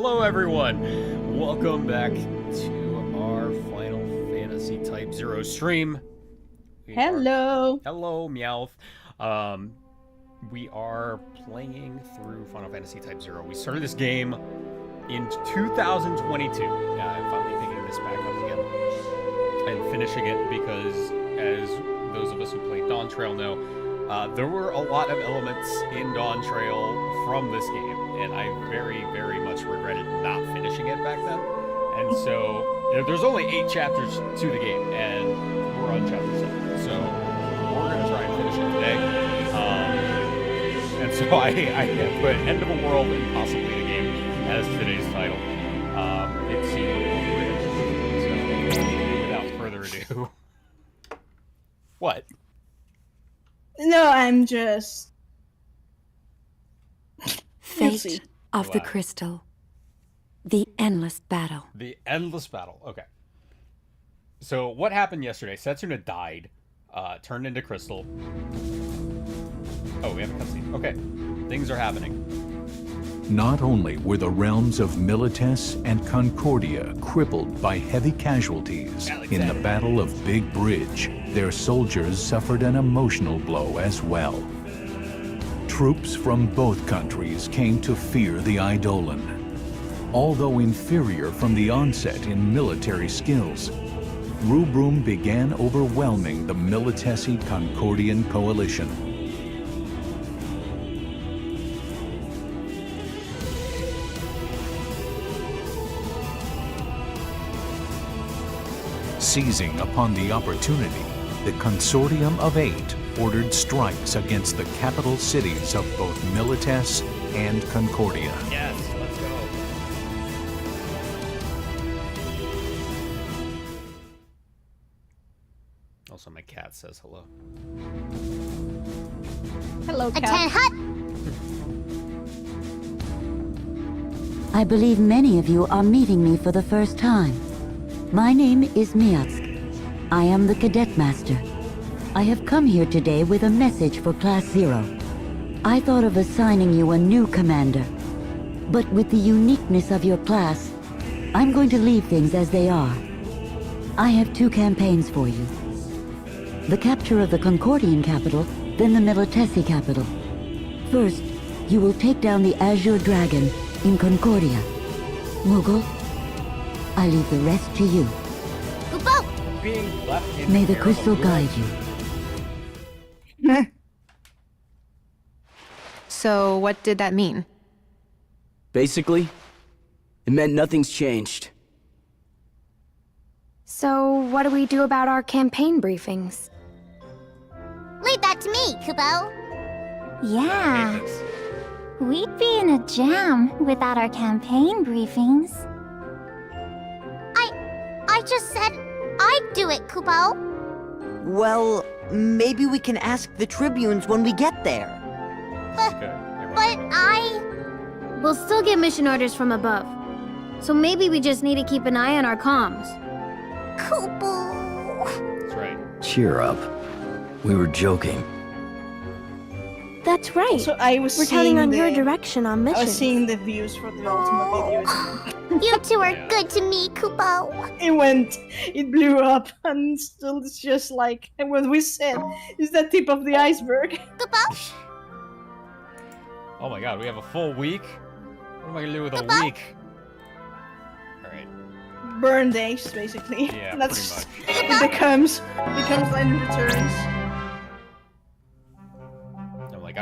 Hello everyone! Welcome back to our Final Fantasy Type-0 stream. Hello! Hello, Meowth. We are playing through Final Fantasy Type-0. We started this game in 2022. I'm finally picking this back up again and finishing it because, as those of us who played Dawn Trail know, there were a lot of elements in Dawn Trail from this game, and I very, very much regretted not finishing it back then. And so, there's only 8 chapters to the game, and we're on chapter 7. So, we're going to try and finish it today. And so I have put End of a World and possibly the game as today's title. It seemed appropriate. So, without further ado. What? No, I'm just... Fate of the Crystal. The endless battle. The endless battle. Okay. So what happened yesterday? Setsuna died, turned into crystal. Oh, we have a cutscene. Okay. Things are happening. Not only were the realms of Milites and Concordia crippled by heavy casualties in the Battle of Big Bridge, their soldiers suffered an emotional blow as well. Troops from both countries came to fear the Eidolon. Although inferior from the onset in military skills, Rubrum began overwhelming the Militesi Concordian coalition. Seizing upon the opportunity, the Consortium of 8 ordered strikes against the capital cities of both Milites and Concordia. Yes, let's go. Also, my cat says hello. Hello, cat. Attend hut! I believe many of you are meeting me for the first time. My name is Miatsk. I am the Cadet Master. I have come here today with a message for Class 0. I thought of assigning you a new commander, but with the uniqueness of your class, I'm going to leave things as they are. I have 2 campaigns for you. The capture of the Concordian capital, then the Militesi capital. First, you will take down the Azure Dragon in Concordia. Moogle, I leave the rest to you. Kupo! Being left in May the care of a crystal wolf. guide you. So, what did that mean? Basically, it meant nothing's changed. So, what do we do about our campaign briefings? Leave that to me, Kupo. Yeah, we'd be in a jam without our campaign briefings. I just said I'd do it, Kupo. Well, maybe we can ask the tribunes when we get there. But We'll still get mission orders from above. So maybe we just need to keep an eye on our comms. Kupo... That's right. Cheer up. We were joking. That's right. So I was We're seeing counting on the, your direction on I missions. was seeing the views for the Ultima videos. You two are good to me, Kupo. It blew up, and still it's just like what we said. Is the tip of the iceberg. Kupo? Oh my god, we have a full week? What am I gonna do with a week? Alright. Burn days, basically. Yeah, That's pretty it becomes then returns. I'm like,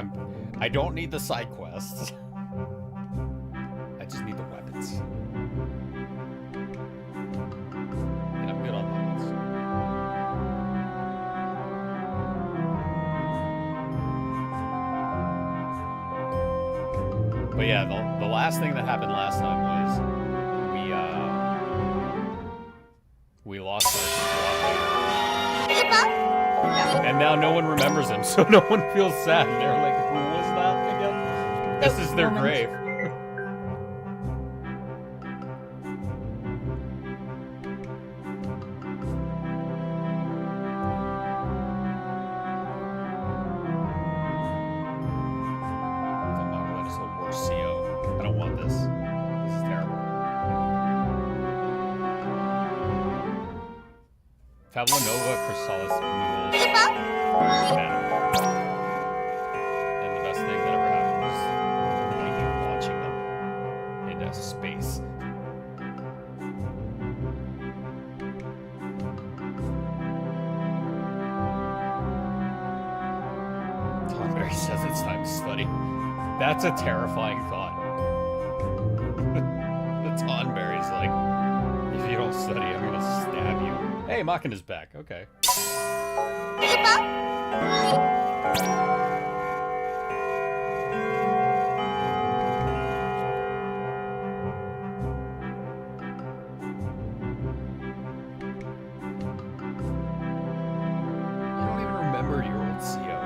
I don't need the side quests. I just need the weapons. And I'm good on weapons. But yeah, the last thing that happened last time was we lost our Kupo? and now no one remembers him, so no one feels sad. They're like, who was that again? This is their grave. I don't want this. This is terrible. Pavlonova, Chrysalis, Mule, Hippo? and the best thing that ever happened was lightning launching them into space. Tonberry says it's time to study. That's a terrifying thought. The Tonberry's like, if you don't study, I'm gonna stab you. Hey, Machina's back. Okay. Hippo? I don't even remember your old CO.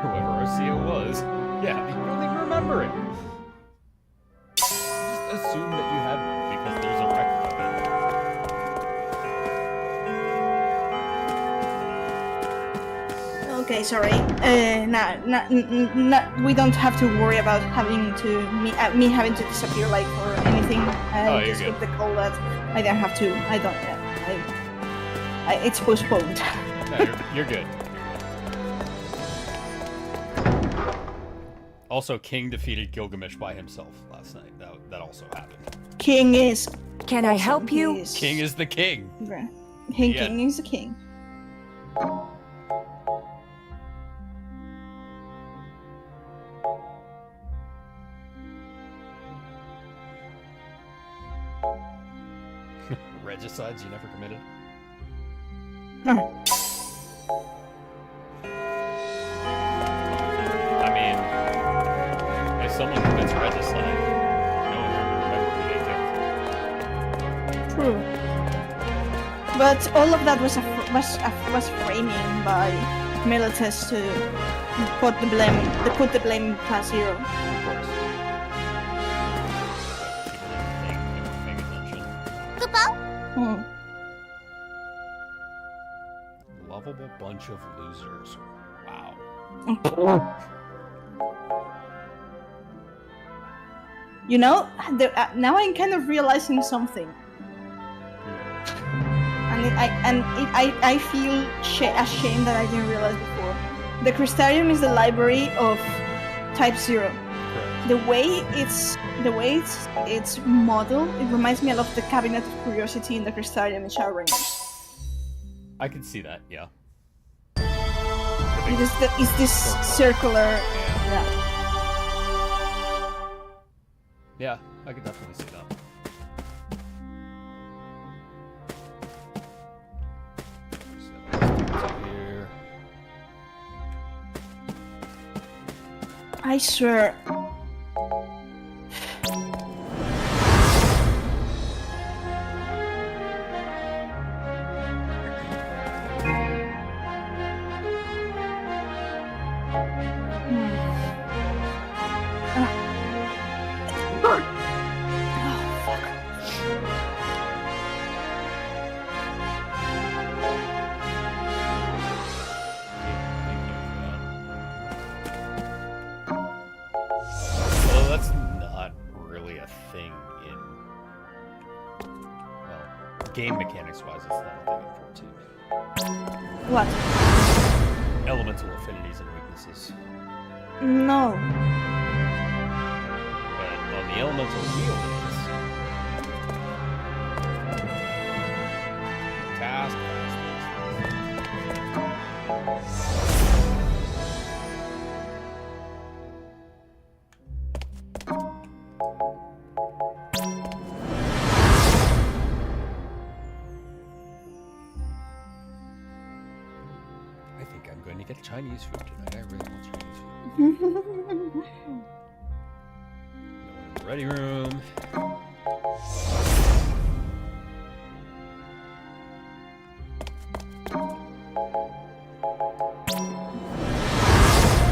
Whoever our CO was. Yeah, you don't even remember it. Just assume that you had one because there's a record of it. Okay, sorry. We don't have to worry about having to me having to disappear like or anything. Oh, you're just good. with the call that I don't have to. I don't. It's postponed. No, you're good. Also, King defeated Gilgamesh by himself last night. That also happened. King is. Can I help He you? is- King is the king. Yeah. King is the king. Regicides you never committed? No. I mean, if someone commits regicide, no one will remember who they killed. True. But all of that was framing by Milites to put the blame in class zero. Of course. People didn't think, they weren't paying attention. Hippo? Hmm. Lovable bunch of losers. Wow. You know, now I'm kind of realizing something, and I feel ashamed that I didn't realize before. The Crystarium is the library of Type-0. Correct. The way it's modeled, it reminds me a lot of the Cabinet of Curiosity in the Crystarium in Shadowbringers. I can see that, yeah. It's this circular. Yeah. Yeah, I could definitely see that. Here. I swear. Well, that's not really a thing in... Well, game mechanics-wise, it's not a thing in 14. What? Elemental affinities and weaknesses. No. But on the elemental wheel, it is. Task. I think I'm going to get Chinese food tonight. I really want Chinese food. No one in the ready room.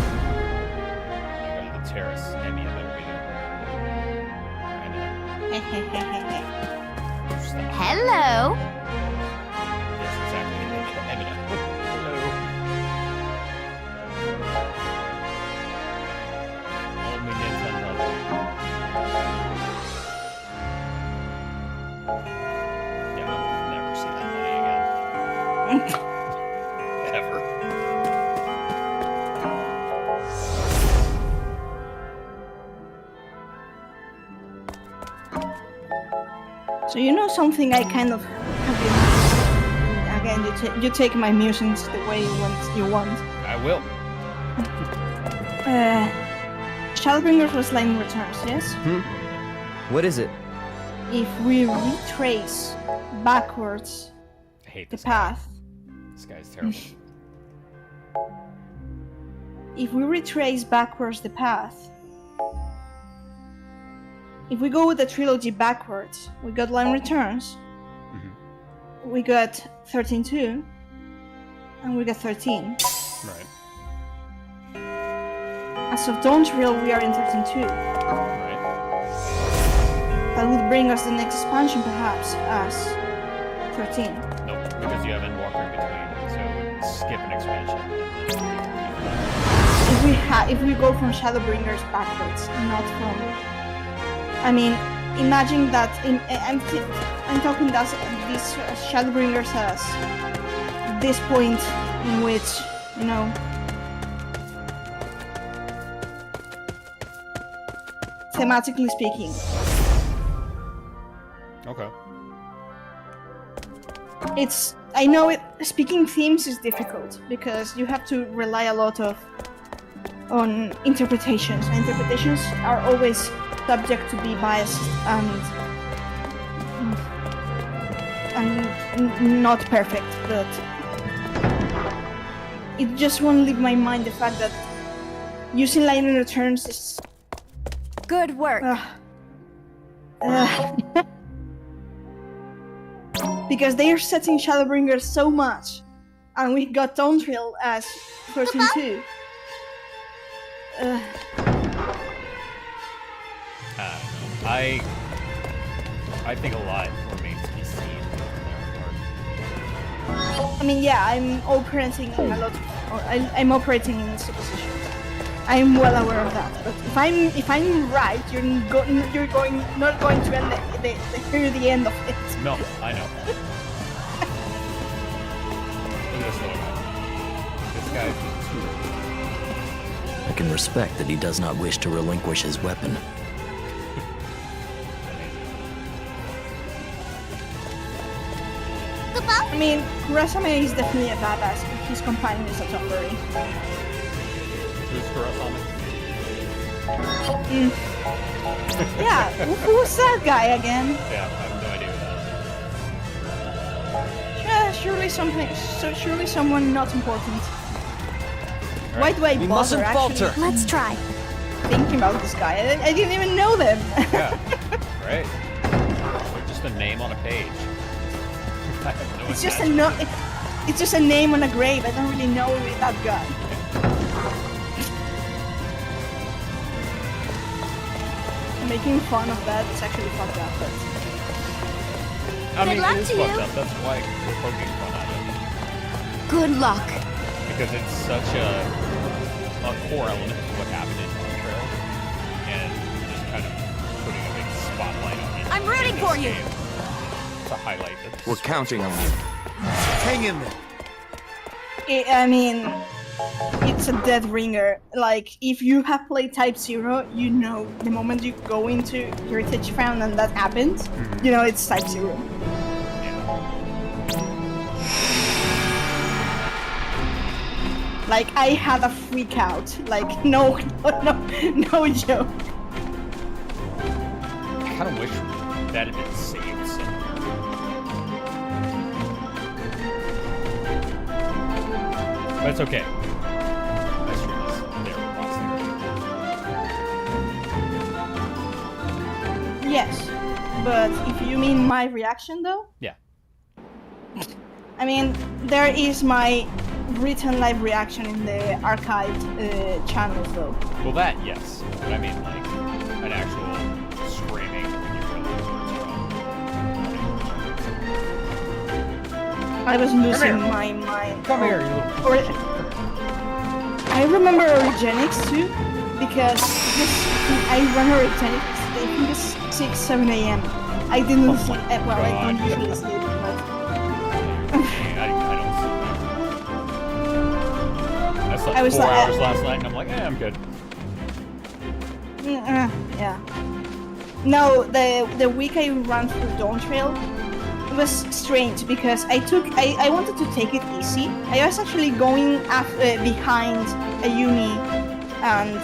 I go to the terrace. Emmy, I better be there. Stop. Hello. Yes, exactly. Emina. Hello. Only Nintendo. you know something I kind of have been... Again, you take my musings the way you want. I will. Shadowbringer's was line returns, yes? What is it? If we retrace backwards I hate the this path, guy. This guy's terrible. if we retrace backwards the path, if we go with the trilogy backwards, we got line returns, we got 13-2, and we got 13. Right. As of Dawn Trail, we are in 13-2. Right. That would bring us the next expansion, perhaps, as 13. Nope, because you have Endwalker in between, so skip an expansion. If we go from Shadowbringers backwards, not from... I mean, imagine that... I'm talking that these Shadowbringers as this point in which, you know... thematically speaking. Okay. I know speaking themes is difficult because you have to rely a lot on interpretations. Interpretations are always subject to be biased and not perfect, but it just won't leave my mind the fact that using lightning returns is Good work. Because they are setting Shadowbringers so much, and we got Dawntrail as 13-2. I think a lot remains to be seen on their part. I mean, yeah, I'm operating in a lot. I'm operating in suppositions. I'm well aware of that. But if I'm right, you're not going to hear the end of it. No, I know. Look at this little guy. This guy's a tool. I can respect that he does not wish to relinquish his weapon. I mean, Kurasame is definitely a badass, but his companion is a tomboy. Who's Kurasame? Yeah, who's that guy again? Yeah, I have no idea who that Yeah, surely someone not important. Right. Why do I We bother mustn't actually falter. Let's try. thinking about this guy? I didn't even know them. Yeah, right. They're just a name on a page. I have no It's just attachment. it's just a name on a grave. I don't really know that guy. Making fun of that is actually fucked up, but I mean, luck it is to fucked you. up. That's why we're poking fun at it. Good luck. Because it's such a core element to what happened in Montreal, and just kind of putting a big spotlight on it. I'm rooting in for this you. game to highlight this. We're counting on you. Hang in there. I mean, it's a dead ringer. Like, if you have played Type-0, you know the moment you go into Heritage Found and that happens, you know it's Type-0. Like, I had a freak out. Like, no joke. I kind of wish that had been saved somewhere. But it's okay. My stream is there. Yes, but if you mean my reaction though? Yeah. I mean, there is my written live reaction in the archived channels though. Well, that, yes. But I mean, like, an actual screaming when you realize where it's from. I was losing my mind. Come here, you little piece of shit. I remember Origenics too, because I run Origenics, I think it's 6-7 a.m. I didn't sleep, well, I don't God. usually sleep, but... I don't see that. I slept I was 4 like- hours last night, and I'm like, I'm good. yeah. No, the week I ran through Dawn Trail, it was strange because I wanted to take it easy. I was actually going behind Ayumi and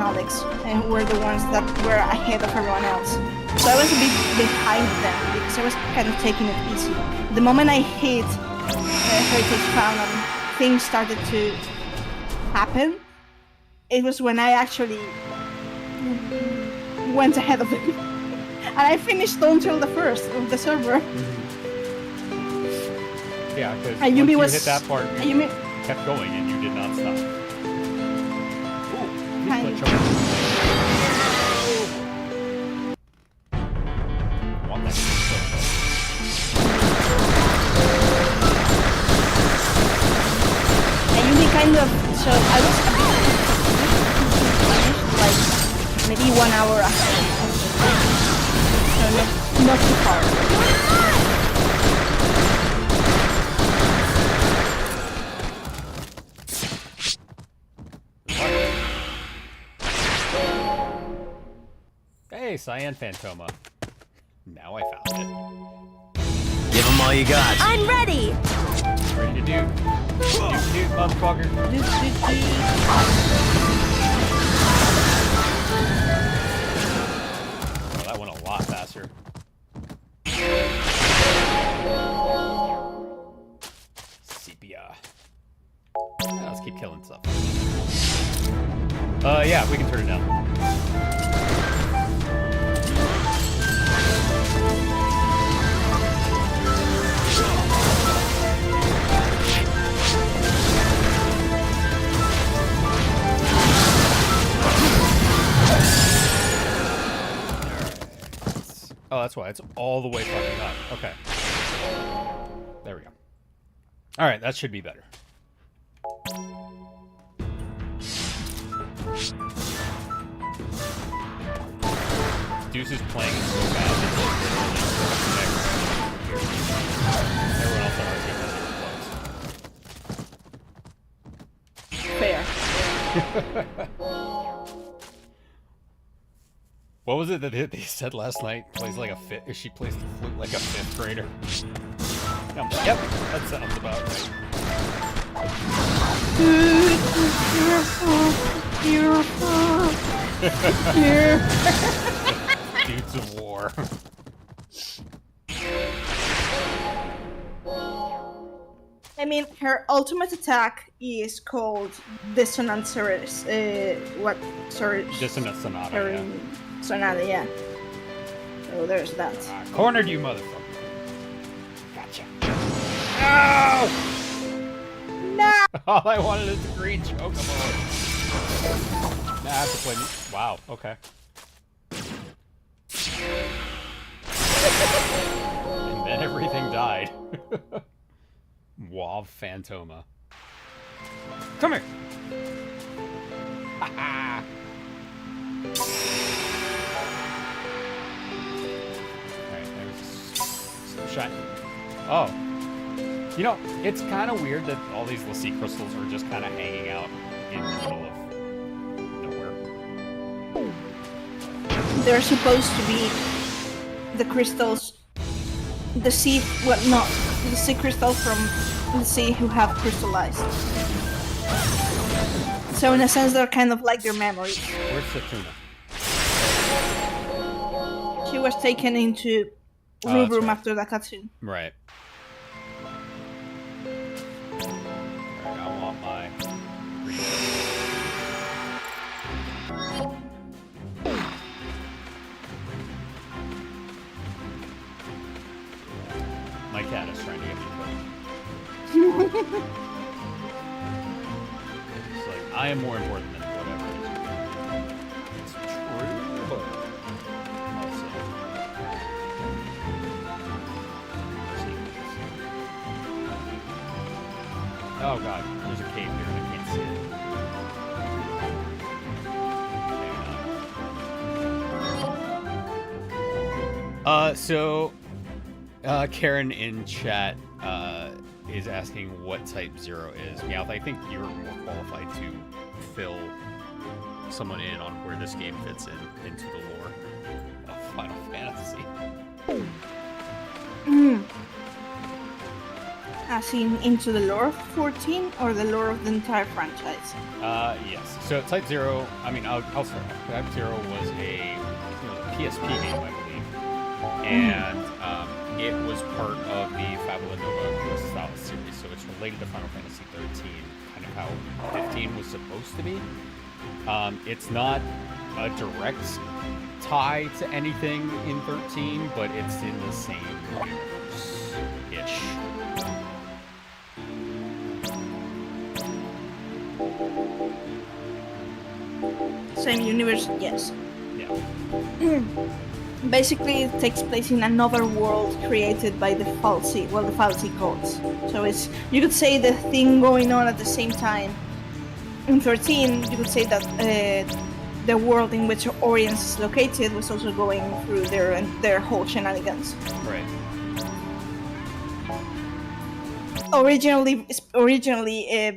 Alex, and who were the ones that were ahead of everyone else. So I was a bit behind them because I was kind of taking it easy. The moment I hit Heritage Found and things started to happen, it was when I actually went ahead of them. And I finished Dawn Trail the first of the server. Yeah, because Ayumi once you hit that part, you Ayumi kept going and you did not stop. Ooh, Hi. glitch over. Want that Ayumi kind of, so I was a bit like maybe 1 hour ahead. So not too far. Hey, Cyan Phantoma. Now I found it. Give them all you got. I'm ready! Ready to do, motherfucker. Oh, that went a lot faster. Sepia. Yeah, let's keep killing stuff. Yeah, we can turn it down. Oh, that's why. It's all the way fucking up. Okay. There we go. Alright, that should be better. Deuce is playing it so bad. Everyone else on our team has different clothes. Fair. What was it that they said last night? Plays like a fit. She plays the flute like a 5th grader. Yep, that sounds about right. Dudes of war. I mean, her ultimate attack is called Dissonant Dissonant Sonata, yeah. Sonata, yeah. So there's that. Cornered you, motherfucker. Gotcha. No! No! All I wanted is the green chocobo. Nah, I have to play me. Wow, okay. And then everything died. Wav Phantoma. Come here! Ha Alright, there's some shine. Oh. You know, it's kind of weird that all these Lassie crystals are just kind of hanging out in the middle of nowhere. They're supposed to be the crystals, the sea, well, not the sea crystals from the sea who have crystallized. So in a sense, they're kind of like their memories. Where's Satuna? She was taken into Rubrum after the cutscene. Right. Alright, I want my green. My cat is trying to get me killed. It's like, I am more important than whatever it is. It's true, but also... Oh god, there's a cave here and I can't see it. So Karen in chat is asking what Type-0 is. Meowth, I think you're more qualified to fill someone in on where this game fits into the lore of Final Fantasy. As in into the lore of 14 or the lore of the entire franchise? Yes. So Type-0, I mean, I'll start off. Type-0 was a PSP game, I believe. And it was part of the Fabula Nova style series, so it's related to Final Fantasy 13, kind of how 15 was supposed to be. It's not a direct tie to anything in 13, but it's in the same universe-ish. Same universe, yes. Yeah. Basically, it takes place in another world created by the Falsi, the Falsi gods. So it's, you could say, the thing going on at the same time. In 13, you could say that the world in which Orience is located was also going through their whole shenanigans. Right. Originally,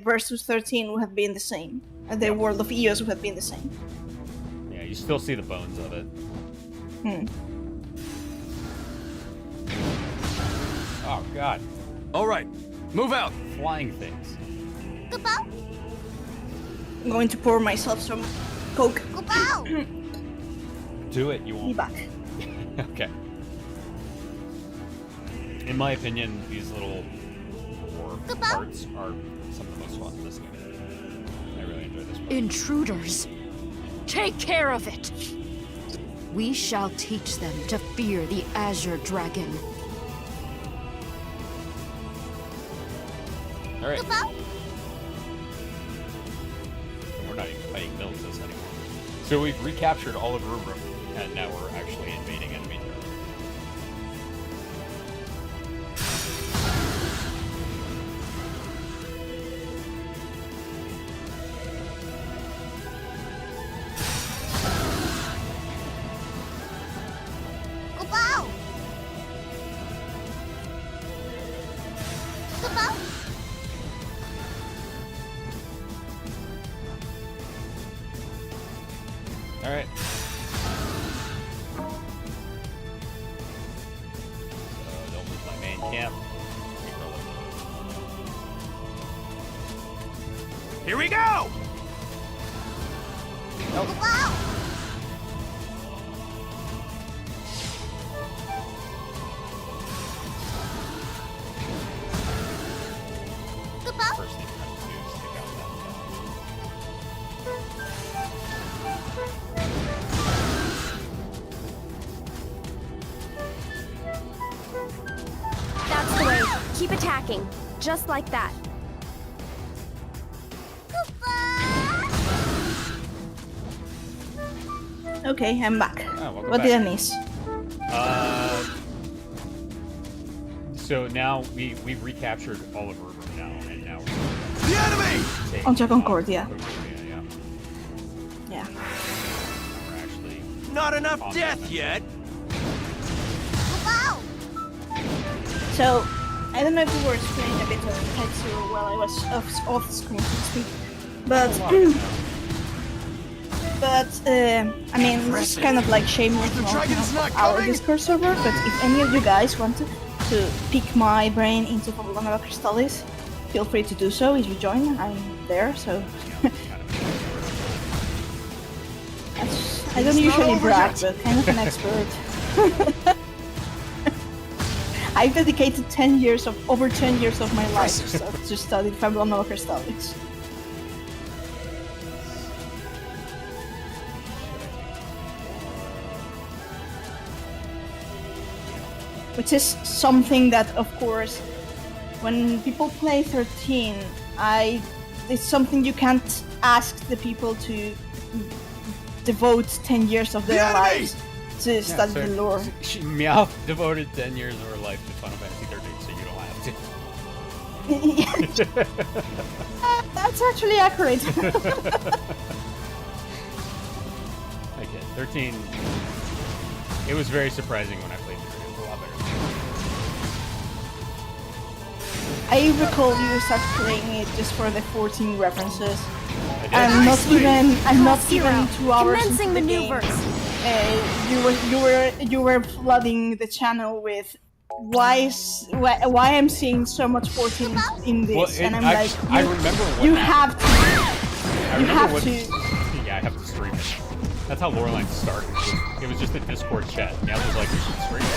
versus 13 would have been the same. The world of Eos would have been the same. Yeah, you still see the bones of it. Oh, God. All right, move out. Flying things. I'm going to pour myself some Coke. Do it, you Be won't. back. Okay. In my opinion, these little war parts are some of the most fun in this game. I really enjoy this part. Intruders! Take care of it! We shall teach them to fear the Azure Dragon. Alright. We're not even fighting Militus anymore. So we've recaptured all of Rubrum, and now we're actually invading enemy territory. Alright. So don't lose my main camp. Here we go! First thing we're going to do is take out That's the way. Keep attacking. Just like that. Okay, I'm back. Oh, welcome What back. did I miss? So now we've recaptured all of Rubrum now, and now The enemy! we're Onto Concordia. Yeah. Yeah. We're actually Not enough on death that. yet. So, I don't know if we were explaining a bit of Type-0 while I was off screen, so to speak. But, I mean, this is kind of like shameless promotion of our Discord server, but if any of you guys want to pick my brain into Fabula Crystallis, feel free to do so if you join. I'm there, so... I don't usually brag, but kind of an expert. I've dedicated over 10 years of my life to study Fabula Crystallis. Which is something that, of course, when people play 13, it's something you can't ask the people to devote 10 years of their lives to study the lore. Meow devoted 10 years of her life to Final Fantasy 13, so you don't have to. That's actually accurate. Okay, 13. It was very surprising when I played through it. It was a lot better. I recall you started playing it just for the 14 references. I did. I'm not even 2 hours Commencing into the game. maneuvers. you were flooding the channel with why I'm seeing so much 14 in this, Well, and I'm I like, remember what you happened. have to. Yeah, I have to stream it. That's how Loreline started. It was just a Discord chat. Now it was like, you should stream it.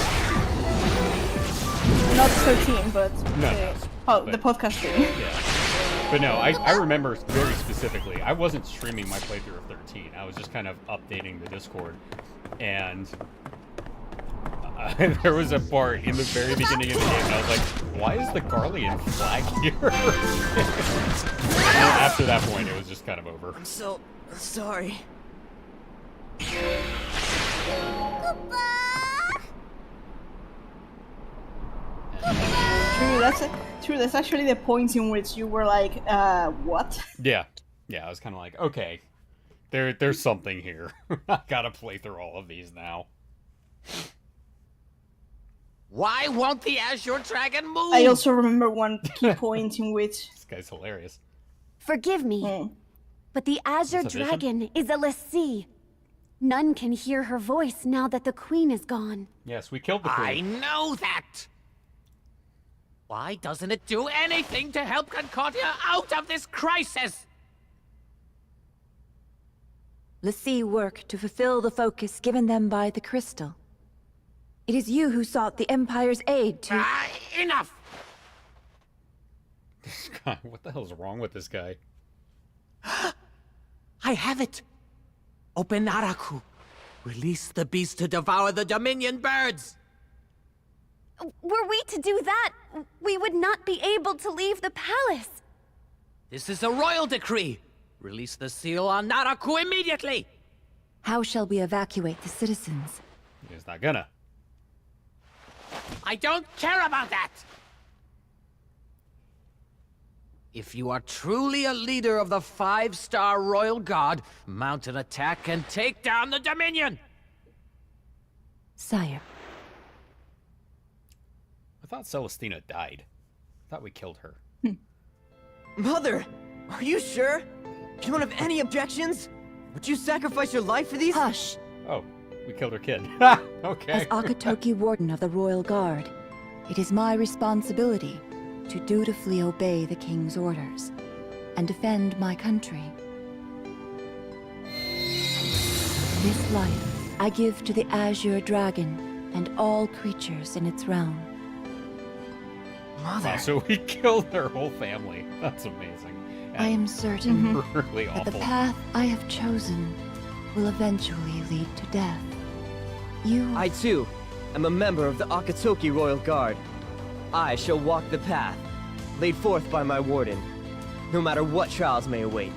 Not 13, but No, the podcast stream. Yeah. But no, I remember very specifically, I wasn't streaming my playthrough of 13. I was just kind of updating the Discord. And there was a part in the very beginning of the game, and I was like, why is the Garlean flag here? And after that point, it was just kind of over. I'm so sorry. True, that's actually the point in which you were like, what? Yeah. Yeah, I was kind of like, okay, there's something here. I gotta play through all of these now. Why won't the Azure Dragon move? I also remember one key point in which... This guy's hilarious. Forgive me, but the Azure Is this a vision? Dragon is a Lassie. None can hear her voice now that the Queen is gone. Yes, we killed the Queen. I know that! Why doesn't it do anything to help Concordia out of this crisis? Lassie work to fulfill the focus given them by the crystal. It is you who sought the Empire's aid to... Enough! This guy, what the hell's wrong with this guy? I have it! Open Araku. Release the beast to devour the Dominion birds! Were we to do that, we would not be able to leave the palace. This is a royal decree! Release the seal on Naraku immediately! How shall we evacuate the citizens? He's not gonna. I don't care about that! If you are truly a leader of the 5-star Royal Guard, mount an attack and take down the Dominion! Sire. I thought Celestina died. I thought we killed her. Mother, are you sure? You don't have any objections? Would you sacrifice your life for these? Hush. Oh, we killed her kid. Okay. As Akatoki Warden of the Royal Guard, it is my responsibility to dutifully obey the King's orders and defend my country. This life I give to the Azure Dragon and all creatures in its realm. Wow, so we killed their whole family. That's amazing. I am certain really that the awful. path I have chosen will eventually lead to death. I too am a member of the Akatoki Royal Guard. I shall walk the path laid forth by my warden, no matter what trials may await,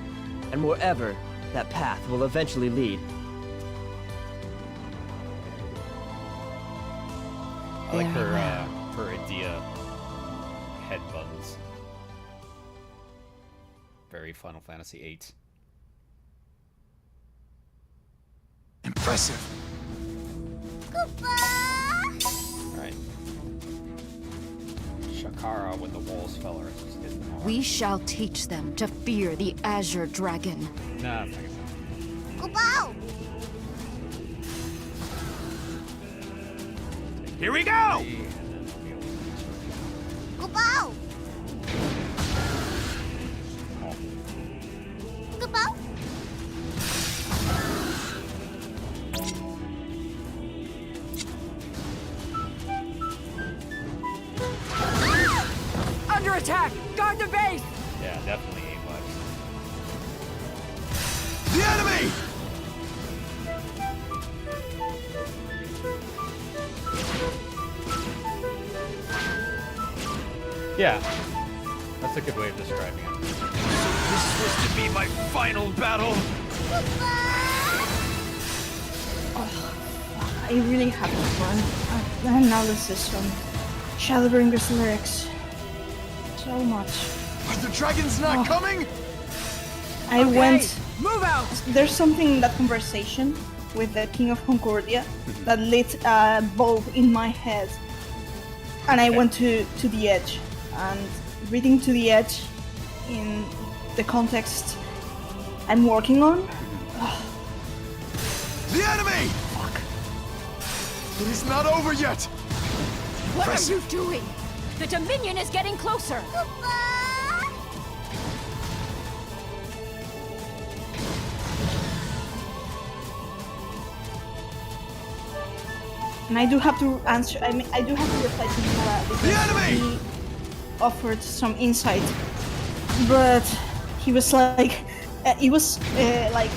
and wherever that path will eventually lead. I like her idea head buttons. Very Final Fantasy VIII. Impressive. Alright. Shakara when the walls fell her. We shall teach them to fear the Azure Dragon. Nah, I'm not Gubao! Here we go! Gubao! Gubao? Under attack! Guard the base! Yeah, definitely A much. The enemy! Yeah, that's a good way of describing it. This was to be my final battle! I really have to run an analysis on Shadowbringer's lyrics. So much. Are the dragons not coming? I went... Move out! There's something in that conversation with the King of Concordia that lit a bulb in my head. And I went to the edge. And reading To the Edge in the context I'm working on... The enemy! It is not over yet! What are you doing? The Dominion is getting closer! And I do have to answer. I mean, I do have to reply to Nora because he offered some insight, but he was like, it was like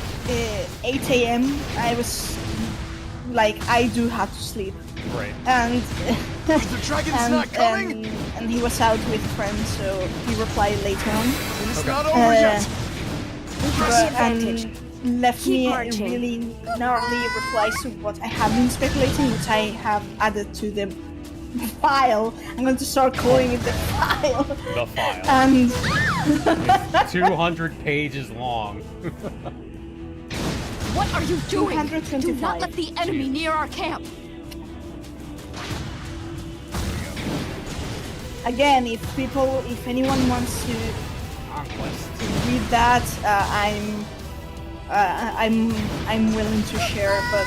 8 a.m. I was like, I do have to sleep. Right. And the dragon's not coming. And he was out with friends, so he replied later on. It's not over yet. Left me really gnarly replies to what I have been speculating, which I have added to the file. I'm going to start calling it the file. The file. And it's 200 pages long. What are you doing? 225. Do not let the enemy near our camp. Again, if anyone wants to read that, I'm willing to share, but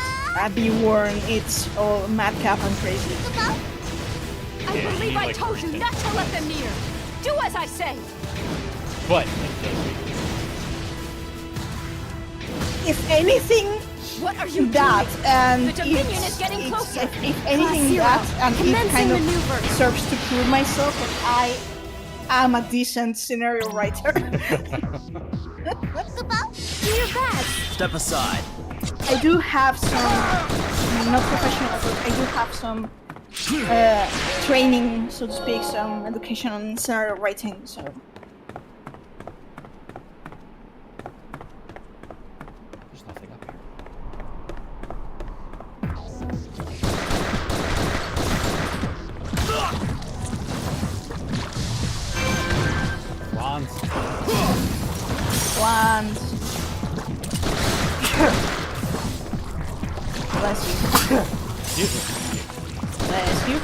be warned, it's all madcap and crazy. I believe I told you not to let them near. Do as I say. But if anything, what are you that doing? and the Dominion is getting closer. If anything, that and it kind of serves to prove myself that I am a decent scenario writer. Do your best. Step aside. I do have some, not professional, but I do have some training, so to speak, some education on scenario writing, so. There's nothing up here. Wands. Wands. Bless you. Excuse me. Bless you.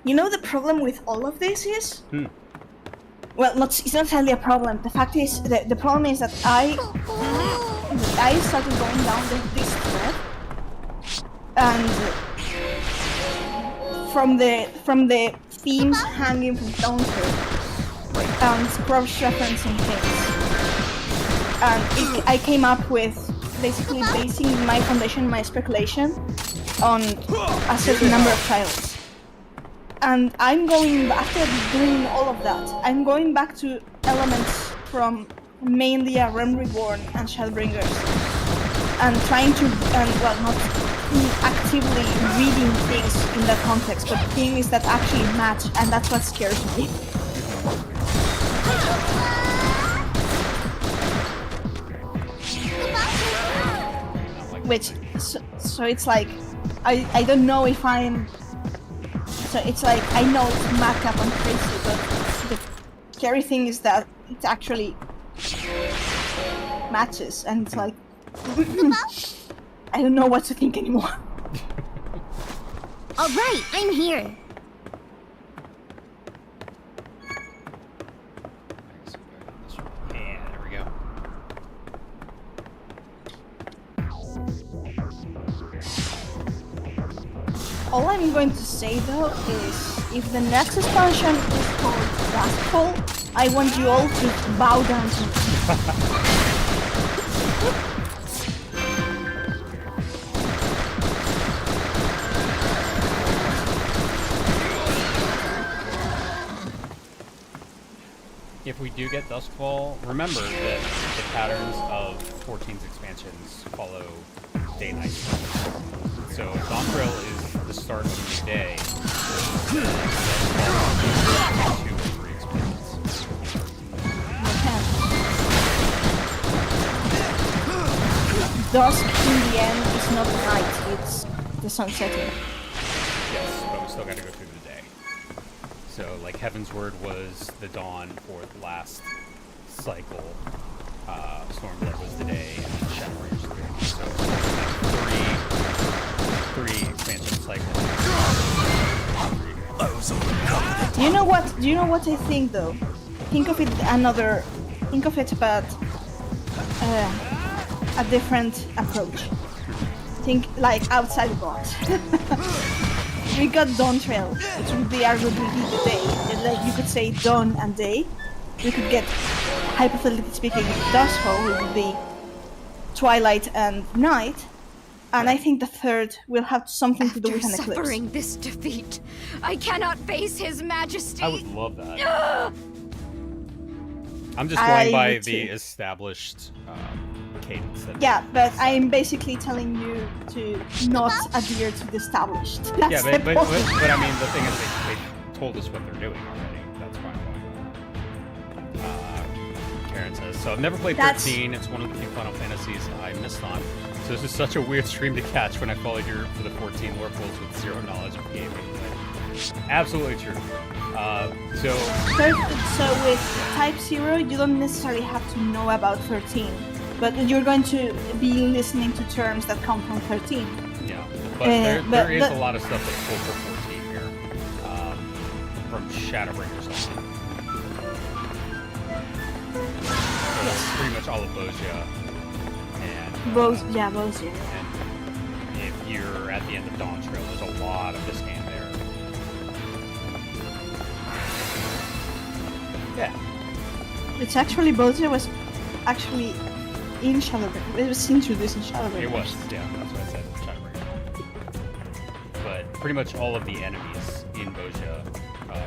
You know the problem with all of this is? Well, it's not entirely a problem. The fact is, the problem is that I started going down this thread, and from the themes hanging from Counter and cross-referencing things, and I came up with basically basing my foundation, my speculation, on a certain number of tiles. And I'm going, after doing all of that, I'm going back to elements from mainly a Realm Reborn and Shadowbringers, and trying to, well, not actively reading things in that context, but things that actually match, and that's what scares me. Which, so it's like, I don't know if I'm, so it's like, I know it's madcap and crazy, but the scary thing is that it actually matches, and it's like, I don't know what to think anymore. Alright, I'm here. Yeah, there we go. All I'm going to say though is, if the next expansion is called Duskfall, I want you all to bow down to me. If we do get Duskfall, remember that the patterns of 14's expansions follow day-night. So Dawntrail is the start of the day. Then Duskfall 2 and 3 expansions. Dusk in the end is not night, it's the sun setting. Yes, but we still gotta go through the day. So, like, Heaven's Word was the dawn for the last cycle. Stormblood was the day, and then Shadowbringers was the day. So, three expansion cycles. I was overcome with Do you know what I think though? Think of it but a different approach. Think like outside the box. We got dawn trail, which would be arguably the day. Like you could say dawn and day. We could get, hypothetically speaking, duskfall, which would be twilight and night. And I think the third will have something to do with an eclipse. Suffering this defeat, I cannot face His Majesty. I would love that. I'm just going by the established cadence. Yeah, but I'm basically telling you to not adhere to the established. That's Yeah, but the I point. mean, the thing is, they told us what they're doing already. That's why I'm going. Karen says, so I've never played 13. It's one of the few Final Fantasies I missed on. So this is such a weird stream to catch when I followed you for the 14 lore pools with zero knowledge of gaming. But absolutely true. So with Type-0, you don't necessarily have to know about 13, but you're going to be listening to terms that come from 13. Yeah, but there is a lot of stuff that's pulled for 14 here, from Shadowbringers on. So it's pretty much all of Bozia. Bozia. And if you're at the end of Dawn Trail, there's a lot of this game there. Yeah. It's actually Bozia was actually in Shadowbringers. It was introduced in Shadowbringers. It was, yeah, that's what I said, Shadowbringers. But pretty much all of the enemies in Bozia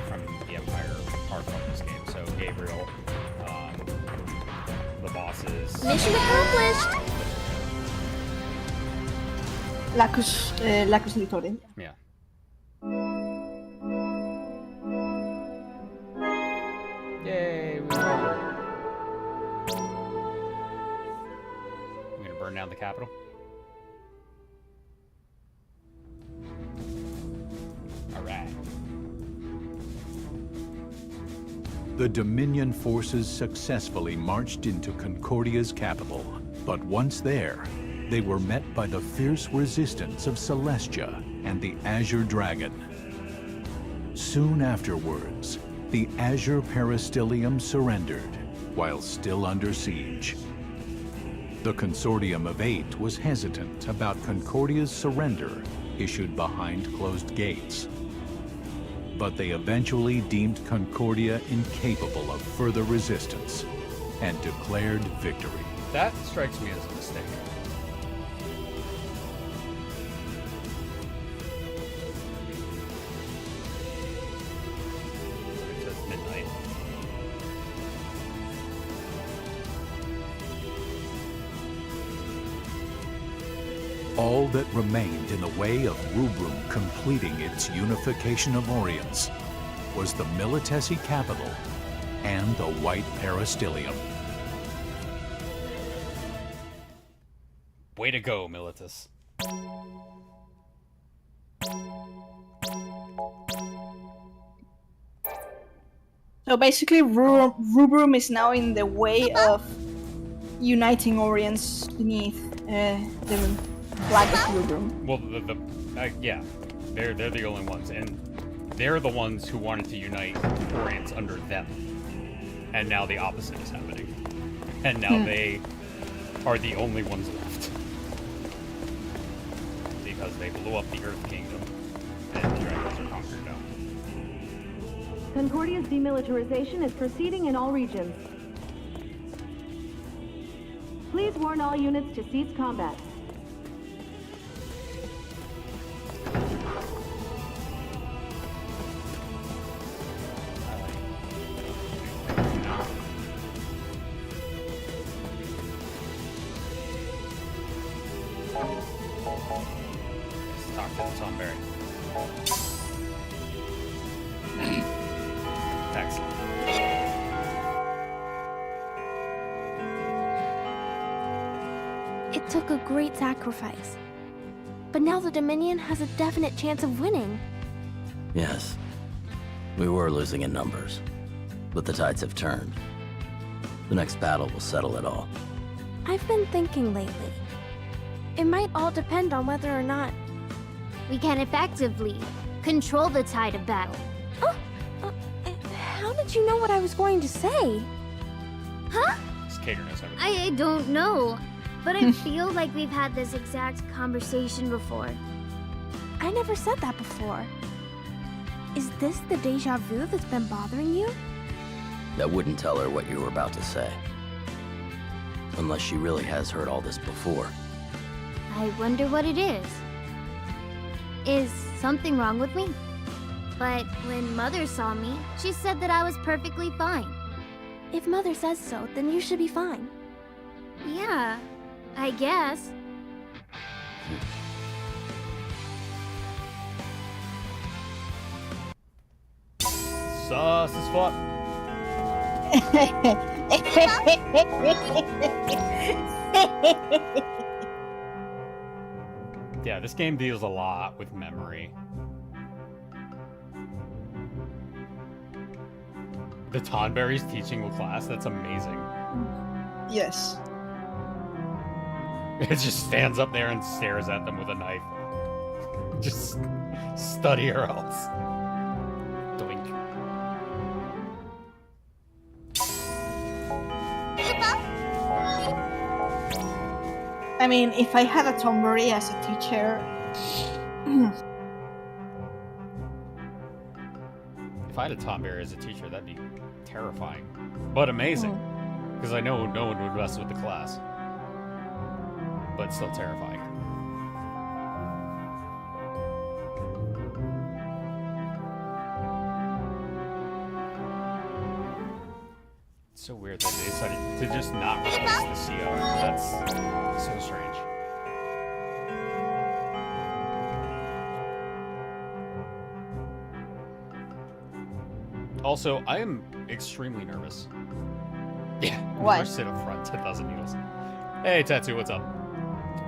from the Empire are from this game. So Gabriel, the bosses. Mission accomplished! Lacus Litore. Yeah. Yay! We won. I'm gonna burn down the Capitol. All right. The Dominion forces successfully marched into Concordia's capital, but once there, they were met by the fierce resistance of Celestia and the Azure Dragon. Soon afterwards, the Azure Peristylium surrendered, while still under siege. The Consortium of Eight was hesitant about Concordia's surrender, issued behind closed gates. But they eventually deemed Concordia incapable of further resistance, and declared victory. That strikes me as a mistake. All that remained in the way of Rubrum completing its unification of Orients was the Militesi capital and the White Peristylium. Way to go, Militus. So basically, Rubrum is now in the way of uniting Orients beneath the flag of Rubrum. Well, yeah, they're the only ones, and they're the ones who wanted to unite Orients under them. And now the opposite is happening. And now they are the only ones left. Because they blew up the Earth Kingdom, and the dragons are conquered now. Concordia's demilitarization is proceeding in all regions. Please warn all units to cease combat. Talk to the Tomberry. Excellent. It took a great sacrifice. But now the Dominion has a definite chance of winning. Yes. We were losing in numbers, but the tides have turned. The next battle will settle it all. I've been thinking lately. It might all depend on whether or not we can effectively control the tide of battle. did you know what I was going to say? Huh? Skater knows everything. I don't know, but I feel like we've had this exact conversation before. I never said that before. Is this the deja vu that's been bothering you? That wouldn't tell her what you were about to say. Unless she really has heard all this before. I wonder what it is. Is something wrong with me? But when Mother saw me, she said that I was perfectly fine. If Mother says so, then you should be fine. Yeah, I guess. Sus as fuck. Yeah, this game deals a lot with memory. The Tonberry's teaching a class? That's amazing. Yes. It just stands up there and stares at them with a knife. Just study or else. Doink. I mean, if I had a Tonberry as a teacher... If I had a Tonberry as a teacher, that'd be terrifying. But amazing. Because I know no one would mess with the class. But still terrifying. It's so weird that they decided to just not replace the CO. That's so strange. Also, I am extremely nervous. Yeah, Why? I sit up front, 10,000 needles. Hey, Tattoo, what's up?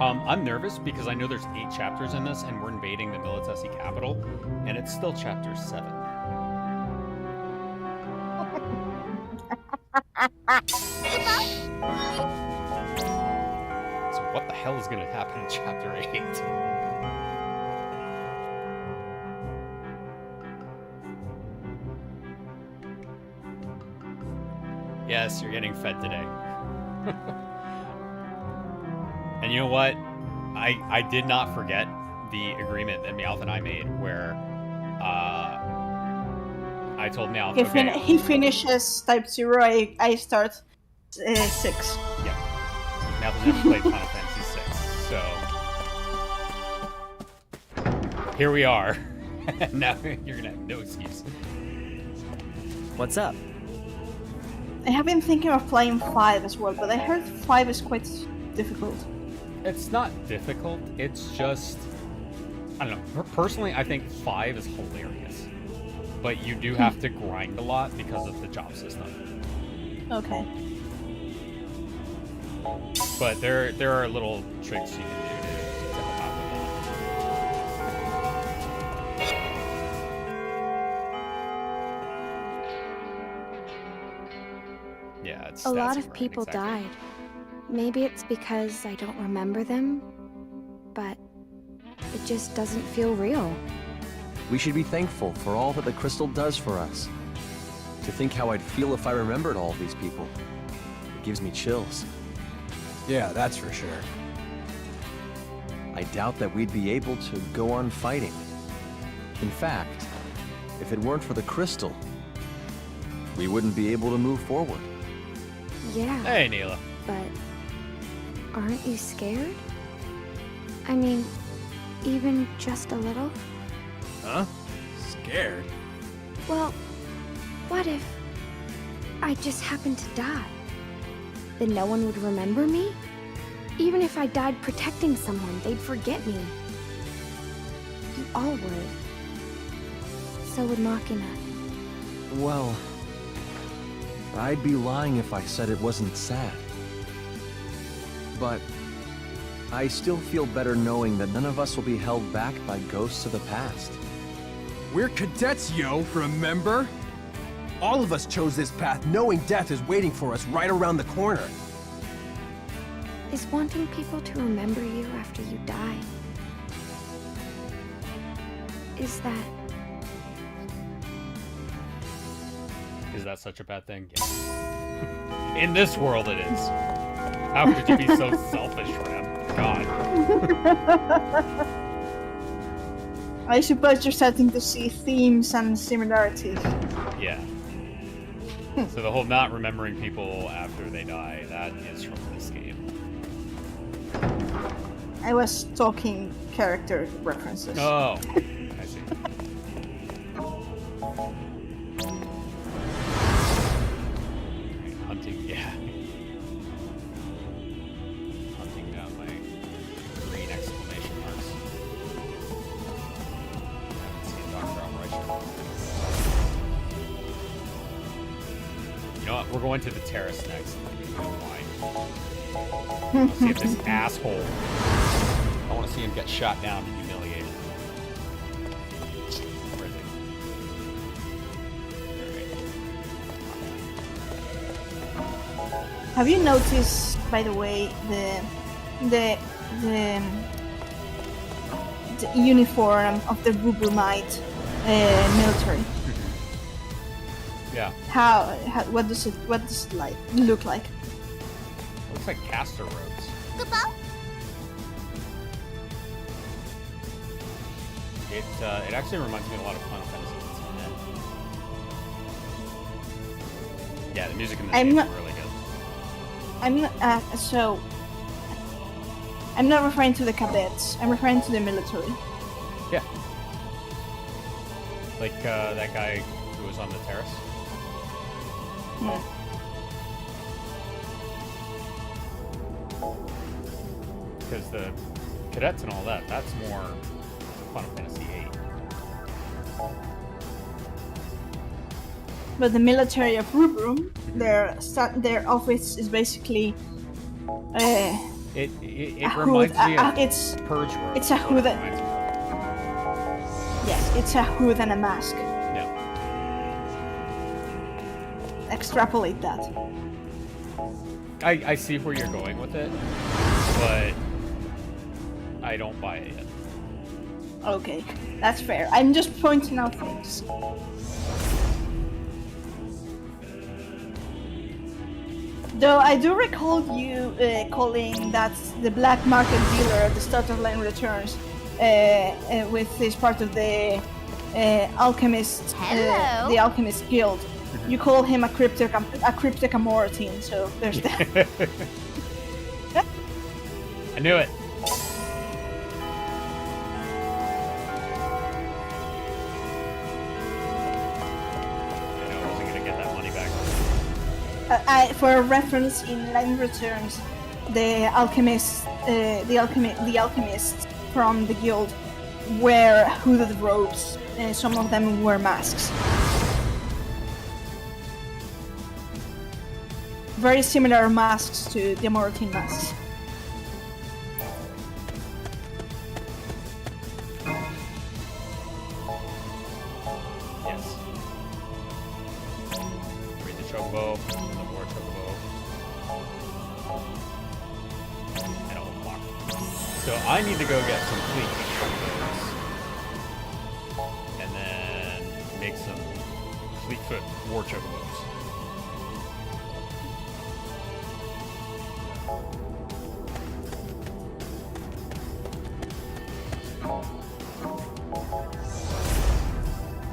I'm nervous because I know there's 8 chapters in this, and we're invading the Militesi capital, and it's still chapter 7. So what the hell is going to happen in chapter 8? Yes, you're getting fed today. And you know what? I did not forget the agreement that Meowth and I made where I told Meowth, He finishes Type-0, I start 6. Yeah. Meowth has never played Final Fantasy 6, so... Here we are. Now you're gonna have no excuse. What's up? I have been thinking of playing 5 as well, but I heard 5 is quite difficult. It's not difficult, it's just... I don't know. Personally, I think 5 is hilarious. But you do have to grind a lot because of the job system. Okay. But there are little tricks you can do to help out with that. Yeah, it's a lot of people died. Maybe it's because I don't remember them, but it just doesn't feel real. We should be thankful for all that the crystal does for us. To think how I'd feel if I remembered all these people. It gives me chills. Yeah, that's for sure. I doubt that we'd be able to go on fighting. In fact, if it weren't for the crystal, we wouldn't be able to move forward. Yeah. Hey, Neela. But aren't you scared? I mean, even just a little? Huh? Scared? Well, what if I just happened to die? Then no one would remember me? Even if I died protecting someone, they'd forget me. You all would. So would Machina. Well, I'd be lying if I said it wasn't sad. But I still feel better knowing that none of us will be held back by ghosts of the past. We're cadets, yo, remember? All of us chose this path knowing death is waiting for us right around the corner. Is wanting people to remember you after you die, is that Is that such a bad thing? Yeah. In this world, it is. How could you be so selfish, Ram? God. I suppose you're starting to see themes and similarities. Yeah. So the whole not remembering people after they die, that is from this game. I was talking character references. Oh, I see. Hunting, yeah. Hunting down my green exclamation marks. I haven't seen Dr. Operation. You know what? We're going to the terrace next. You know why? Let's see if this asshole. I want to see him get shot down and humiliated. Where is he? Have you noticed, by the way, the uniform of the Rubermite military? Yeah. What does it look like? Looks like caster robes. It actually reminds me a lot of Final Fantasy X. Yeah, the music in this game is really good. I'm not referring to the cadets. I'm referring to the military. Yeah. Like that guy who was on the terrace. Yeah. Because the cadets and all that, that's more Final Fantasy VIII. But the military of Rubrum, their office is basically It reminds me of it's Purge Road. It's a hood. Yes, it's a hood and a mask. Yeah. Extrapolate that. I see where you're going with it, but I don't buy it yet. Okay, that's fair. I'm just pointing out things. Though I do recall you calling that the black market dealer at the start of Line Returns with this part of the alchemist, the alchemist guild. You call him a cryptic Amortine, so there's that. I knew it. For a reference, in Line Returns, the alchemists from the guild wear hooded robes. Some of them wear masks. Very similar masks to the Amortine masks. Yes. Read the chocobo. So I need to go get some fleet chocobos, and then make some Fleetfoot war chocobos.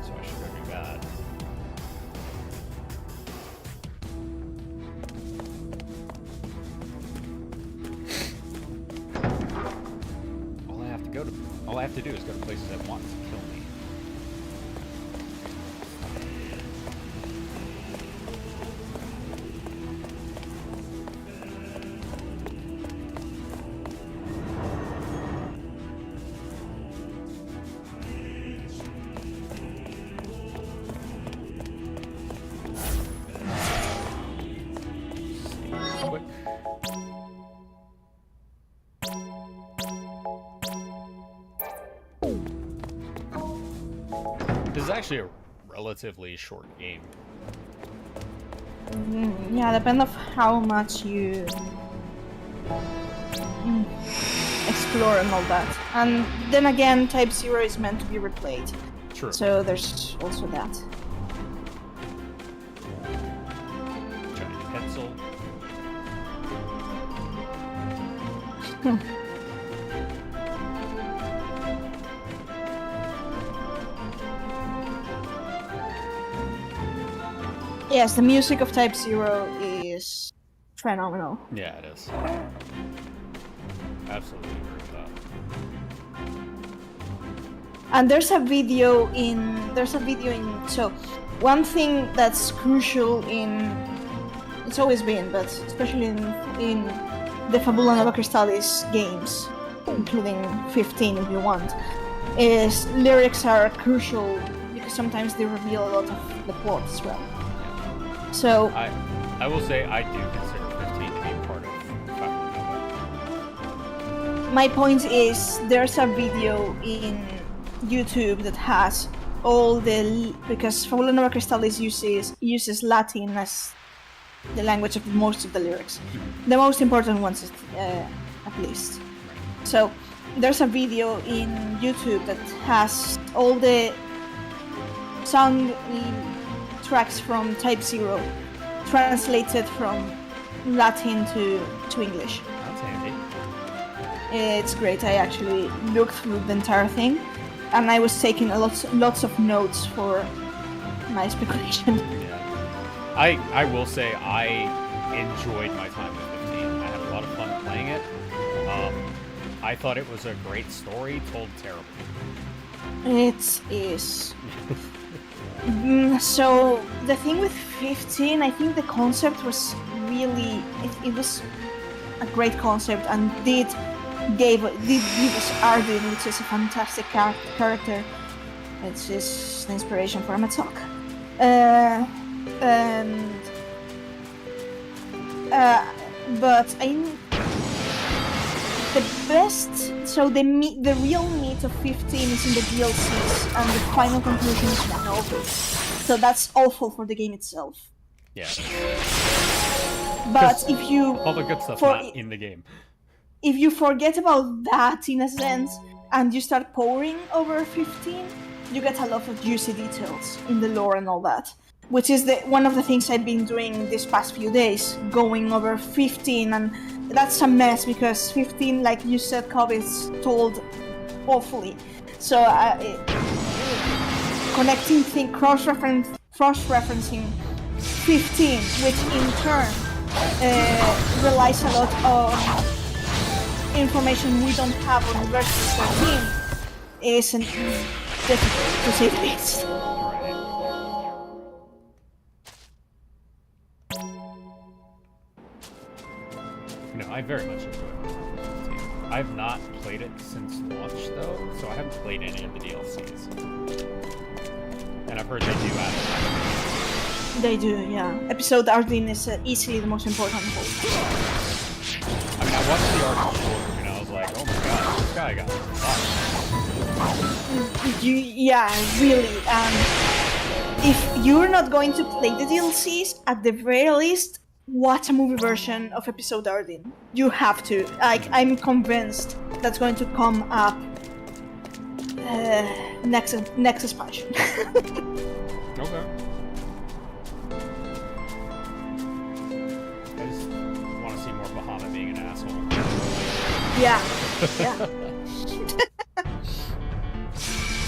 So I should go do that. All I have to do is go to places that want to kill me. Quick. This is actually a relatively short game. Yeah, depends on how much you explore and all that. And then again, Type-0 is meant to be replayed. True. So there's also that. Yes, the music of Type-0 is phenomenal. Yeah, it is. Absolutely agree with that. And there's a video in so one thing that's crucial in it's always been, but especially in the Fabula Nova Crystallis games, including 15 if you want, is lyrics are crucial because sometimes they reveal a lot of the plot as well. So I will say I do consider 15 to be part of Fabula Nova. My point is there's a video in YouTube that has all the because Fabula Nova Crystallis uses Latin as the language of most of the lyrics, the most important ones at least. So there's a video in YouTube that has all the song tracks from Type-0 translated from Latin to English. That's handy. It's great. I actually looked through the entire thing, and I was taking lots of notes for my speculation. I will say I enjoyed my time with 15. I had a lot of fun playing it. I thought it was a great story told terribly. It is. So the thing with 15, I think the concept was really it was a great concept and did give us Ardyn, which is a fantastic character. It's just the inspiration for my talk. But the best, so the real meat of 15 is in the DLCs, and the final conclusion is not over. So that's awful for the game itself. Yeah. But if you all the good stuff's not in the game. If you forget about that in a sense, and you start poring over 15, you get a lot of juicy details in the lore and all that. Which is one of the things I've been doing these past few days, going over 15, and that's a mess because 15, like you said, Cobb, is told awfully. So connecting cross-referencing 15, which in turn relies a lot on information we don't have on versus 13, isn't difficult to say the least. I very much enjoy it. I've not played it since launch though, so I haven't played any of the DLCs. And I've heard they do add it. They do, yeah. Episode Ardyn is easily the most important one. I mean, I watched the Ardyn short and I was like, oh my god, this guy got a lot. Yeah, really. If you're not going to play the DLCs, at the very least, watch a movie version of Episode Ardyn. You have to. Like, I'm convinced that's going to come up next expansion. Okay. I just want to see more Bahamut being an asshole. Yeah.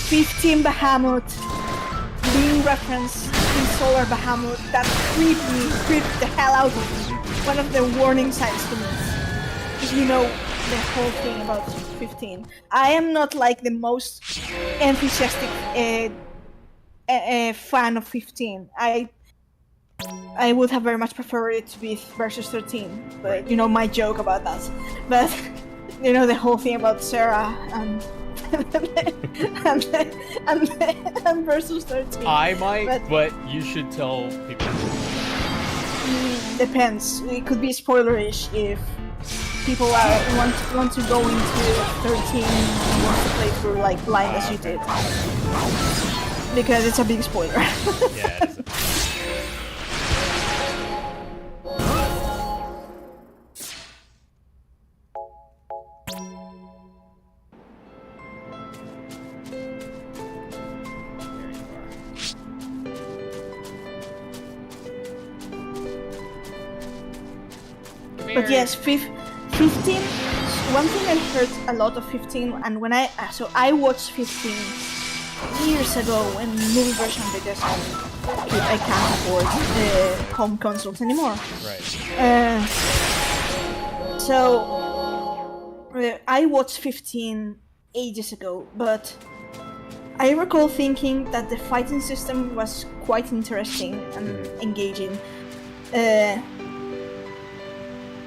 15 Bahamut being referenced in Solar Bahamut, that creeped the hell out of me. One of the warning signs to me. Because you know the whole thing about 15. I am not like the most enthusiastic fan of 15. I would have very much preferred it to be versus 13, but you know my joke about that. But you know the whole thing about Sarah and and versus 13. I might, but you should tell people. Depends. It could be spoilerish if people want to go into 13 and want to play through like blind as you did, because it's a big spoiler. Yeah, it is. But yes, 15 one thing I heard a lot of 15, and when I watched 15 years ago when movie version because I can't afford home consoles anymore. Right. I watched 15 ages ago, but I recall thinking that the fighting system was quite interesting and engaging.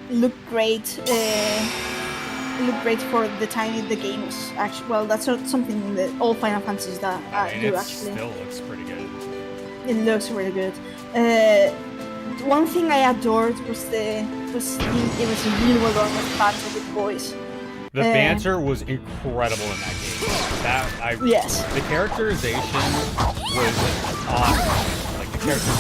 Looked great. Looked great for the time the game was actually. Well, that's not something that all Final Fantasies do It actually. still looks pretty good. It looks really good. One thing I adored was it was really well done with banter with boys. The banter was incredible in that game. Yes. The characterization was awesome. Like the characters,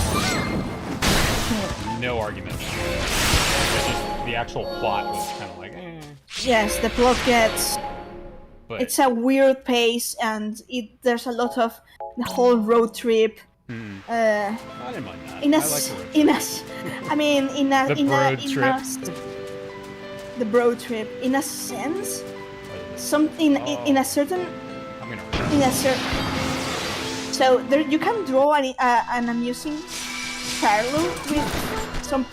no argument. It's just the actual plot was kind of like, eh. Yes, the plot gets. But it's a weird pace, and there's a lot of the whole road trip. I didn't mind that. The broad trip, in a sense, so there you can draw an amusing parallel with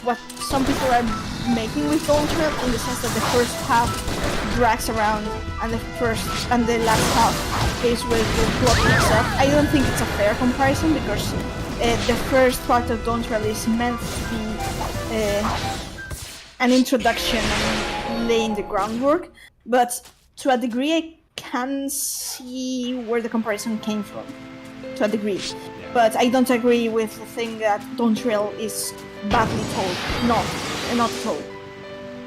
what some people are making with Dawn Trail, in the sense that the first half drags around and the last half is with the plot itself. I don't think it's a fair comparison because the first part of Dawn Trail is meant to be an introduction and laying the groundwork, but to a degree I can see where the comparison came from, to a degree. But I don't agree with the thing that Dawn Trail is badly told. Not at all.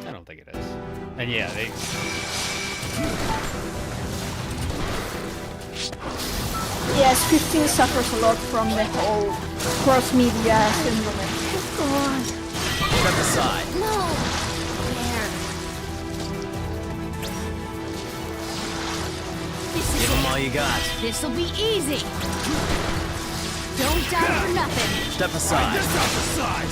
I don't think it is. And yeah, they... Yes, 15 suffers a lot from the whole cross-media syndrome. God. Step aside. No. There. Give them all you got. This'll be easy. Don't die for nothing. Step aside. Step aside.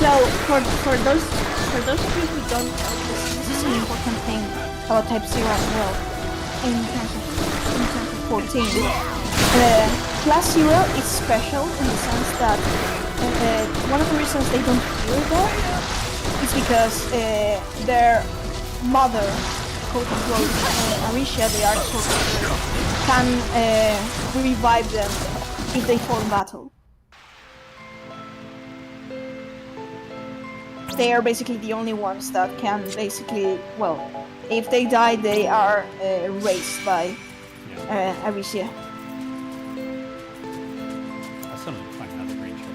So for those of you who don't know, this is an important thing about Type-0 as well. In terms of 14, Class 0 is special in the sense that one of the reasons they don't fear that is because their mother, quote unquote, Arisha, the Arch Sorcerer, can revive them if they fall in battle. They are basically the only ones that can basically, well, if they die, they are raised by Arisha. I still need to find another green shirt.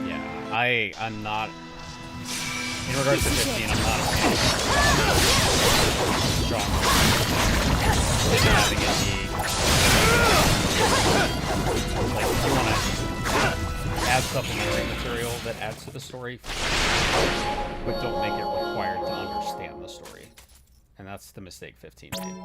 Yeah, I'm not... In regards to 15, I'm not a fan of strong. Having it be... Like, if you want to add supplementary material that adds to the story, but don't make it required to understand the story. And that's the mistake 15 made.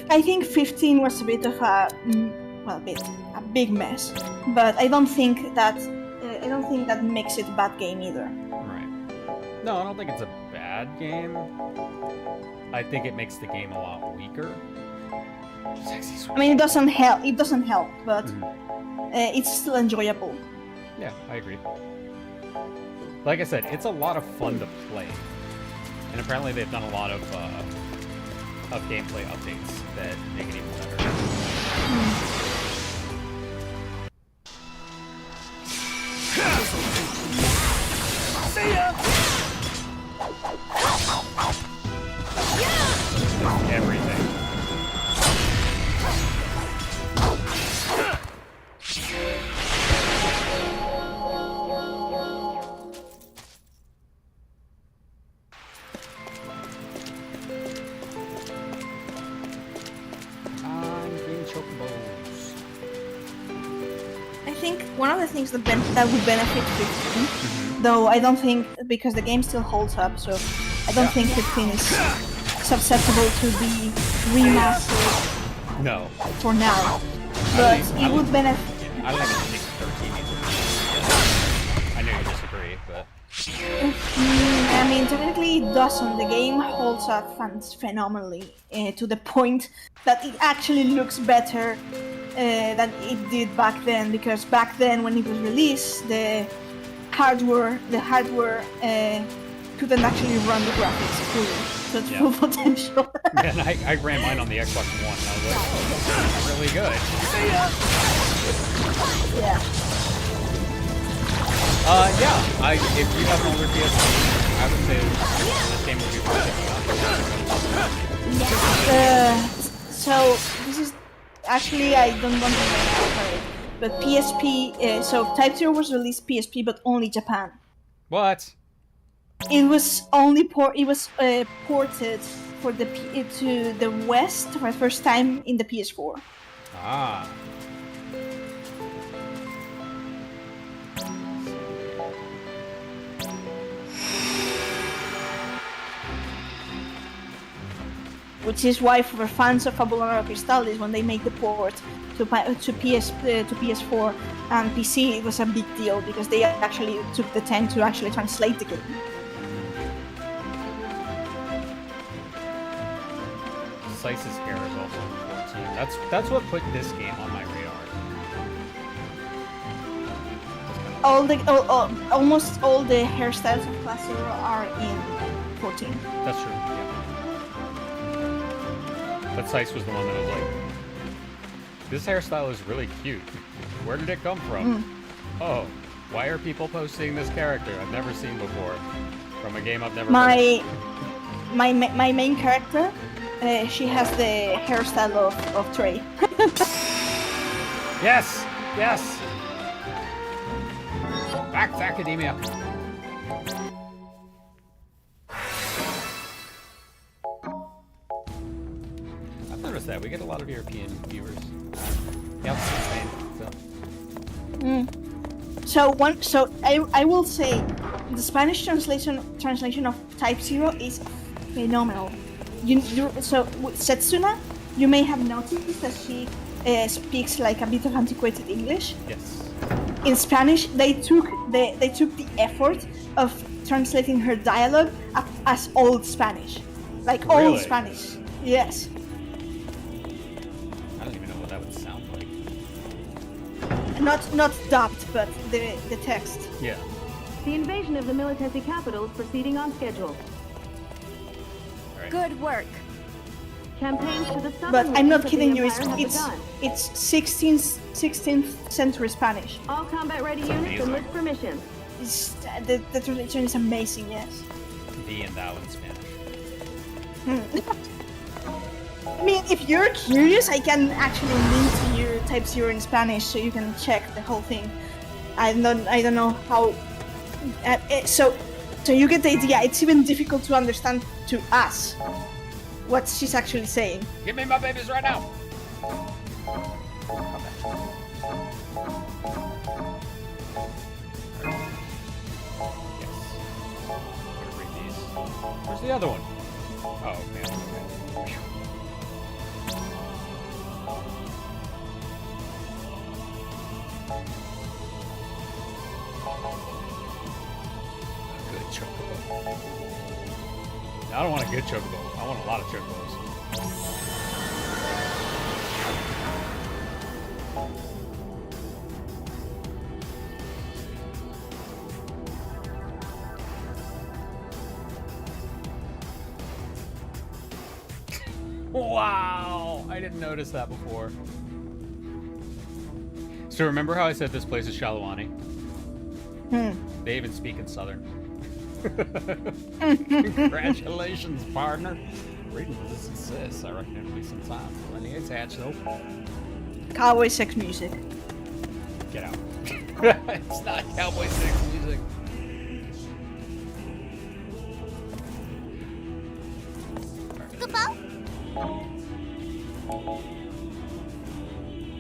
I think 15 was a bit of a big mess, but I don't think that makes it a bad game either. Right. No, I don't think it's a bad game. I think it makes the game a lot weaker. I mean, it doesn't help. But it's still enjoyable. Yeah, I agree. Like I said, it's a lot of fun to play, and apparently they've done a lot of gameplay updates that make it even better. See ya! Everything. think one of the things that would benefit 15, though I don't think, because the game still holds up, so I don't think 15 is susceptible to be remastered. No. For now, but it would benefit. I don't even think 13 needs to be. I know you disagree, but. I mean, technically it doesn't. The game holds up phenomenally to the point that it actually looks better than it did back then. Because back then, when it was released, the hardware couldn't actually run the graphics fully to its full potential. And I ran mine on the Xbox One, and I was like, oh, this is really good. Yeah. If you have an older PSP, I would say this game would be worth So this is actually, I don't want to mention it, but PSP. So Type-0 was released PSP, but only Japan. What? It was only ported for to the West for the first time in the PS4. Ah. Which is why, for fans of Fabula Crystallis, when they make the port to PS4 and PC, it was a big deal because they actually took the time to actually translate the game. Slice's hair is also 14. That's what put this game on my radar. Almost all the hairstyles of Class 0 are in 14. That's true. Yeah. But Slice was the one that was like, this hairstyle is really cute. Where did it come from? Oh, why are people posting this character I've never seen before from a game I've never played? My main character, she has the hairstyle of Trey. Yes! Yes! Back to academia. I've noticed that we get a lot of European viewers. Yep, Spain. So I will say the Spanish translation of Type-0 is phenomenal. So with Setsuna, you may have noticed that she speaks like a bit of antiquated English. Yes. In Spanish, they took the effort of translating her dialogue as old Spanish, like old Spanish. Yes. I don't even know what that would sound like. Not dubbed, but the text. Yeah. The invasion of the Militesi capital is proceeding on schedule. Right. Good work. Campaigns to the southern But I'm not regions of kidding the you. Empire have begun. It's 16th century Spanish. All combat-ready units enlist for missions. The translation is amazing. Yes. Thee and thou in Spanish. I mean, if you're curious, I can actually link to your Type-0 in Spanish, so you can check the whole thing. I don't know how. So you get the idea. It's even difficult to understand to us what she's actually saying. Give me my babies right now. Where's the other one? Oh, man. Okay. A good chocobo. I don't want a good chocobo. I want a lot of chocobos. Wow! I didn't notice that before. So remember how I said this place is Shalawani? They even speak in Southern. Congratulations, partner. Reading this success. I reckon it'll be some time for any attached though. Cowboy sex music. Get out. It's not cowboy sex music.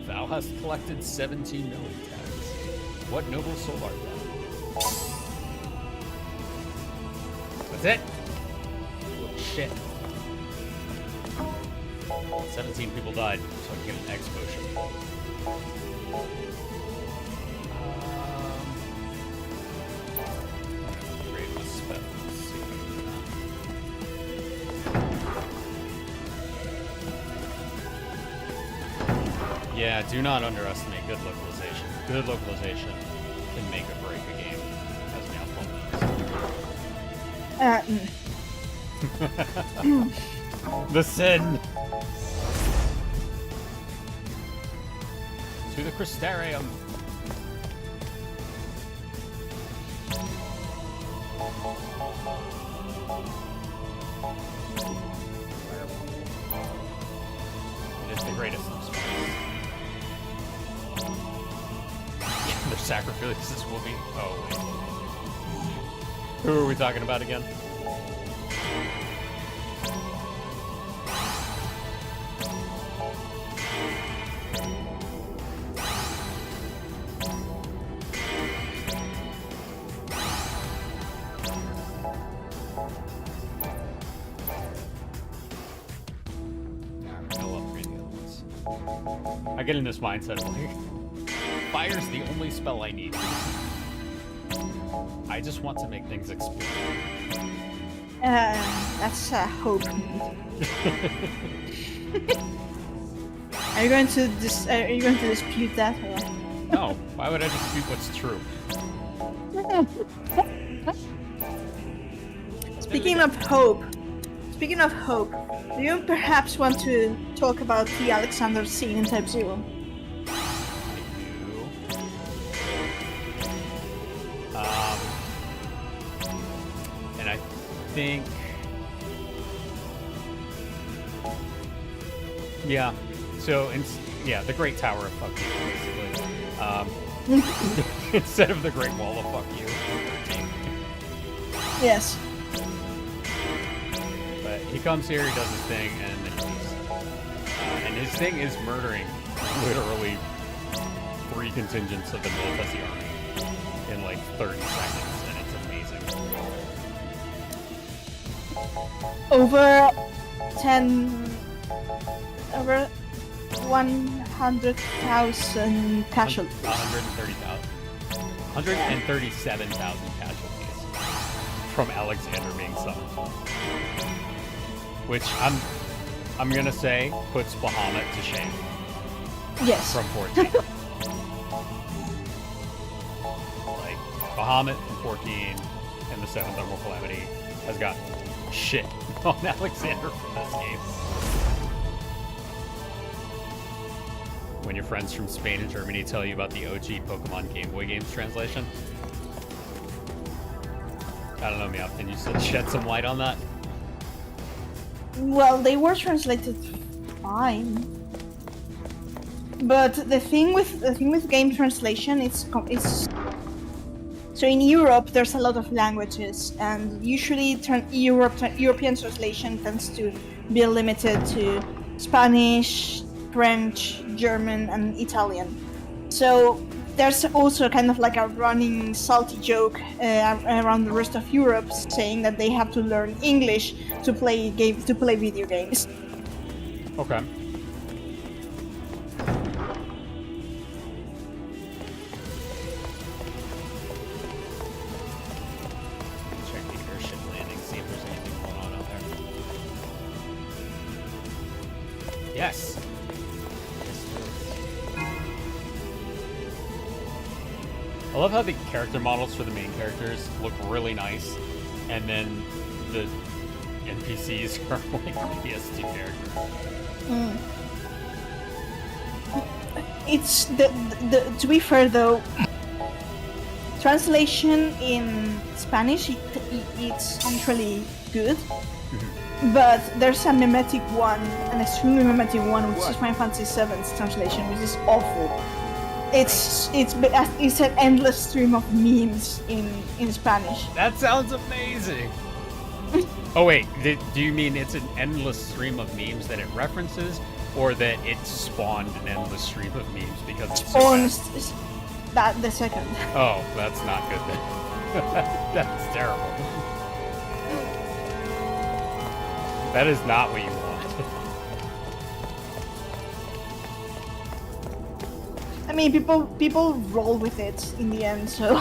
Thou hast collected 17 million tags. What noble soul art thou? That's it. Oh, shit. 17 people died, so I can get an X potion. Upgrade my spells. See if I can do that. Yeah, do not underestimate good localization. Good localization can make or break a game, as Meowth knows. The sin! To the Crystarium! It is the greatest of spells. Their sacrifices will be... Oh, wait. Who are we talking about again? I get in this mindset of like, fire's the only spell I need. I just want to make things explode. That's hope. Are you going to dispute that? Or? No. Why would I dispute what's true? Speaking of hope, do you perhaps want to talk about the Alexander scene in Type-0? And I think... Yeah. So, the Great Tower of Fuck You, basically. Instead of the Great Wall of Fuck You. Yes. But he comes here, he does his thing, and then and his thing is murdering literally 3 contingents of the Militesi army in like 30 seconds, and it's amazing. Over 100,000 casualties. 137,000 casualties from Alexander being summoned. Which I'm gonna say puts Bahamut to shame. Yes. From 14. Like, Bahamut from 14 and the 7th Thermal Calamity has got shit on Alexander for this game. When your friends from Spain and Germany tell you about the OG Pokemon Game Boy games translation. I don't know, Meowth, can you shed some light on that? Well, they were translated fine, but the thing with game translation is so in Europe there's a lot of languages, and usually European translation tends to be limited to Spanish, French, German, and Italian. So there's also kind of like a running salty joke around the rest of Europe saying that they have to learn English to play video games. Okay. Check the airship landing, see if there's anything going on out there. Yes. I love how the character models for the main characters look really nice, and then the NPCs are like PS2 characters. It's to be fair though, translation in Spanish it's usually good, but there's a mimetic one, an extremely mimetic one, which is Final Fantasy VII's translation, which is awful. It's an endless stream of memes in Spanish. That sounds amazing. Oh wait, do you mean it's an endless stream of memes that it references, or that it spawned an endless stream of memes because it's so bad? That the second. Oh, that's not good then. That's terrible. That is not what you want. I mean, people roll with it in the end, so.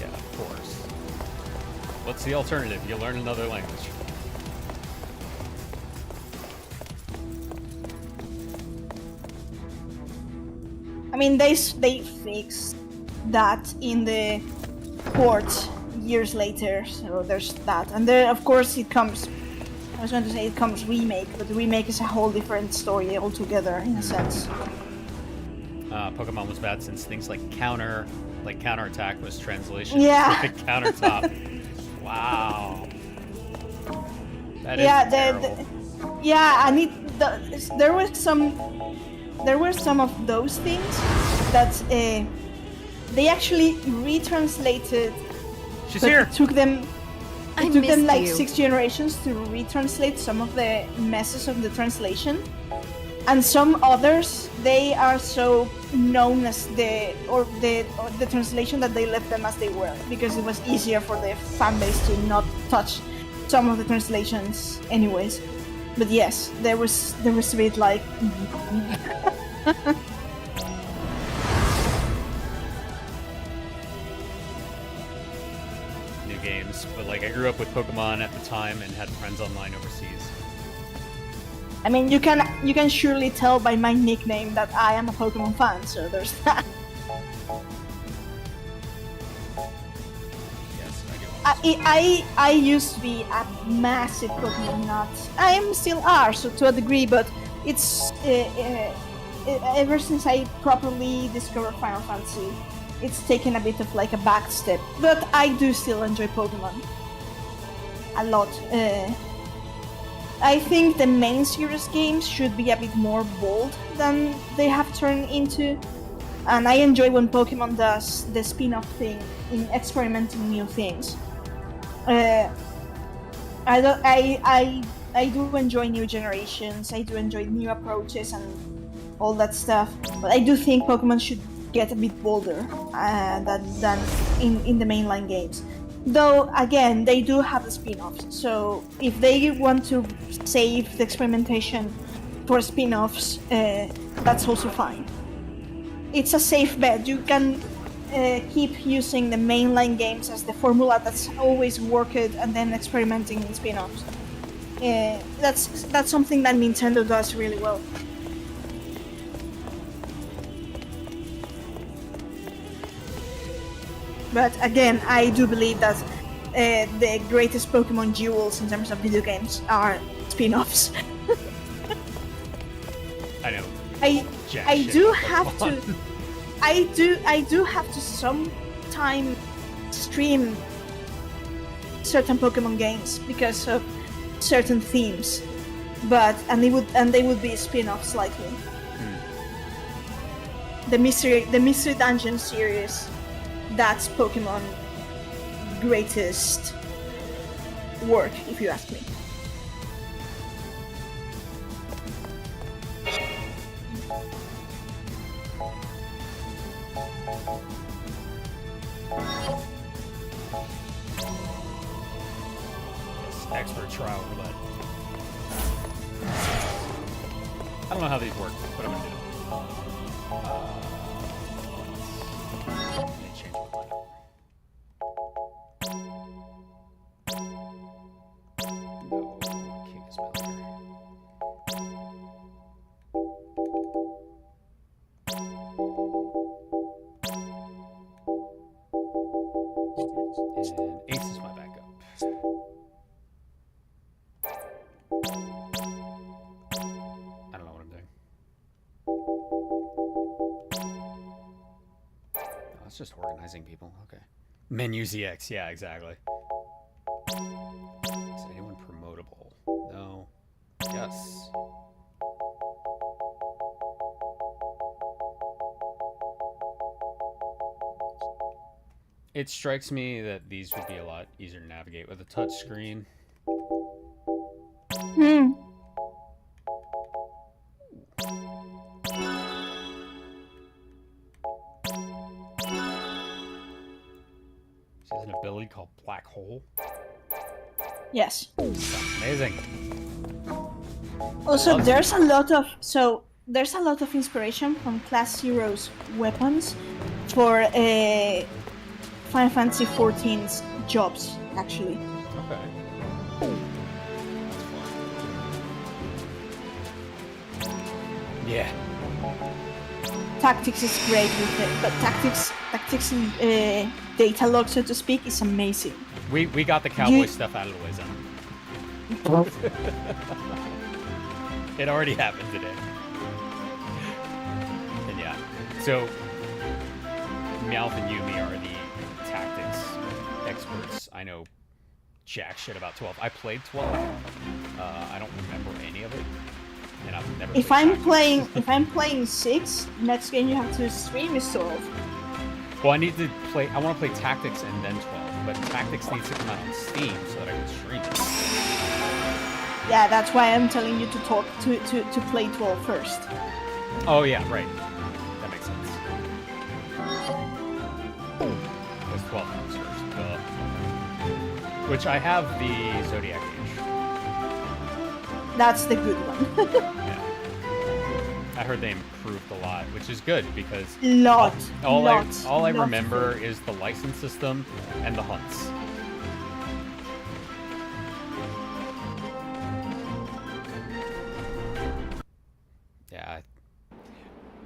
Yeah, of course. What's the alternative? You learn another language. I mean, they fixed that in the port years later, so there's that. And then, of course, it comes. I was going to say it comes remake, but the remake is a whole different story altogether, in a sense. Pokemon was bad since things like counterattack was translation. Yeah. To countertop. Wow. That is terrible. Yeah, and there were some of those things that they actually retranslated. She's here. It took them like you. 6 generations to retranslate some of the messes of the translation, and some others they are so known as the translation that they left them as they were because it was easier for the fan base to not touch some of the translations anyways. But yes, there was a bit like New games, but like I grew up with Pokemon at the time and had friends online overseas. I mean, you can surely tell by my nickname that I am a Pokemon fan, so there's that. Yes, I used to be a massive Pokemon nut. I am still are, so to a degree, but it's ever since I properly discovered Final Fantasy, it's taken a bit of like a back step. But I do still enjoy Pokemon a lot. I think the main series games should be a bit more bold than they have turned into, and I enjoy when Pokemon does the spin-off thing in experimenting new things. I do enjoy new generations. I do enjoy new approaches and all that stuff. But I do think Pokemon should get a bit bolder than in the mainline games. Though, again, they do have the spin-offs, so if they want to save the experimentation for spin-offs, that's also fine. It's a safe bet. You can keep using the mainline games as the formula that's always worked and then experimenting in spin-offs. That's something that Nintendo does really well. But again, I do believe that the greatest Pokemon jewels in terms of video games are spin-offs. I know. I do have to. I do have to sometime stream certain Pokemon games because of certain themes, they would be spin-offs likely. The Mystery Dungeon series. That's Pokemon greatest work, if you ask me. Expert trial roulette. I don't know how these work, but I'm gonna do it. And Ace is my backup. I don't know what I'm doing. Oh, that's just organizing people. Okay. Menu ZX. Yeah, exactly. Is anyone promotable? No. Yes. It strikes me that these would be a lot easier to navigate with a touch screen. ability called Black Hole. Yes. Amazing. Also, there's a lot of inspiration from Class Zero's weapons for Final Fantasy XIV's jobs, actually. Okay. Yeah. Tactics is great with it, but tactics data log, so to speak, is amazing. We got the cowboy stuff out of the way, then. It already happened today. And yeah, so Meowth and Yumi are the tactics experts. I know jack shit about 12. I played 12. I don't remember any of it, and I've never. If I'm playing 6, next game you have to stream is 12. Well, I want to play tactics and then 12, but tactics needs to come out on Steam so that I can stream it. Yeah, that's why I'm telling you to play 12 first. Oh yeah, right. That makes sense. Because 12 comes first. Which I have the Zodiac Age. That's the good one. Yeah. I heard they improved a lot, which is good because all I remember is the license system and the hunts. Yeah,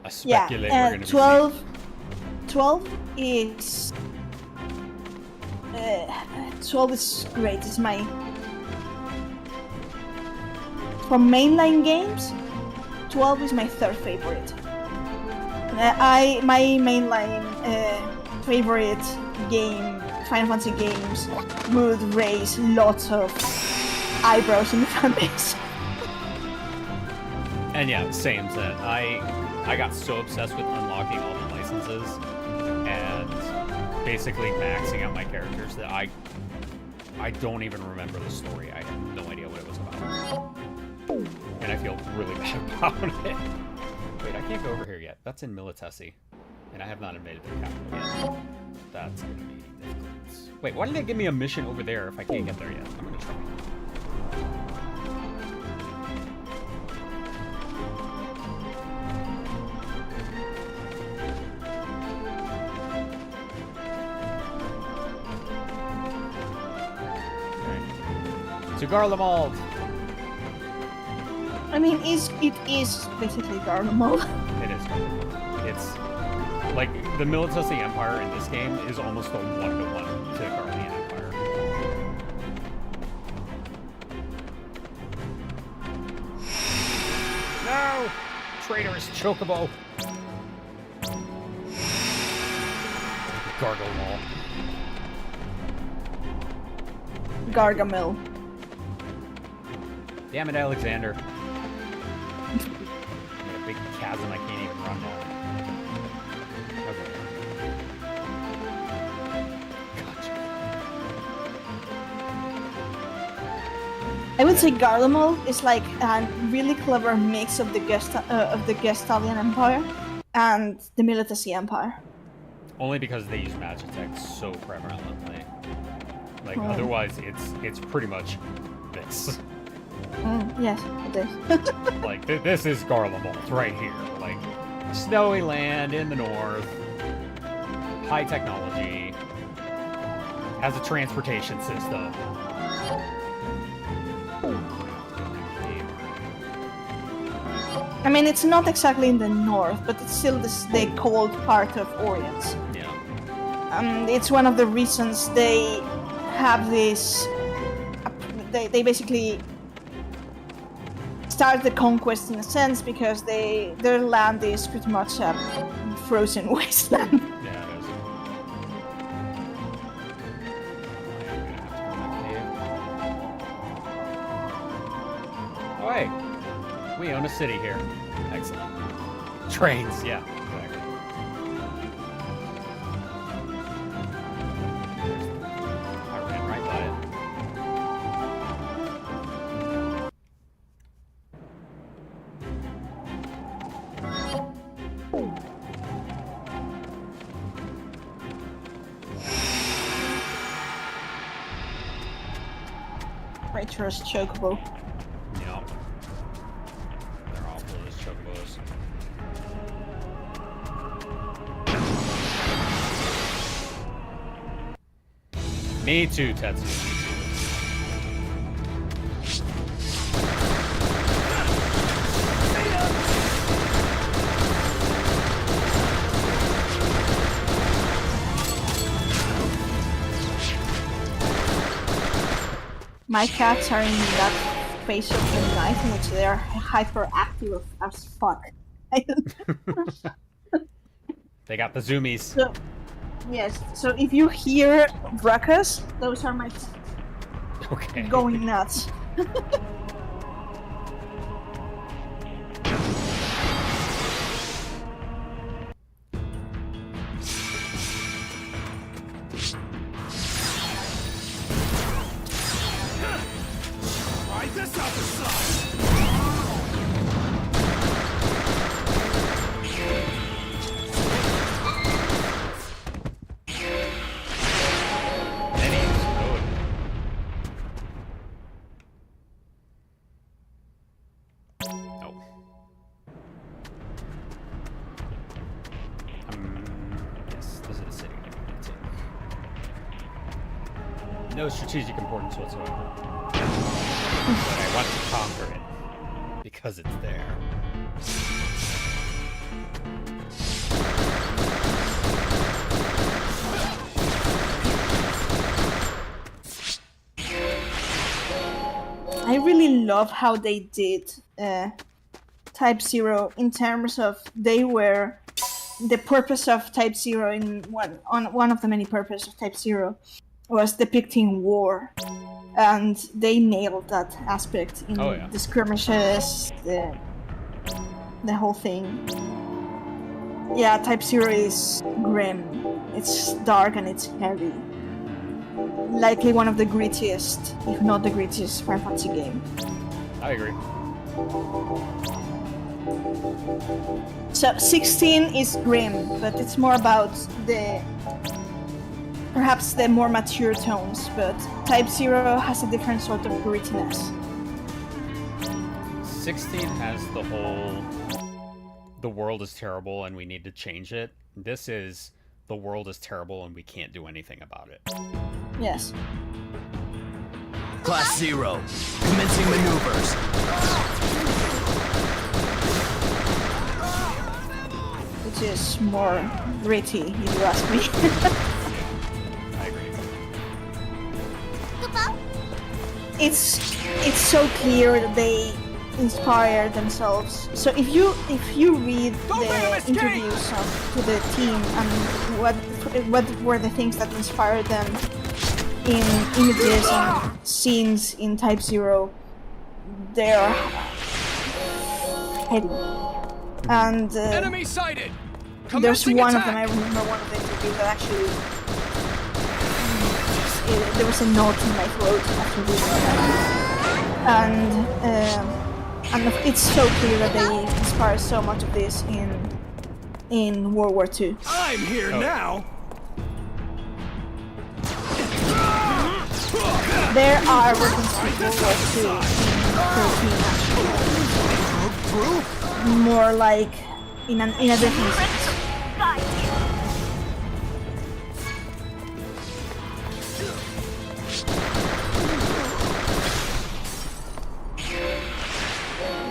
I speculate we're gonna 12 is 12 is great. It's my from mainline games. 12 is my third favorite. My mainline favorite game, Final Fantasy games, would raise lots of eyebrows in the fanbase. And yeah, same that I got so obsessed with unlocking all the licenses and basically maxing out my characters that I don't even remember the story. I have no idea what it was about. And I feel really bad about it. Wait, I can't go over here yet. That's in Militesi. And I have not invaded the capital yet. That's gonna be difficult. Wait, why did they give me a mission over there if I can't get there yet? I'm gonna try. To Garlemald! I mean, it is basically Garlemald. It is Garlemald. It's like the Militesi Empire in this game is almost a 1-to-1 to the Garlean Empire. No! Traitorous Chocobo! Gargamel. Gargamel. Damn it, Alexander. A big chasm I can't even run down. Okay. Gotcha. I would say Garlemald is like a really clever mix of the Gestalian Empire and the Militesi Empire. Only because they use Magitech so prevalently. Like otherwise, it's pretty much this. Yes, it is. Like this is Garlemald right here. Like snowy land in the north, high technology, has a transportation system. I mean, it's not exactly in the north, but it's still the cold part of Orient. Yeah. It's one of the reasons they have this. They basically start the conquest in a sense because their land is pretty much a frozen wasteland. Yeah, it is. Oh, hey. We own a city here. Excellent. Trains, yeah, exactly. I ran right by it. I trust Chocobo. Yeah. They're all blue as chocobos. Me too, Tetsu. My cats are in that phase of the night in which they are hyperactive as fuck. They got the zoomies. So, yes, so if you hear ruckus, those are my cats Okay. going nuts. Try this other side! Yes, this is the city. No strategic importance whatsoever. But I want to conquer it because it's there. I really love how they did Type-0 in terms of they were the purpose of Type-0 in one of the many purposes of Type-0 was depicting war, and they nailed that aspect in the skirmishes, the whole thing. Yeah, Type-0 is grim. It's dark and it's heavy. Likely one of the grittiest, if not the grittiest, Final Fantasy game. I agree. So 16 is grim, but it's more about perhaps the more mature tones, but Type-0 has a different sort of grittiness. 16 has the whole, the world is terrible and we need to change it. This is, the world is terrible and we can't do anything about it. Yes. Class 0, commencing maneuvers. Which is more gritty, if you ask me. I agree. It's so clear that they inspire themselves. So if you read the interviews to the team and what were the things that inspired them in images and scenes in Type-0, they're heady. And Enemy sighted! There's one of them, I remember one of the interviews that actually there was a knot in my throat after reading that. And it's so clear that they inspire so much of this in World War II. I'm here now! There are weapons from World War II in 13 actually. More like in a different sense.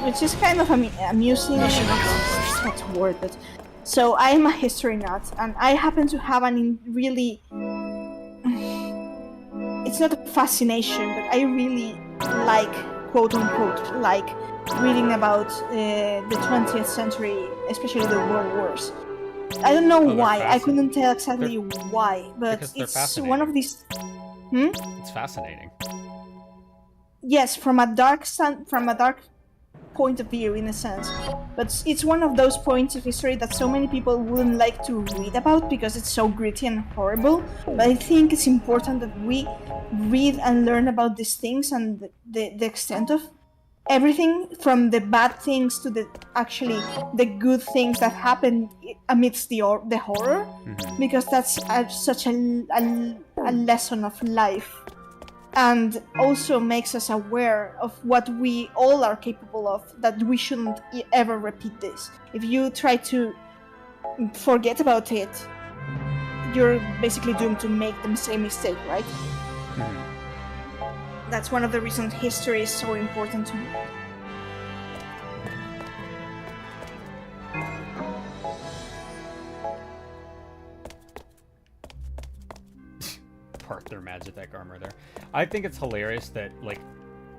Which is kind of amusing. That's word, but so I am a history nut, and I happen to have really. It's not a fascination, but I really like, quote unquote, like reading about the 20th century, especially the World Wars. I don't know why. I couldn't tell exactly why, but it's one of these. It's fascinating. Yes, from a dark point of view, in a sense, but it's one of those points of history that so many people wouldn't like to read about because it's so gritty and horrible. But I think it's important that we read and learn about these things and the extent of everything, from the bad things to the good things that happen amidst the horror, because that's such a lesson of life and also makes us aware of what we all are capable of, that we shouldn't ever repeat this. If you try to forget about it, you're basically doomed to make the same mistake, right? That's one of the reasons history is so important to me. Park their Magitech armor there. I think it's hilarious that like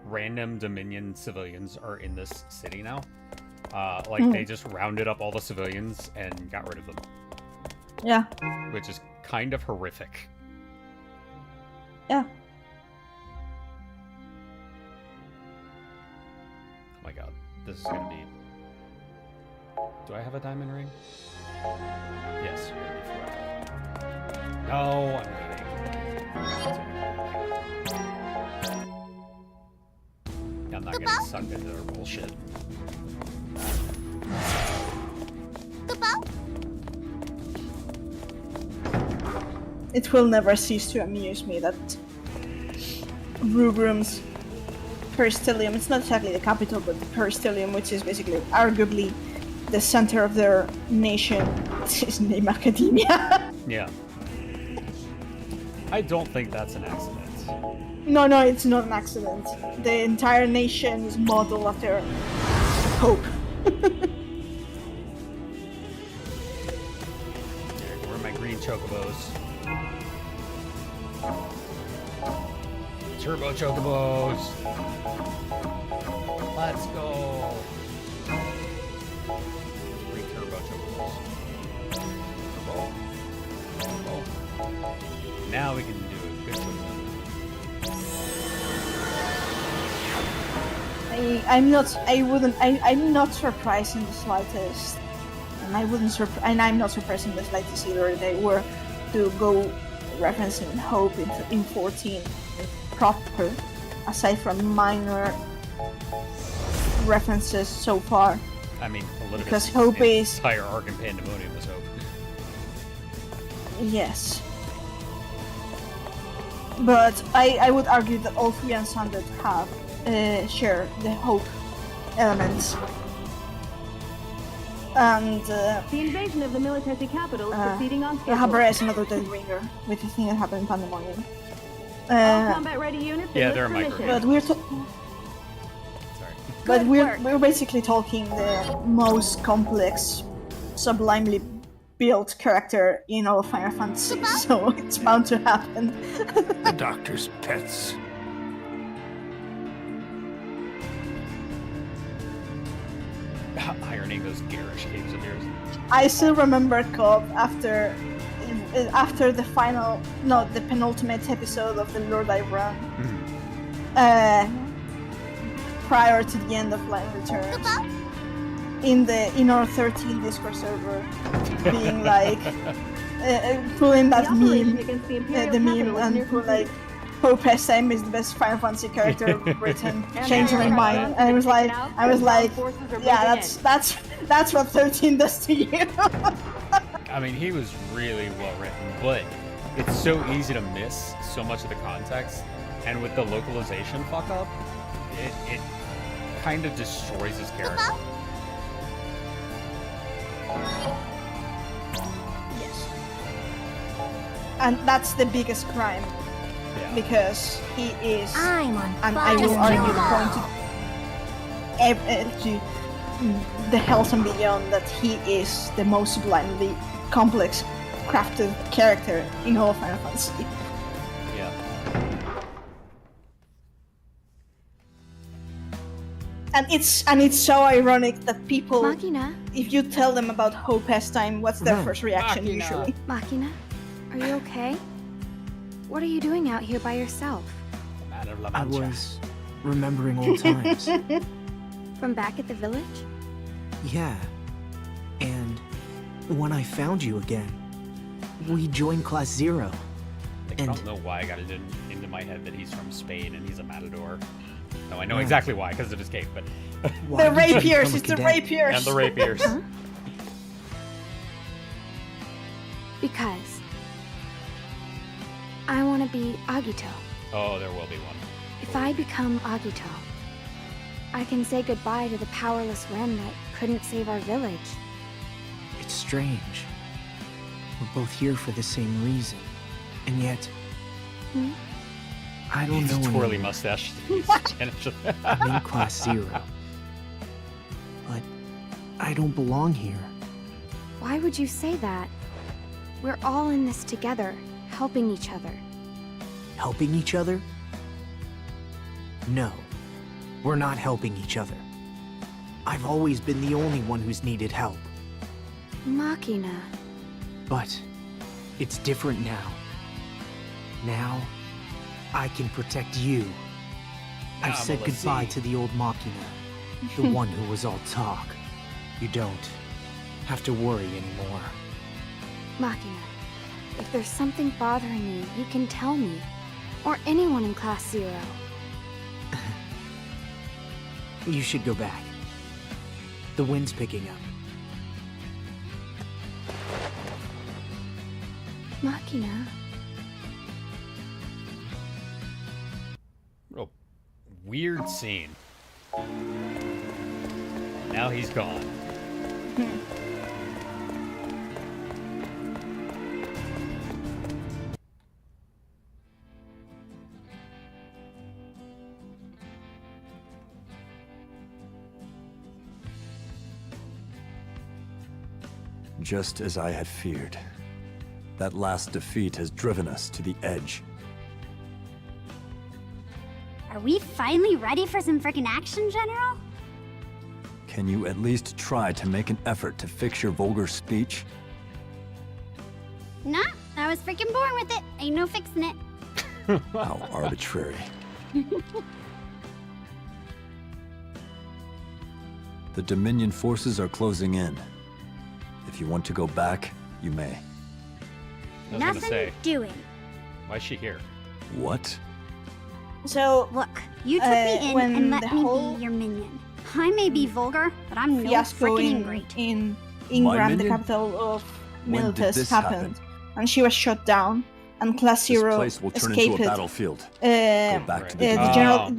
random Dominion civilians are in this city now. They just rounded up all the civilians and got rid of them. Yeah. Which is kind of horrific. Yeah. Oh my god, this is gonna be... Do I have a diamond ring? Yes, you're gonna be forever. No, I'm waiting. I'm not getting sucked into their bullshit. It will never cease to amuse me that Rugrum's Peristylium, it's not exactly the capital, but the Peristylium, which is basically arguably the center of their nation, is named Academia. Yeah. I don't think that's an accident. No, it's not an accident. The entire nation is modeled after hope. Where are my green chocobos? Turbo chocobos! Let's go! Three turbo chocobos. Turbo. Now we can do a good one. I'm not surprised in the slightest, and I'm not surprised in the slightest either. They were to go referencing Hope in 14 proper, aside from minor references so far. I mean, because Hope is entire arc in Pandemonium was Hope. Yes. But I would argue that all three ensembles have share the hope elements. And the invasion of the Militesi capital is proceeding on schedule. Habra is another dead ringer with the thing that happened in Pandemonium. All combat ready units. Yeah, they're a micro. But we're basically talking the most complex, sublimely built character in all of Final Fantasy, so it's bound to happen. The doctor's pets. Ironing those garish caves of yours. I still remember Cobb after the penultimate episode of the Lord I Run. Prior to the end of Line Returns. In our 13 Discord server, being like pulling that meme, the meme, and put like Hope SM is the best Final Fantasy character ever written. Changed my mind, and I was like, yeah, that's what 13 does to you. I mean, he was really well written, but it's so easy to miss so much of the context, and with the localization fuck up, it kind of destroys his character. Yes. And that's the biggest crime. Yeah. Because he is, and I will argue the point to the Hells and Beyond that he is the most sublimely complex crafted character in all of Final Fantasy. Yeah. And it's so ironic that people, if you tell them about Hope Time, what's their first reaction usually? Machina, are you okay? What are you doing out here by yourself? I was remembering old times. From back at the village? Yeah. And when I found you again, we joined Class 0. I don't know why I got it into my head that he's from Spain and he's a matador. No, I know exactly why, because of his cape, but... The rapiers, it's the rapiers! And the rapiers. Huh? Because I want to be Agito. Oh, there will be one. If I become Agito, I can say goodbye to the powerless Ren that couldn't save our village. It's strange. We're both here for the same reason. And yet... I don't know Twirly anymore. mustache. I'm in Class 0. But I don't belong here. Why would you say that? We're all in this together, helping each other. Helping each other? No, we're not helping each other. I've always been the only one who's needed help. Machina. But it's different now. Now, I can protect you. I've said let's goodbye see. to the old Machina, the one who was all talk. You don't have to worry anymore. Machina, if there's something bothering you, you can tell me. Or anyone in Class 0. You should go back. The wind's picking up. Machina. Real weird scene. Now he's gone. Just as I had feared. That last defeat has driven us to the edge. Are we finally ready for some frickin' action, General? Can you at least try to make an effort to fix your vulgar speech? Nah, I was freaking born with it. Ain't no fixing it. How arbitrary. The Dominion forces are closing in. If you want to go back, you may. I was gonna Nothing say, doing. why is she here? What? So Look, you took me in when and let the me whole be your minion. I may be vulgar, but I'm no fiasco freaking in ingrate. in My Ingram, the minion? capital of When did Milites, this happened, and she was shot down, and Class This 0 place will turn escaped into a it. battlefield. Go back to the the beginning.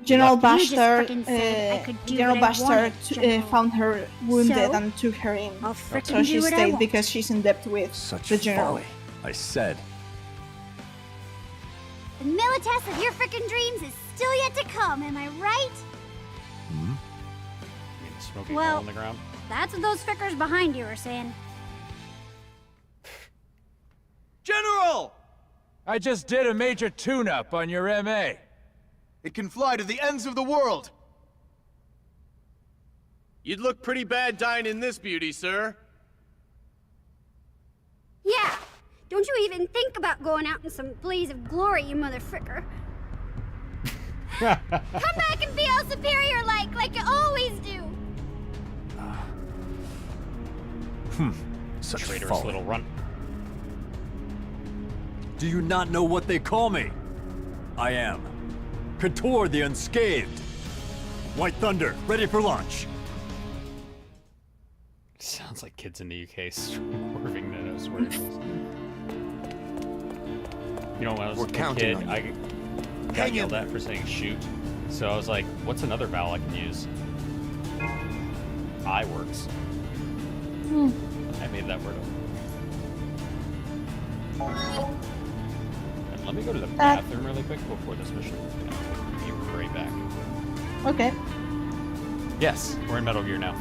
General You just Bashtar, frickin' said I could do General what I Bashtar wanted, General. found her wounded So? and took her in. I'll frickin' So she do what I stayed want. because she's in debt with Such the general. folly. I said. The Milites of your frickin' dreams is still yet to come, am I right? You mean the smoking Well- hole on the ground? That's what those frickers behind you are saying. General! I just did a major tune-up on your MA. It can fly to the ends of the world. You'd look pretty bad dying in this beauty, sir. Yeah, don't you even think about going out in some blaze of glory, you mother fricker. Come back and be all superior like you always do. Such Traitorous folly. little runt. Do you not know what they call me? I am Couture the Unscathed. White Thunder, ready for launch. Sounds like kids in the UK swerving those words. You know, when I was We're a counting kid, on I you. got yelled at for saying shoot. So I was like, what's another vowel I can use? I works. I made that word up. And let me go to the bathroom really quick before this mission. I'll be right back. Okay. Yes, we're in Metal Gear now.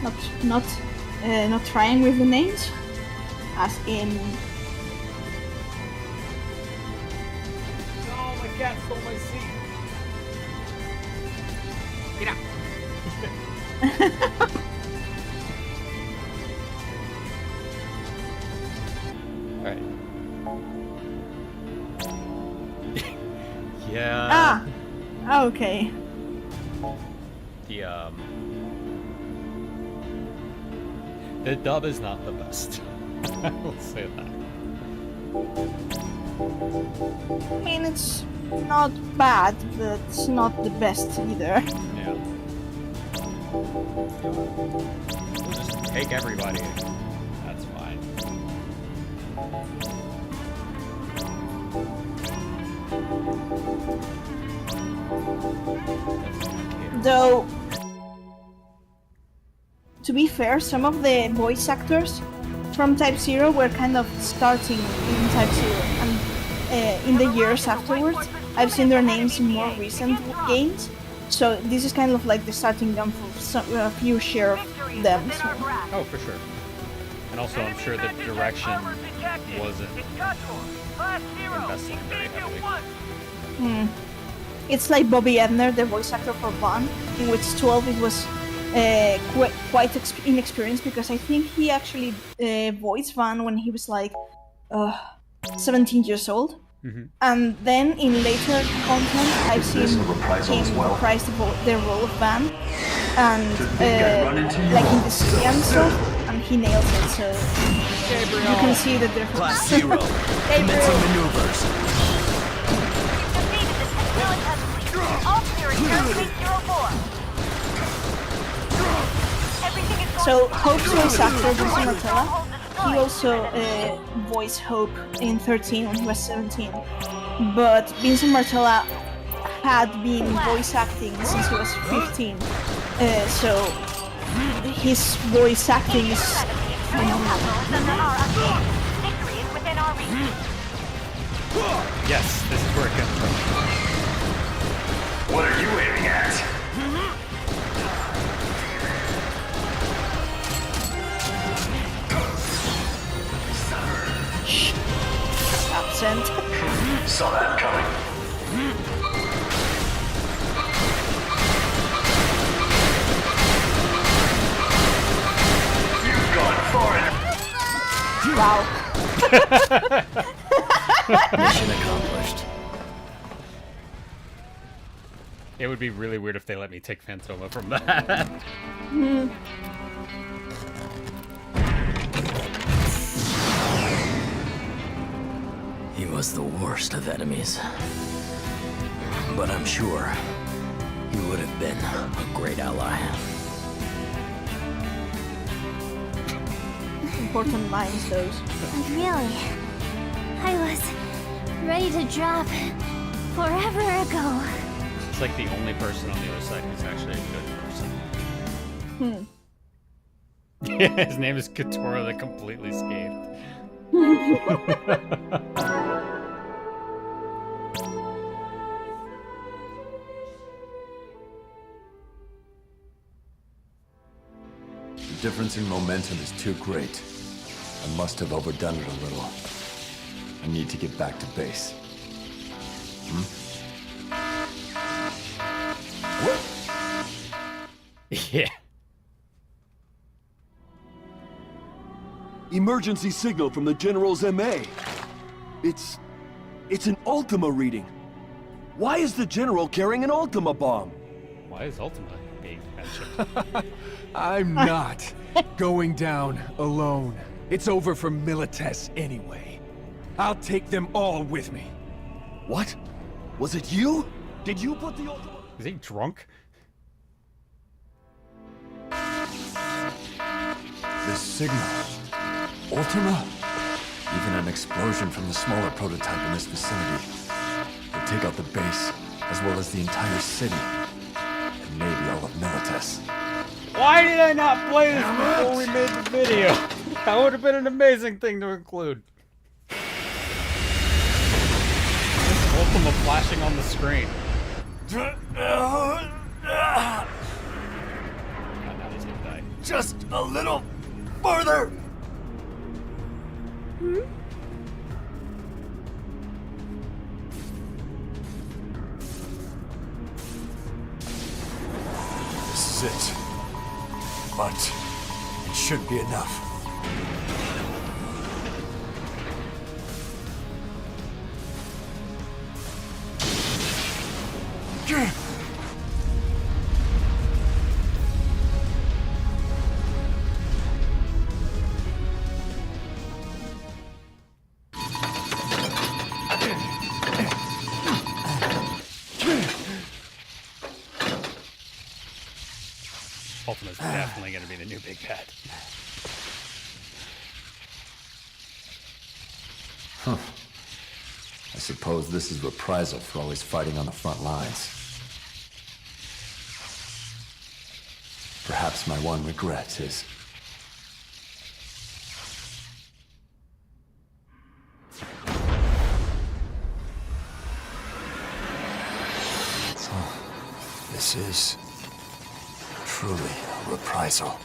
not trying with the names, as in. Oh, my cat stole my seat. Get out. Alright. Yeah. Ah, okay. The dub is not the best. I will say that. I mean, it's not bad, but it's not the best either. Yeah. We'll just take everybody. That's fine. Though, to be fair, some of the voice actors from Type-0 were kind of starting in Type-0, and in the years afterwards, I've seen their names in more recent games, so this is kind of like the starting gun for a few share of them. So. Oh, for sure. And also, I'm sure the direction wasn't invested in very heavily. It's like Bobby Edner, the voice actor for Van, in which 12 it was quite inexperienced, because I think he actually voiced Van when he was like 17 years old. And then in later content, I've seen him reprise the role of Van, and like in the city and stuff, and he nails it. So you can see the difference. Class 0. Commencing maneuvers. So Hope's voice actor, Vincent Martella, he also voiced Hope in 13 when he was 17. But Vincent Martella had been voice acting since he was 15. So his voice acting is phenomenal. Yes, this is where it comes from. What are you aiming at? Absent. Saw that coming. You've gone far enough. Wow. Mission accomplished. It would be really weird if they let me take Phantoma from that. He was the worst of enemies. But I'm sure he would have been a great ally. Important lines, those. Really? I was ready to drop forever ago. It's like the only person on the other side who's actually a good person. His name is Katora the Completely Scathed. The difference in momentum is too great. I must have overdone it a little. I need to get back to base. Yeah. Emergency signal from the General's MA. It's an Ultima reading. Why is the General carrying an Ultima bomb? Why is Ultima being mentioned? I'm not going down alone. It's over for Milites anyway. I'll take them all with me. What? Was it you? Did you put the Ultima? Is he drunk? This signal. Ultima? Even an explosion from the smaller prototype in this vicinity would take out the base, as well as the entire city. And maybe all of Milites. Why did I not play this before we made the video? That would have been an amazing thing to include. This Ultima flashing on the screen. Oh, now he's gonna die. Just a little farther. Hmm? This is it. But it should be enough. Ultima's definitely going to be the new big bad. Huh. I suppose this is reprisal for always fighting on the front lines. Perhaps my one regret is... This is... truly a reprisal.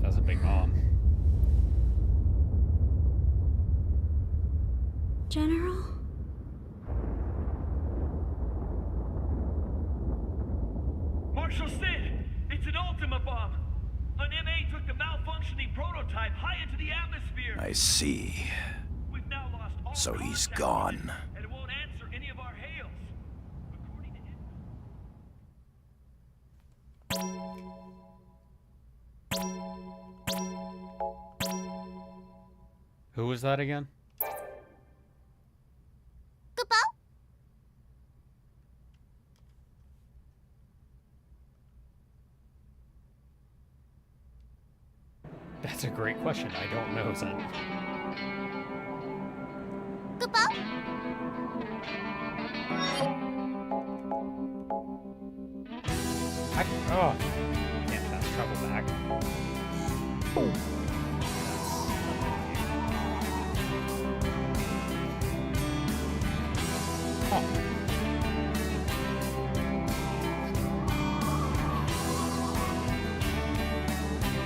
That's a big mom. General? Marshal Sid! It's an Ultima bomb! An MA took the malfunctioning prototype high into the atmosphere! I see. We've now lost all So he's contact gone. with it, and it won't answer any of our hails. According to Who was that again? That's a great question. I don't know, son. Oh, can't fast travel back.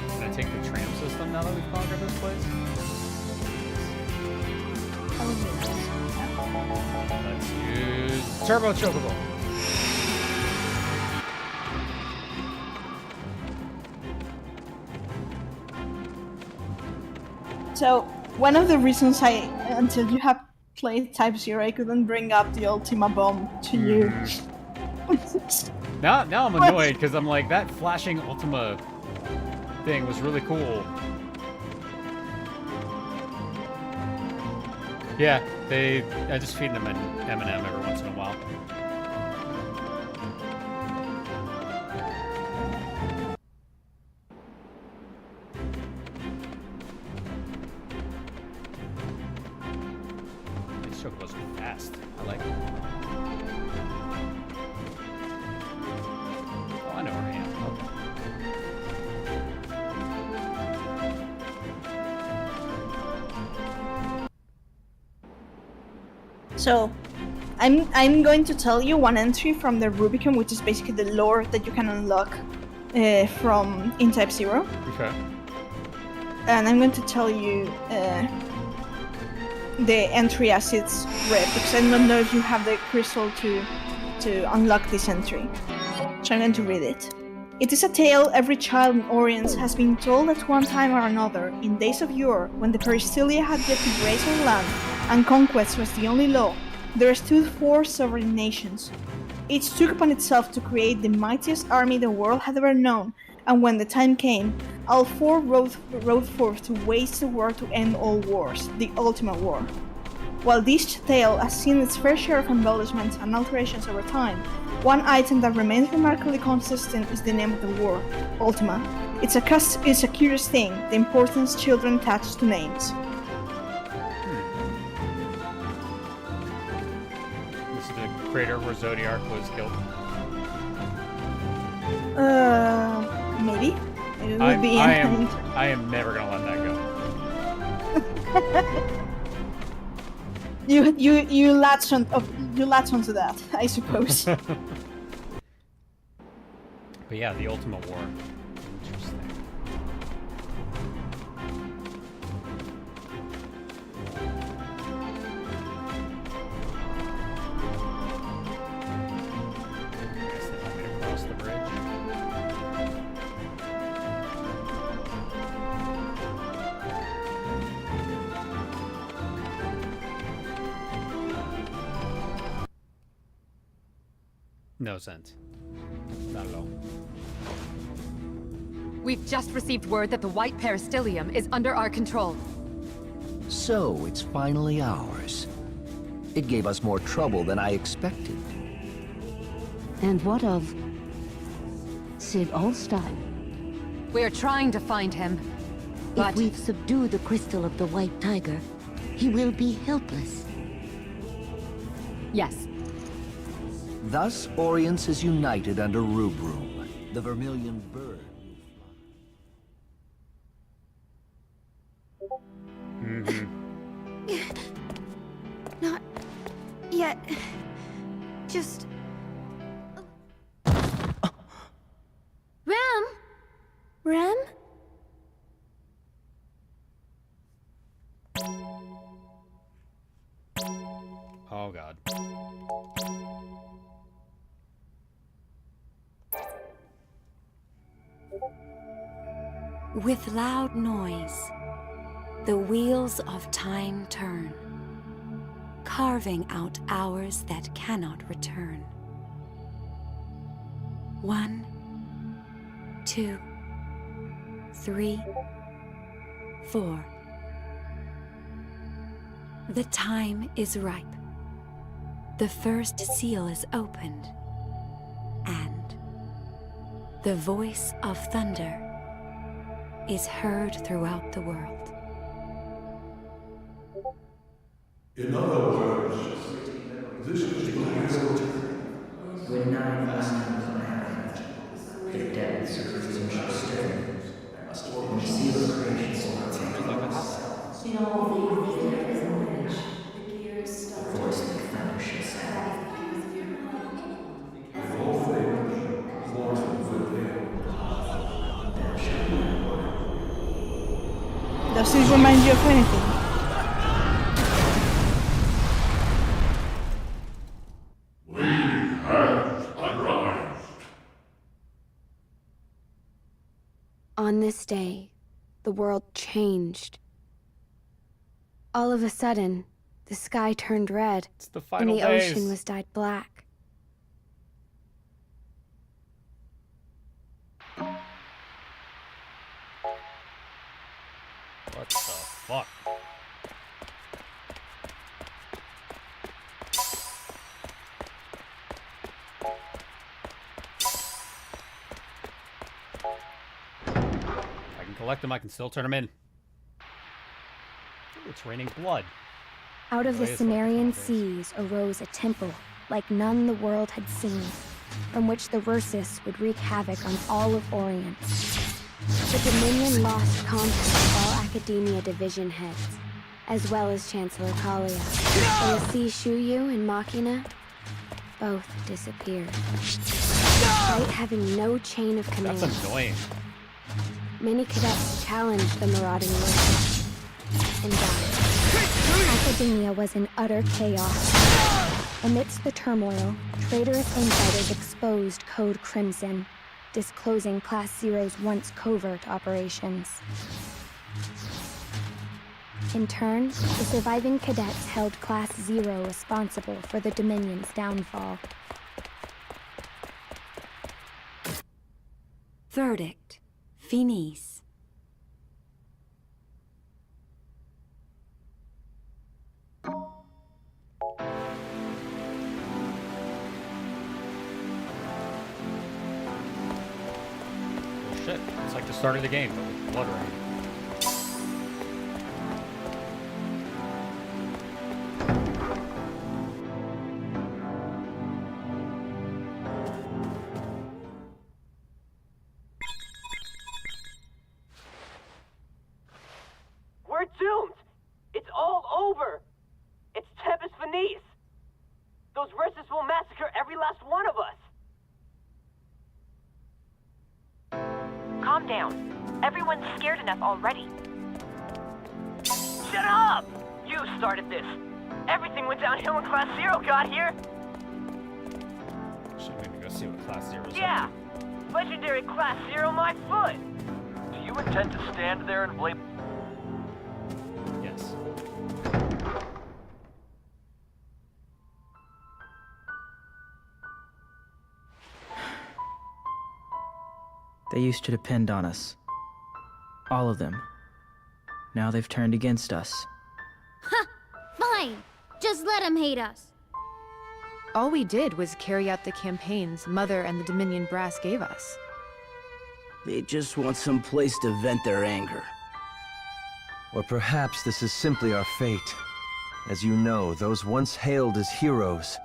Can I take the tram system now that we've conquered this place? Let's use Turbo Chocobo. So, one of the reasons until you have played Type-0, I couldn't bring up the Ultima bomb to you. Now I'm annoyed because I'm like, that flashing Ultima thing was really cool. Yeah, I just feed them an M&M every once in a while. These chocobos are fast. I like it. Oh, I know where I am. So, I'm going to tell you one entry from the Rubicon, which is basically the lore that you can unlock from in Type-0. Okay. And I'm going to tell you the entry as it's read, because I don't know if you have the crystal to unlock this entry. So I'm going to read it. It is a tale every child in Orience has been told at one time or another, in days of yore, when the Peristylia had yet to grace our land, and conquest was the only law. There stood 4 sovereign nations. Each took upon itself to create the mightiest army the world had ever known, and when the time came, all 4 rode forth to wage the war to end all wars, the Ultima War. While this tale has seen its fair share of embellishments and alterations over time, one item that remains remarkably consistent is the name of the war, Ultima. It's a curious thing, the importance children attach to names. This is the crater where Zodiark was killed. Maybe. It would be I am never gonna let that go. You latch onto that, I suppose. But yeah, the Ultima War. Interesting. Guess they want me to cross the bridge. No sense. Not at all. We've just received word that the White Peristilium is under our control. So, it's finally ours. It gave us more trouble than I expected. And what of Sid Alstein? We're trying to find him, but if we've subdued the crystal of the White Tiger, he will be helpless. yes. Thus, Orience is united under Rubrum, the vermilion bird. Not yet. Just... Rem? Rem? Oh god. With loud noise, the wheels of time turn, carving out hours that cannot return. 1, 2, 3, 4. The time is ripe. The first seal is opened, and the voice of thunder is heard throughout the world. In other words, this is the hero. When 9 lessons unhappened, the depths of freedom shall stir, and the seal of creation will reveal itself. In all things there is knowledge. The voice of thunder shall sound. In all things, mortal will live. Thou shalt not work. Does it remind you of anything? We have arrived. On this day, the world changed. All of a sudden, the sky turned red, It's the and final the days. ocean was dyed black. What the fuck? I can collect them, I can still turn them in. Ooh, it's raining blood. Out of the Boy, it's like Cimmerian the seas arose a temple like none the world had seen, from which the Versus would wreak havoc on all of Orient. The Dominion lost contact with all Academia division heads, as well as Chancellor Kalia. And the sea Shuyu and Machina both disappeared. Despite having no chain of command, That's annoying. many cadets challenged the marauding Versus and died. Academia was in utter chaos. Amidst the turmoil, traitorous insiders exposed Code Crimson, disclosing Class Zero's once covert operations. In turn, the surviving cadets held Class Zero responsible for the Dominion's downfall. Verdict: Finis. Oh shit, it's like the start of the game, but with blood rain. We're doomed! It's all over! It's those Versus will massacre every last one of us. Calm down. Everyone's scared enough already. Shut up! You started this. Everything went downhill when Class 0 got here. Should maybe go see what Class 0 is. Yeah. Legendary Class 0 my foot. Do you intend to stand there and blame... Yes. They used to depend on us. All of them. Now they've turned against us. Ha! Fine! Just let them hate us. All we did was carry out the campaigns Mother and the Dominion brass gave us. They just want some place to vent their anger. Or perhaps this is simply our fate. As you know, those once hailed as heroes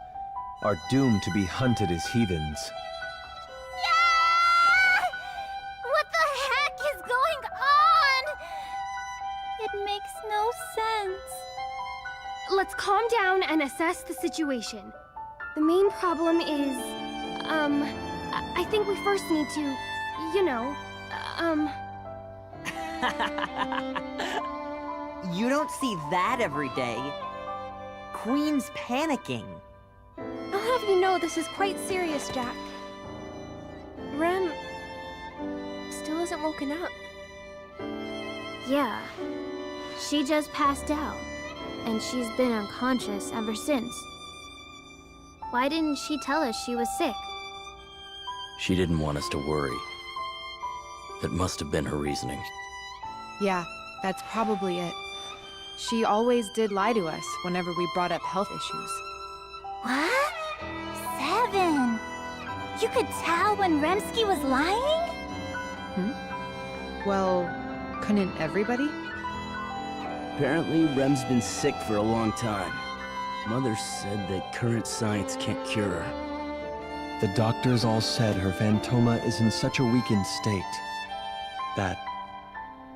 are doomed to be hunted as heathens. What the heck is going on? It makes no sense. Let's calm down and assess the situation. The main problem is, I think we first need to, you know, You don't see that every day. Queen's panicking. I'll have you know this is quite serious, Jack. Rem still isn't woken up. Yeah. She just passed out, and she's been unconscious ever since. Why didn't she tell us she was sick? She didn't want us to worry. That must have been her reasoning. Yeah, that's probably it. She always did lie to us whenever we brought up health issues. What? 7? You could tell when Remsky was lying? Well, couldn't everybody? Apparently, Rem's been sick for a long time. Mother said that current science can't cure her. The doctors all said her Phantoma is in such a weakened state that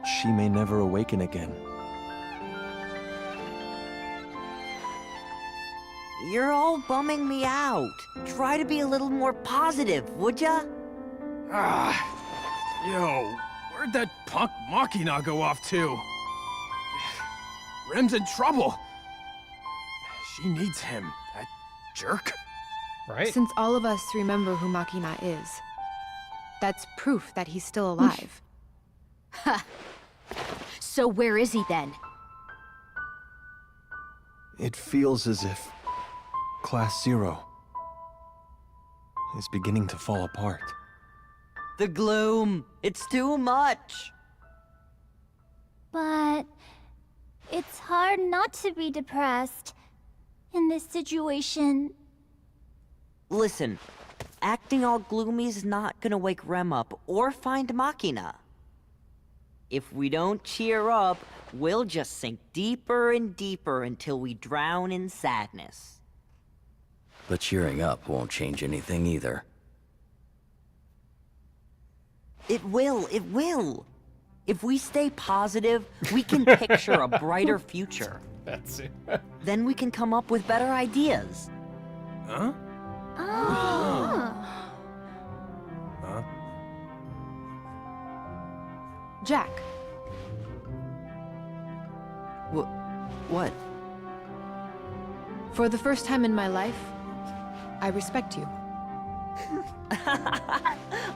she may never awaken again. You're all bumming me out. Try to be a little more positive, would ya? Yo, where'd that punk Machina go off to? Rem's in trouble. She needs him, that jerk. Right? Since all of us remember who Machina is, that's proof that he's still alive. Ha! So where is he then? It feels as if Class 0 is beginning to fall apart. The gloom. It's too much. But it's hard not to be depressed in this situation. Listen, acting all gloomy is not gonna wake Rem up or find Machina. If we don't cheer up, we'll just sink deeper and deeper until we drown in sadness. But cheering up won't change anything either. It will, it will. If we stay positive, we can picture a brighter future. That's it. Then we can come up with better ideas. Huh? Oh. Huh? Jack. What? For the first time in my life, I respect you.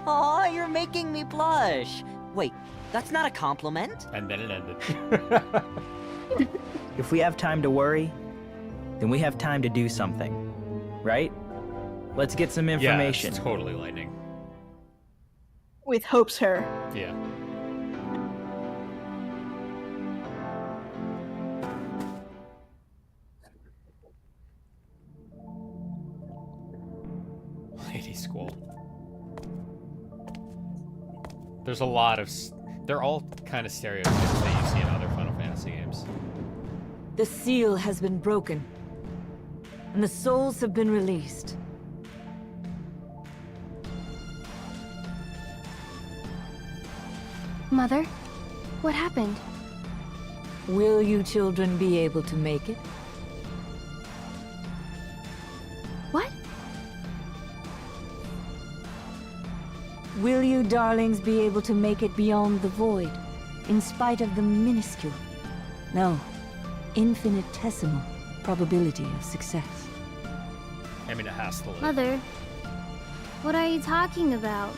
Aw, you're making me blush. Wait, that's not a compliment. And then it ended. If we have time to worry, then we have time to do something. Right? Let's get some information. Yeah, it's totally lightning. With Hope's hair. Yeah. Lady Squall. There's a lot of... They're all kind of stereotypes that you see in other Final Fantasy games. The seal has been broken, and the souls have been released. Mother, what happened? Will you children be able to make it? Will you darlings be able to make it beyond the void, in spite of the minuscule, no, infinitesimal probability of success? I mean, it has to live. Mother, what are you talking about?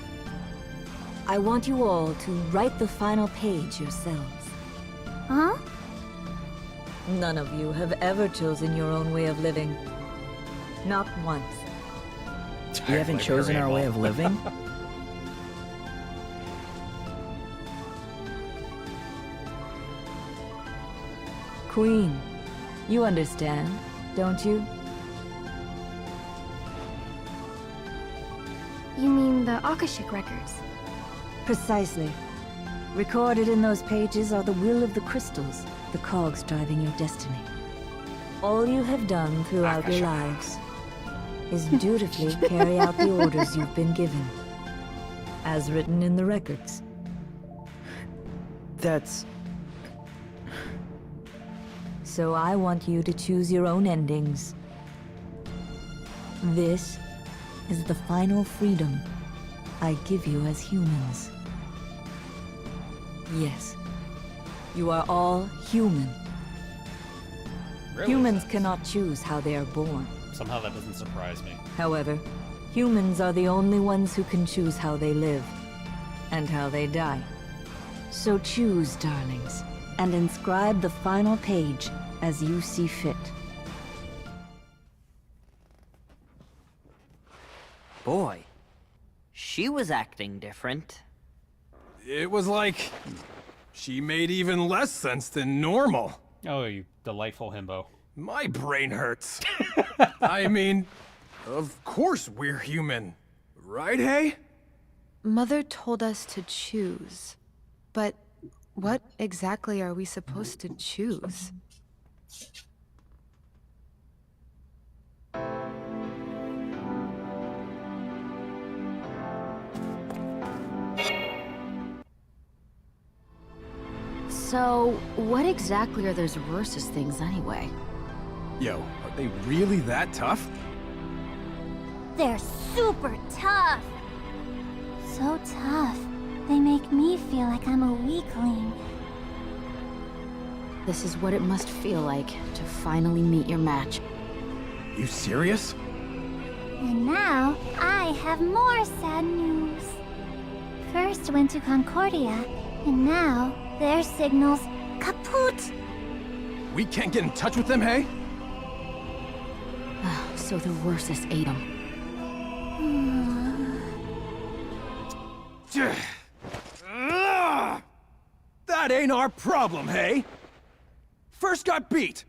I want you all to write the final page yourselves. Huh? None of you have ever chosen your own way of living. Not once. We haven't chosen our way of living? Queen, you understand, don't you? You mean the Akashic records? Precisely. Recorded in those pages are the will of the crystals, the cogs driving your destiny. All you have done throughout your lives is dutifully carry out the orders you've been given, as written in the records. That's... So I want you to choose your own endings. This is the final freedom I give you as humans. Yes, you are all human. Really? Humans cannot choose how they are born. Somehow that doesn't surprise me. However, humans are the only ones who can choose how they live and how they die. So choose, darlings, and inscribe the final page as you see fit. Boy, she was acting different. It was like... she made even less sense than normal. Oh, you delightful himbo. My brain hurts. I mean, of course we're human. Right, hey? Mother told us to choose. But what exactly are we supposed to choose? So, what exactly are those versus things anyway? Yo, are they really that tough? They're super tough. So tough, they make me feel like I'm a weakling. This is what it must feel like to finally meet your match. You serious? And now, I have more sad news. First went to Concordia, and now their signal's kaput. We can't get in touch with them, hey? So the Ursus ate them. That ain't our problem, hey? First got beat.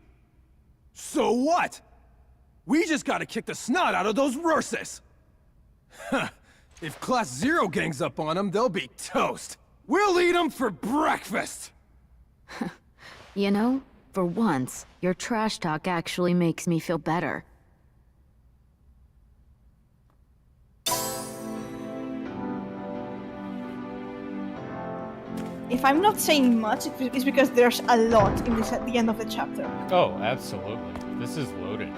So what? We just gotta kick the snot out of those Ursus. Huh. If Class 0 gangs up on them, they'll be toast. We'll eat them for breakfast. You know, for once, your trash talk actually makes me feel better. If I'm not saying much, it's because there's a lot in this at the end of the chapter. Oh, absolutely. This is loaded.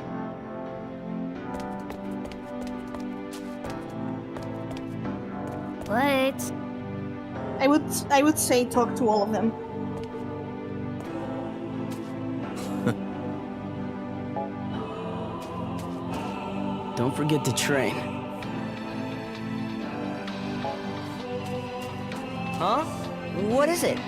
What? I would say talk to all of them. Don't forget to train. Huh? What is it?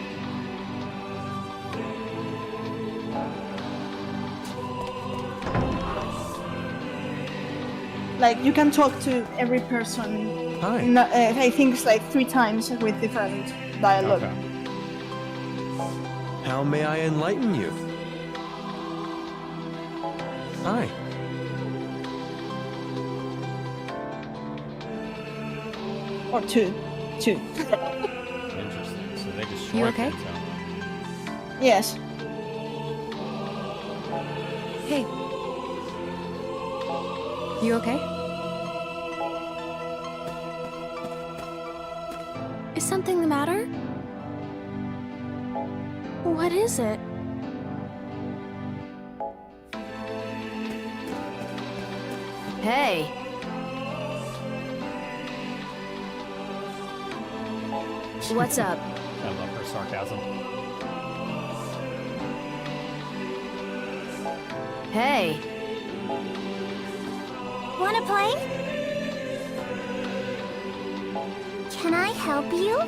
Like, you can talk to every person. Hi. I think it's like 3 times with different dialogue. Okay. How may I enlighten you? Hi. Or 2. Interesting. So they destroyed You okay? Phantom. Yes. Hey. You okay? Is something the matter? What is it? Hey! What's up? I love her sarcasm. Hey. Wanna play? Can I help you?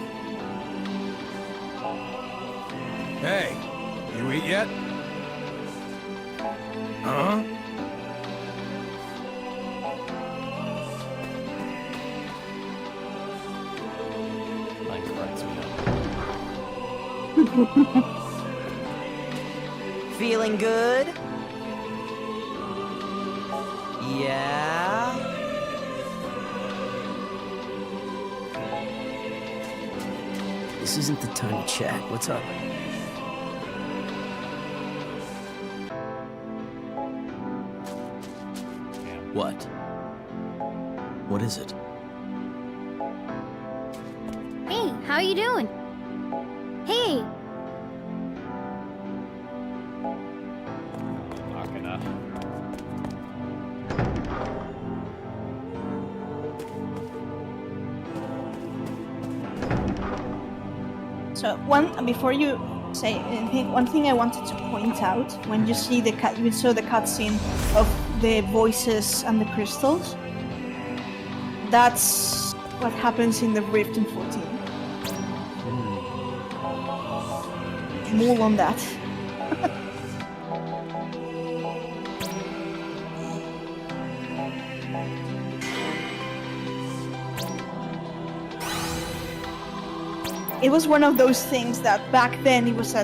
Hey, you eat yet? Huh? Feeling good? Yeah? This isn't the time to chat. What's up? What? What is it? Hey, how you doing? Hey, Not gonna. So before you say anything, one thing I wanted to point out when you see you saw the cutscene of the voices and the crystals. That's what happens in the Rift in 14. More on that. It was one of those things that back then it was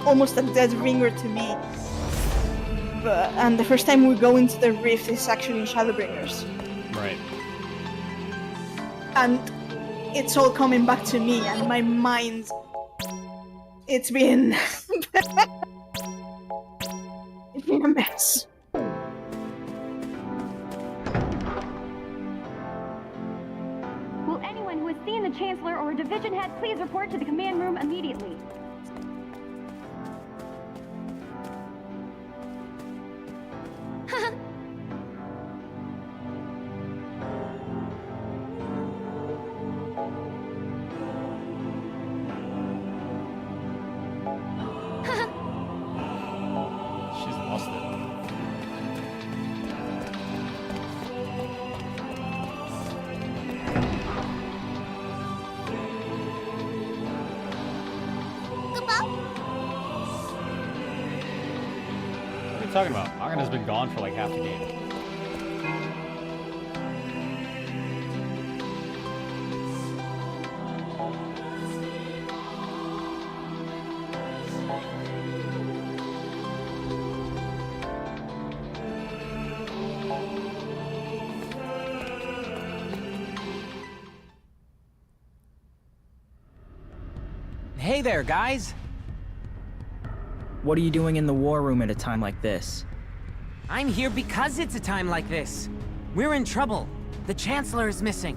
almost a dead ringer to me. And the first time we go into the Rift is actually in Shadowbringers. Right. And it's all coming back to me, and my mind... It's been... it's been a mess. Will anyone who has seen the Chancellor or a division head please report to the command room immediately? She's lost it. What are you talking about? Agana's been gone for like half the game. Hey there, guys! What are you doing in the war room at a time like this? I'm here because it's a time like this. We're in trouble. The Chancellor is missing.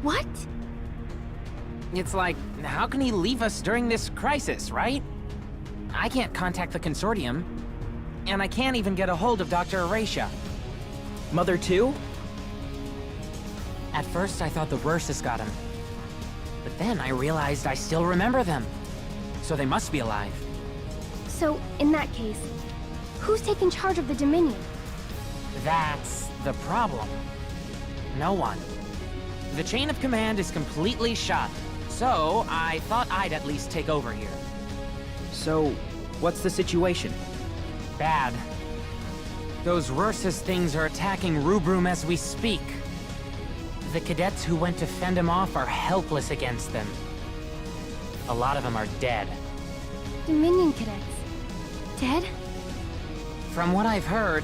What? It's like, how can he leave us during this crisis, right? I can't contact the Consortium. And I can't even get a hold of Dr. Erasia. Mother too? At first I thought the Ursus got him. But then I realized I still remember them. So they must be alive. So, in that case, who's taking charge of the Dominion? That's the problem. No one. The chain of command is completely shot. So I thought I'd at least take over here. So, what's the situation? Bad. Those Ursus things are attacking Rubrum as we speak. The cadets who went to fend him off are helpless against them. A lot of them are dead. Dominion cadets. Dead? From what I've heard,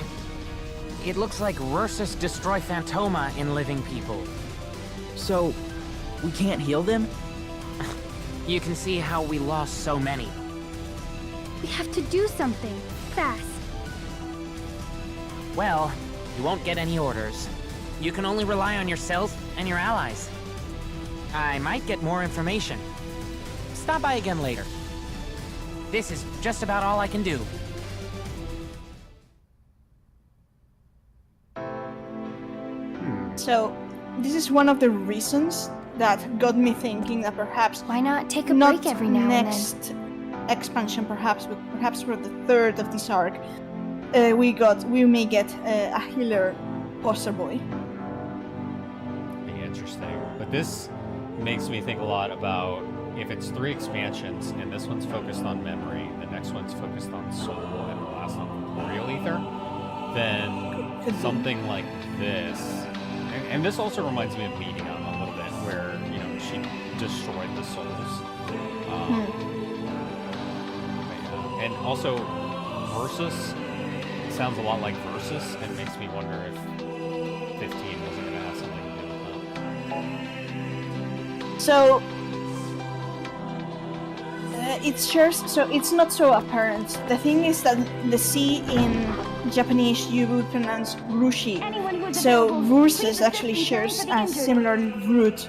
it looks like Ursus destroy Phantoma in living people. So, we can't heal them? You can see how we lost so many. We have to do something. Fast. Well, you won't get any orders. You can only rely on yourself and your allies. I might get more information. Stop by again later. This is just about all I can do. So, this is one of the reasons that got me thinking that perhaps why not take a not break every now next expansion, perhaps, but perhaps for the third of this arc, we may get a healer poster boy. Be interesting, but this makes me think a lot about if it's 3 expansions and this one's focused on memory, the next one's focused on soul, and the last on corporeal ether, then something like this, and this also reminds me of Medium a little bit, where she destroyed the souls, and also Versus sounds a lot like Versus, and makes me wonder if 15 wasn't going to have something to do with that. So it's not so apparent. The thing is that the C in Japanese you would pronounce rushi. So Versus actually shares a similar root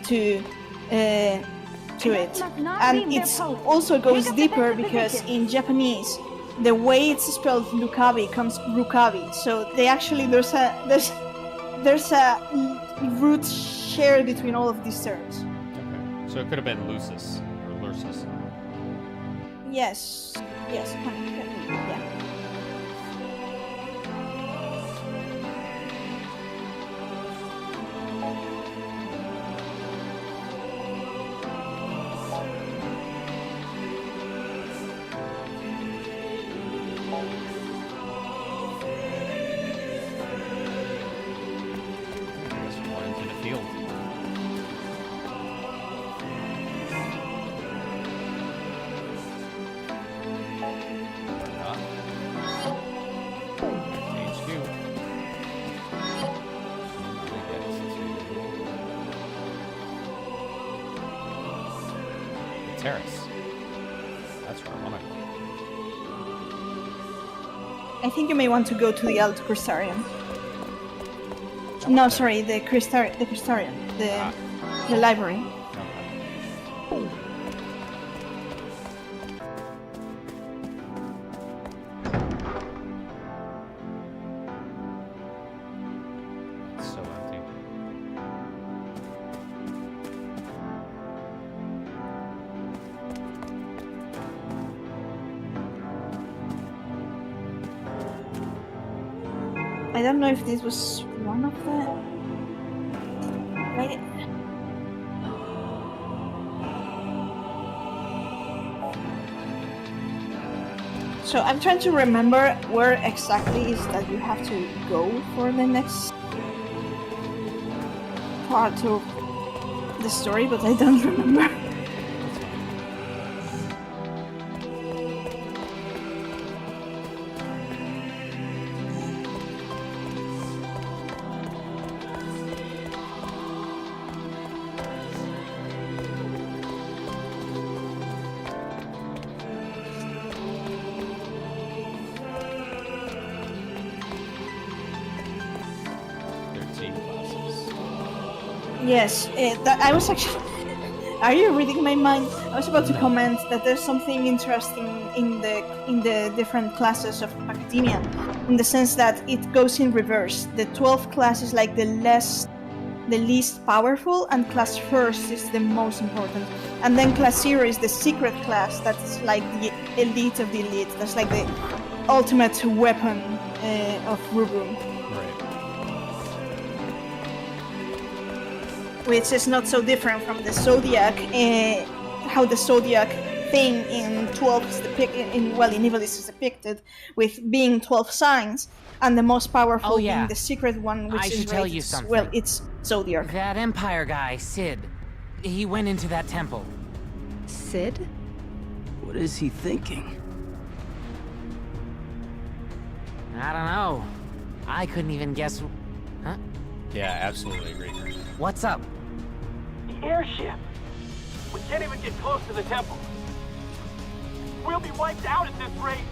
to it, and it also goes deeper because in Japanese the way it's spelled Lukabi comes Rukabi. So they actually there's a root shared between all of these terms. Okay. So it could have been Lucis or Lursus. Yes, yeah. Terrace. That's where I want to go. I think you may want to go to the Alt Crystarian. No, sorry, the Crystarian, the library. So empty. I don't know if this was one of the... Right. So I'm trying to remember where exactly is that you have to go for the next part of the story, but I don't remember. Yes, I was actually... Are you reading my mind? I was about to comment that there's something interesting in the different classes of academia, in the sense that it goes in reverse. The 12th class is like the least powerful, and class first is the most important. And then class 0 is the secret class, that's like the elite of the elite. That's like the ultimate weapon of Rubrum. Which is not so different from the Zodiac, how the Zodiac thing in 12 is depicted, in Ivalice is depicted, with being 12 signs, and the most powerful being the secret one, which I is should tell you something. Well, it's Zodiac. That Empire guy, Sid, he went into that temple. Sid? What is he thinking? I don't know. I couldn't even guess... Huh? Yeah, absolutely agree. What's up? The airship! We can't even get close to the temple. We'll be wiped out at this rate.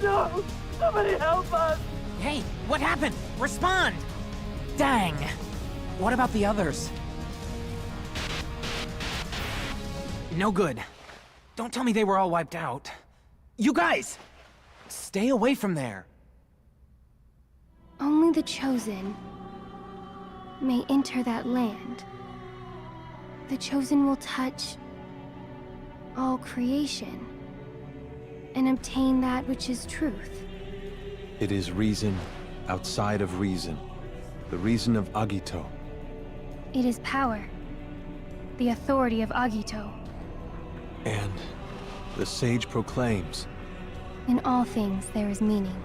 No! Somebody help us! Hey, what happened? Respond! Dang! What about the others? No good. Don't tell me they were all wiped out. You guys! Stay away from there. Only the chosen may enter that land. the Chosen will touch all creation and obtain that which is truth. It is reason outside of reason. The reason of Agito. It is power, the authority of Agito. And the sage proclaims, In all things there is meaning.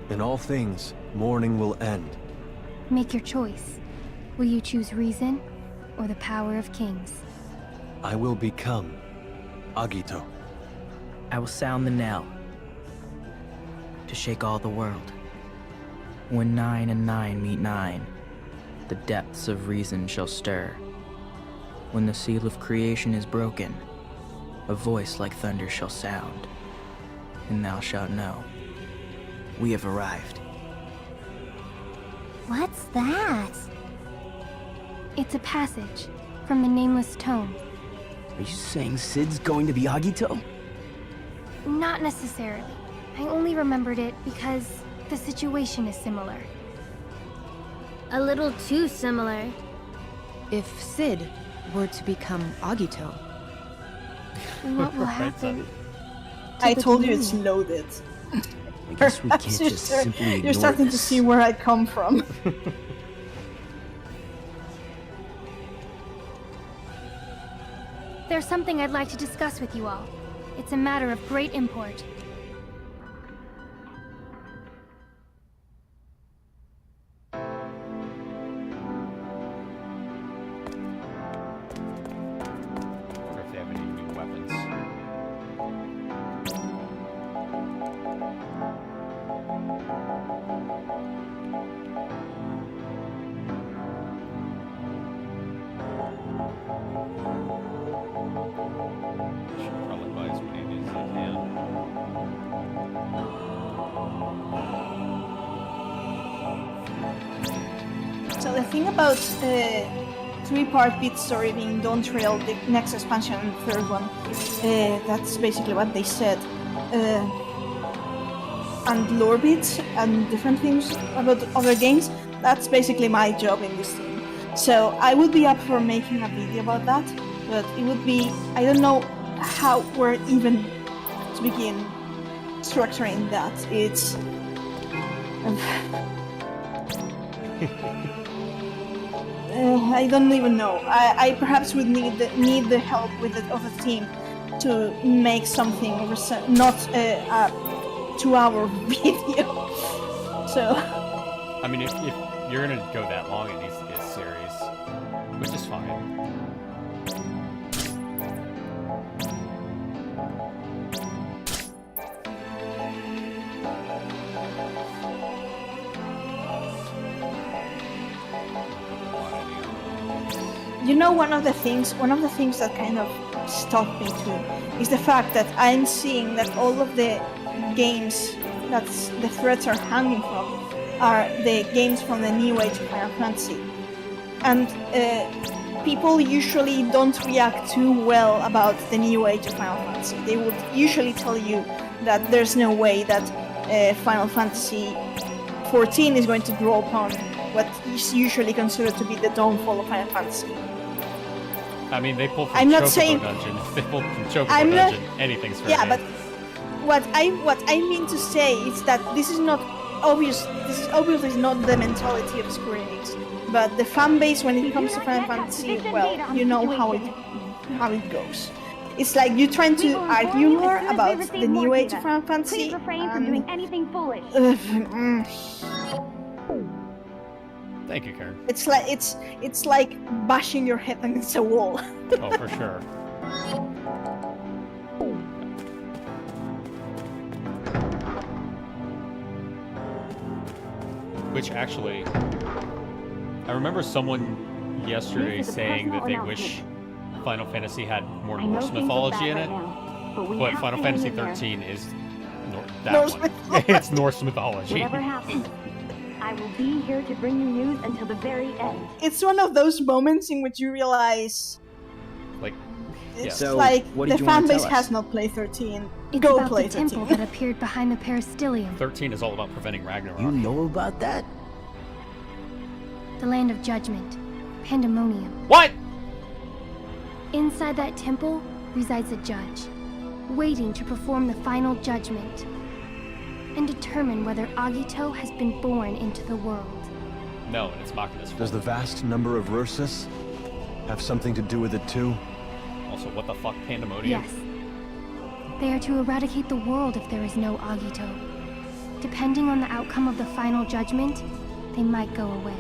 in all things, mourning will end. Make your choice. Will you choose reason or the power of kings? I will become Agito. I will sound the knell to shake all the world. When 9 and 9 meet 9, the depths of reason shall stir. When the seal of creation is broken, a voice like thunder shall sound, and thou shalt know, we have arrived. What's that? It's a passage from the Nameless Tome. Are you saying Sid's going to be Agito? Not necessarily. I only remembered it because the situation is similar. A little too similar. If Sid were to become Agito, What will happen? I told you it's loaded. I guess we can't just simply ignore You're starting to this. see where I come from. There's something I'd like to discuss with you all. It's a matter of great import. I wonder if they have any new weapons. Should probably buy as many as I can. So the thing about three-part beat story being Dawn Trail, the next expansion and the third one, that's basically what they said. And lore bits and different things about other games, that's basically my job in this team. So I would be up for making a video about that, but it would be, I don't know how we're even to begin structuring that. It's... I don't even know. I perhaps would need the help with of the team to make something not a 2-hour video. So. I mean, if you're gonna go that long, it needs to be a series, which is fine. You know, one of the things that kind of stopped me too is the fact that I'm seeing that all of the games that the threads are hanging from are the games from the New Age of Final Fantasy, and people usually don't react too well about the New Age of Final Fantasy. They would usually tell you that there's no way that Final Fantasy 14 is going to grow upon what is usually considered to be the downfall of Final Fantasy. I mean, they pull from I'm not Chocobo saying- Dungeon. If they pull from Chocobo I'm not- Dungeon, anything's fair Yeah, game. but what I mean to say is that this is not obvious. This is obviously not the mentality of Square Enix, but the fan base when it comes to Final Fantasy, well, you know how it goes. It's like you're trying to argue more about the new age of Final Fantasy. Please refrain from doing anything foolish. Thank you, Karen. It's like bashing your head against a wall. Oh, for sure. Which actually, I remember someone yesterday This is a saying that personal they wish announcement. Final Fantasy had more I know Norse things look mythology in bad it, right now, but we but have Final to hang Fantasy in there. 13 is that Norse one. mythology. It's Norse mythology. Whatever happens, I will be here to bring you news until the very end. It's one of those moments in which you realize Like, it's So, like what the did you want fan to base tell us? has not played 13. It's Go about play the temple 13. that appeared behind the peristilium, 13 is all about preventing Ragnarok. You know about that? the land of judgment, pandemonium. What? Inside that temple resides a judge, waiting to perform the final judgment and determine whether Agito has been born into the world. No, and it's Machina's fault. Does the vast number of Ursus have something to do with it too? Also, what the fuck, Pandemonium? Yes. They are to eradicate the world if there is no Agito. Depending on the outcome of the final judgment, they might go away.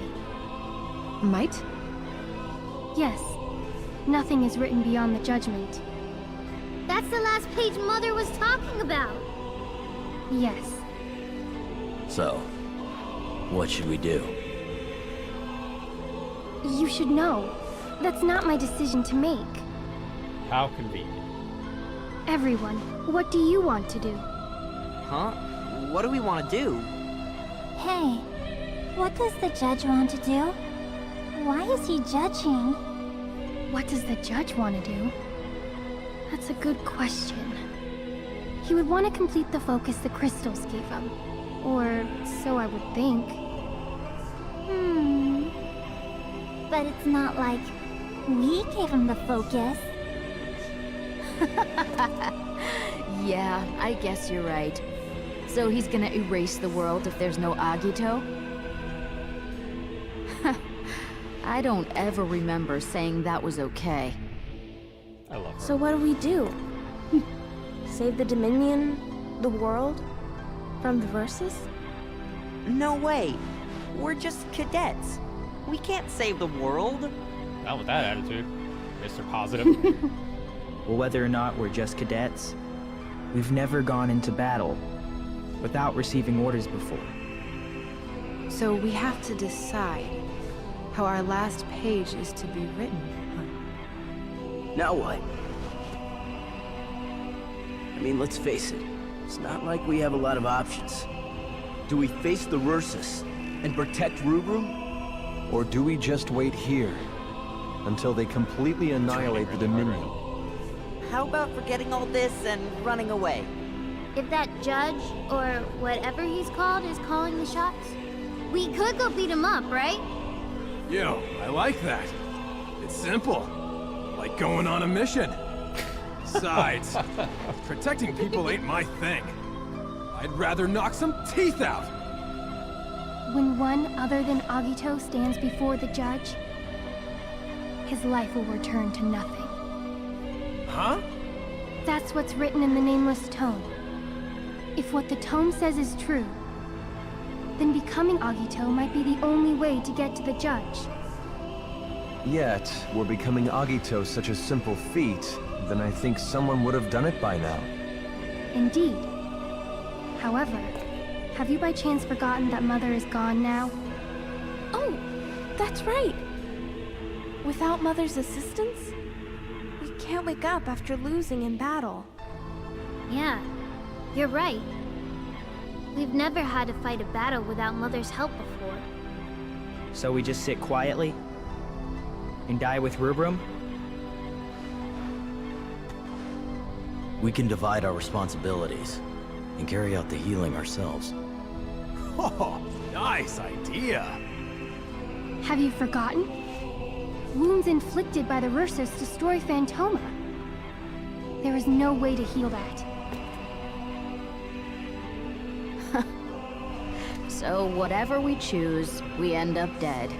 Might? Yes. Nothing is written beyond the judgment. That's the last page Mother was talking about. Yes. So, what should we do? You should know. That's not my decision to make. How convenient. Everyone, what do you want to do? Huh? What do we want to do? Hey, what does the judge want to do? Why is he judging? What does the judge want to do? That's a good question. He would want to complete the focus the crystals gave him. Or so I would think. But it's not like we gave him the focus. Yeah, I guess you're right. So he's gonna erase the world if there's no Agito? I don't ever remember saying that was okay. I love her. So what do? Save the Dominion, the world, from the Versus? No way. We're just cadets. We can't save the world. Not with that attitude, Mr. Positive. Well, whether or not we're just cadets, we've never gone into battle without receiving orders before. So we have to decide how our last page is to be written, huh? Now what? I mean, let's face it. It's not like we have a lot of options. Do we face the Ursus and protect Rubrum? Or do we just wait here until they completely annihilate the Dominion? How about forgetting all this and running away? If that judge, or whatever he's called, is calling the shots, we could go beat him up, right? Yo, I like that. It's simple. Like going on a mission. Besides, protecting people ain't my thing. I'd rather knock some teeth out. When one other than Agito stands before the judge, his life will return to nothing. Huh? That's what's written in the Nameless Tome. If what the tome says is true, then becoming Agito might be the only way to get to the judge. Yet, were becoming Agito such a simple feat, then I think someone would have done it by now. Indeed. However, have you by chance forgotten that Mother is gone now? Oh, that's right. Without Mother's assistance, we can't wake up after losing in battle. Yeah, you're right. We've never had to fight a battle without Mother's help before. So we just sit quietly and die with Rubrum? We can divide our responsibilities and carry out the healing ourselves. Oh, nice idea. Have you forgotten? Wounds inflicted by the Ursus destroy Phantoma. There is no way to heal that. So whatever we choose, we end up dead.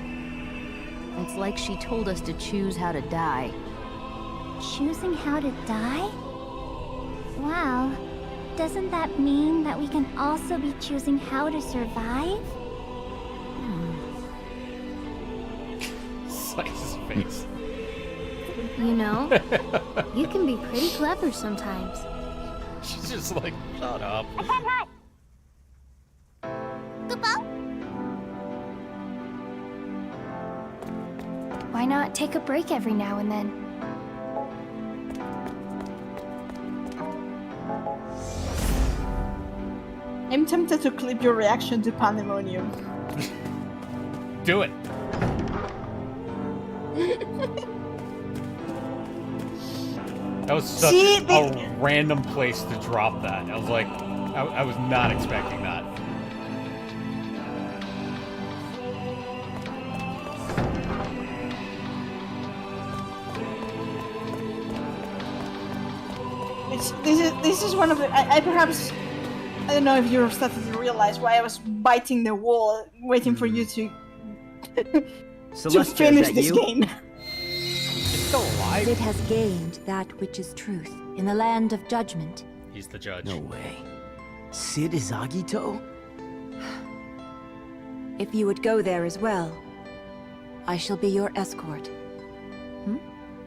It's like she told us to choose how to die. Choosing how to die? Wow. Doesn't that mean that we can also be choosing how to survive? Slice his face. You know, you can be pretty clever sometimes. She's just like, shut up. Why not take a break every now and then? I'm tempted to clip your reaction to Pandemonium. Do it. That was such a random place to drop that. I was like, I was not expecting that. This is one of the. I perhaps. I don't know if you're starting to realize why I was biting the wall, waiting for you to. to Celestia, finish is that this you? game. It's still alive. Sid has gained that which is truth in the land of judgment. He's the judge. No way. Sid is Agito? If you would go there as well, I shall be your escort.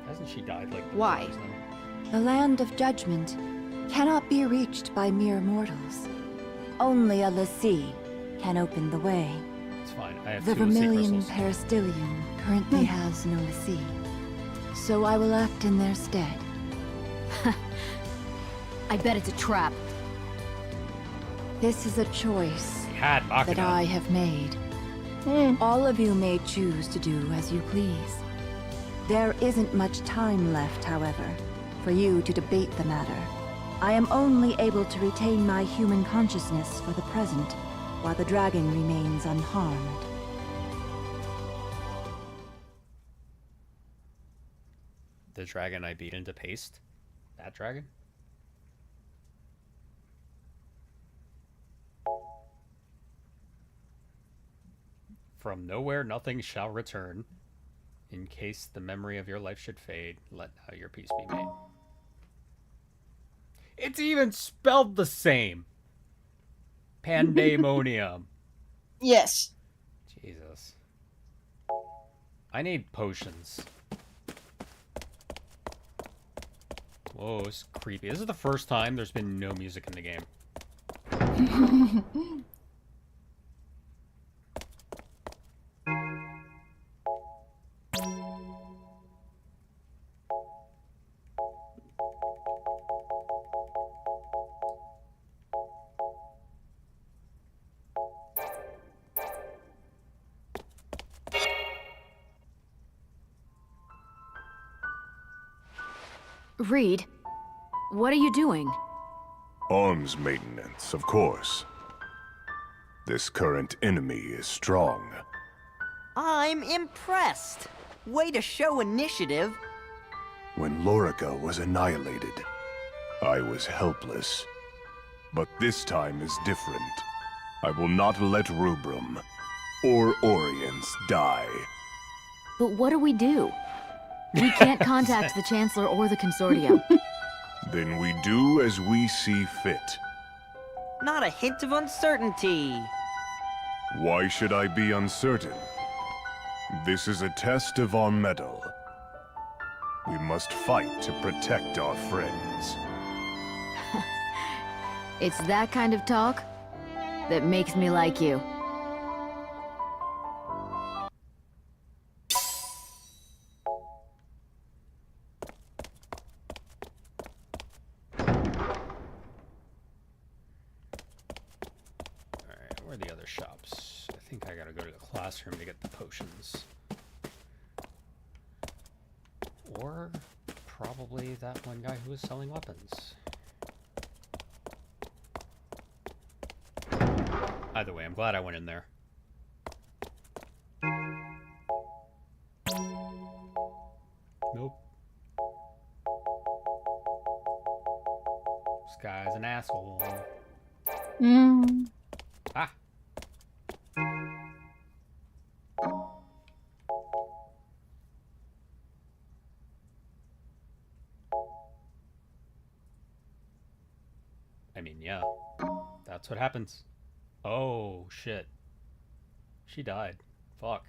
Hasn't she died like? Why? The land of judgment cannot be reached by mere mortals. Only a l'Cie can open the way. It's fine. I have The 2 l'Cie vermilion crystals. peristylium currently has no l'Cie, so I will act in their stead. I bet it's a trap. This is a choice Had that Machina. I have made. All of you may choose to do as you please. There isn't much time left, however, for you to debate the matter. I am only able to retain my human consciousness for the present, while the dragon remains unharmed. The dragon I beat into paste? That dragon? From nowhere nothing shall return. In case the memory of your life should fade, let now your peace be made. It's even spelled the same. Pandemonium. Yes. Jesus. I need potions. Whoa, it's creepy. This is the first time there's been no music in the game. Reed, what are you doing? Arms maintenance, of course. This current enemy is strong. I'm impressed. Way to show initiative. When Lorica was annihilated, I was helpless. But this time is different. I will not let Rubrum or Oriens die. But what do we do? We can't contact the Chancellor or the Consortium. Then we do as we see fit. Not a hint of uncertainty. Why should I be uncertain? This is a test of our mettle. We must fight to protect our friends. It's that kind of talk that makes me like you. Alright, where are the other shops? I think I gotta go to the classroom to get the potions. Or probably that one guy who was selling weapons. Either way, I'm glad I went in there. Nope. This guy's an asshole. Ah. I mean, yeah. That's what happens. Oh, shit. She died. Fuck.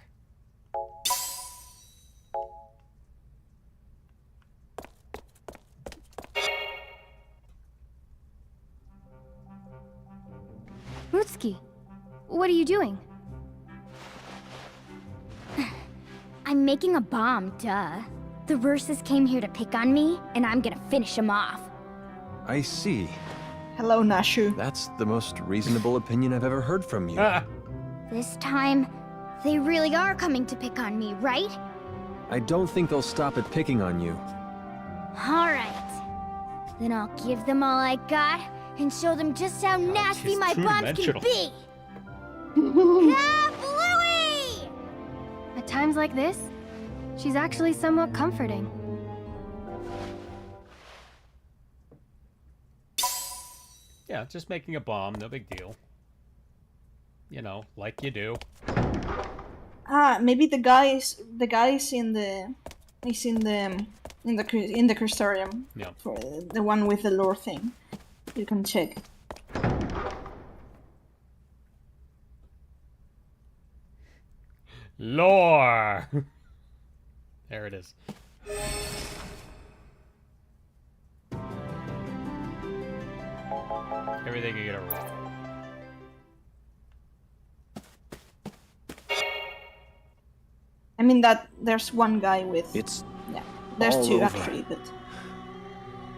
Rutski, what are you doing? I'm making a bomb, duh. The Verses came here to pick on me, and I'm gonna finish them off. I see. Hello, Nashu. That's the most reasonable opinion I've ever heard from you. This time, they really are coming to pick on me, right? I don't think they'll stop at picking on you. Alright. Then I'll give them all I got, and show them just how nasty she's my bombs can two-dimensional. be! Ah, Bluey! At times like this, she's actually somewhat comforting. Yeah, just making a bomb, no big deal. You know, like you do. Ah, maybe the guy is in the Crystarium. Yeah. For the one with the lore thing. You can check. Lore. There it is. Everything you get a roll. I mean that there's one guy with. It's yeah. There's all two over. actually, but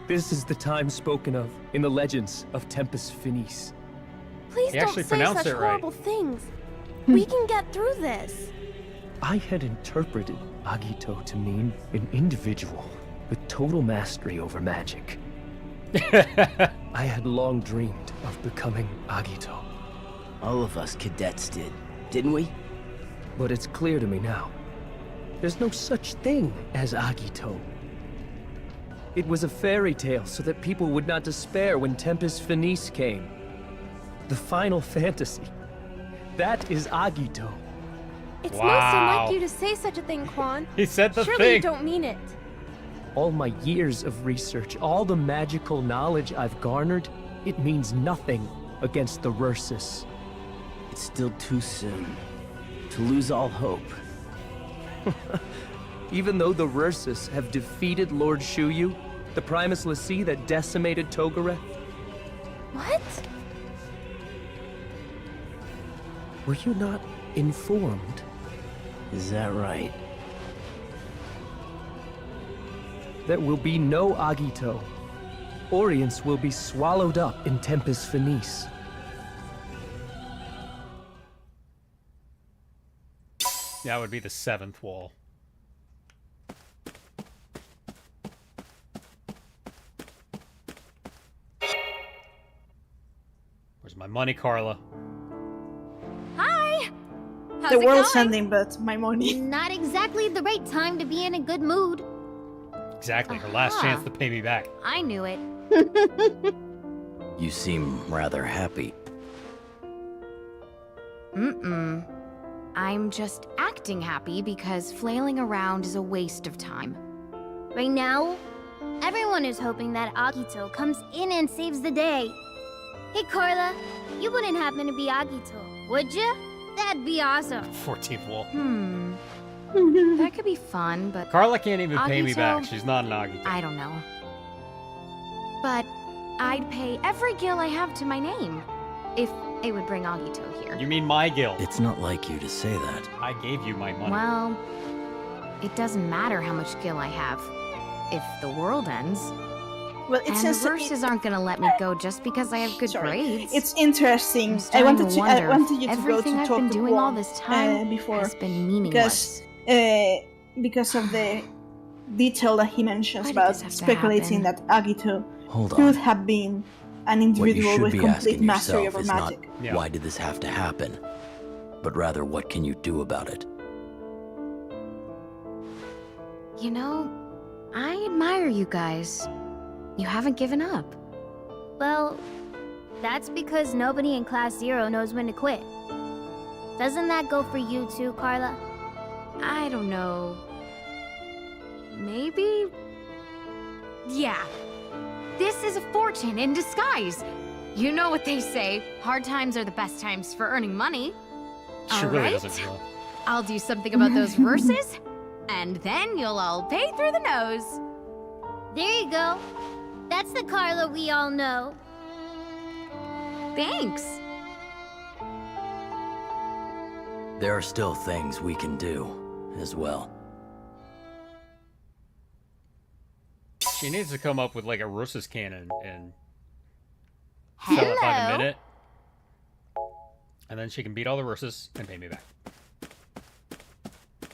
This is the time spoken of in the legends of Tempus Finis. Please He don't actually say pronounced such it right. horrible things. We can get through this. I had interpreted Agito to mean an individual with total mastery over magic. I had long dreamed of becoming Agito. All of us cadets did, didn't we? But it's clear to me now. There's no such thing as Agito. It was a fairy tale so that people would not despair when Tempus Finis came. The final fantasy. That is Agito. It's Wow. most unlike you to say such a thing, Quan. He said the Surely thing. you don't mean it. All my years of research, all the magical knowledge I've garnered, it means nothing against the Rursus. It's still too soon to lose all hope. Even though the Rursus have defeated Lord Shuyu, the Primus Lassie that decimated Togareth, What? were you not informed? Is that right? There will be no Agito. Orience will be swallowed up in Tempus Finis. That would be the 7th wall. Where's my money, Carla? Hi! How's the it world's going? ending, but my money. Not exactly the right time to be in a good mood. Exactly, her last Aha. chance to pay me back. I knew it. You seem rather happy. Mm-mm. I'm just acting happy because flailing around is a waste of time. Right now, everyone is hoping that Agito comes in and saves the day. Hey, Carla, you wouldn't happen to be Agito, would you? That'd be awesome. 14th wall. That could be fun, but Carla can't even pay me Agito? back. She's not an Agito. I don't know. But I'd pay every gil I have to my name if it would bring Agito here. You mean my guild? It's not like you to say that. I gave you my money. Well, it doesn't matter how much gil I have if the world ends. Well, it And says the Rursus aren't gonna let me go just because I have good grades. It's interesting. I'm I starting wanted to I wonder wanted you if to go everything to I've talk been to doing all Quan, this time before has been meaningless. because of the detail that he mentions Why did about this have to speculating that Agito Hold on. could have been an What you individual should with be complete asking mastery yourself over is magic. not why did this have to happen, but rather what can you do about it? You know, I admire you guys. You haven't given up. Well, that's because nobody in Class 0 knows when to quit. Doesn't that go for you too, Carla? I don't know. Maybe? Yeah. This is a fortune in disguise. You know what they say, hard times are the best times for earning money. She All really right? doesn't know. I'll do something about those verses, and then you'll all pay through the nose. There you go. That's the Carla we all know. Thanks. There are still things we can do, as well. She needs to come up with like a Rursus cannon and sell it by the Hello. minute. And then she can beat all the Rursus and pay me back.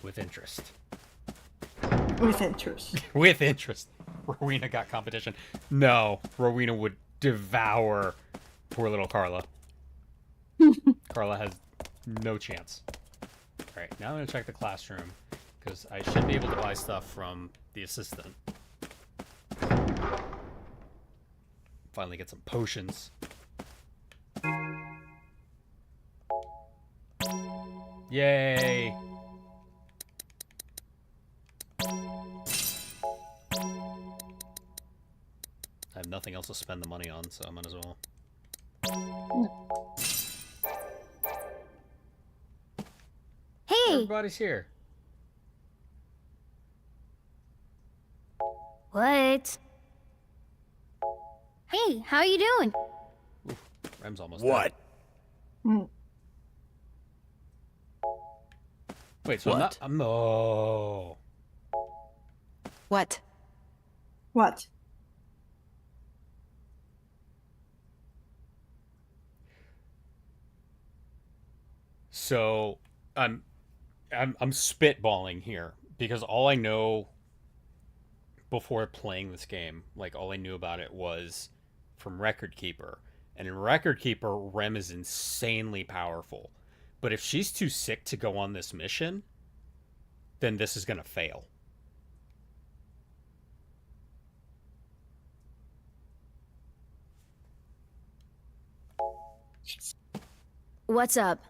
With interest. With interest. With interest. Rowena got competition. No, Rowena would devour poor little Carla. Carla has no chance. Alright, now I'm going to check the classroom. Because I should be able to buy stuff from the assistant. Finally get some potions. Yay! I have nothing else to spend the money on, so I might as well. Hey! Everybody's here. What? Hey, how you doing? Rem's almost What? Dead. Wait, so What? I'm not. Oh. What? What? So I'm spitballing here because all I know before playing this game, like all I knew about it was from Record Keeper. And in Record Keeper, Rem is insanely powerful. But if she's too sick to go on this mission, then this is gonna fail. What's up?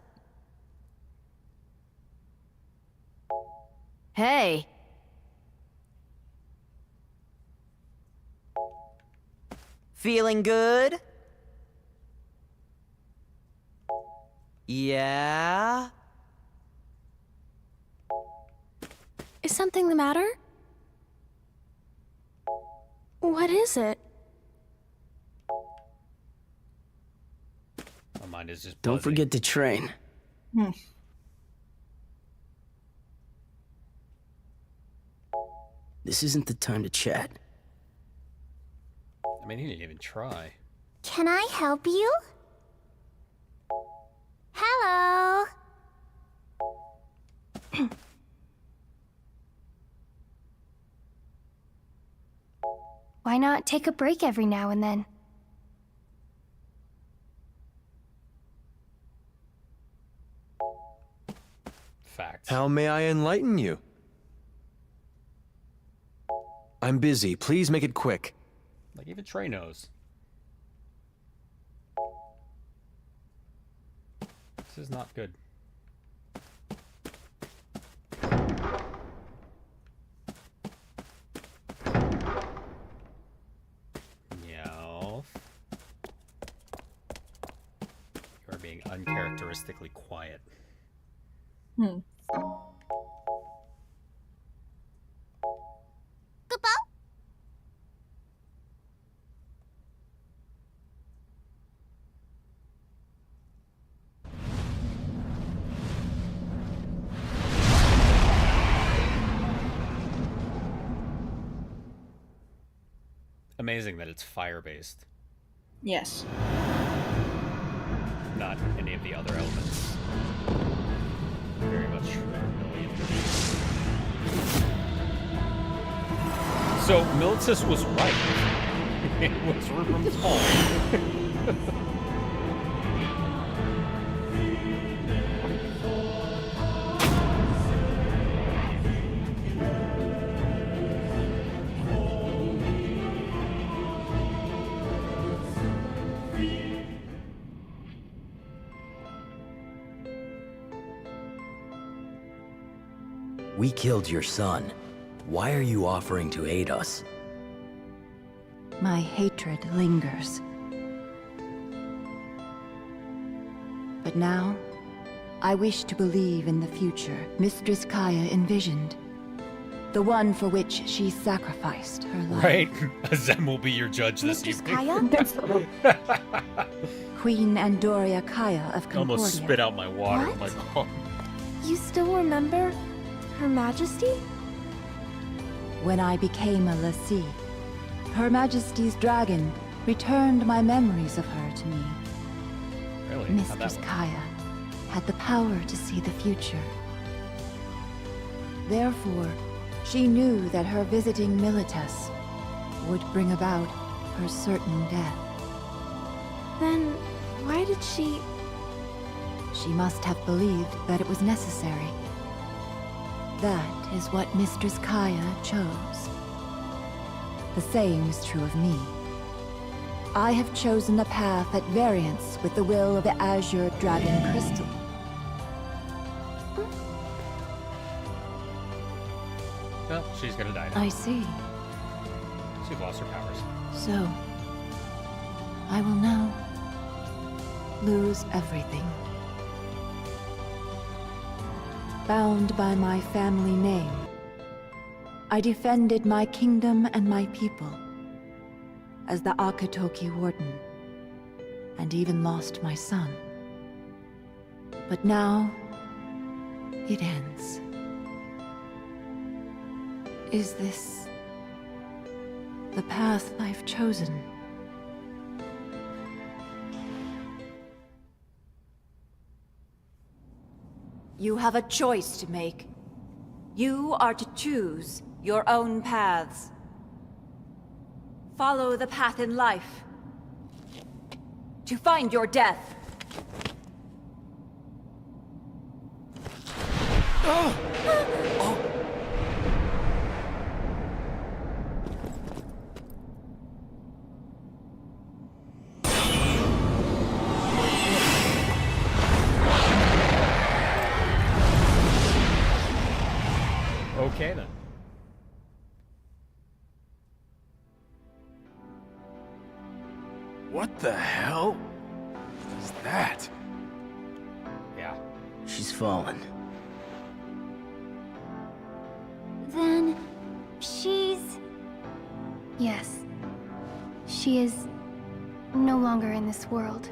Hey. Feeling good? Yeah? Is something the matter? What is it? My mind is just Don't buzzing. forget to train. This isn't the time to chat. I mean, he didn't even try. Can I help you? Hello? Why not take a break every now and then? Facts. How may I enlighten you? I'm busy. Please make it quick. Like, even Trey knows. This is not good. Meow. You are being uncharacteristically quiet. Amazing that it's fire-based, Yes. not any of the other elements. Very much annoying. So, Militis was right. It was Rubrum's fault. We killed your son. Why are you offering to aid us? My hatred lingers. But now, I wish to believe in the future Mistress Kaya envisioned. The one for which she sacrificed her life. Right? Azem will be your judge this evening. Kaya? Queen Andoria Kaya of I Concordia. almost spit out my water. What? Like, oh. You still remember Her Majesty? When I became a lessee, Her Majesty's dragon returned my memories of her to me. Really? How'd that Mistress work? Kaya had the power to see the future. Therefore, she knew that her visiting Milites would bring about her certain death. Then why did she... She must have believed that it was necessary. That is what Mistress Kaya chose. The same is true of me. I have chosen a path at variance with the will of the Azure Dragon Crystal. Well, she's gonna die now. I see. She's lost her powers. So, I will now lose everything. Bound by my family name, I defended my kingdom and my people as the Akatoki Warden, and even lost my son. But now, it ends. Is this the path I've chosen? You have a choice to make. You are to choose your own paths. Follow the path in life. To find your death. Okay then. What the hell is that? Yeah. She's fallen. Then she's... Yes. She is no longer in this world.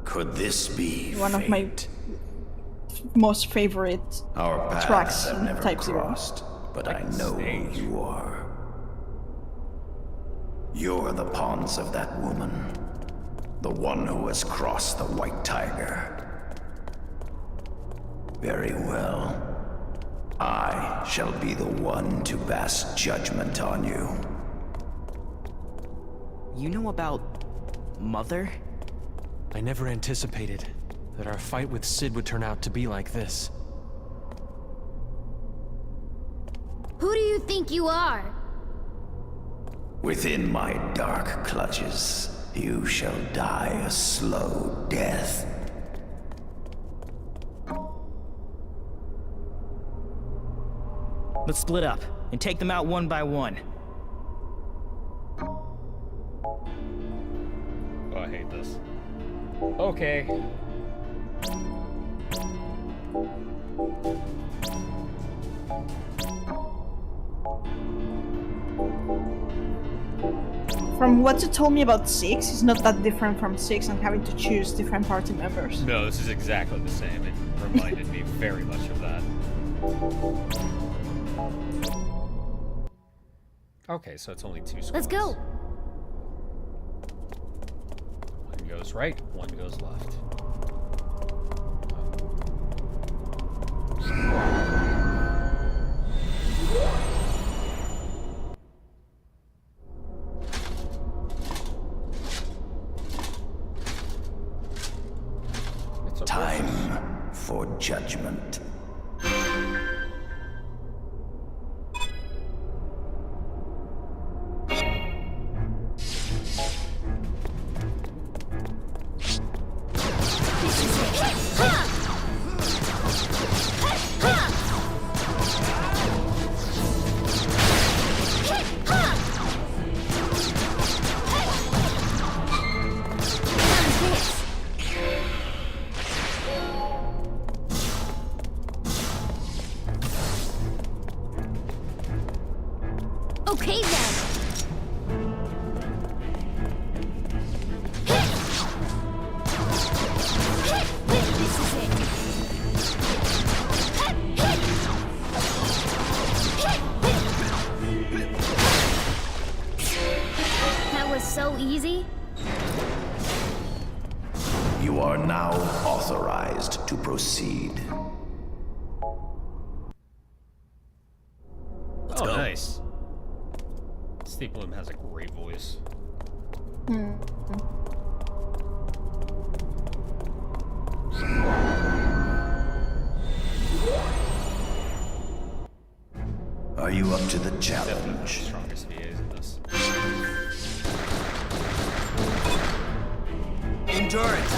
Could this be One of my most favorite Our paths tracks have in never Type-0. crossed, but I know who you are. You're the pawns of that woman. The one who has crossed the White Tiger. Very well. I shall be the one to pass judgment on you. You know about Mother? I never anticipated that our fight with Sid would turn out to be like this. Who do you think you are? Within my dark clutches, you shall die a slow death. Let's split up and take them out one by one. Oh, I hate this. Okay. From what you told me about 6, it's not that different from 6 and having to choose different party members. No, this is exactly the same. It reminded me very much of that. Okay, so it's only 2 squads. Let's go. One goes right, one goes left. Time for judgment. Okay then. This is it. That was so easy. You are now authorized to proceed. Oh, nice. Steve Bloom has a great voice. Hmm. to the challenge. Strongest VAs in this. Endurance.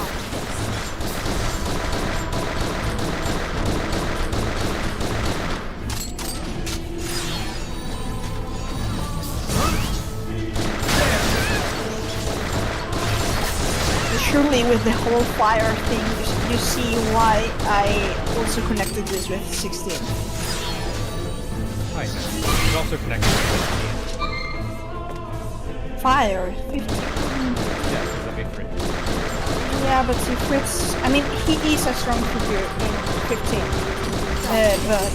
Surely with the whole fire thing, you see why I also connected this with 16. Right. It's also connected to 15. Fire, 15. Yeah, because of a crit. Yeah, but see, Fritz, I mean, he is a strong figure in 15. But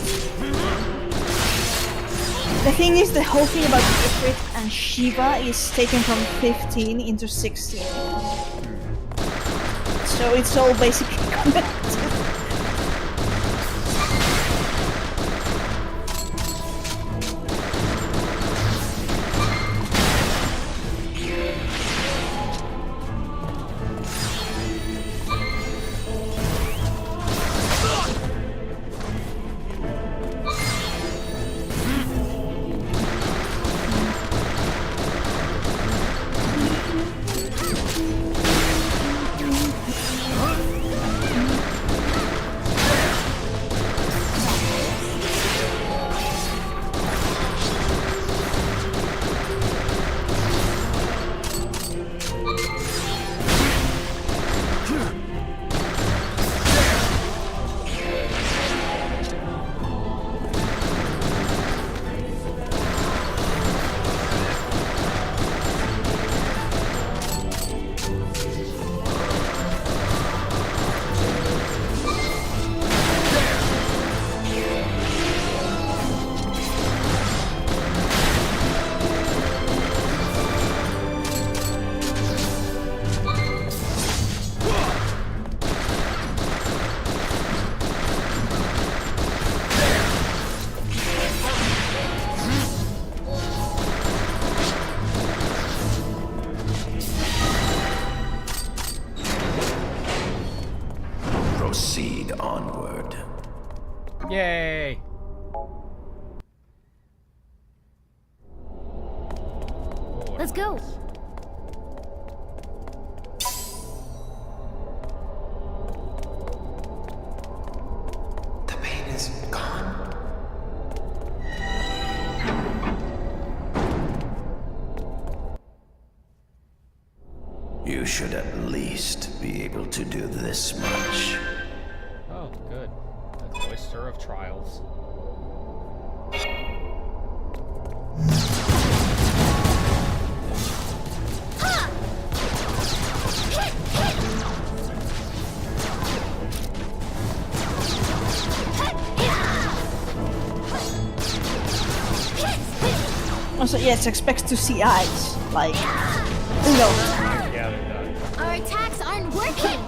the thing is, the whole thing about Ifrit and Shiva is taken from 15 into 16. So it's all basically connected. Proceed onward. Yay! Let's go. The pain is gone. You should at least be able to do this much. Oh, good. That's Oyster of Trials. Also, yes, expect to see eyes. Like, no. Yeah, they're done. Our attacks aren't working.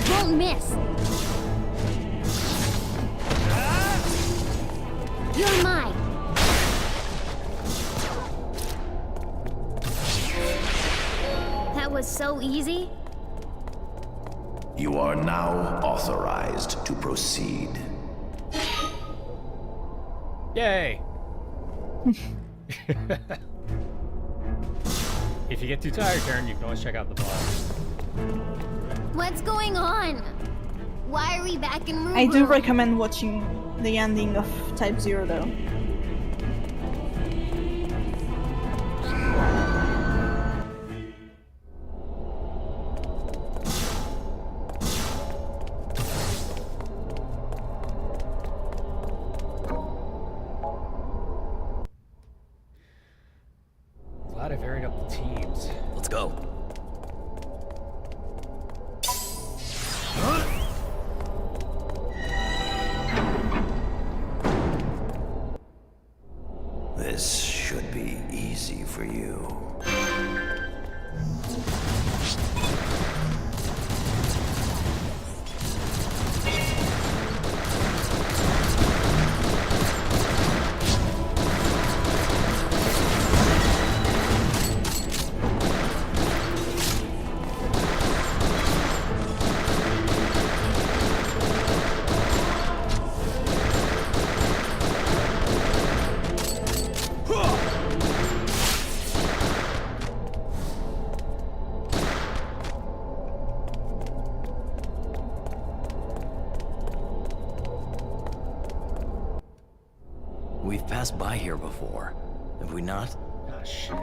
Don't miss. You're mine. That was so easy. You are now authorized to proceed. Yay! If you get too tired, Karen, you can always check out the blog. What's going on? Why are we back in room? I do recommend watching the ending of Type-0 though. Glad I varied up the teams. Let's go. This should be easy for you. We've passed by here before, have we not? Ah, shit.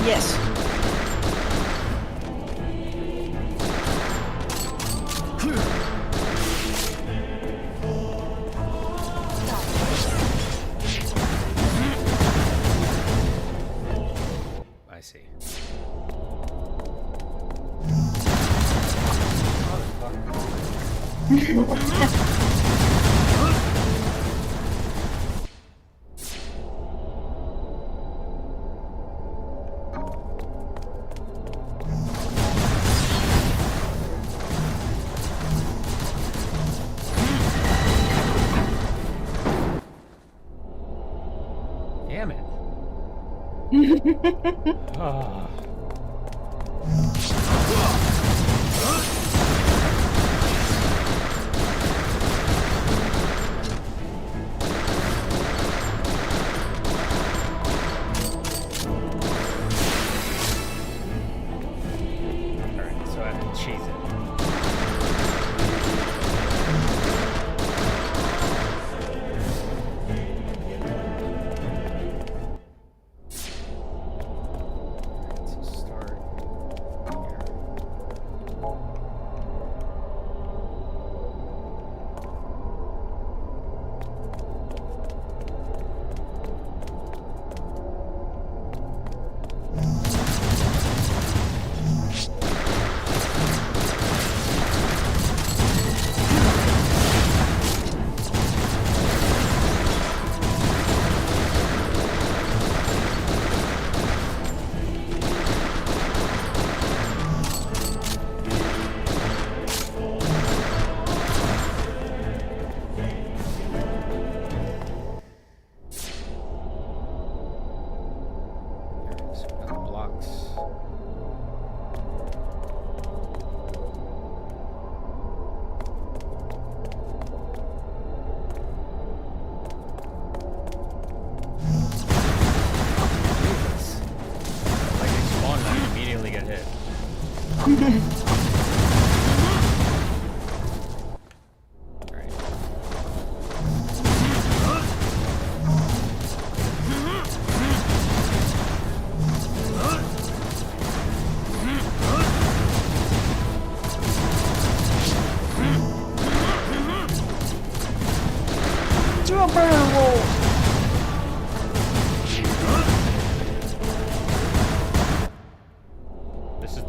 Yes. I see. Damn it. Ah. Alright, so I have to cheese it.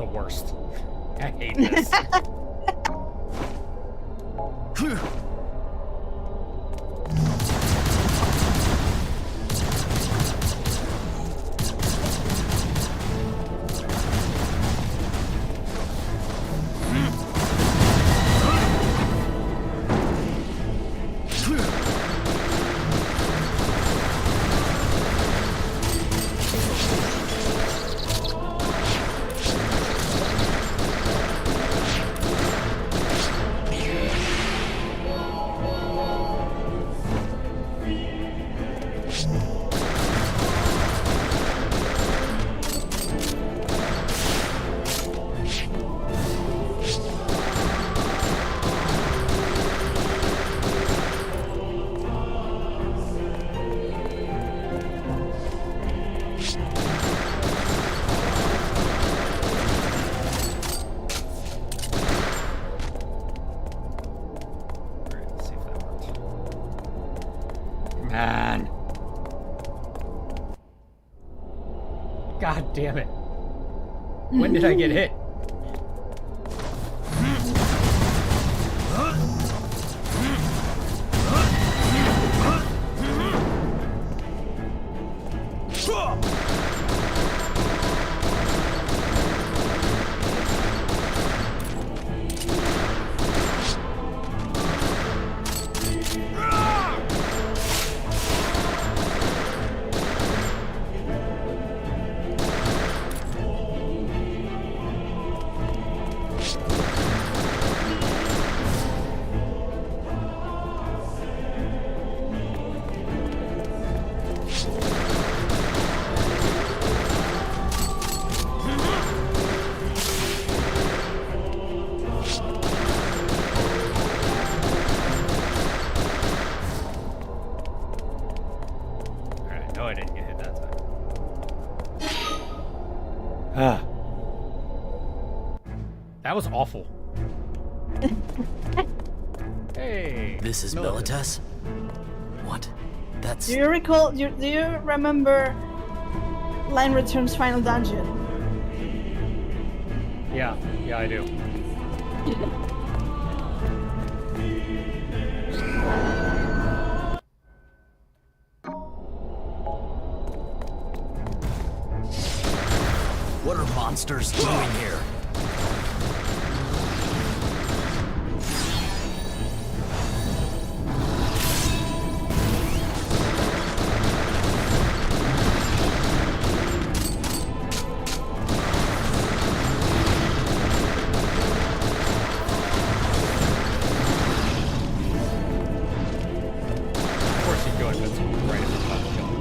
the worst. I hate this. Man. God damn it. When did I get hit? I didn't get hit that time. That was awful. Hey. This is Milites? What? That's... Do you recall? Do you remember Line Return's final dungeon? Yeah, I do. What are monsters doing here? Of course he's going, but it's right at the top of the hill.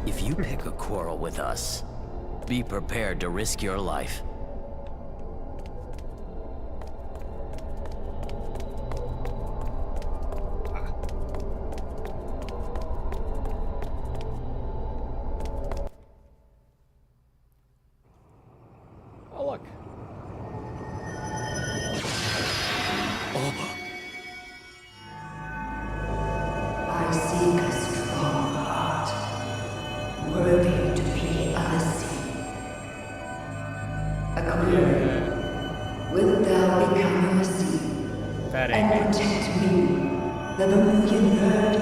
If you pick a quarrel with us, be prepared to risk your life. Oh, look. I seek a strong heart, worthy to be unseen. Aquarium, wilt thou become your sea That and ain't protect me, the Vermilion bird?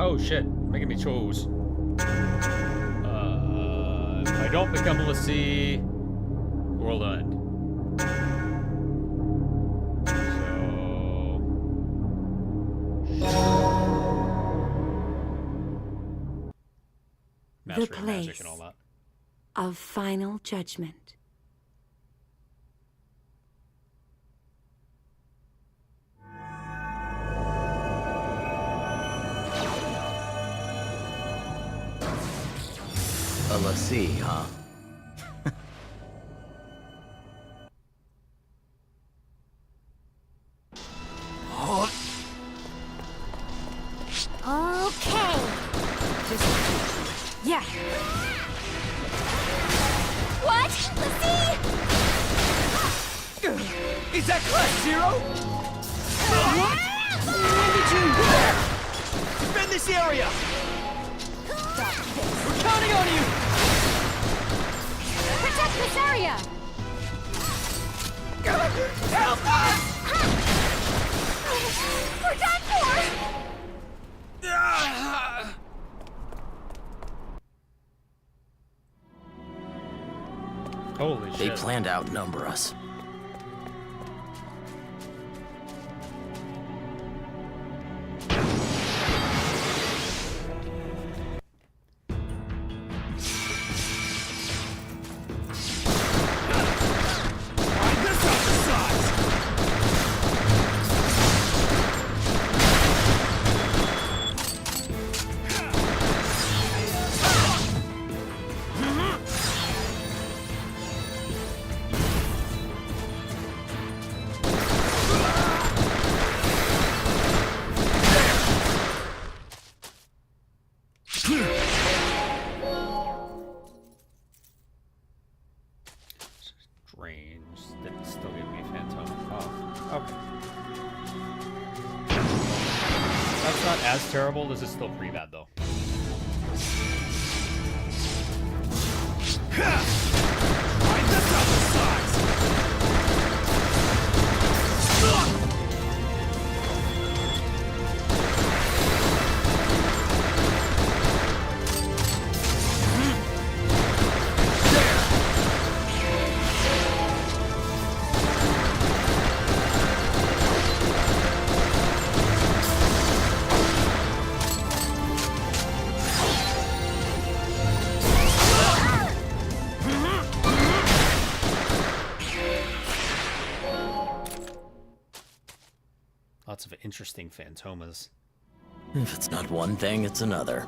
Oh shit, making me choose. If I don't become a Lassie, world end. The Mastering magic place and all that. of final judgment. A Lassie, huh? Okay. Yeah. What? Let's see! Is that Class Zero? What? Defend this area! We're counting on you! Protect this area! Help us! We're done for! Holy They shit. planned to outnumber us. Strange. That still give me Phantom. Oh, okay. That's not as terrible. This is still pretty bad, though. Lots of interesting Phantomas. If it's not one thing, it's another.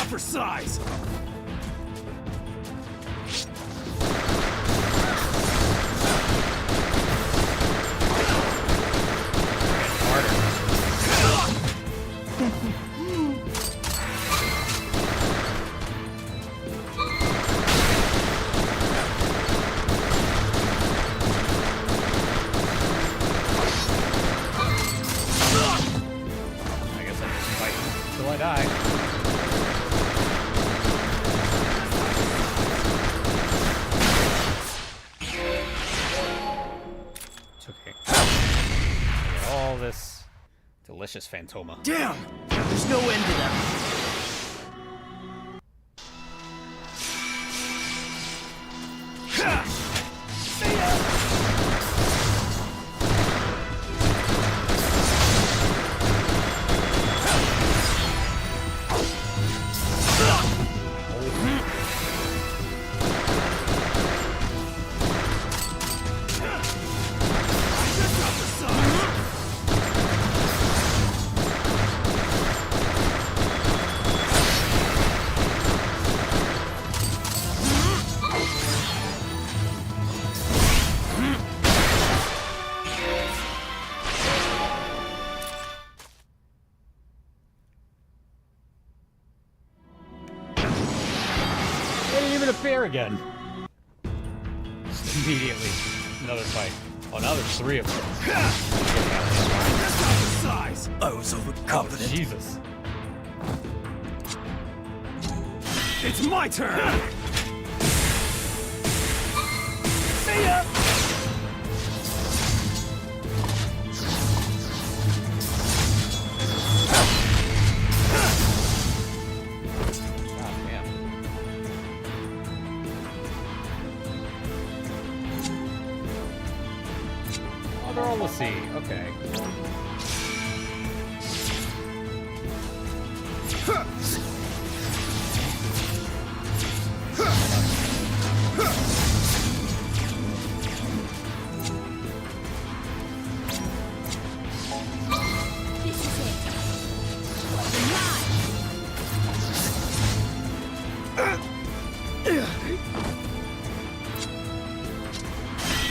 For size! I guess I'm just fighting until I die. All this delicious Phantoma. Damn! There's no end to them. See ya! Fair again. Just immediately. Another fight. Oh, now there's 3 of them. I was overconfident. Oh, Jesus. It's my turn! See ya! Oh, they're all with C. Okay.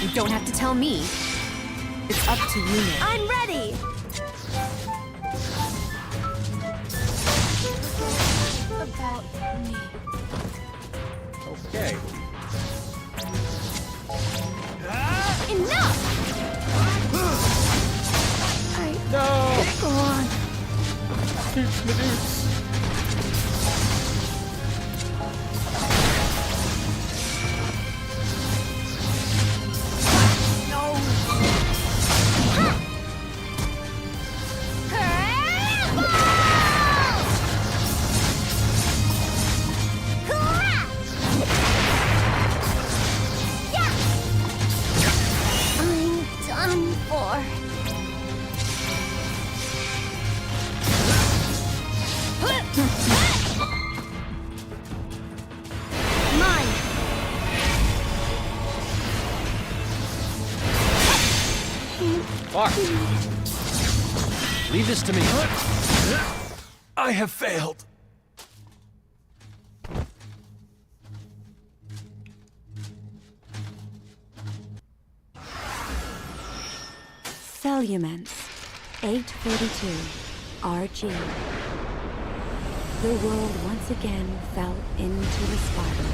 You don't have to tell me. It's up to you now. I'm ready! About me. Okay. Enough! No! Go on. Dukes the Dukes. I'm done for. Mine. Fuck. Leave this to me. I have failed. Celluments, 842, RG. The world once again fell into a spiral.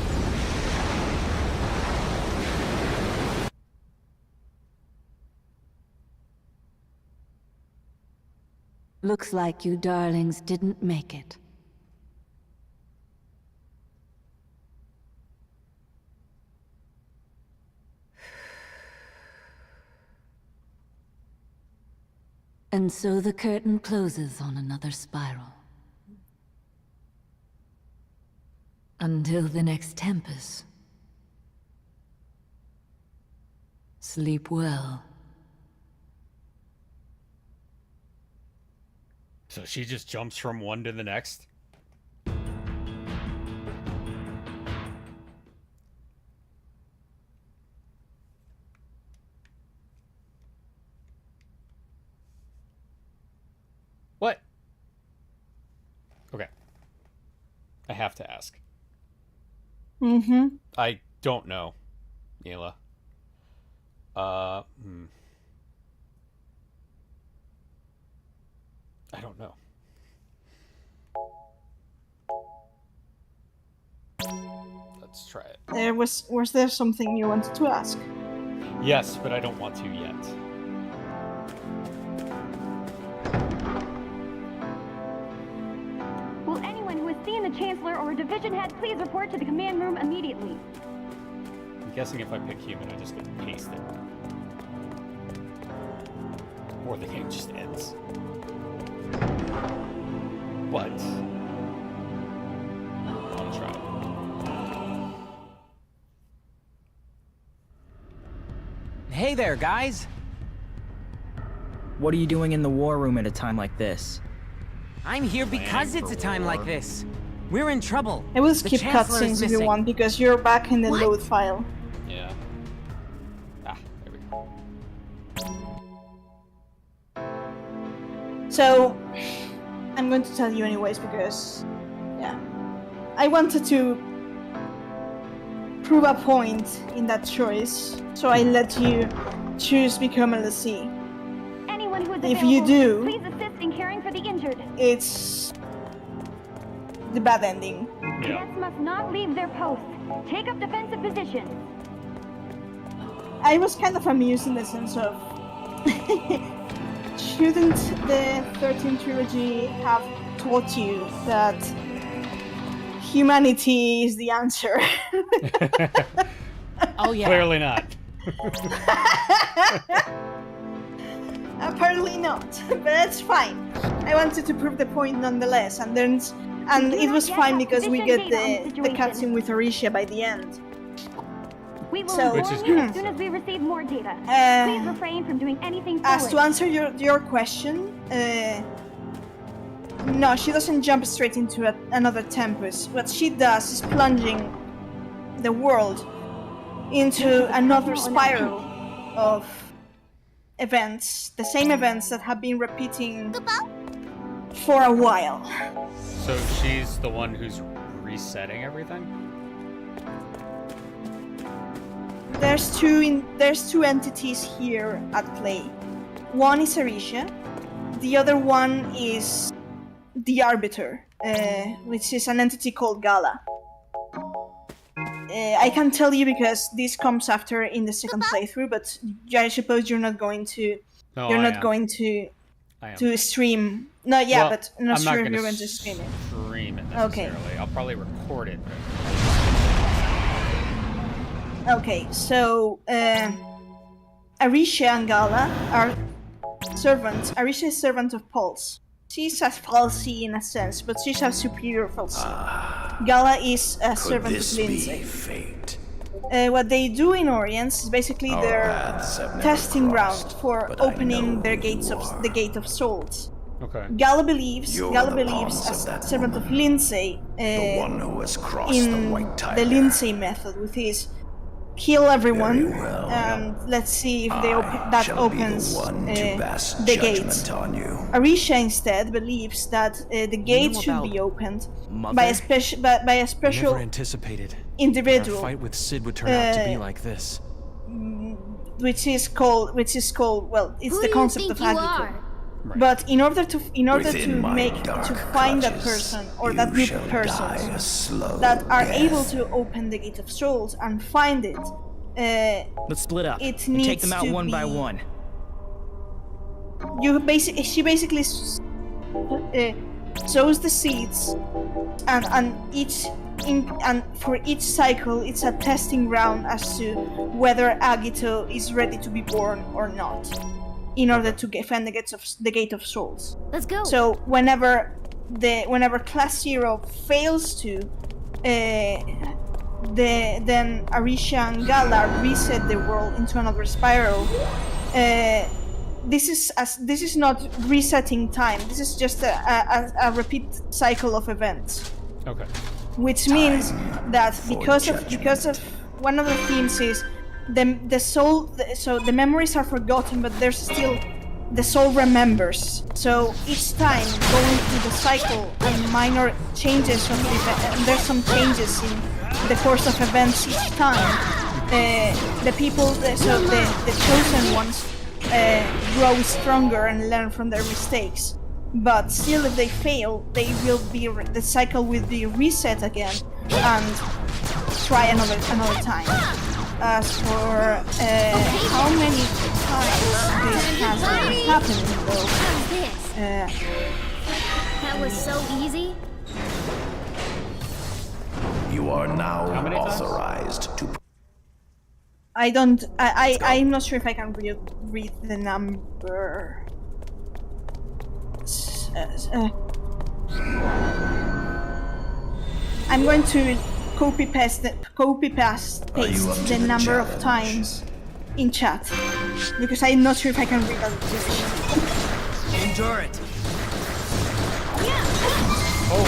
Looks like you darlings didn't make it. And so the curtain closes on another spiral. Until the next tempest. Sleep well. So she just jumps from one to the next? What? Okay. I have to ask. Mm-hmm. I don't know, Neela. I don't know. Let's try it. Was there something you wanted to ask? Yes, but I don't want to yet. Will anyone who has seen the Chancellor or a division head please report to the command room immediately? I'm guessing if I pick human, I just get to paste it. Or the game just ends. But I'll try. Hey there, guys! What are you doing in the war room at a time like this? I'm here because it's a time like this. We're in trouble. I will The skip Chancellor is cutscenes if you missing. want, because you're back in the load file. Yeah. Ah, there we go. So, I'm going to tell you anyways, because, yeah. I wanted to prove a point in that choice, so I let you choose become a lessee. Anyone who is If you do, please assist in caring for the injured. it's the bad ending. Cadets must not leave their posts. Take up defensive positions. I was kind of amused in the sense of shouldn't the 13th trilogy have taught you that humanity is the answer? Oh yeah. Clearly not. Apparently not, but that's fine. I wanted to prove the point nonetheless, and it was fine because we get the cutscene with Orisha by the end. We will So- inform Which is you good, as soon as we receive more data. Uh, Please refrain from doing anything As to foolish. answer your question, no, she doesn't jump straight into another tempest. What she does is plunging the world into another spiral of events, the same events that have been repeating for a while. So she's the one who's resetting everything? There's two entities here at play. One is Arisha, the other one is the Arbiter, which is an entity called Gala. I can tell you because this comes after in the second playthrough, but I suppose you're not going to. No, you're I not am. going I am. to stream. No, yeah, Well, but I'm not sure if gonna you're going to stream it. Stream it Okay. necessarily. I'll probably record it. Okay, so Arisha and Gala are servants. Arisha is servant of Pulse. She's a falsy in a sense, but she's a superior falsy. Gala is a servant of Lindsay. Fate? What they do in Orients is basically Our their paths have never testing crossed, ground for but I opening know their who gates you of are. the Gate of Souls. Okay. Gala believes You're Gala the believes pawns of as that servant of Lindsay The one who has crossed in the White Tiger. the Lindsay method, with his kill everyone and let's see if they that shall opens be the one to pass the judgment gates. on you. Arisha instead believes that the gate should be opened by a special by a special Never anticipated individual. our fight with Sid would turn out to be like this. which is called well, it's Who the do you concept think of you Agito. are? In order to Within my dark find that clutches, person or you that group shall of die persons a slow that are death. able to open the Gate of Souls and find it, Let's split up it and needs take them out to one by be- one. she basically sows the seeds, and for each cycle it's a testing ground as to whether Agito is ready to be born or not, in order to defend the Gate of Souls. Let's go. So whenever Class 0 fails to, then Arisha and Gala reset the world into another spiral. This is not resetting time. This is just a repeat cycle of events. Okay. Which means that because of one of the themes is the soul. So the memories are forgotten, but there's still the soul remembers. So each time going through the cycle and minor changes of there's some changes in the course of events each time. The people, the chosen ones, grow stronger and learn from their mistakes. But still, if they fail, the cycle will be reset again and try another time. As for how many times this has been happening, though, That was so easy. You are now authorized to. I'm not sure if I can read the number. I'm going to copy paste the number of times in chat because I'm not sure if I can read that. Endure it. Oh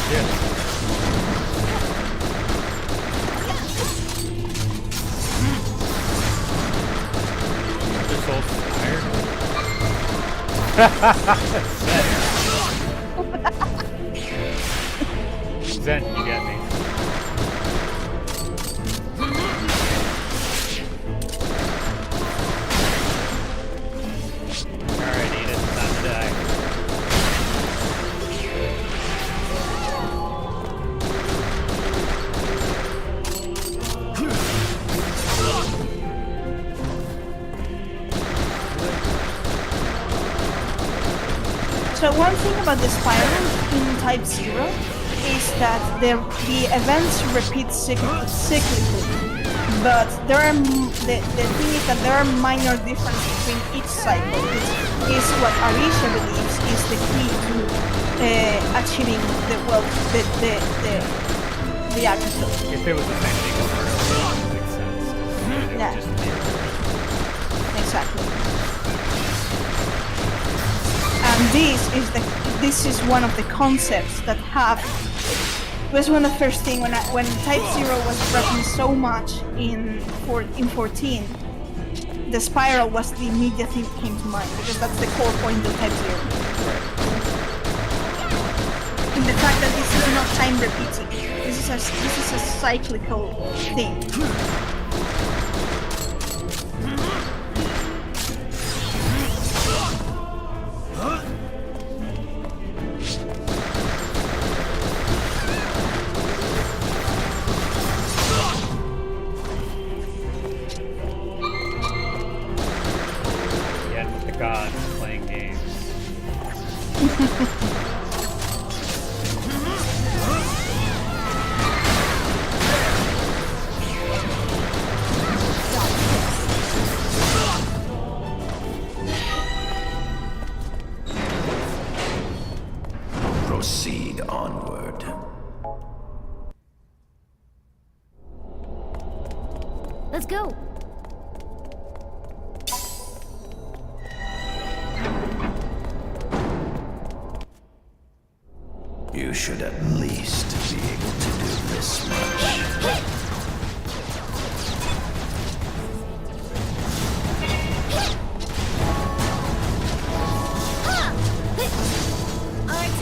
shit. This old Zen, you get me. Alright, Edith, time to die. So one thing about the spiral in Type-0 is that the events repeat cyclically, but the thing is that there are minor differences between each cycle, which is what Arisha believes is the key to achieving the Agito. If it was the same thing over, it would make sense. Yeah. just there. Exactly. And this is one of the concepts that was one of the first thing when Type-0 was breaking so much in 14. The spiral was the immediate thing that came to mind because that's the core point of Type-0. In the fact that this is not time repeating. This is a cyclical thing. Again with the gods playing games. Proceed onward. Let's go. You should at least be able to do this much.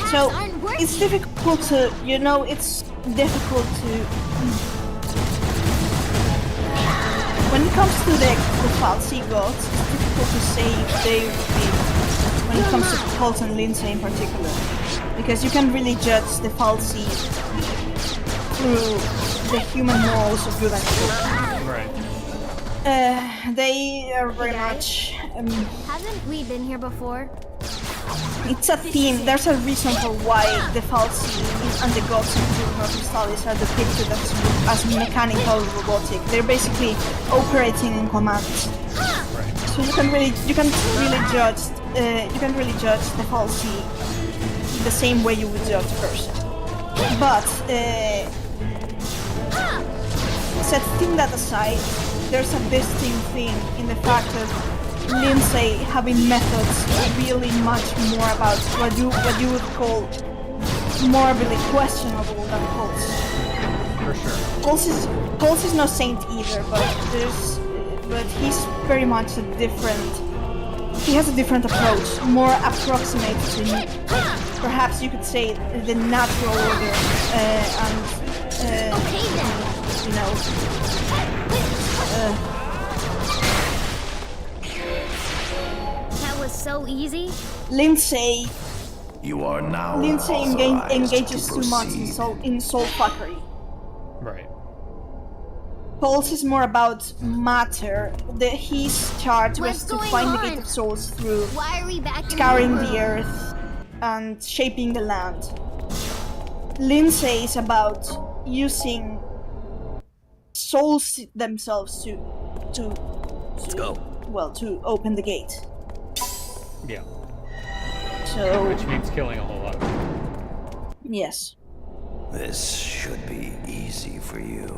So it's difficult to, it's difficult to. When it comes to the Falsi gods, it's difficult to say if they would be. When it comes to Pulse and Lindsay in particular, because you can really judge the Falsi through the human morals of good and evil. Right. They are very much. Haven't we been here before? It's a theme. There's a reason for why the Falsi and the gods in Children of Crystallis are depicted as mechanical robotic. They're basically operating in commands. Right. So you can really judge the Falsi the same way you would judge a person. But setting that aside, there's a distinct thing in the fact that Lindsay having methods really much more about what you would call morally questionable than Pulse. For sure. Pulse is no saint either, but he's very much a different. He has a different approach, more approximate to perhaps you could say the natural order That was so easy. Lindsay. You are now Lindsay engages to too much in soul fuckery. Right. Pulse is more about matter. His charge was to find the Gate of Souls through Why are we back scouring the earth and shaping the land. Lindsay is about using souls themselves to open the gate. Yeah. So which means killing a whole lot of people. Yes. This should be easy for you.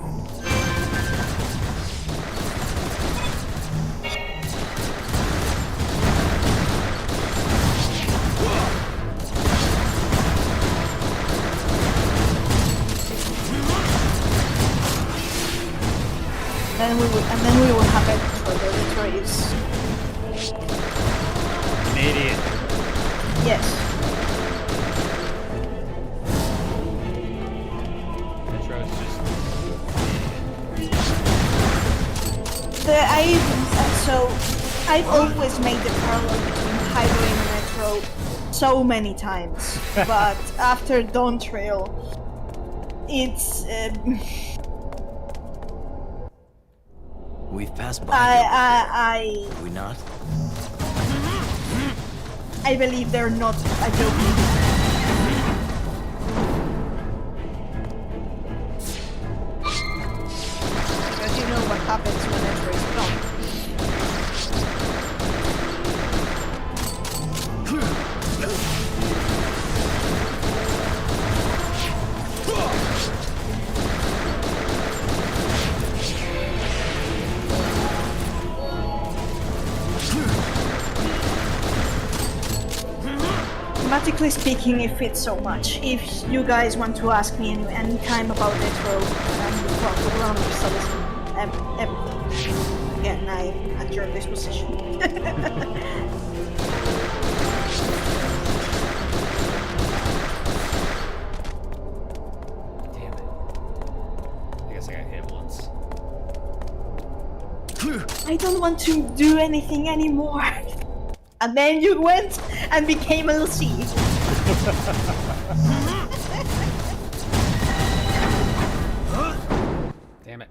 And then we will have it for the Victorious. Canadian. Yes. Metro's just. I've always made the parallel between Highway and Metro so many times, but after Dawn Trail, it's. We've passed by. We not? I believe they're not a joke. Because you know what happens when Metro is gone. thematically speaking, it fits so much. If you guys want to ask me any time about retro, everything. Again, I'm at your disposition. I don't want to do anything anymore. And then you went and became a LC. Damn it.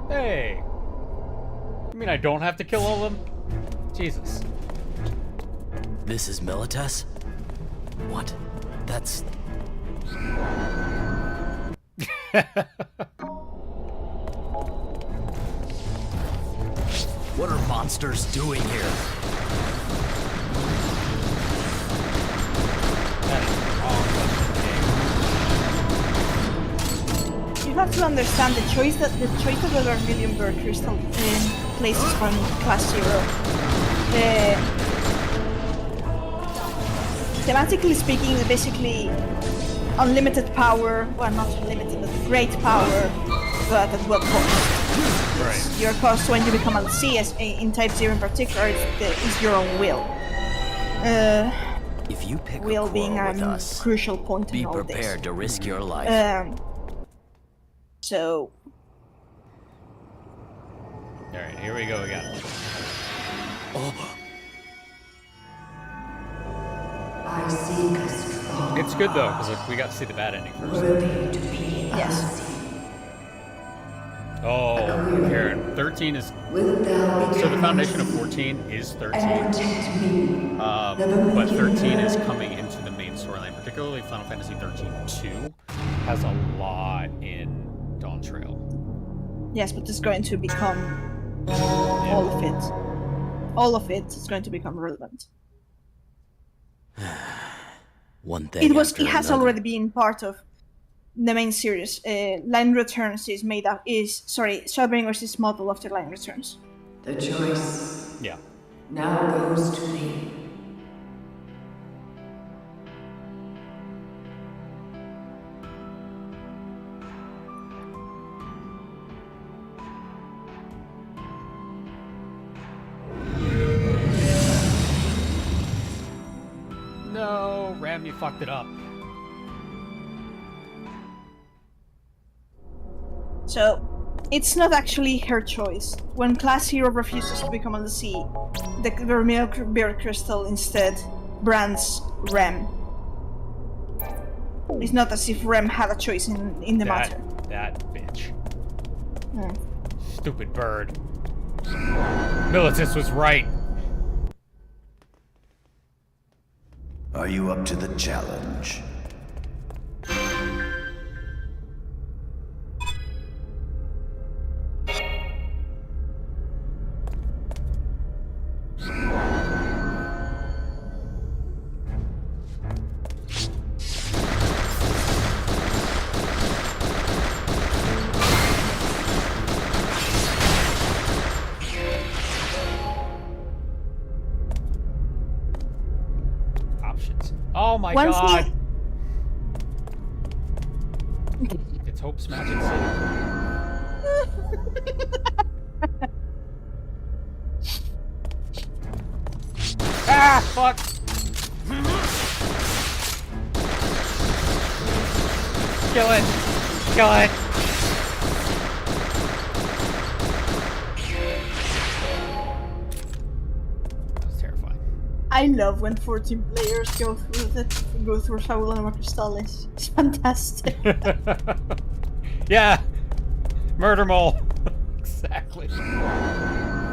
Hey. You mean I don't have to kill all of them? Jesus. This is Milites? What? That's... What are monsters doing here? You have to understand the choice of the vermilion bird crystal places from class 0. Thematically speaking, basically unlimited power, well not unlimited, but great power, but at what cost? Right. Your cost when you become a LC, as in Type 0 in particular, is your own will. If you pick will a being quarrel with a us, crucial point be in all this. prepared to risk your life. So... Alright, here we go again. I seek a strong It's good though, because we got to see the bad ending first. worthy to be yes. Oh, Karen, 13 is... So the foundation of 14 is 13. But 13 is coming into the main storyline, particularly Final Fantasy 13-2 has a lot in Dawn Trail. Yes, but it's going to become all of it. All of it is going to become relevant. One thing It after has another. already been part of the main series. Line Returns is made up Shadowbringers is modeled after Line Returns. The choice Yeah. now goes to me. No, Ram, you fucked it up. So, it's not actually her choice. When Class Hero refuses to become a LC, the Vermilion Bear Crystal instead brands Rem. It's not as if Rem had a choice in the matter. That bitch. Hmm. Stupid bird. Militus was right. Are you up to the challenge? Oh my Once god! It's Hope's Magic City. Ah, fuck! Kill it! Kill it! I love when 14 players go through Fabula Crystallis. It's fantastic. Yeah! Murder mole! Exactly.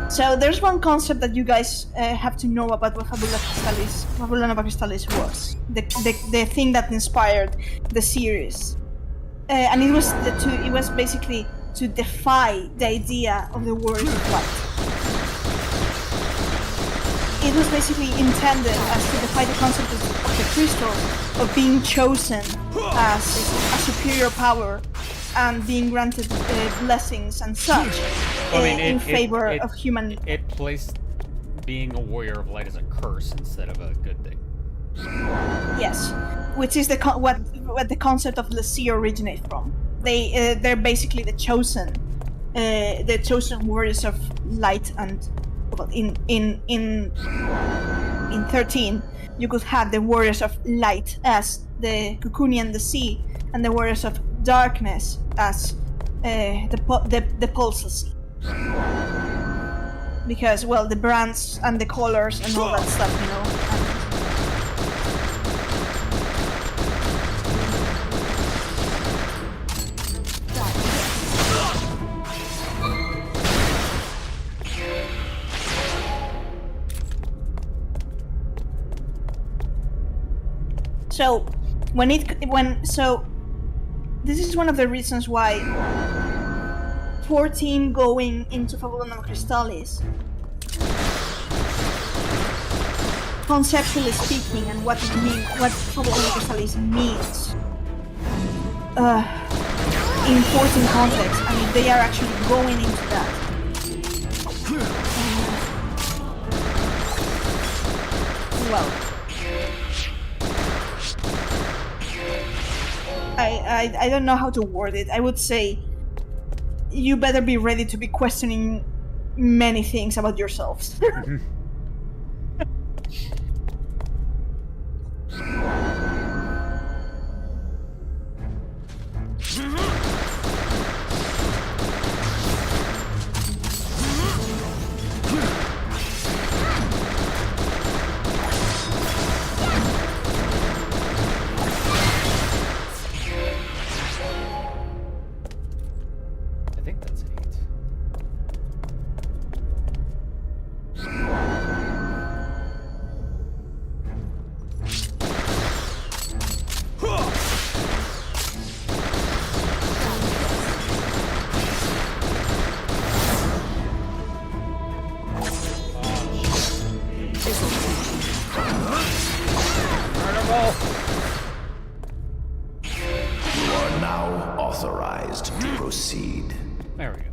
So there's one concept that you guys have to know about what Fabula Nova Crystallis was. The thing that inspired the series. And it was basically to defy the idea of the Warriors of Light. It was basically intended as to defy the concept of the crystal of being chosen as a superior power and being granted blessings and such in favor of human. It placed being a warrior of light as a curse instead of a good thing. Yes, which is what the concept of Lassie originates from. They're basically the chosen warriors of light, and well, in 13 you could have the warriors of light as the Kukuni and the sea, and the warriors of darkness as the Pulsar Sea. Because, well, the brands and the colors and all that stuff, you know. So, this is one of the reasons why 14 going into Fabulum Crystallis, conceptually speaking, and what Fabulum Crystallis means in 14 context. I mean, they are actually going into that. Well, I don't know how to word it. I would say you better be ready to be questioning many things about yourselves. You are now authorized to proceed. There we go.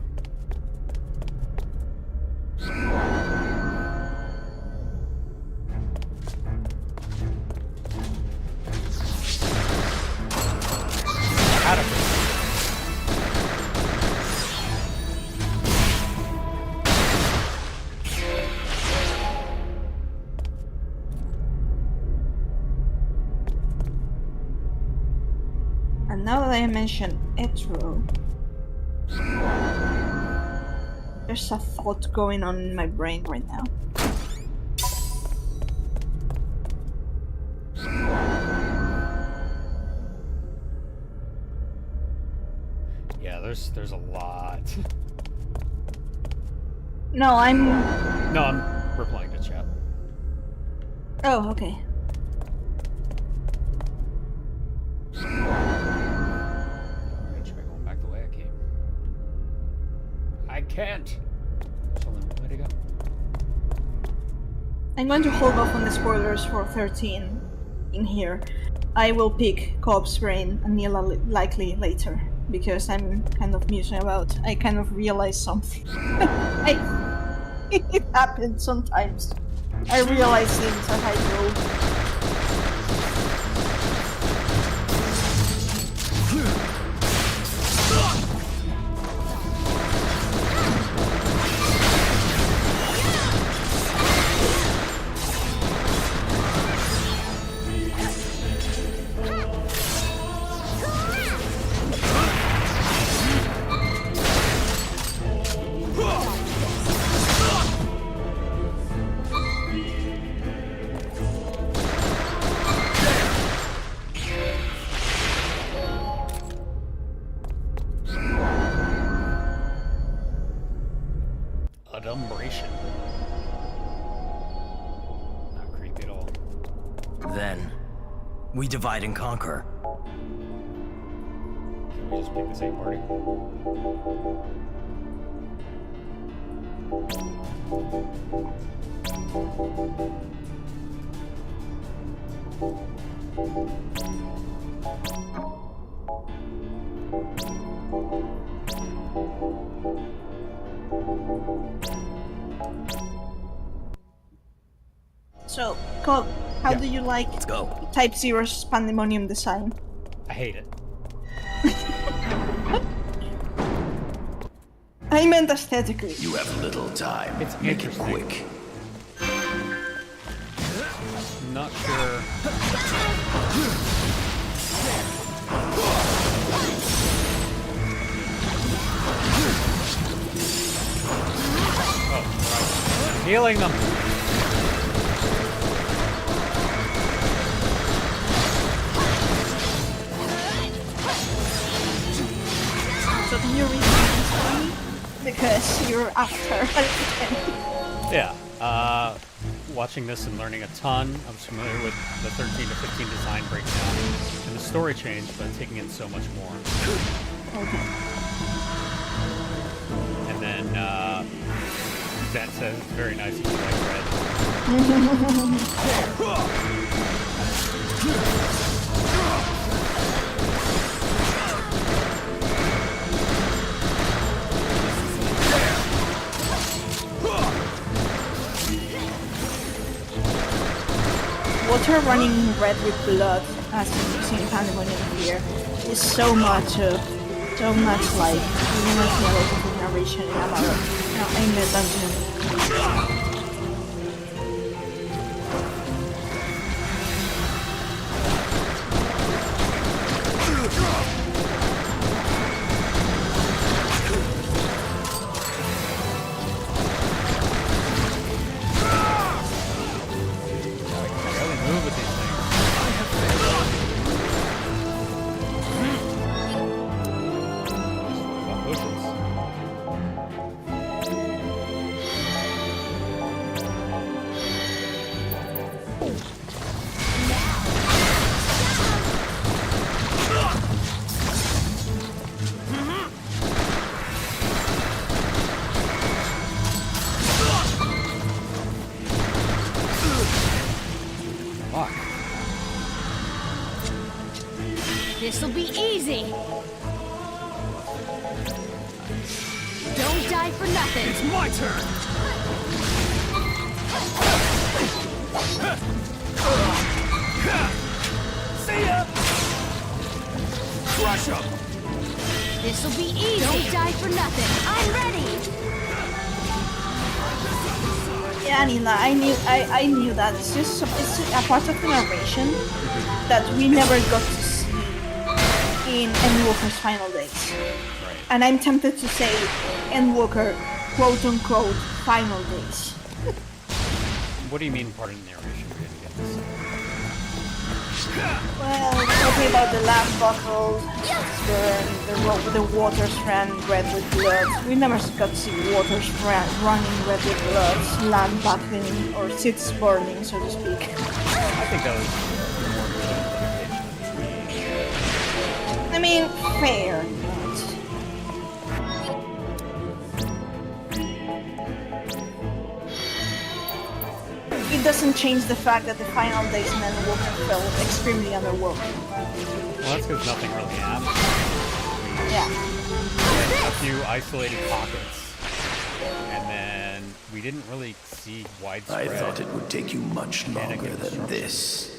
And now that I mentioned Etro, there's a thought going on in my brain right now. Yeah, there's a lot. No, I'm replying to chat. Oh, okay. I can't. There's only one way to go. I'm going to hold off on the spoilers for 13 in here. I will pick Cobb's brain and Neela likely later, because I'm kind of musing about. I kind of realized something. It happens sometimes. I realize things as I go. Adumbration. Not creepy at all. Then, we divide and conquer. Can we just pick the same party? So, Cobb, how Yeah. do you like Let's go. Type-0's pandemonium design? I hate it. I meant aesthetically. You have little time. It's Make it interesting. quick. Not sure. Oh, right. I'm healing them. So do you read this one? Because you're after. Yeah. Watching this and learning a ton. I was familiar with the 13 to 15 design breakdown and the story change, but taking in so much more. Okay. And then that says very nice if you like Water running red with blood, as you see in Pandemonium here, is so much like, you reminds me a lot of the narration in Amaro, in the dungeon. This'll be easy. Don't die for nothing. It's my turn. See ya. Crush 'em. This'll be easy. Don't die for nothing. I'm ready. Yeah, Anila, I knew that. It's just it's a part of the narration that we never got to see in Endwalker's final days. Right. And I'm tempted to say Endwalker, quote unquote, final days. What do you mean part of the narration? We didn't get this. Well, talking about the lamp buckled, the waters ran red with blood. We never got to see waters running red with blood, lamp buckling, or seats burning, so to speak. I think that was more good. I mean, fair. It doesn't change the fact that the final days in Endwalker felt extremely underwhelming. Well, that's because nothing really happened. Yeah. We had a few isolated pockets, and then we didn't really see widespread. I thought it would take you much longer than this.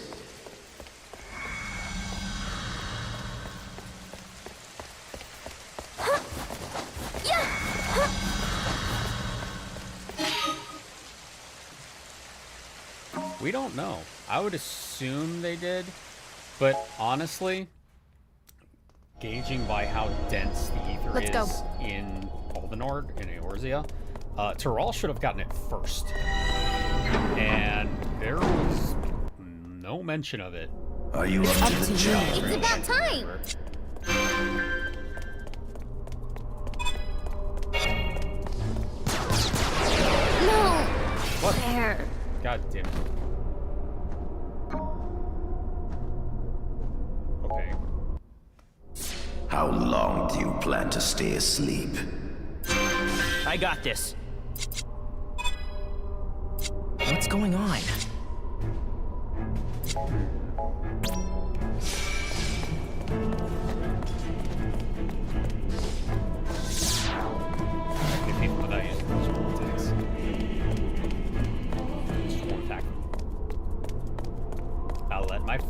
We don't know. I would assume they did, but honestly, gauging by how dense the ether Let's go. is in Aldenord, in Eorzea, Tyrell should have gotten it first. And there was no mention of it. Are you up to the challenge? It's about time. No. What? There. God damn it. Okay. How long do you plan to stay asleep? I got this. What's going on?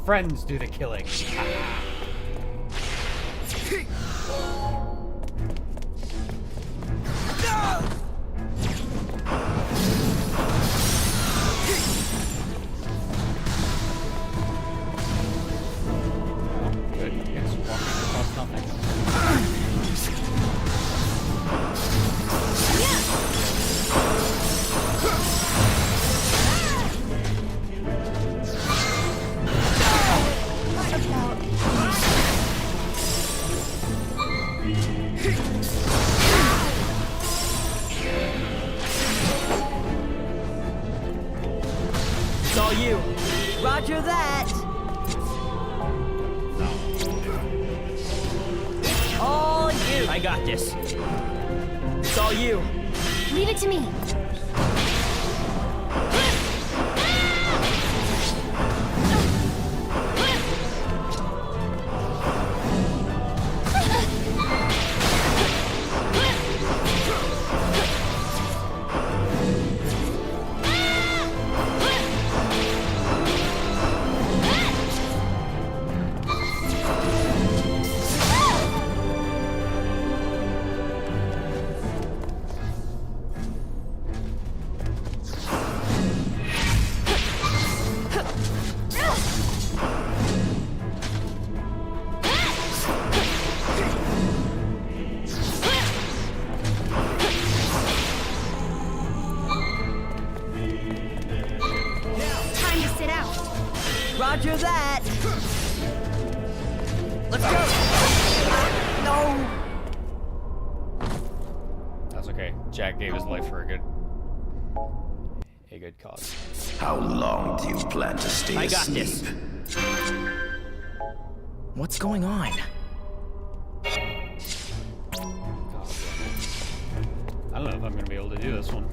friends do the killing. Good. Yes, walking across nothing. It's all you. Roger that. It's all you. I got this. It's all you. Leave it to me. Time to sit out. Roger that. Let's go. No. That's okay. Jack gave his life for a good cause. How long do you plan to stay I got asleep? this. What's going on? I don't know if I'm gonna be able to do this one.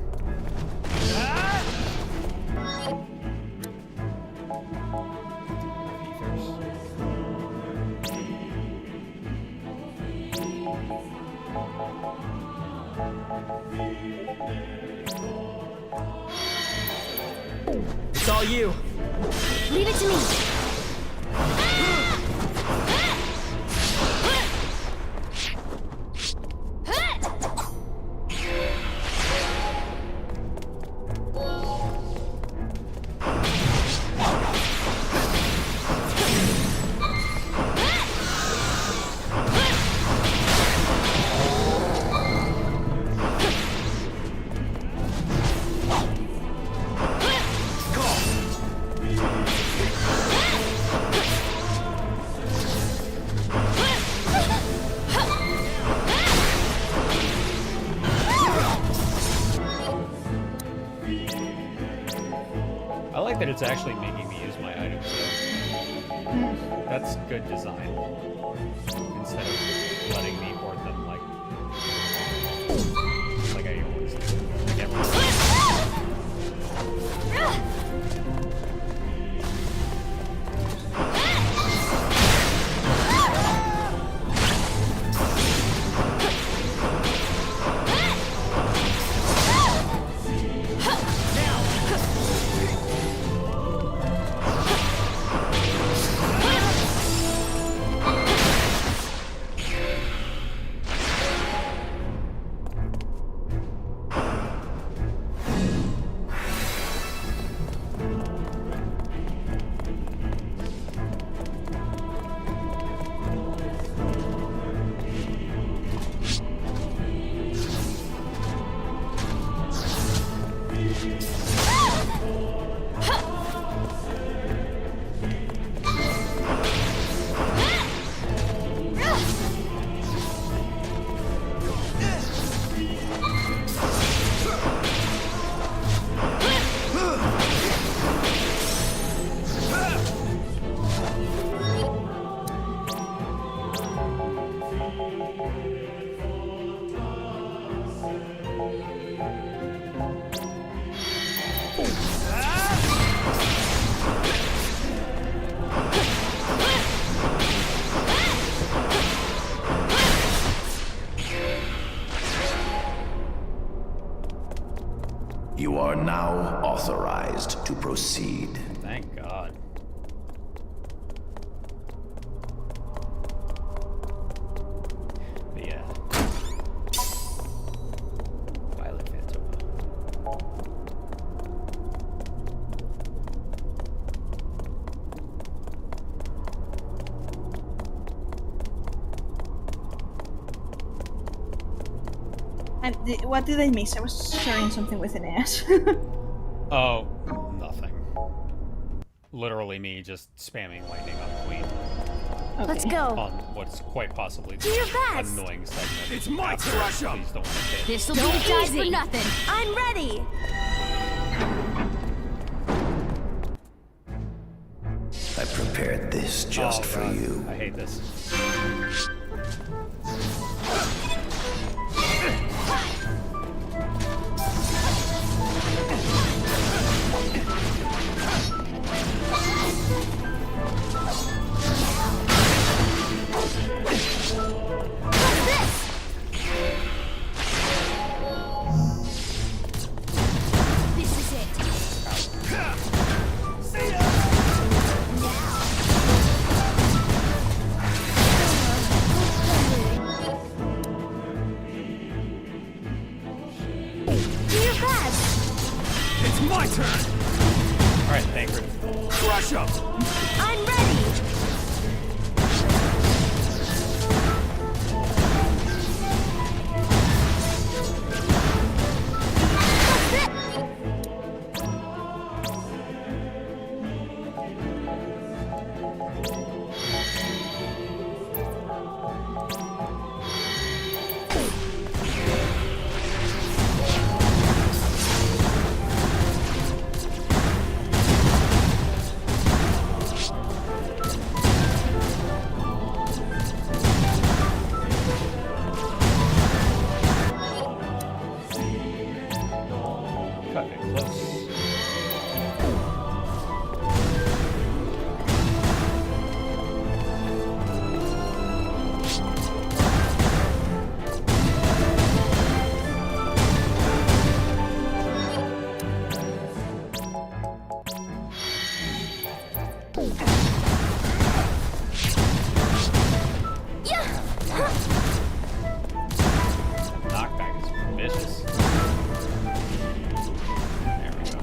It's all you. Leave it to me. I like that it's actually making me use my items. That's good design. Instead of letting me hoard them like I always do. Like everyone. You are now authorized to proceed. Thank God. And what did I miss? I was sharing something with Aeneas. Oh, nothing. Literally me just spamming lightning on Queen. Okay. Let's go. On what's quite possibly Do your the best. annoying segment. It's my crush up. Please don't want to hit. This'll be Don't easy. for nothing. I'm ready. I prepared this just for God. you. I hate this. This is it. Do your best. It's my turn. Alright, Thancred. Crush up. I'm ready. Cut it close. Knockback is vicious. There we go.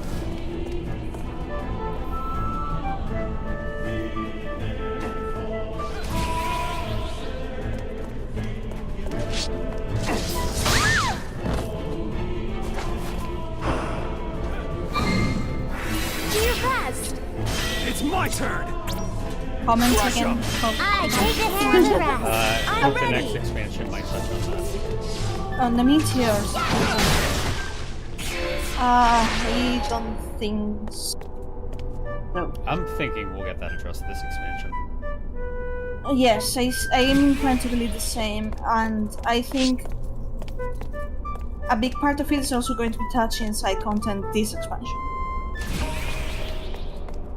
Do your best. It's my turn. Comments Crush again. up. I take the hand of rest. I I'm hope the next ready. expansion might touch on that. On the meteors. I don't think so. No. I'm thinking we'll get that addressed this expansion. Yes, I am inclined to believe the same, and I think a big part of it is also going to be touching side content this expansion.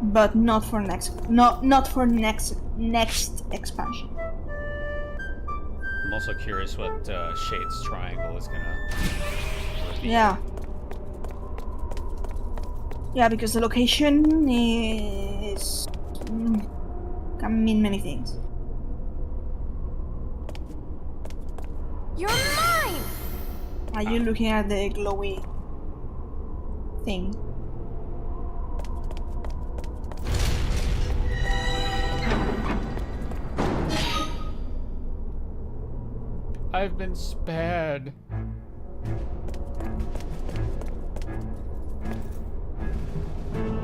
But not for not for next expansion. I'm also curious what Shade's Triangle is gonna reveal. Yeah. Yeah, because the location is can mean many things. You're mine. Are you looking at the glowy thing? I've been spared.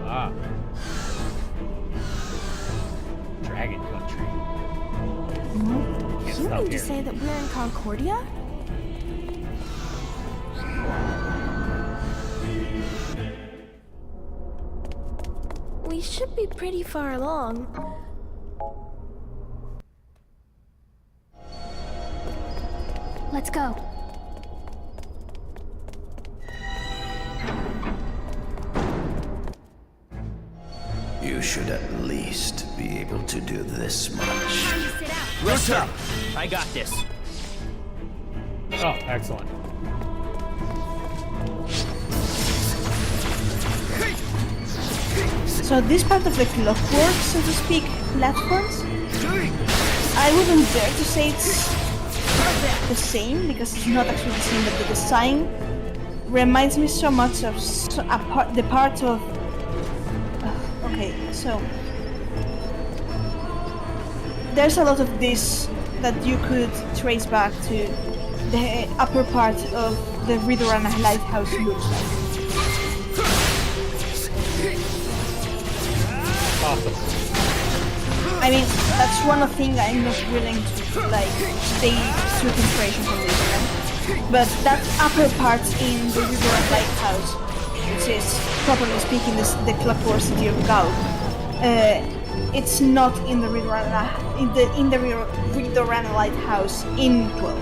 Ah. Dragon Country. Can't You stop mean to here. say that we're in Concordia? We should be pretty far along. Let's go. You should at least be able to do this much. Look up! I got this. Oh, excellent. So this part of the clockwork, so to speak, platforms, I wouldn't dare to say it's the same, because it's not actually the same, but the design reminds me so much of the part of... okay, so... there's a lot of this that you could trace back to the upper part of the Ridorana lighthouse looks like. Awesome. I mean, that's one of the things I'm not willing to like take strict inspiration from this one. But that upper part in the Ridorana lighthouse, which is properly speaking the clockwork city of Gaul, it's not in the Ridorana lighthouse in 12.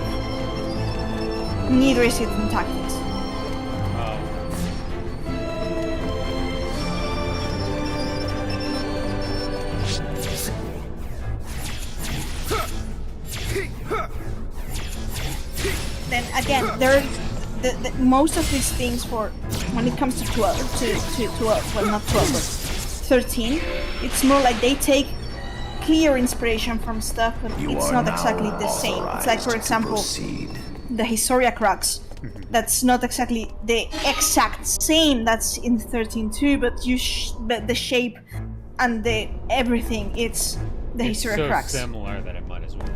Neither is it in Tactics. Then again, there most of these things for when it comes to 12 well, not 12 but 13, it's more like they take clear inspiration from stuff, but it's not exactly the same. It's like, for example, the Historia Crux. That's not exactly the exact same that's in 13.2, but but the shape and the everything, it's the Historia Crux. It's so similar that it might as well be.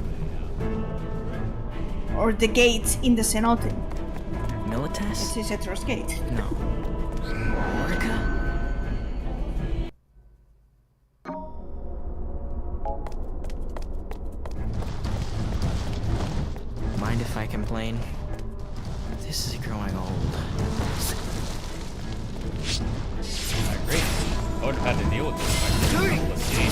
Or the gate in the cenote. Militas? It's Eteros Gate. No. Orica? Mind if I complain? This is growing old. I agree. I would have had to deal with this by let's see.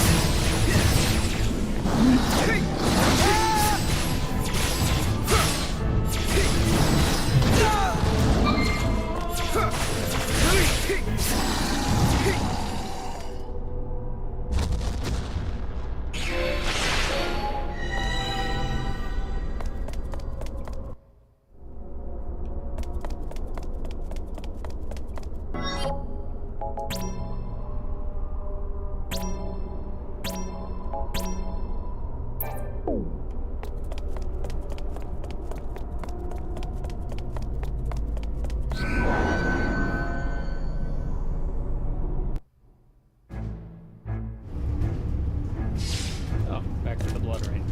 Oh, back to the blood rain.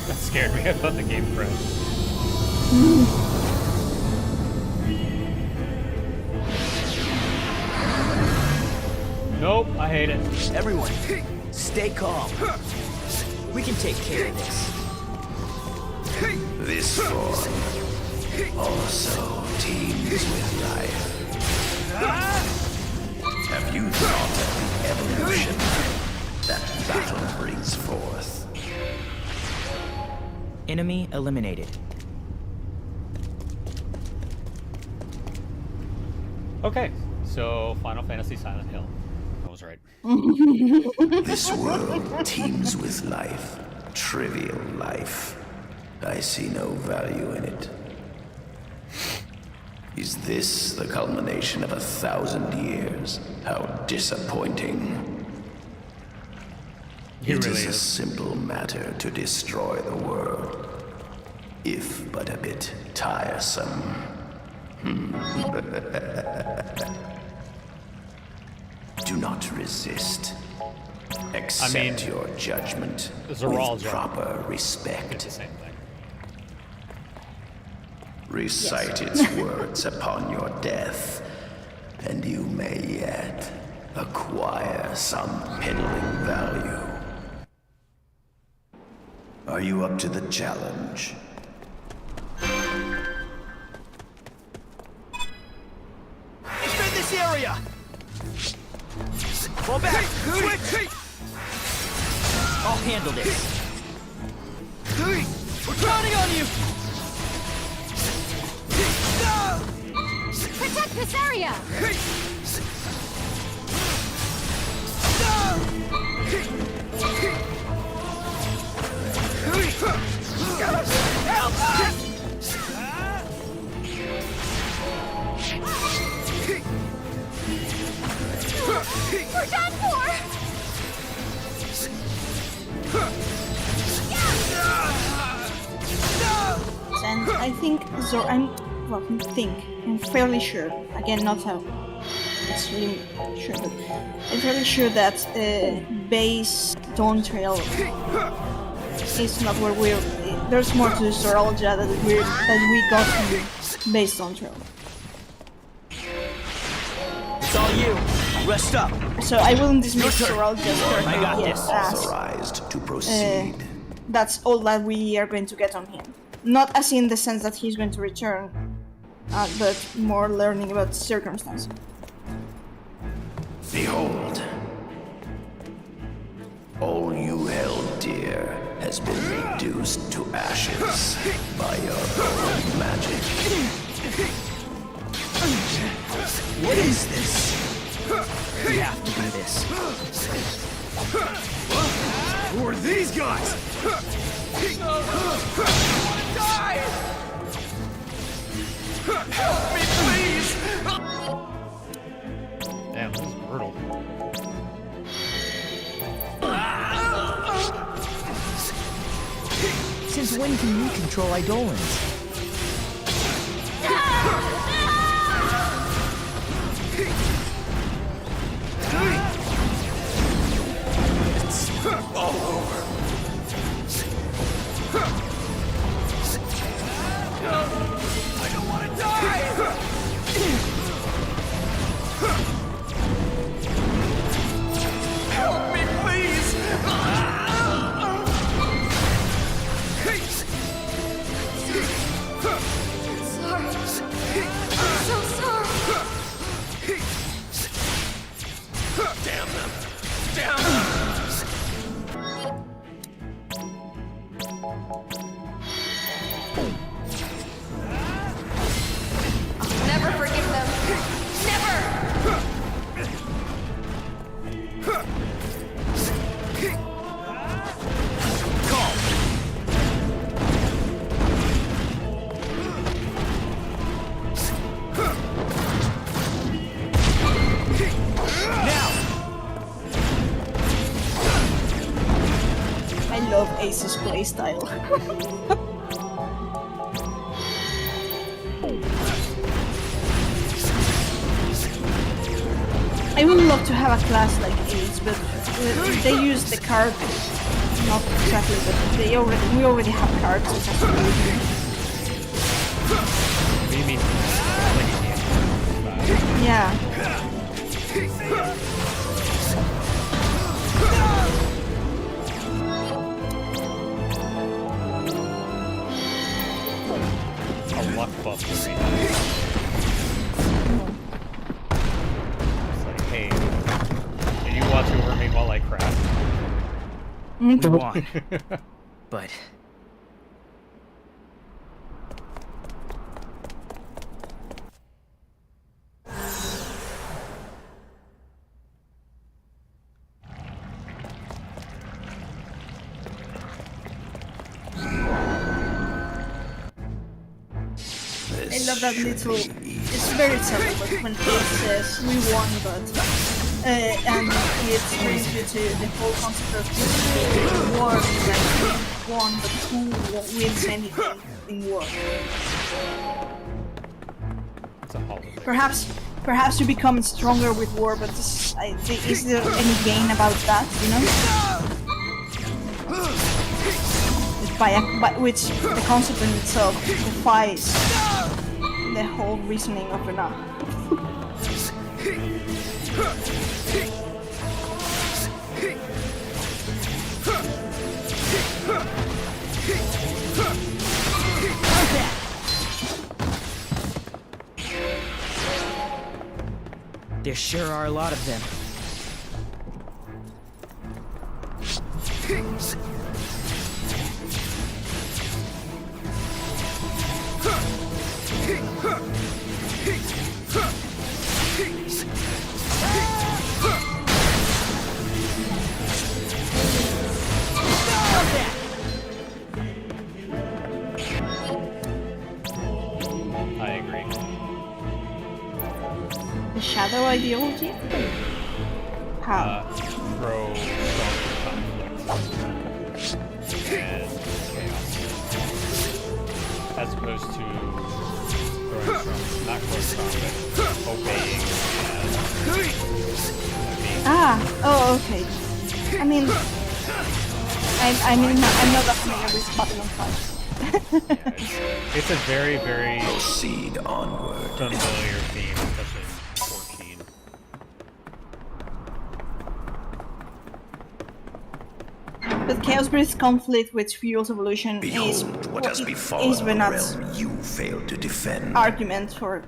That scared me. I thought the game crashed. Nope, I hate it. Everyone, stay calm. We can take care of this. This form also teems with life. Have you thought of the evolution that battle brings forth? Enemy eliminated. Okay, so Final Fantasy Silent Hill. I was right. This world teems with life, trivial life. I see no value in it. Is this the culmination of 1,000 years? How disappointing. It is a simple matter to destroy the world, if but a bit tiresome. Do not resist. Accept your judgment with proper respect. It's the same thing. Recite its words upon your death, and you may yet acquire some piddling value. Are you up to the challenge? Defend this area! Fall back! Switch! I'll handle this. We're counting on you! Protect this area! Help us! We're done for! and I think I'm fairly sure. Again, not how extremely sure, but I'm fairly sure that base Dawn Trail is not where we're. There's more to the Zoralja that we got from base Dawn Trail. It's all you. Rest up. So I wouldn't dismiss Zoralja's character I got yet, this. Authorized to proceed. That's all that we are going to get on him. Not as in the sense that he's going to return, but more learning about circumstances. Behold. All you held dear has been reduced to ashes by your own magic. What is this? We have to do this. Who are these guys? Die! Help me, please! Damn, this is brutal. Since when can you control Eidolons? It's all over. I don't want to die! Help me, please! Sorry. I'm so sorry. Damn them! Damn them! Never forgive them. Never! I love Ace's playstyle. I would love to have a class like Ace, but they use the card, not exactly, but we already have cards, which has to do with it. What do you mean? Yeah. A luck buff would be nice. It's like, hey, can you watch over me while I craft? Go on. But I love that little. It's very subtle, but when Ace says we won, but and it brings you to the whole concept of war, like we won, but who wins anything in war? It's a holiday. Perhaps you become stronger with war, but is there any gain about that? You know, by which the concept in itself defies the whole reasoning of Renat. there sure are a lot of them. I agree. The shadow ideology? How? Throw conflict and chaos. as opposed to growing strong, not growing strong, but obeying and being. Oh, okay. I mean, I'm not that familiar with Babylon 5. Yeah, it's a very, very proceed onward. Familiar theme, especially in 14. But Chaos Breed's conflict with fuels evolution is what has befallen the Renat's realm you failed to defend. argument for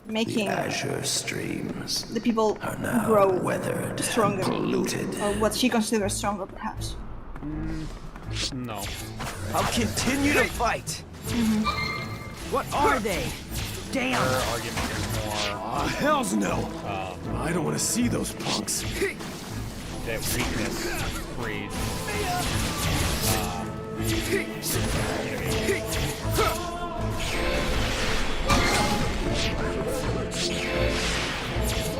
making the azure streams the people are now grow weathered, stronger, polluted. or what she considers stronger, perhaps. No. I'll continue to fight. What are they? Damn. Her argument is more. Hell's no. I don't want to see those punks. That weakness breeds.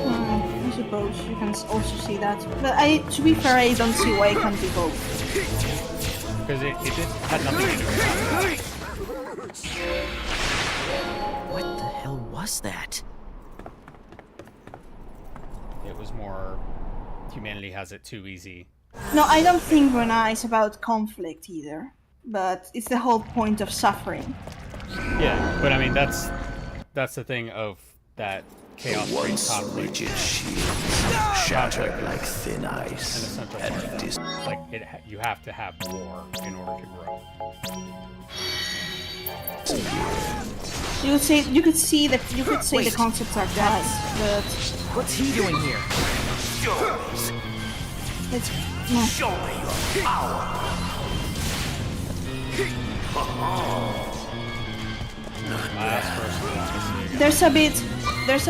I suppose you can also see that. But to be fair, I don't see why it can't be both. Because it had nothing to do with that. What the hell was that? It was more humanity has it too easy. No, I don't think Rena is about conflict either. But it's the whole point of suffering. Yeah, but I mean that's the thing of that chaos Once conflict. rigid shields shattered like thin ice and like you have to have war in order to grow. You could say the concepts are tied, but what's he doing here? It's Show me your power. There's a bit in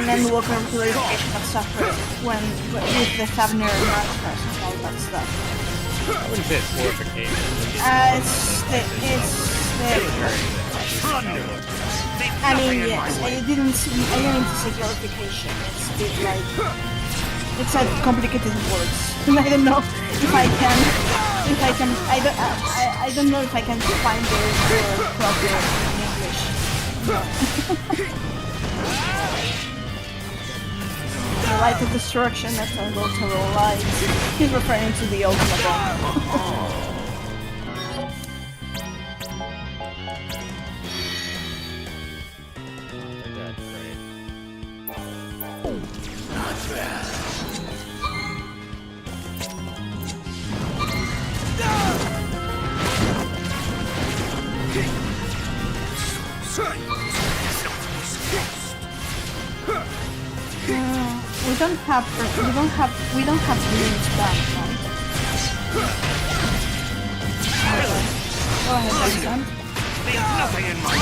Endwalker glorification of suffering when with the Thavner Masters and all that stuff. I wouldn't say it's glorification. I mean, yes, I didn't mean to say glorification. It's a bit like it's a complicated words, and I don't know if I can. I don't know if I can find the word proper in English. The light of destruction that can go to all lights. He's referring to the ultimate bomb. We don't have rings back, right? Go ahead, Vincent. There's nothing in my way.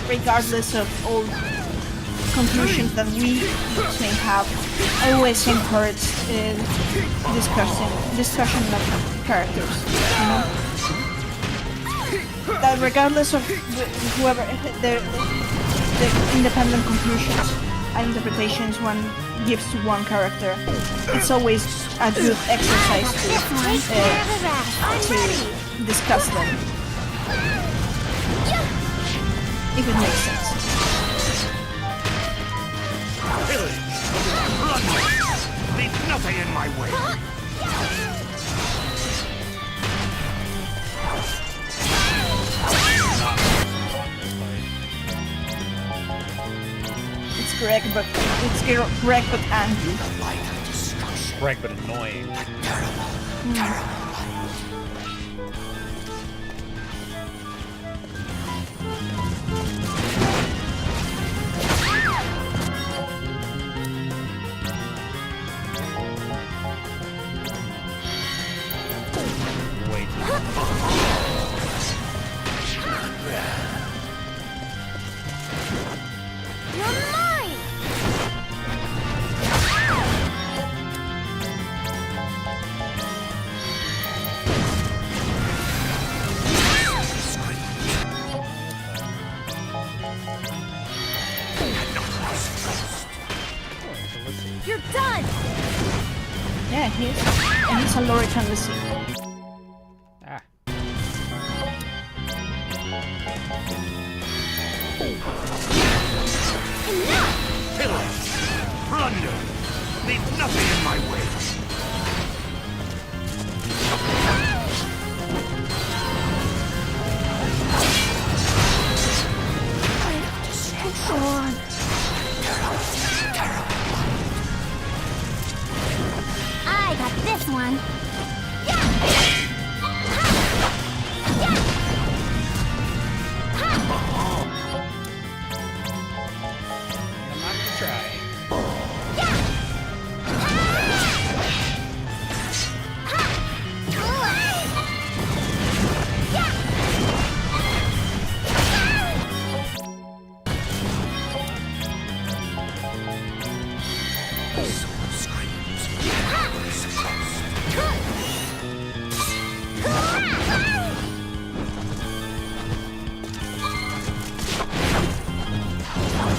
Regardless of all conclusions that we may have, I always encourage discussion of characters. You know, that regardless of whoever the independent conclusions and interpretations one gives to one character, it's always a good exercise to discuss them. If it makes sense. Leave nothing in my way. It's correct, but angry. Correct, but annoying. You're and he's a lorelinesxiv. Ah. Pillage! Plunder! Leave nothing in my way! Come on. I got this one. I'm not gonna try.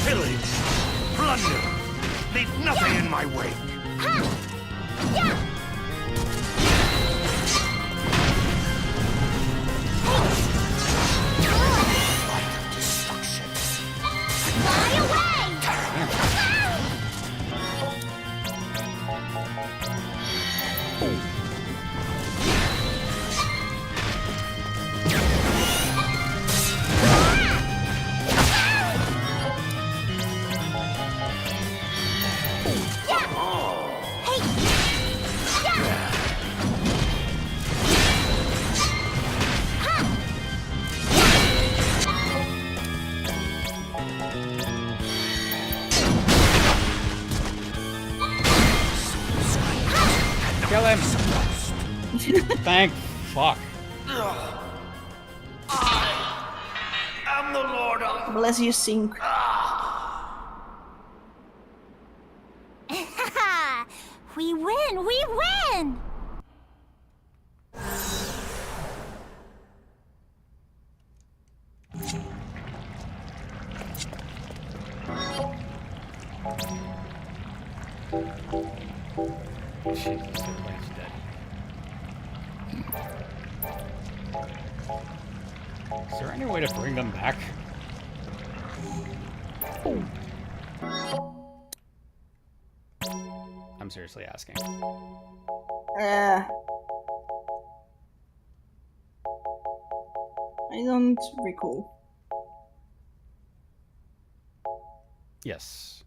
Pillage! Plunder! Leave nothing in my wake! Kill him! Thank fuck. I'm the Lord of... Bless you, Sync. We win! We win! Jesus, everybody's dead. Is there any way to bring them back? I'm seriously asking. I don't recall. Yes.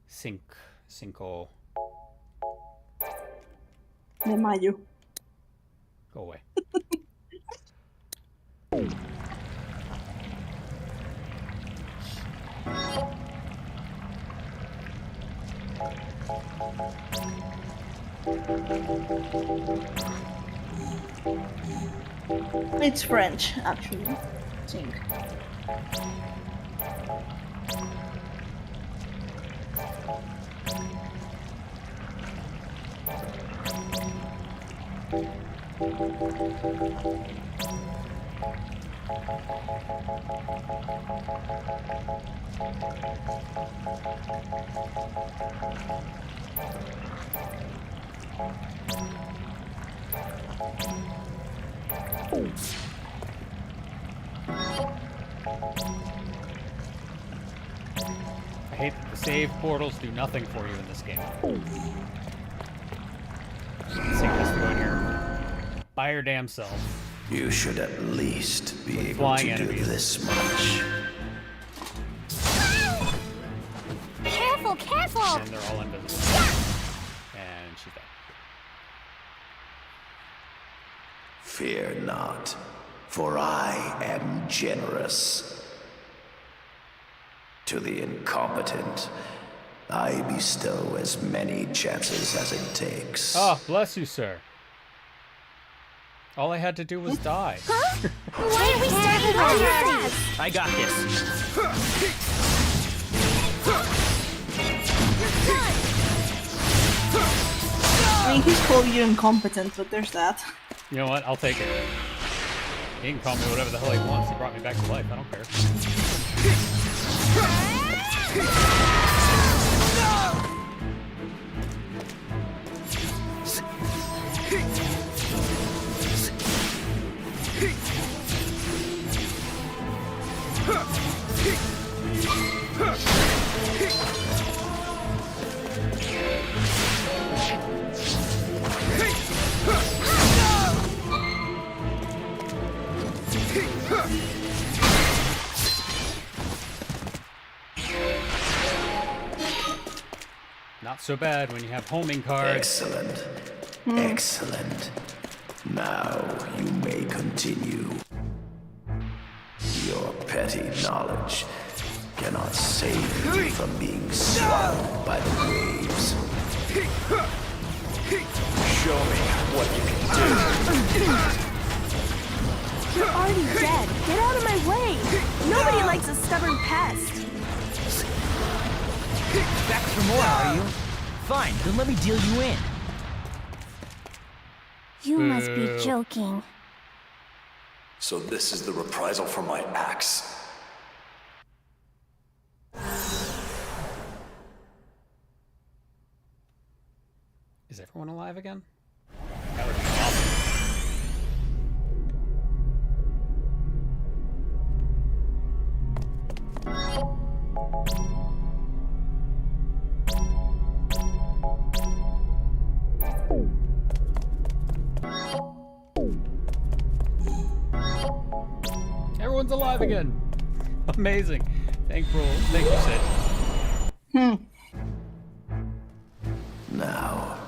Cinco. De Mayo. Go away. It's French, actually. Sync. I hate that the save portals do nothing for you in this game. Sync has to go in here by your damn self. You should at least be With able flying to enemies. do this much. Careful, careful! And they're all invisible. And she's dead. Fear not, for I am generous. To the incompetent, I bestow as many chances as it takes. Oh, bless you, sir. All I had to do was die. Huh? Why are we starting already? I got this. I mean, he's called you incompetent, but there's that. You know what? I'll take it. He can call me whatever the hell he wants. He brought me back to life. I don't care. Not so bad when you have homing cards. Excellent. Excellent. Now you may continue. Your petty knowledge cannot save you from being swallowed by the waves. Show me what you can You're already dead. Get out of my way. Nobody likes a stubborn pest. Back for more, are you? Fine, then let me deal you in. You must be joking. So this is the reprisal for my axe. Is everyone alive again? That would be awesome. Everyone's alive again. Amazing. Thank you, Sid. Now,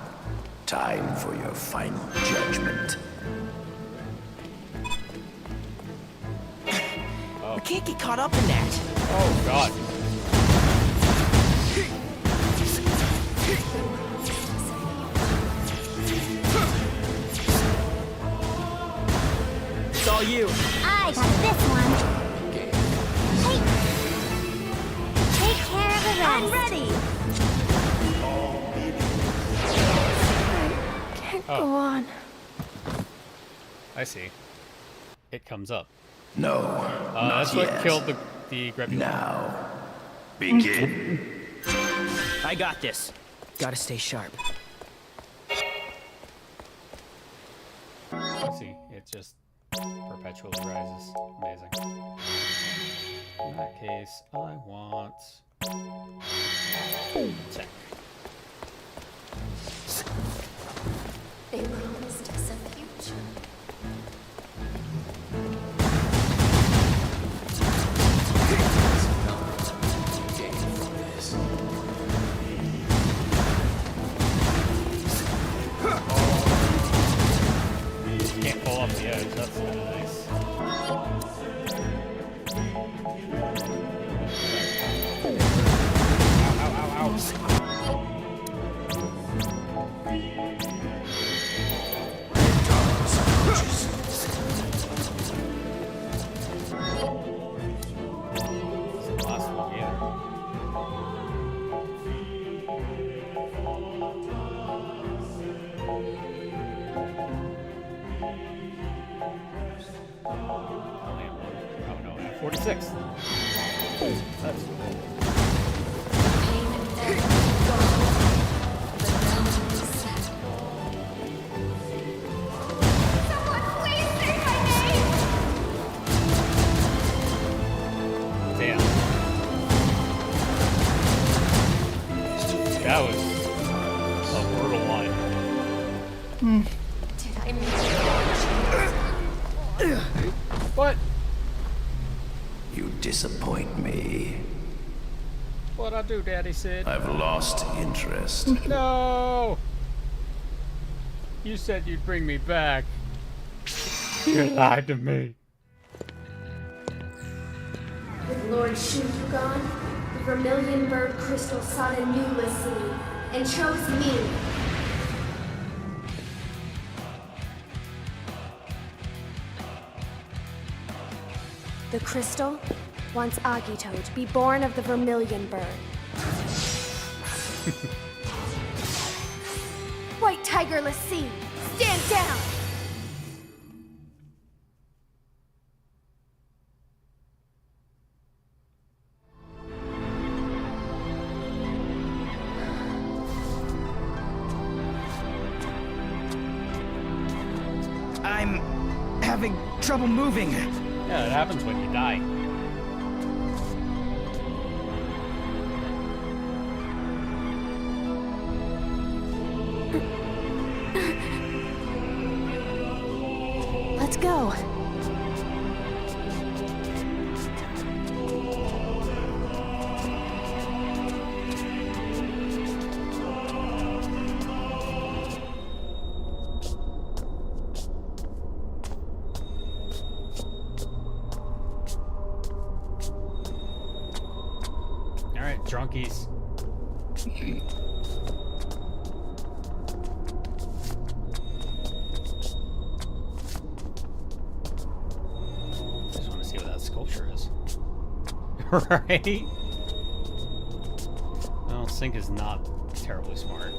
time for your final judgment. We can't get caught up in that. Oh, God. It's all you. I got this one. Take care of the rest. I'm ready. Can't go on. I see. It comes up. No, that's not what yet. killed the Grepulon. Now, begin. I got this. Gotta stay sharp. I see. It just perpetually rises. Amazing. In that case, I want tech. They promised us a future. Can't fall off the edge. That's kind of nice. Ow, ow, ow, It's the last one, Oh no, at 46. That's damn. That was a brutal one. Did I What? You disappoint me. What'd I do, Daddy Sid? I've lost interest. No! You said you'd bring me back. You lied to me. With Lord Shinju gone, the Vermilion Bird Crystal sought a new Lassie and chose me. The crystal wants Agito to be born of the Vermilion Bird. White Tiger Lassie, stand down! I'm having trouble moving. Yeah, it happens when you die. Let's go. Alright, drunkies. Just want to see what that sculpture is. Right? Well, Sync is not terribly smart.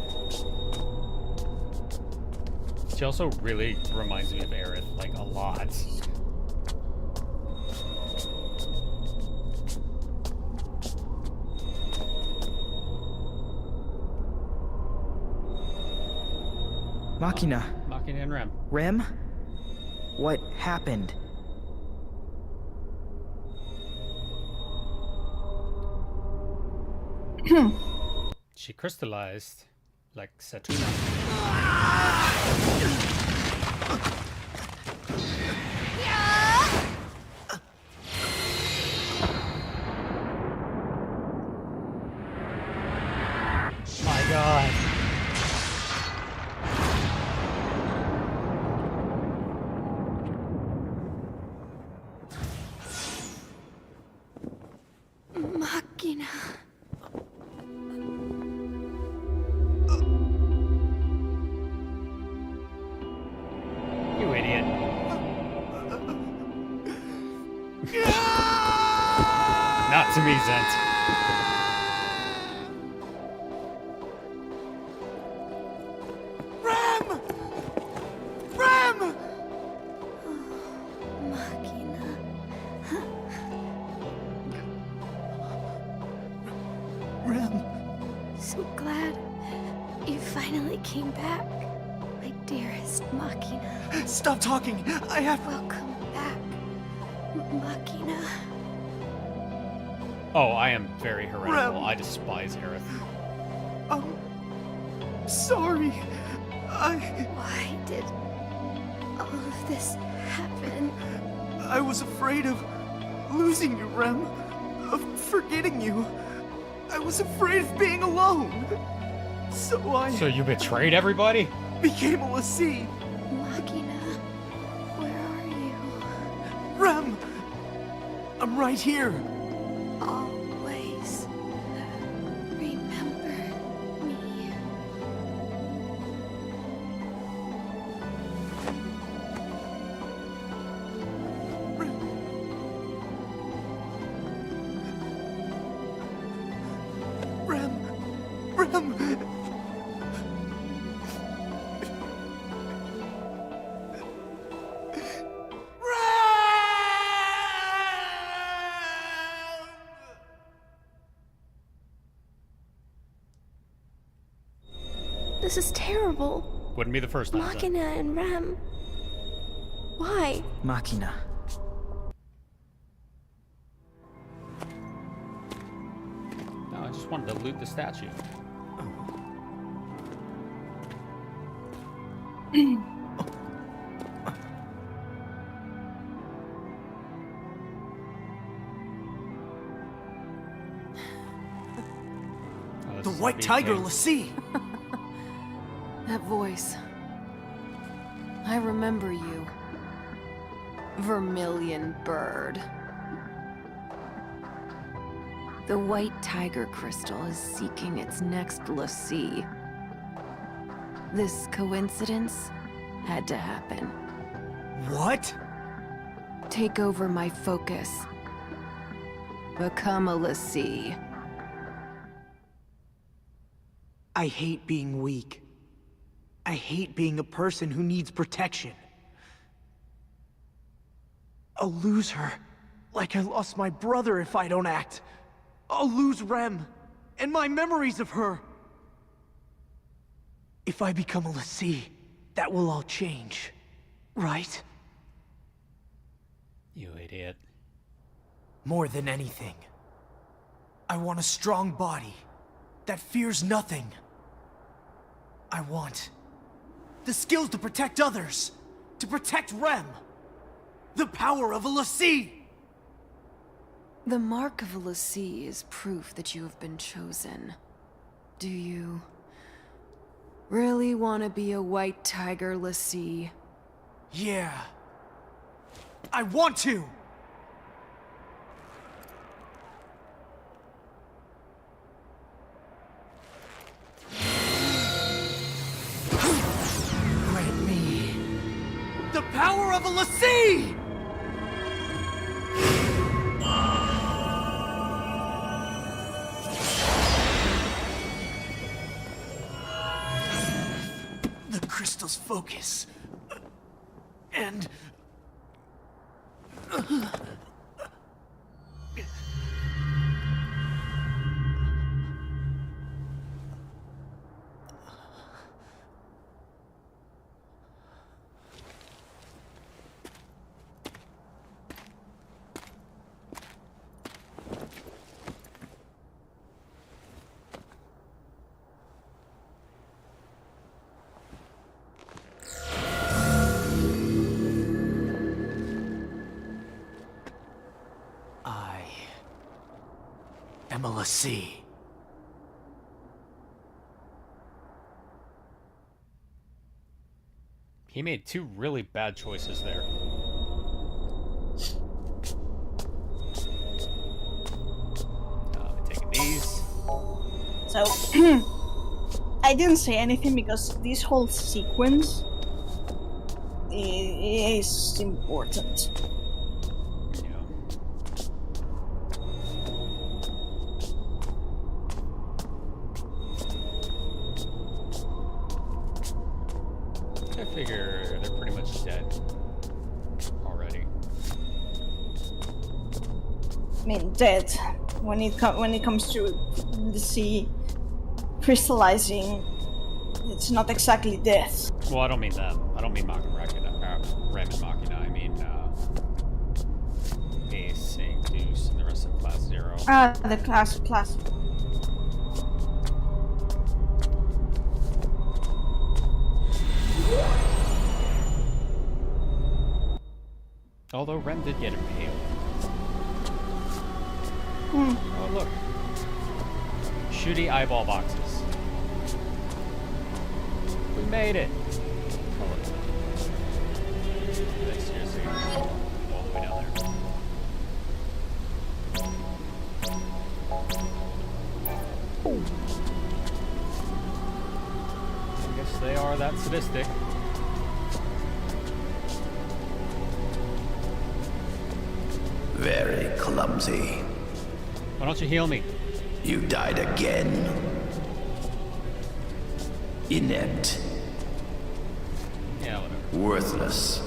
She also really reminds me of Aerith, like, a lot. Machina. Machina and Rem. Rem? What happened? She crystallized like Saturn. My God. Machina. You idiot. Not to me, Zent. Rem! Rem! Machina. Rem. So glad you finally came back, my dearest Machina. Stop talking. I have... Welcome back, Machina. Oh, I am very heretical. Rem. I despise Aerith. Sorry. Why did all of this happen? I was afraid of losing you, Rem. Of forgetting you. I was afraid of being alone. So you betrayed everybody? Became a lassie. Machina, where are you? Rem! I'm right here. Always remember me. Rem! This is terrible. Wouldn't be the first time. Zent. Machina and Rem. Why? Machina. No, I just wanted to loot the statue. The White Tiger lassie. That voice. I remember you. Vermilion bird. The White Tiger crystal is seeking its next lassie. This coincidence had to happen. What? Take over my focus. Become a lassie. I hate being weak. I hate being a person who needs protection. I'll lose her, like I lost my brother if I don't act. I'll lose Rem, and my memories of her. If I become a lassie, that will all change, right? You idiot. More than anything, I want a strong body that fears nothing. I want the skills to protect others, to protect Rem. The power of a l'Cie! The mark of a l'Cie is proof that you have been chosen. Do you really want to be a white tiger l'Cie? Yeah. I want to! Grant me the power of a l'Cie! The crystal's focus. And... am a l'Cie. He made two really bad choices there. Taking these. So, I didn't say anything because this whole sequence is important. I figure they're pretty much dead already. I mean, dead. When it comes to the sea crystallizing, it's not exactly death. Well, I don't mean that. I don't mean Ram and Machina. I mean Ace, Sanctus, and the rest of Class 0. Ah, the class. Although Rem did get impaled. Oh, look. Shooty eyeball boxes. We made it. Oh, look. They seriously all the way down there. I guess they are that sadistic. Very clumsy. Why don't you heal me? You died again. Inept. Yeah, whatever. Worthless.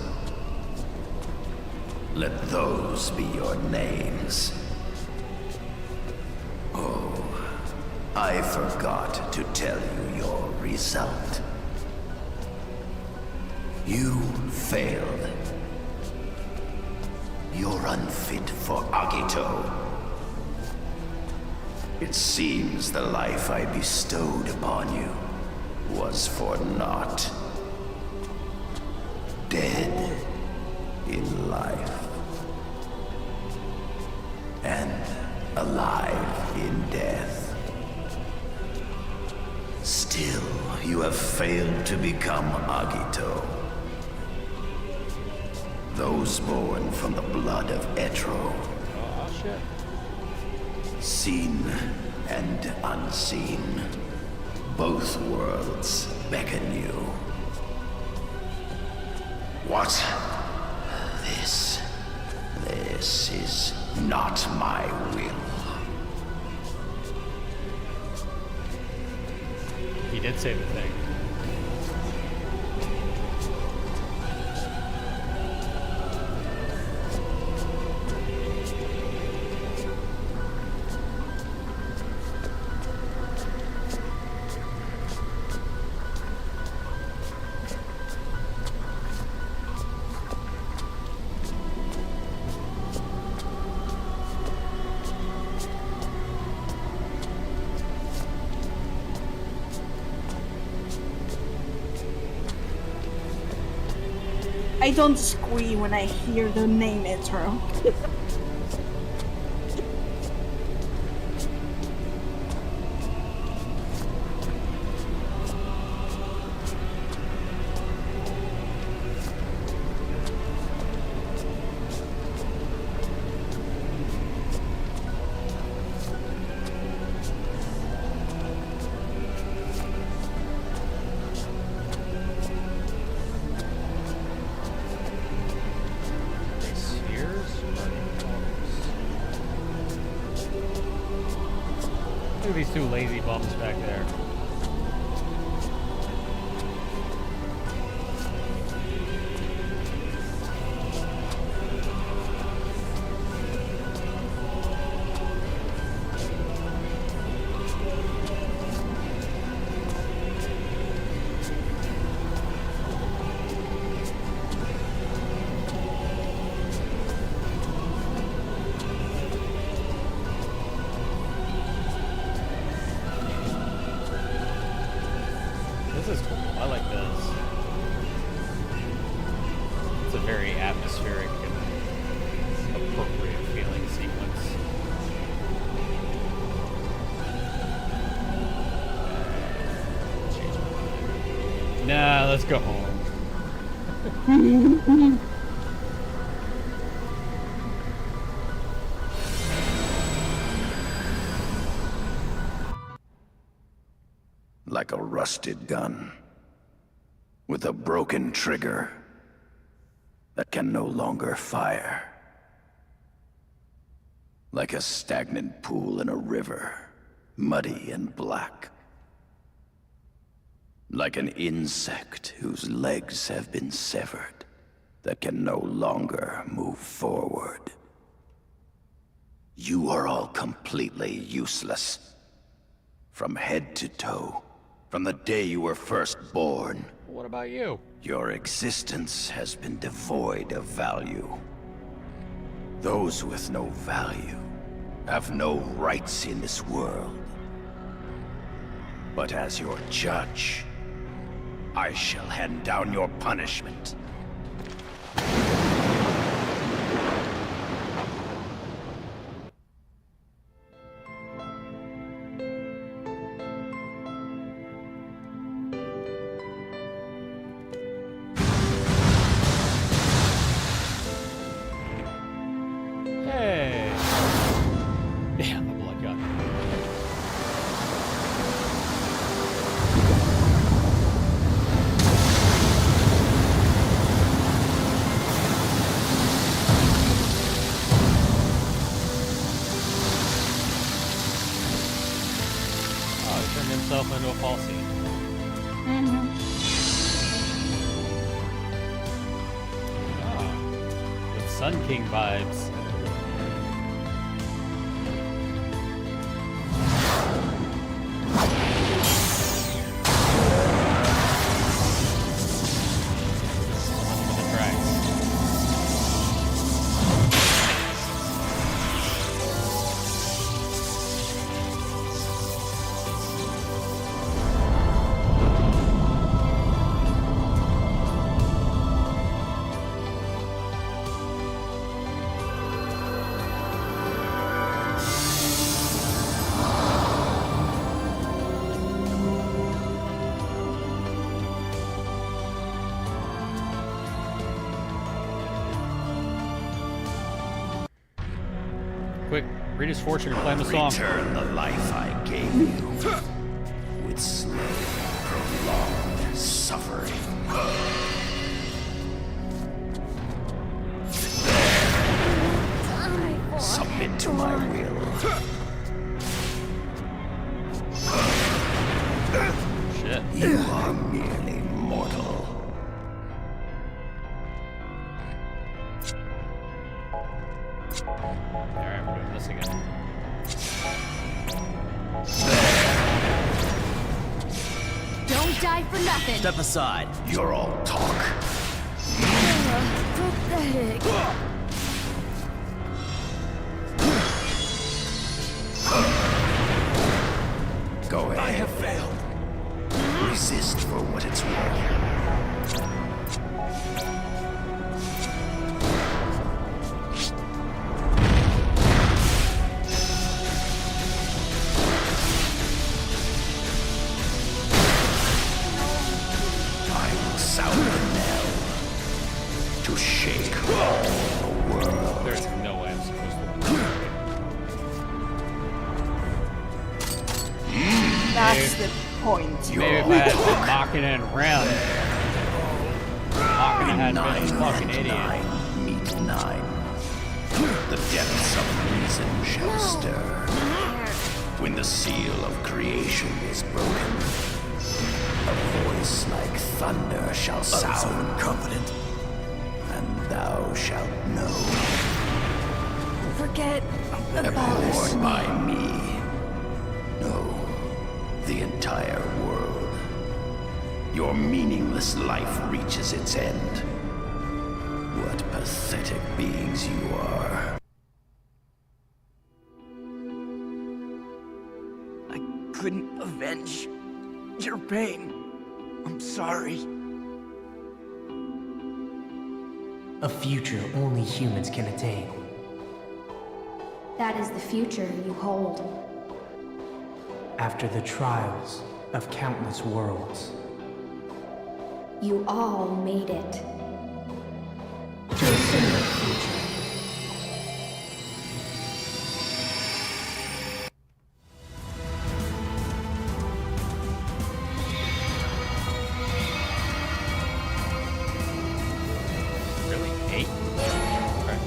Let those be your names. Oh, I forgot to tell you your result. You failed. You're unfit for Agito. It seems the life I bestowed upon you was for naught. Dead in life. And alive in death. Still, you have failed to become Agito. Those born from the blood of Etro. Oh, shit. Seen and unseen. Both worlds beckon you. What? This is not my will. He did say the thing. I don't squee when I hear the name intro. Look at these two lazy bums back there. This is cool. I like this. It's a very atmospheric and appropriate feeling sequence. Change my mind. Nah, let's go home. Like a rusted gun, with a broken trigger that can no longer fire. Like a stagnant pool in a river, muddy and black. Like an insect whose legs have been severed, that can no longer move forward. You are all completely useless, from head to toe. From the day you were first born. What about you? Your existence has been devoid of value. Those with no value have no rights in this world. But as your judge, I shall hand down your punishment. Hey! Damn, the blood gun. Oh, he turned himself into a falsie. Ah, with Sun King vibes. Quick, read his fortune and play him a song. Return the life I gave you. With slow, prolonged suffering. Submit to my will. Shit. You are merely mortal. Alright, we're doing this again. Don't die for nothing. Step aside. You're all talk. Pathetic. Go ahead. I have failed. Resist for what it's worth. point. Maybe if I had been knocking in round. Knocking had been a fucking idiot. Meet 9. The depths of reason shall stir. When the seal of creation is broken, a voice like thunder shall sound. Confident, and thou shalt know. Forget about Abhorred by me. No, the entire world. Your meaningless life reaches its end. What pathetic beings you are. I couldn't avenge your pain. I'm sorry. A future only humans can attain. That is the future you hold. After the trials of countless worlds. You all made it. Really? 8? Okay.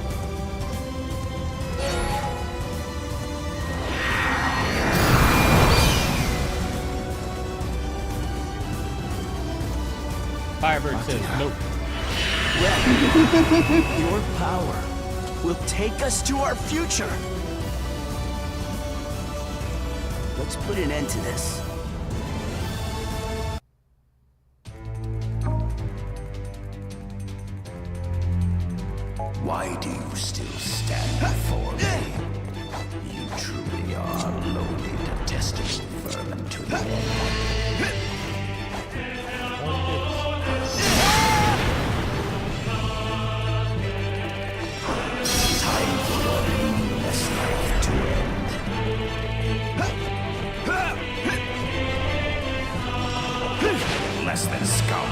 Firebird says nope. Your power will take us to our future. Let's put an end to this. Why do you still stand before me? You truly are loaded a destiny vermin to the end. Time for your meaningless life to end. Less than scum.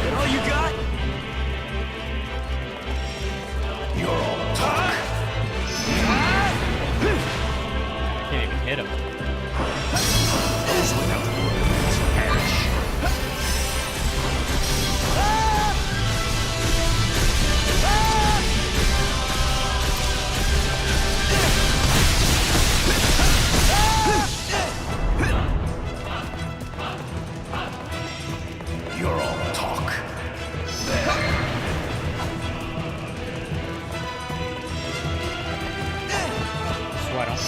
That all you got? You're all talk. I can't even hit him. Those without words perish. You're all talk. So I don't.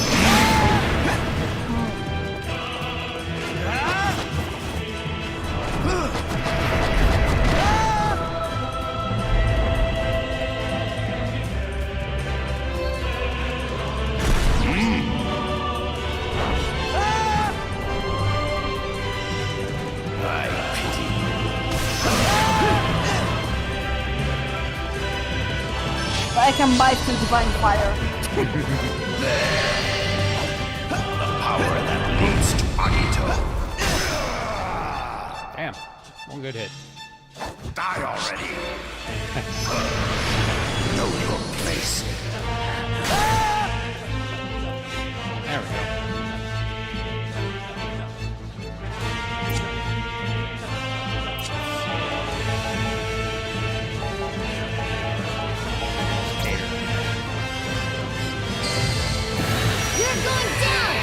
I pity I can bite through divine fire. the power that leads to Agito. Damn. One good hit. Die already. Know your place. There we go. You're going down!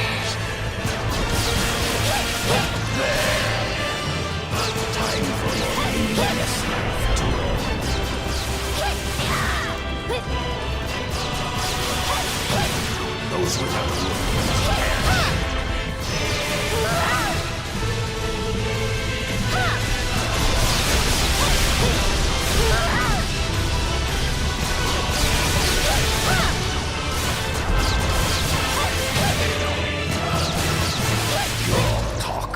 Time for your meaningless life to end. Those without words perish. You're all talk.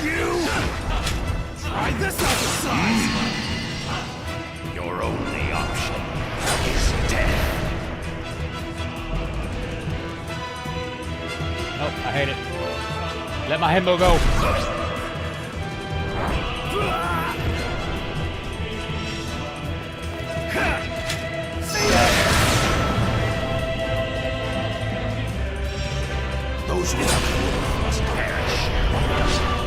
you? Try this out of size! Your only option is death. Nope, I hate it. Let my himbo go. Those without worth must perish.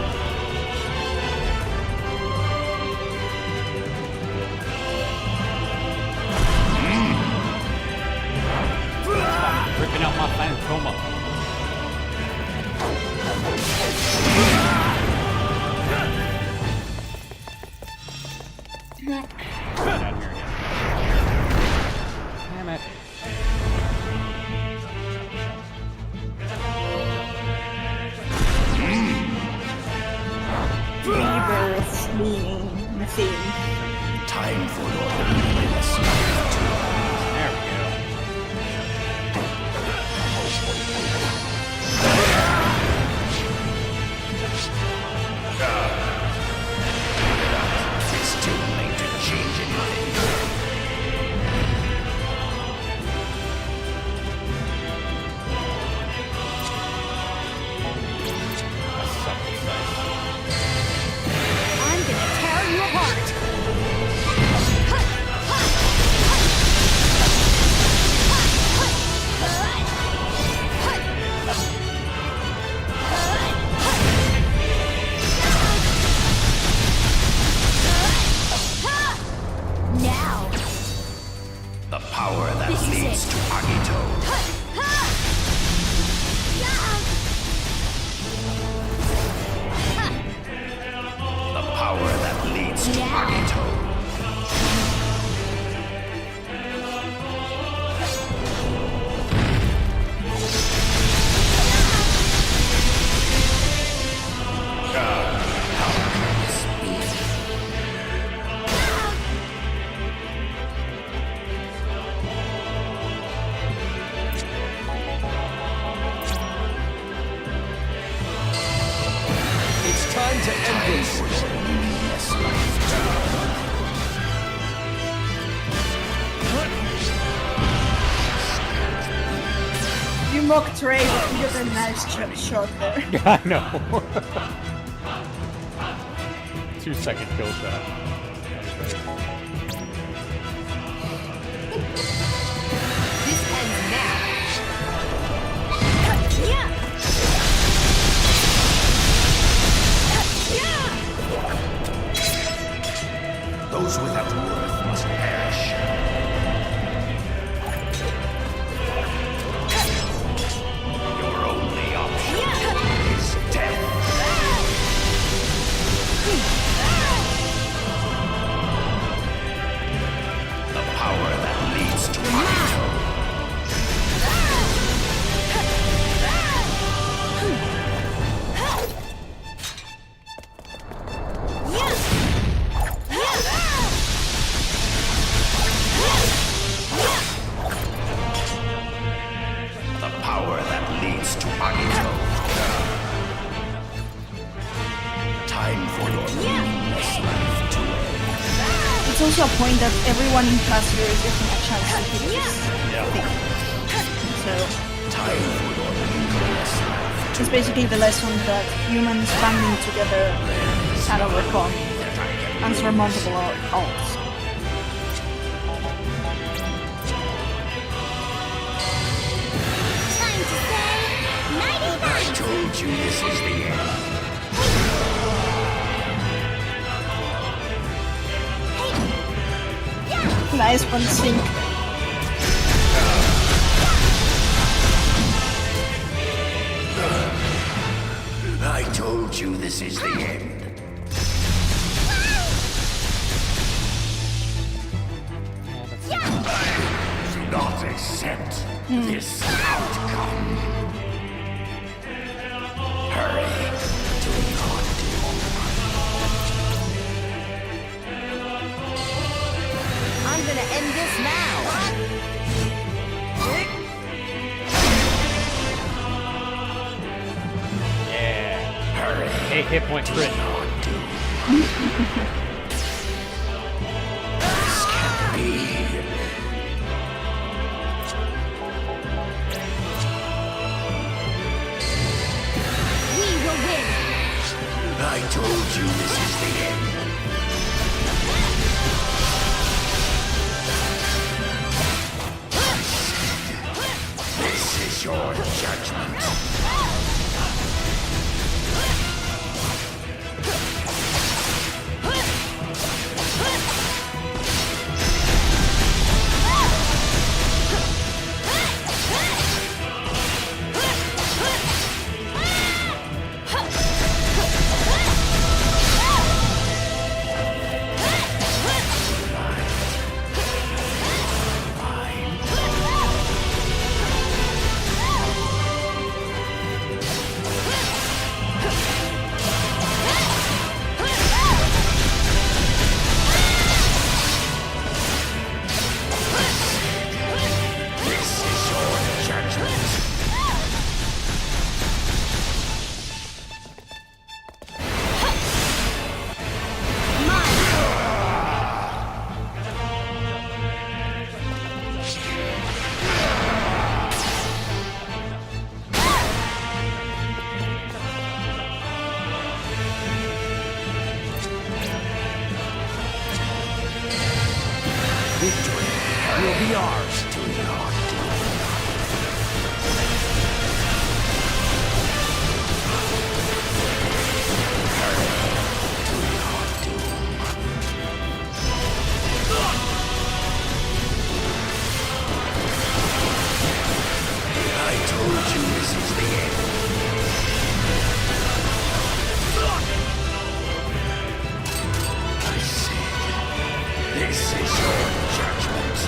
Ripping out my Phantoma. Damn it. Rebirth being the theme. Time for your loneliness. There we go. It's too late to change anything. I'm gonna tear you apart. Now. The power that leads to Agito. The power that leads to Agito. It's time to end this. You mock Trey, but you got a nice shot there. I know. 2-second kill shot. This ends now. Those without worth must perish. Your only option is death. The power that leads to Agito. The power that leads to Agito. Time for your meaningless life to end. It's also a point that everyone in class here is getting a chance to do this thing. So Time for your meaningless life. it's basically the lesson that humans banding together can overcome unsurmountable odds. Time to say nighty I night. told you this is the end. Nice one, Sink. I told you this is the end. I do not accept this outcome. Hurry. Do not I'm gonna end this now. Yeah. hurry. a hit point crit. This can't be. We will win. I told you this is the end. This is your judgment. Victory will be ours. Do not do. I told you this is the end. I said, this is your judgment.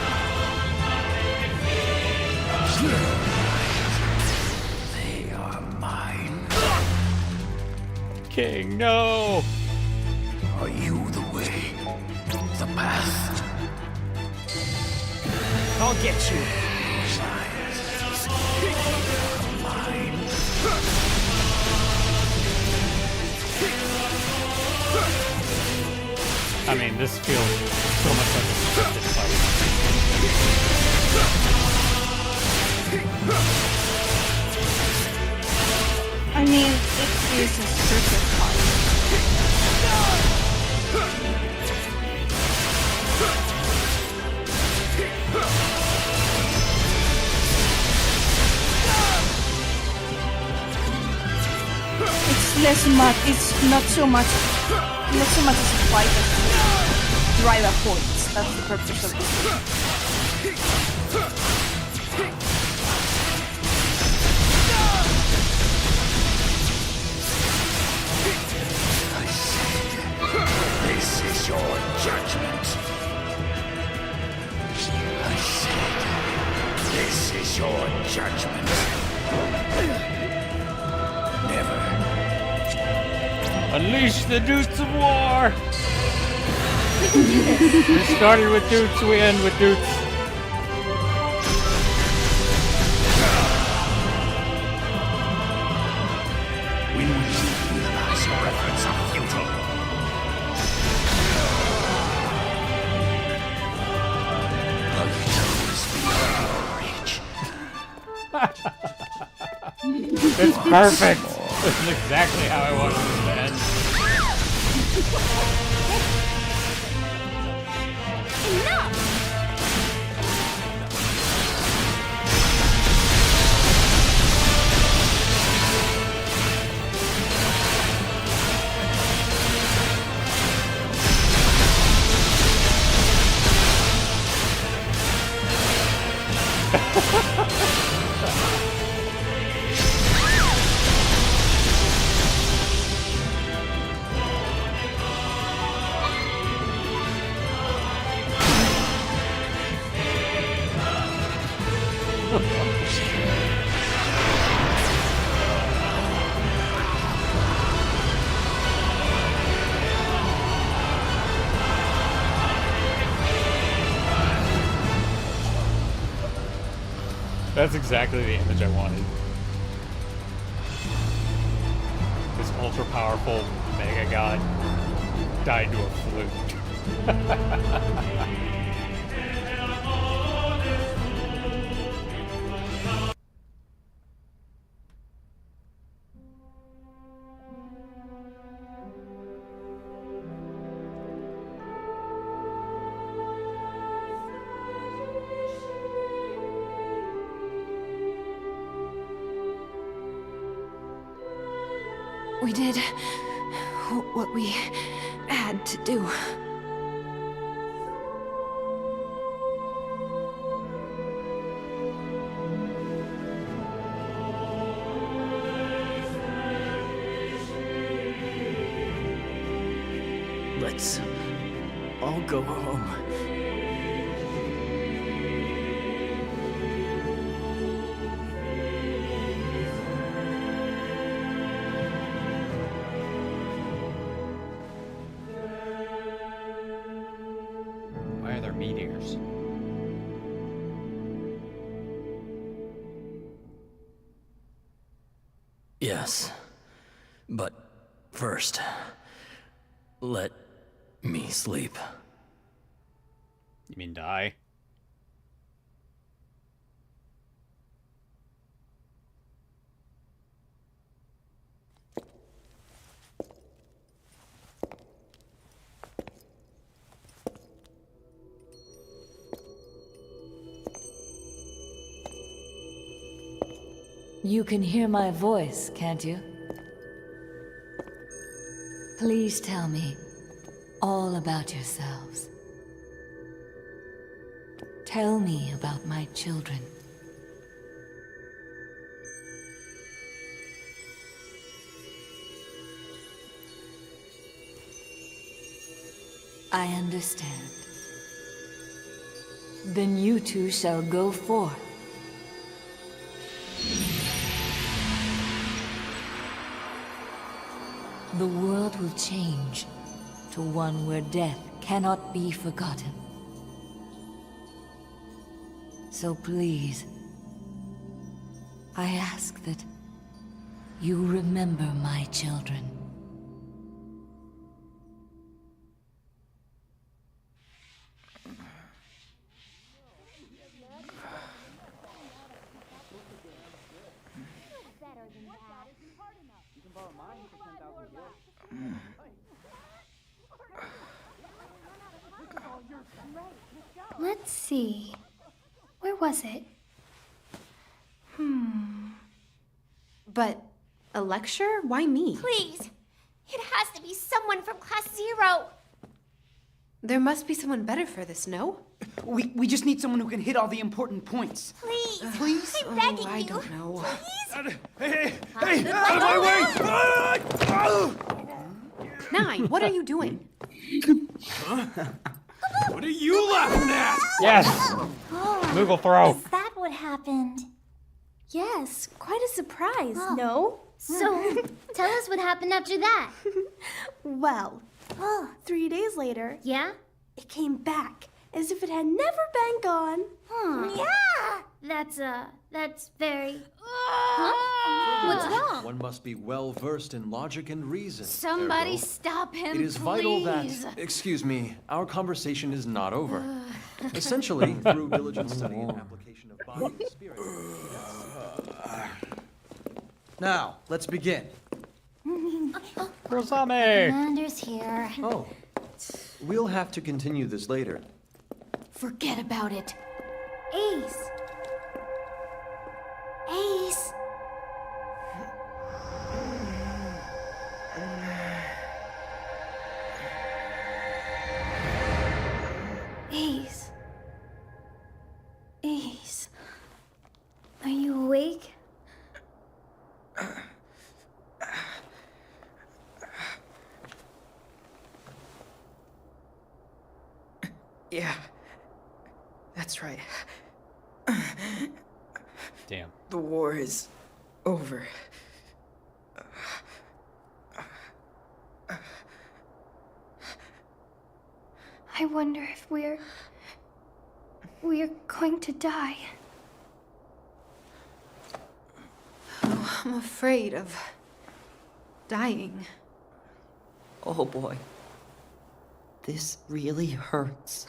They are mine. King, no! Are you the way? The path? I'll get you. I mean, this feels so much like a scripted fight. I mean, it is a scripted fight. It's less much. It's not so much as a fight as to drive a point. That's the purpose of this game. This is your judgment. I said, this is your judgment. Never. Unleash the Dutes of War! We started with Dutes, we end with Dutes. When will you realize your efforts are futile? It's perfect! This is exactly how I wanted this to end. That's exactly the image I wanted. This ultra powerful mega god died to a flute. We did what we had to do. Let's all go home. Why are there meteors? Yes. But first, let me sleep. You mean die? You can hear my voice, can't you? Please tell me all about yourselves. Tell me about my children. I understand. Then you two shall go forth. The world will change to one where death cannot be forgotten. So please, I ask that you remember my children. Let's see. Where was it? But a lecture? Why me? Please! It has to be someone from Class 0! There must be someone better for this, no? We just need someone who can hit all the important points. Please! Please? I'm begging I you! don't know. Hey, out of my way! Nine, what are you doing? What are you laughing at? Yes! Moogle throw! Is that what happened? Yes, quite a surprise, no? So, tell us what happened after that. Well, 3 days later, Yeah? it came back as if it had never been gone. Yeah! That's very... Huh? What's wrong? One must be well versed in logic and reason. Somebody Ergo, stop him, it is please. vital that, excuse me, our conversation is not over. Essentially, through diligent study and application of body and spirit. Now, let's begin. Kurosame! Commander's here. Oh, we'll have to continue this later. Forget about it. Ace! Ace! Ace. Ace. Are you awake? Yeah. That's right. Damn. The war is over. I wonder if we're going to die. Oh, I'm afraid of dying. Oh boy. This really hurts.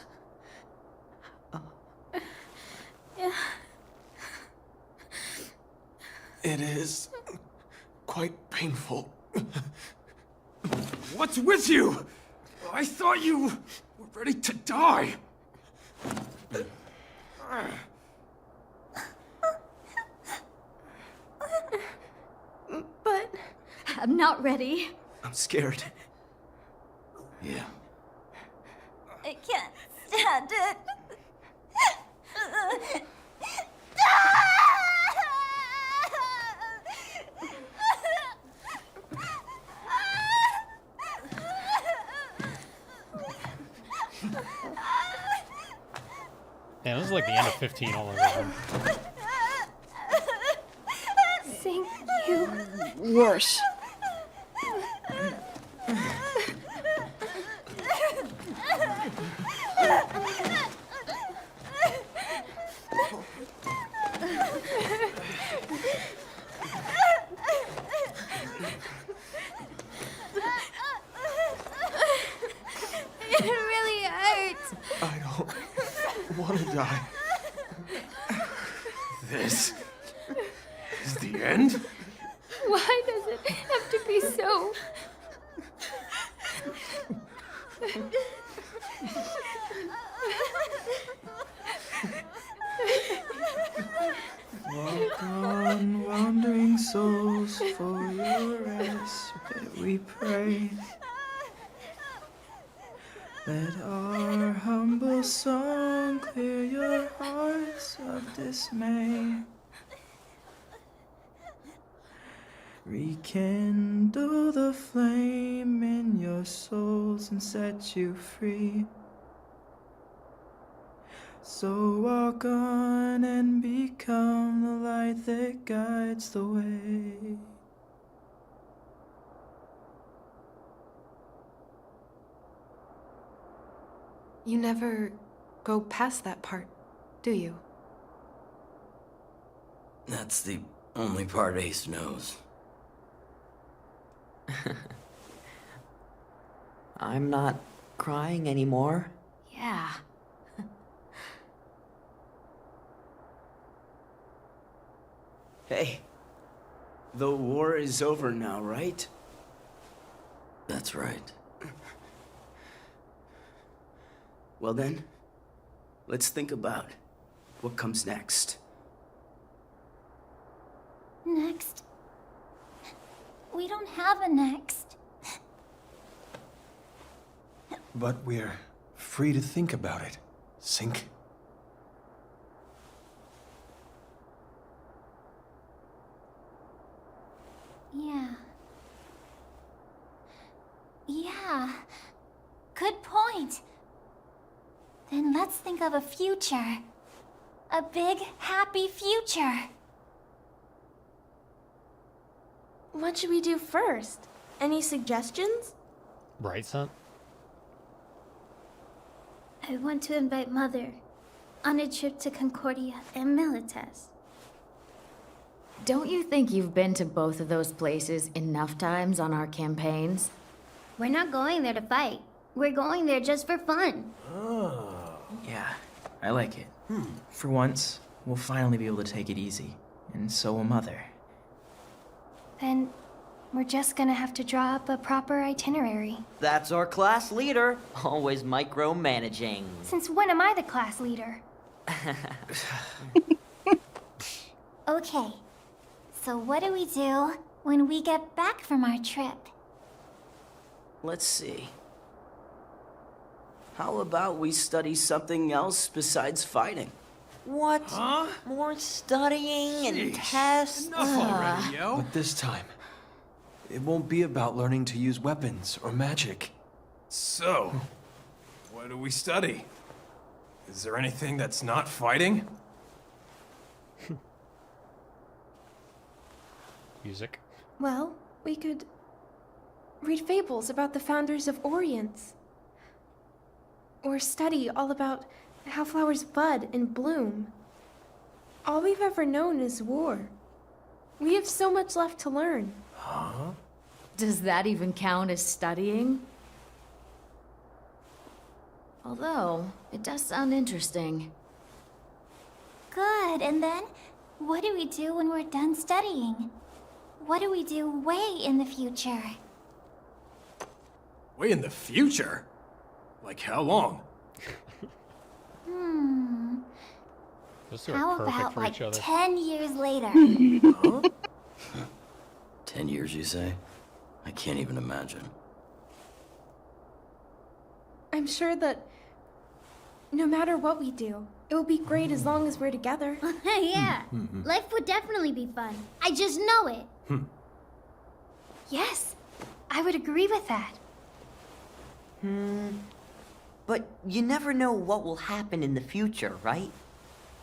Yeah. It is quite painful. What's with you? I thought you were ready to die. But I'm not ready. I'm scared. Yeah. I can't stand it. Yeah, this is like the end of 15 all over again. Thank you. Worse. It really hurts. I don't want to die. This is the end? Why does it have to be so? Walk on, wandering souls, for your respite we pray. Let our humble song clear your hearts of dismay. Rekindle the flame in your souls and set you free. So walk on and become the light that guides the way. You never go past that part, do you? That's the only part Ace knows. I'm not crying anymore. Yeah. Hey, the war is over now, right? That's right. Well then, let's think about what comes next. Next? We don't have a next. But we're free to think about it. Sink. Yeah. Yeah. Good point. Then let's think of a future. A big, happy future. What should we do first? Any suggestions? Right, son? I want to invite Mother on a trip to Concordia and Milites. Don't you think you've been to both of those places enough times on our campaigns? We're not going there to fight. We're going there just for fun. Yeah, I like it. For once, we'll finally be able to take it easy. And so will Mother. Then we're just gonna have to draw up a proper itinerary. That's our class leader, always micromanaging. Since when am I the class leader? Okay, so what do we do when we get back from our trip? Let's see. How about we study something else besides fighting? What? Huh? More studying and tests? But this time, it won't be about learning to use weapons or magic. So, what do we study? Is there anything that's not fighting? Music. Well, we could read fables about the founders of Orients. Or study all about how flowers bud and bloom. All we've ever known is war. We have so much left to learn. Huh? Does that even count as studying? Although, it does sound interesting. Good, and then? What do we do when we're done studying? What do we do way in the future? Way in the future? Like how long? Those two are How perfect about for like each other. 10 years later? Huh? 10 years, you say? I can't even imagine. I'm sure that no matter what we do, it will be great as long as we're together. Yeah, life would definitely be fun. I just know it. Yes, I would agree with that. But you never know what will happen in the future, right?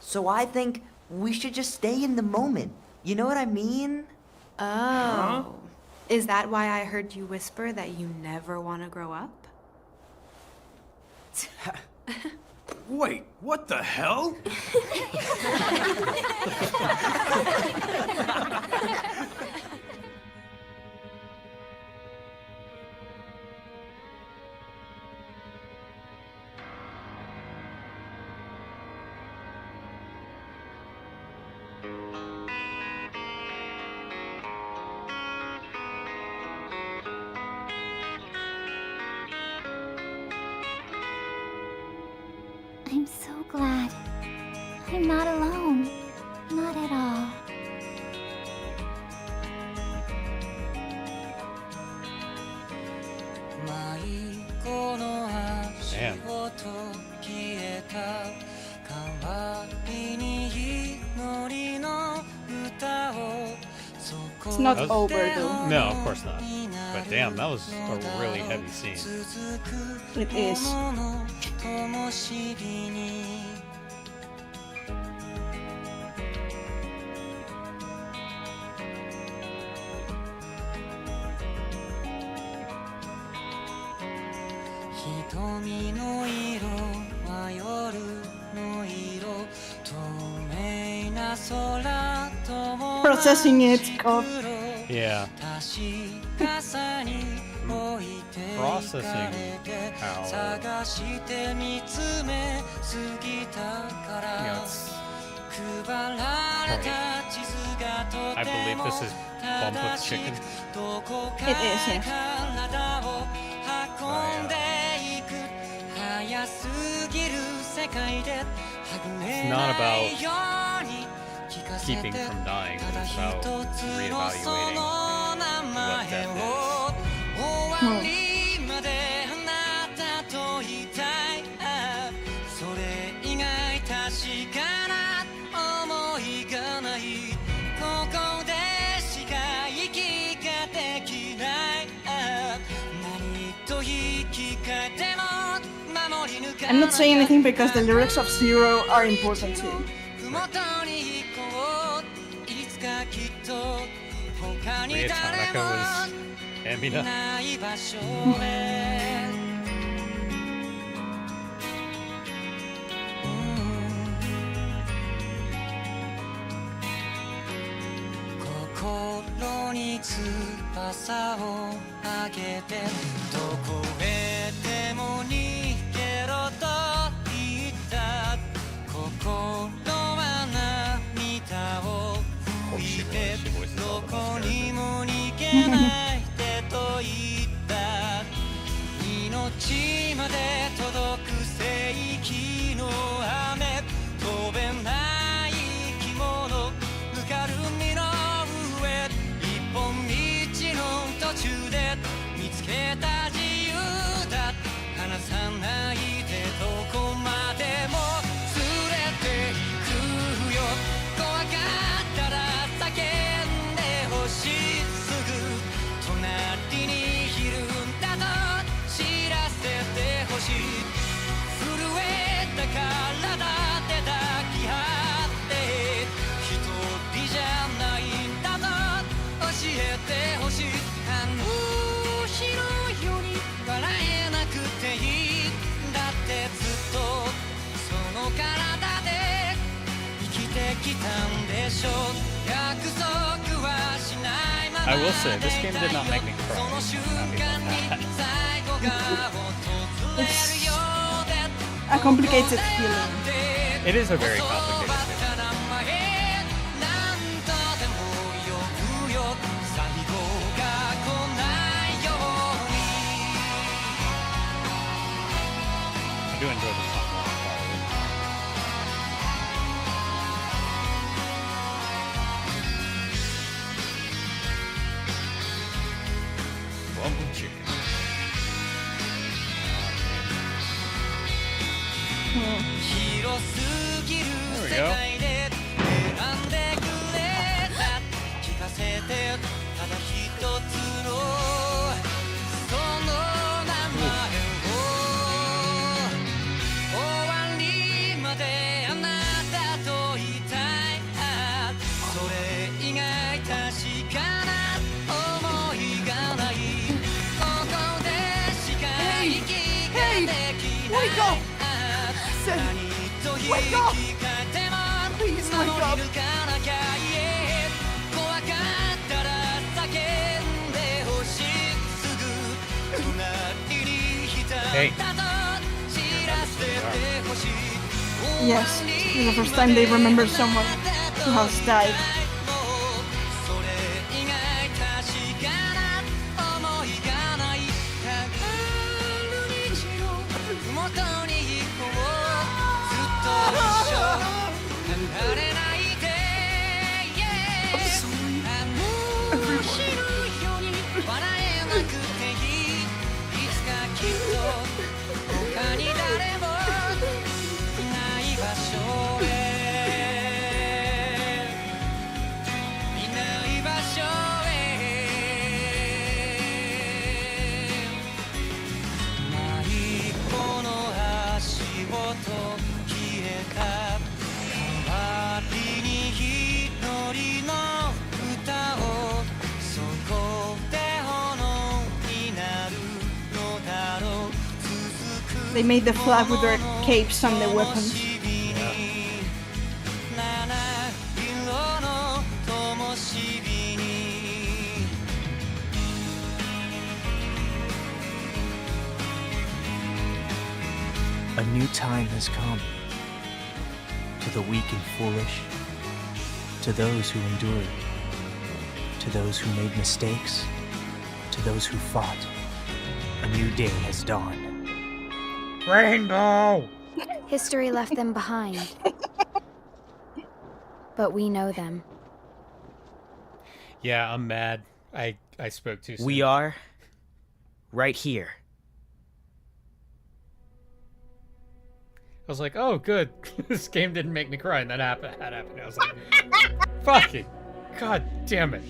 So I think we should just stay in the moment. You know what I mean? Oh. Is that why I heard you whisper that you never want to grow up? Wait, what the hell? I'm so glad. I'm not alone. Not at all. Damn. It's not over though. No, of course not. But damn, that was a really heavy scene. It is. Processing it, God. Yeah. Processing how I believe this is bump of chicken. It is, yeah. It's not about keeping from dying, but it's about reevaluating what death is. I'm not saying anything because the lyrics of Zero are important too. Ria Tanaka was Amina. I will say, this game did not make me cry. I'm happy about that. It's a complicated feeling. It is a very complicated game. I do enjoy the song more quality. Rumble chicken. There we go. Wake up! Say, wake up! Please wake up! Hey. Yes, it's the first time they remember someone who has died. They made the flag with their capes and their weapons. A new time has come. To the weak and foolish, to those who endured, to those who made mistakes, to those who fought, a new day has dawned. Rainbow! History left them behind. But we know them. Yeah, I'm mad. I spoke too soon. We are right here. I was like, oh, good. This game didn't make me cry, and that happened. I was like, fucking, god damn it.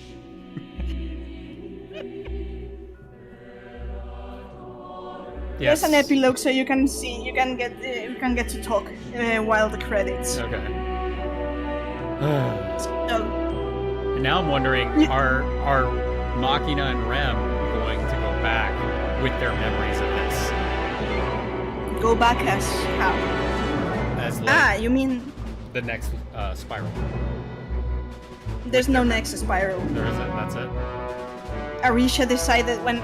There's an epilogue, so you can see, you can get to talk while the credits. Okay. So, And now I'm wondering, are Machina and Rem going to go back with their memories of this? go back as how? As like You mean the next spiral? there's no next spiral. There isn't. That's it. Arisha decided when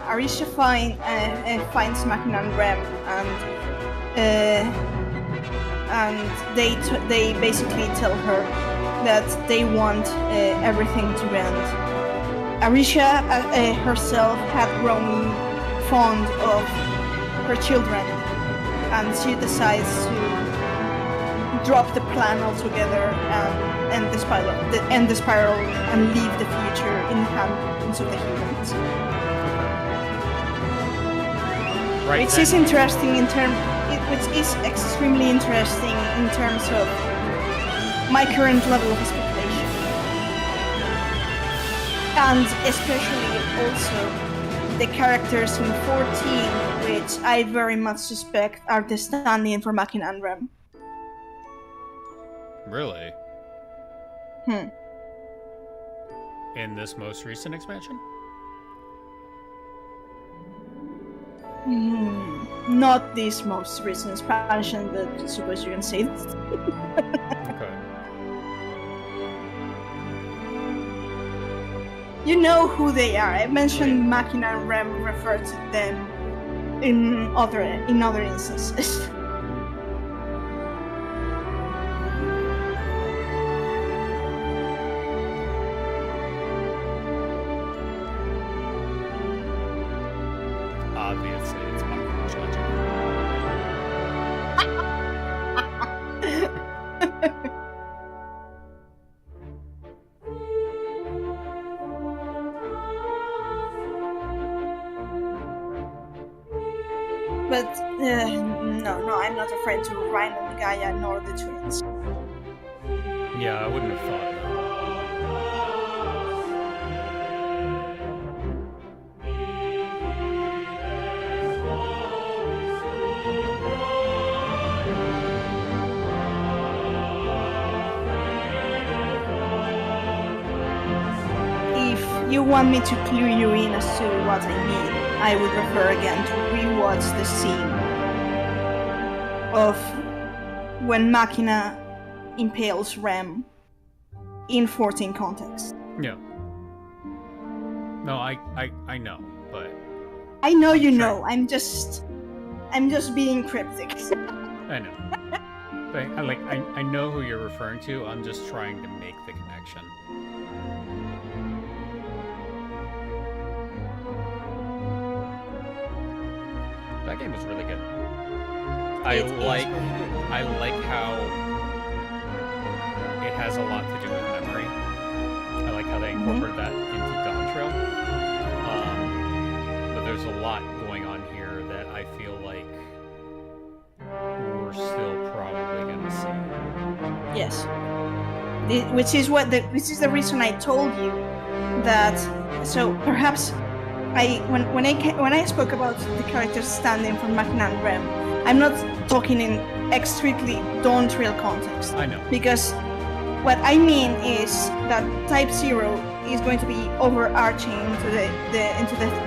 Arisha finds Machina and Rem and they basically tell her that they want everything to end. Arisha herself had grown fond of her children, and she decides to drop the plan altogether and end the spiral and leave the future in the hands of the humans. Right. Which is interesting which is extremely interesting in terms of my current level of expectation, and especially also the characters in 14, which I very much suspect are the stand-in for Machina and Rem. Really? Hmm. In this most recent expansion? Not this most recent expansion, but I suppose you can say this. Okay. You know who they are. I mentioned Machina and Rem refer to them in other instances. Obviously, it's Machina judging. But no, I'm not a friend to Ryan and Gaia nor the twins. Yeah, I wouldn't have thought. If you want me to clue you in as to what I mean, I would refer again to rewatch the scene of when Machina impales Rem in 14 context. Yeah. No, I know, but I know you know. I'm just being cryptic. I know. But I know who you're referring to. I'm just trying to make the connection. That game was really good. I like how it has a lot to do with memory. I like how they incorporate that into Dawn Trail. But there's a lot going on here that I feel like we're still probably gonna see. Yes. Which is the reason I told you that. So perhaps when I spoke about the characters standing for Machina and Rem, I'm not talking in strictly Dawn Trail context. I know. Because what I mean is that Type-0 is going to be overarching into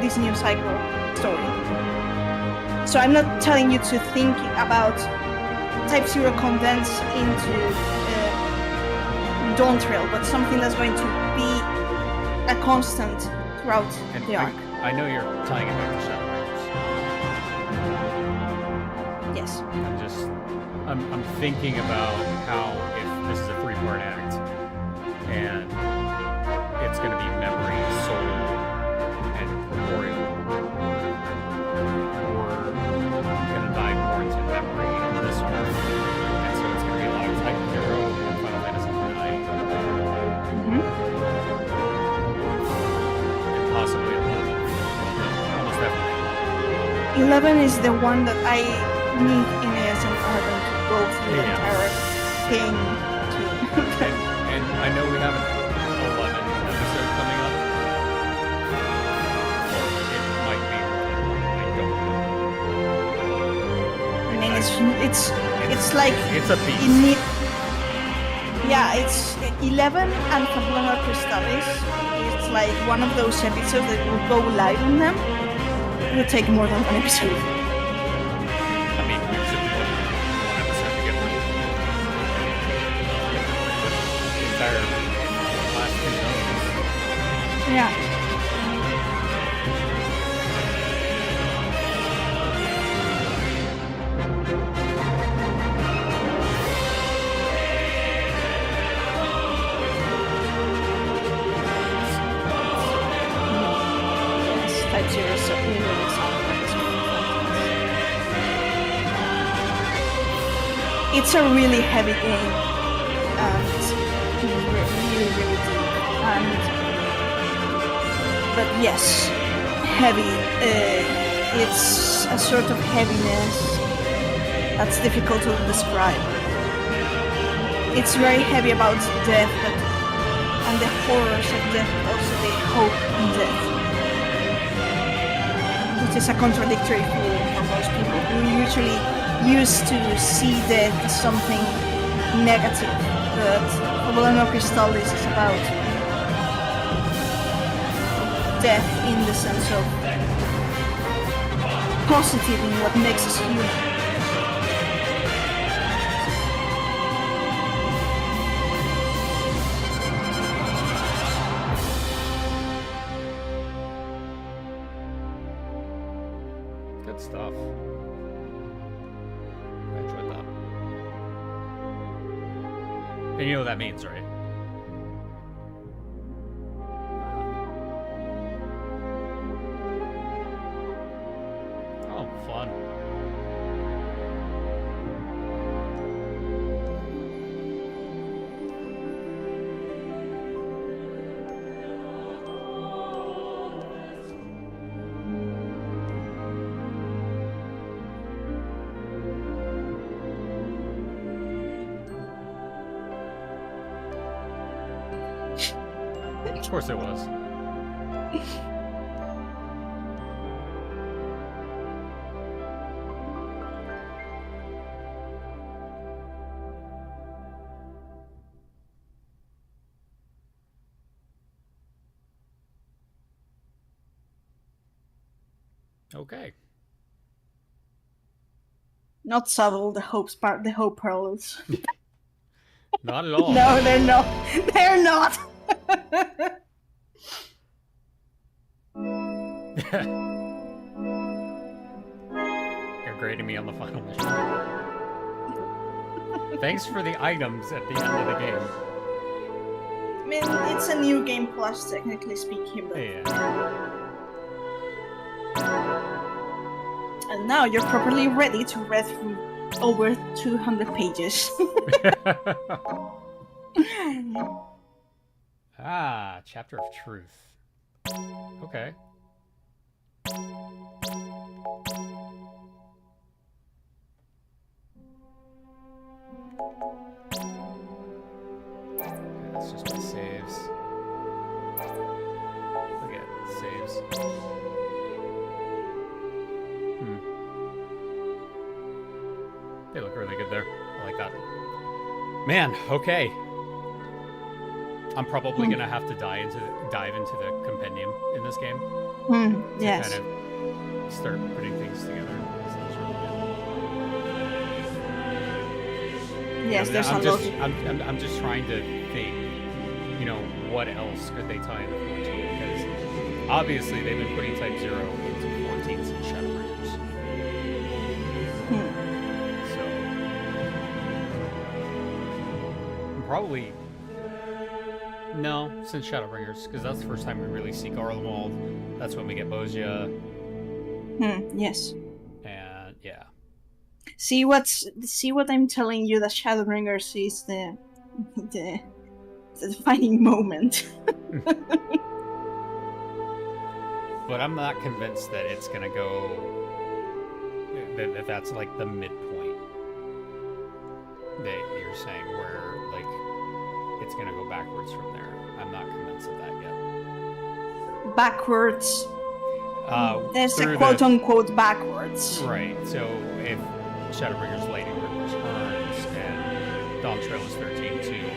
this new cycle story. So I'm not telling you to think about Type-0 condensed into Dawn Trail, but something that's going to be a constant throughout the arc. I know you're tying it back to Shadowbringers. Yes. I'm thinking about how if this is a 3-part act, and it's going to be memory, soul, and corporeal, we're going to dive more into memory in this arc, and so it's going to be a lot of Type-0 and Final Fantasy IX. And possibly 11. Almost definitely. 11 is the one that I need Inez and Arden to go through the entire thing to. and I know we have an 11 episode coming up. Or it might be. I don't know. I mean, it's like it's a beast. Yeah, it's 11 and Fabula Crystallis. It's like one of those episodes that will go live in them. It will take more than one episode. I mean, we should put one episode to get rid of the entire last 2 millions. Yeah. Type-0 is certainly really solid. It's a really heavy game, and really deep. But yes, heavy. It's a sort of heaviness that's difficult to describe. It's very heavy about death, and the horrors of death, but also the hope in death. Which is a contradictory feeling for most people who usually used to see death as something negative. But Fabula Crystallis is about death in the sense of positive in what makes us human. Good stuff. I enjoyed that. And you know what that means, right? Oh, fun. Of course it was. Okay. Not subtle, the hope pearls. Not at all. No, they're not. They're not. You're grading me on the final mission. Thanks for the items at the end of the game. I mean, it's a new game plus, technically speaking. But... Yeah. And now you're properly ready to read through over 200 pages. Ah, Chapter of Truth. Okay. That's just my saves. Look at it, saves. They look really good there. I like that. Man, okay. I'm probably gonna have to dive into the compendium in this game. Yes. To kind of start putting things together. Sounds really good. Yes, there's a lot. I'm just trying to think, you know, what else could they tie into 14? Because obviously they've been putting Type-0 into 14 since Shadowbringers. So probably no, since Shadowbringers, because that's the first time we really see Garlemald. That's when we get Bozia. Yes. And yeah. See what I'm telling you, that Shadowbringers is the defining moment. But I'm not convinced that it's gonna go. That's like the midpoint that you're saying, where like it's gonna go backwards from there. I'm not convinced of that yet. Backwards. There's a quote-unquote backwards. Right. So if Shadowbringers Lightning returns and Dawn Trail is 13 too,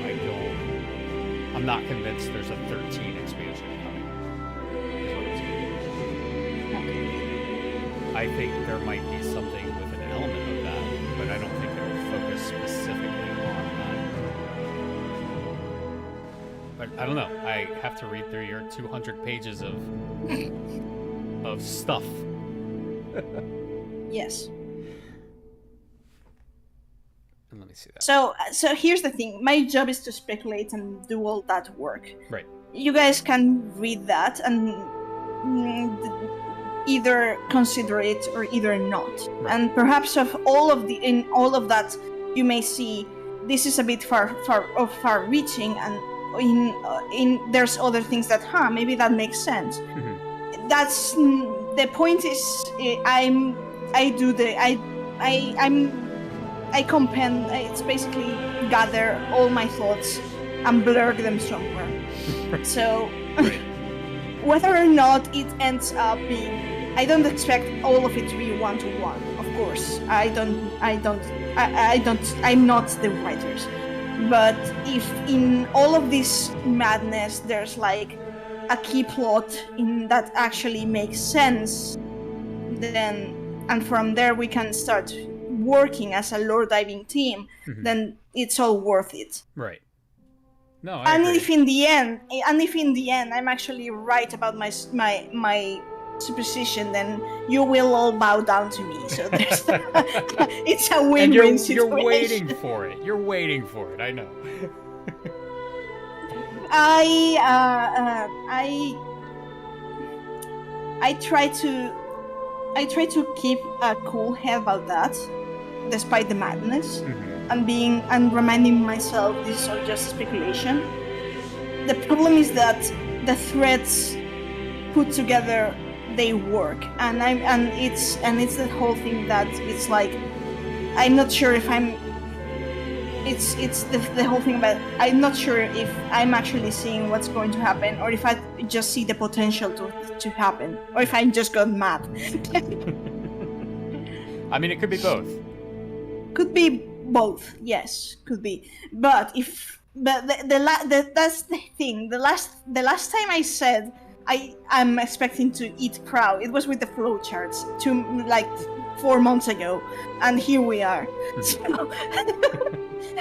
I'm not convinced there's a 13 expansion coming. Is what I'm saying. I think there might be something with an element of that, but I don't think it will focus specifically on that. But I don't know. I have to read through your 200 pages of stuff. Yes. And let me see that. So here's the thing. My job is to speculate and do all that work. Right. You guys can read that and either consider it or either not. Right. And perhaps in all of that, you may see this is a bit far-reaching, and in there's other things that maybe that makes sense. That's the point. Is it's basically gather all my thoughts and blur them somewhere. So whether or not it ends up being, I don't expect all of it to be one-to-one, of course. I'm not the writers. But if in all of this madness there's like a key plot in that actually makes sense, then, and from there we can start working as a lore diving team, then it's all worth it. Right. No, I and agree. if in the end I'm actually right about my superstition, then you will all bow down to me. So there's it's a And win-win situation. you're waiting for it. You're waiting for it. I know. I try to keep a cool head about that, despite the madness, and reminding myself this is all just speculation. The problem is that the threads put together, they work, and it's the whole thing that it's like I'm not sure if I'm. It's the whole thing about I'm not sure if I'm actually seeing what's going to happen, or if I just see the potential to happen, or if I just got mad. I mean, it could be both. Could be both, yes, could be. But that's the thing. The last time I said I'm expecting to eat crow, it was with the flowcharts 4 months ago, and here we are.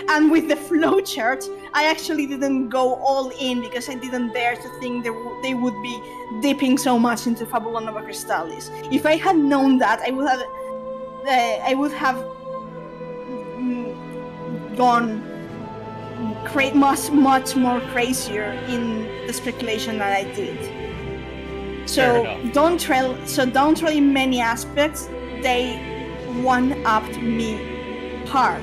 And with the flowchart, I actually didn't go all in because I didn't dare to think they would be dipping so much into Fabula Nova Crystallis. If I had known that, I would have gone much more crazier in the speculation that I did. So don't in many aspects. They one-upped me hard.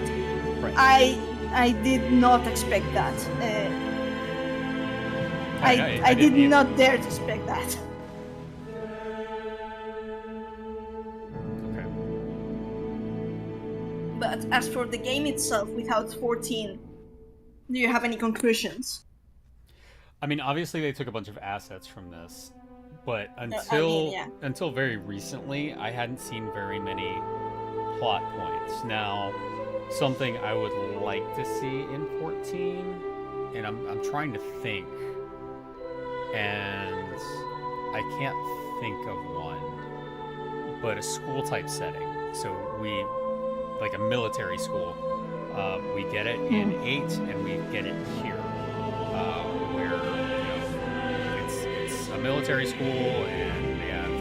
Right. I did not expect that. I did not dare to expect that. Okay. But as for the game itself, without 14, do you have any conclusions? I mean, obviously they took a bunch of assets from this, but until very recently, I hadn't seen very many plot points. Now, something I would like to see in 14, and I'm trying to think, and I can't think of one, but a school type setting. So like a military school, we get it in 8, and we get it here, where it's a military school, and they have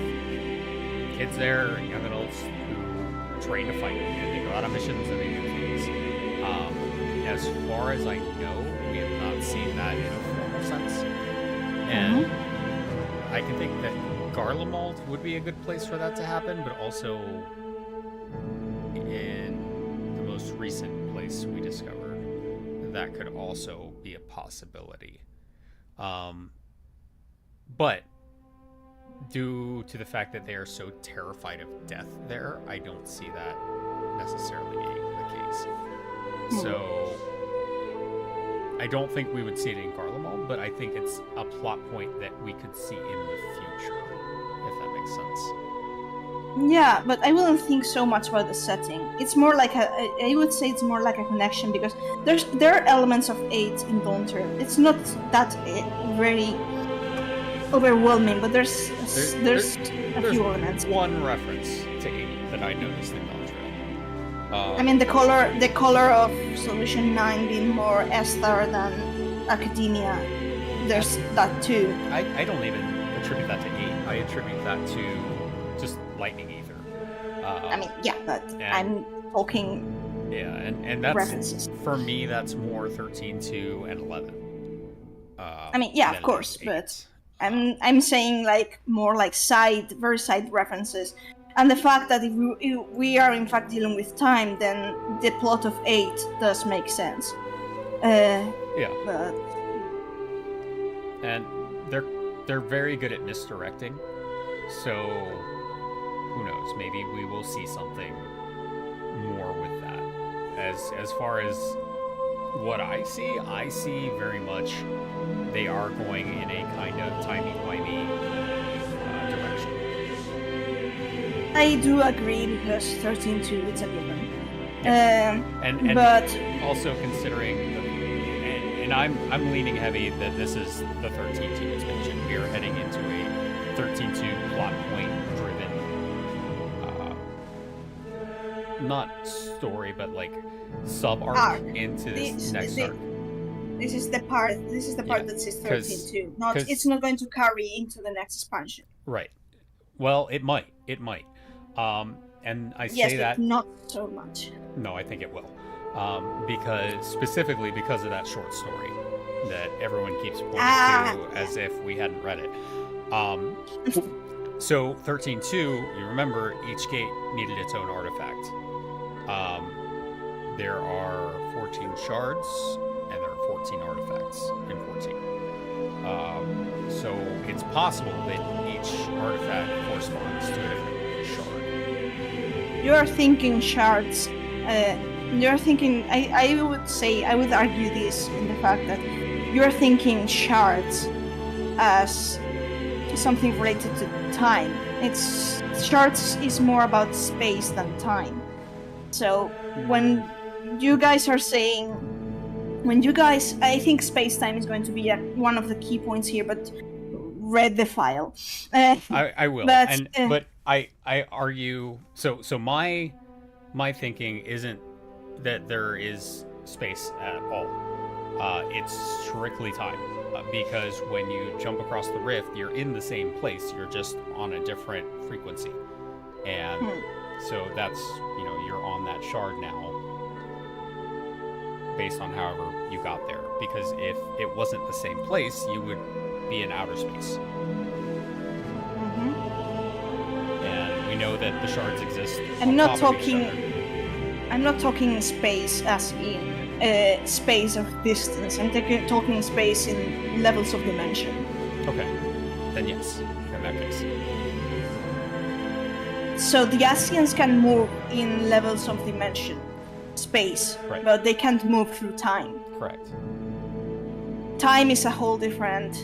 kids there, and young adults who train to fight, and they go out on missions and they do things. As far as I know, we have not seen that in a formal sense, and I can think that Garlemald would be a good place for that to happen, but also in the most recent place we discovered, that could also be a possibility. But due to the fact that they are so terrified of death there, I don't see that necessarily being the case. So I don't think we would see it in Garlemald, but I think it's a plot point that we could see in the future, if that makes sense. Yeah, but I wouldn't think so much about the setting. It's more like I would say it's more like a connection, because there are elements of 8 in Dawnter. It's not that very overwhelming, but there's a few elements. One reference to 8 that I noticed in Dawntrail. I mean, the color of Solution 9 being more Esthar than Academia. There's that too. I don't even attribute that to 8. I attribute that to just Lightning Ether. I mean, yeah, but I'm talking. Yeah, and that's references. For me. That's more 13-2 and 11. I mean, yeah, of course, but I'm saying like more like very side references. And the fact that if we are in fact dealing with time, then the plot of 8 does make sense. Yeah. But... And they're very good at misdirecting. So who knows? Maybe we will see something more with that. As far as what I see very much they are going in a kind of timey-wimey direction. I do agree, because 13-2 it's a given. But also considering, and I'm leaning heavy that this is the 13-2 expansion. We are heading into a 13-2 plot point driven, not story, but like sub arc into this next arc. This is the part that says 13-2. It's not going to carry into the next expansion. Right. Well, it might. It might. And I Yes, say but that. not so much. No, I think it will. Specifically because of that short story that everyone keeps pointing to as if we hadn't read it. So 13.2, you remember each gate needed its own artifact. There are 14 shards and there are 14 artifacts in 14. So it's possible that each artifact corresponds to a different shard. You are thinking shards. You're thinking. I would say I would argue this in the fact that you're thinking shards as something related to time. It's shards is more about space than time. So when you guys are saying, I think space-time is going to be one of the key points here, but read the file. I will. But, But I argue, so my thinking isn't that there is space at all. It's strictly time. Because when you jump across the rift, you're in the same place. You're just on a different frequency. And so that's, you're on that shard now based on however you got there. Because if it wasn't the same place, you would be in outer space. And we know that the shards exist. I'm not talking space as in space of distance. I'm talking space in levels of dimension. Okay, then yes, in that case. So the Asians can move in levels of dimension, space, right. But they can't move through time. Correct. Time is a whole different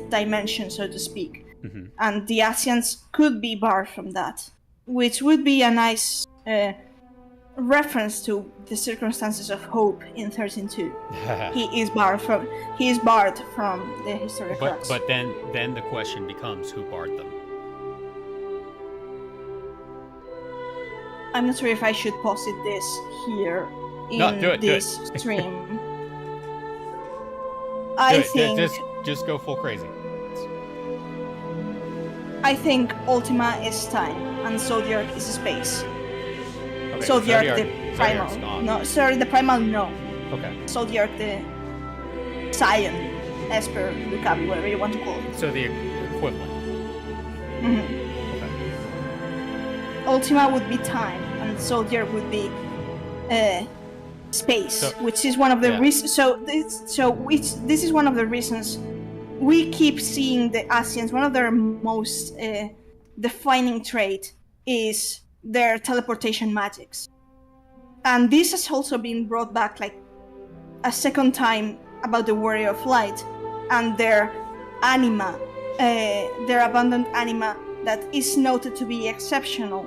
dimension, so to speak. Mm-hmm. And the Asians could be barred from that, which would be a nice reference to the circumstances of Hope in 13.2. He is barred from the historic crux. But then the question becomes, who barred them? I'm not sure if I should posit this here in this stream. I think just go full crazy. I think Ultima is time and Zodiac is space. Okay, Zodiac the primal. No, sorry, the primal no. Okay. Zodiac the Scion, Esper, Lucavi, whatever you want to call it. So the equivalent. Mm-hmm. Okay. Ultima would be time and Zodiac would be space, which is one of the reasons. This is one of the reasons we keep seeing the Asians. One of their most defining trait is their teleportation magics, and this has also been brought back like a second time about the Warrior of Light and their anima, their abundant anima that is noted to be exceptional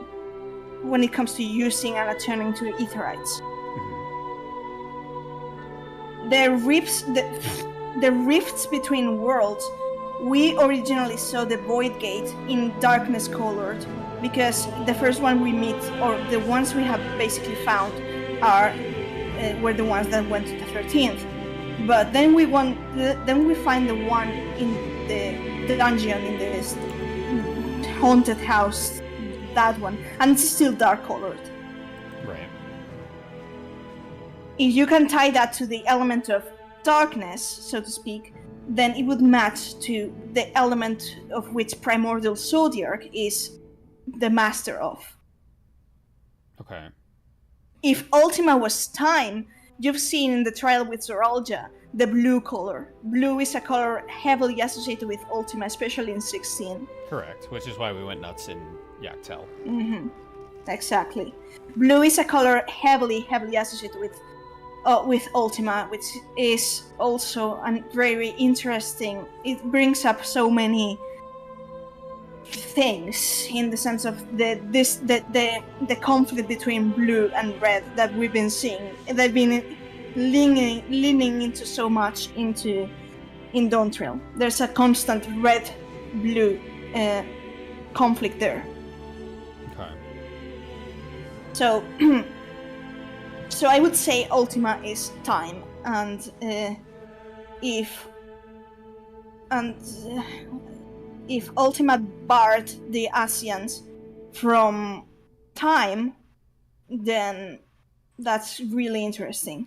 when it comes to using and turning to Aetherites. The rifts between worlds, we originally saw the Void Gate in darkness colored, because the first one we meet, or the ones we have basically found, were the ones that went to the 13th. But then we find the one in the dungeon in this haunted house, that one, and it's still dark colored. Right. If you can tie that to the element of darkness, so to speak, then it would match to the element of which Primordial Zodiac is the master of. Okay. If Ultima was time, you've seen in the trial with Zoralja the blue color. Blue is a color heavily associated with Ultima, especially in 16. Correct, which is why we went nuts in Yaktel. Mm-hmm. Exactly. Blue is a color heavily associated with Ultima, which is also very interesting. It brings up so many things in the sense of the conflict between blue and red that we've been seeing. They've been leaning into so much in Dawntrail. There's a constant red-blue conflict there. Okay. So I would say Ultima is time, if Ultima barred the Asians from time, then that's really interesting.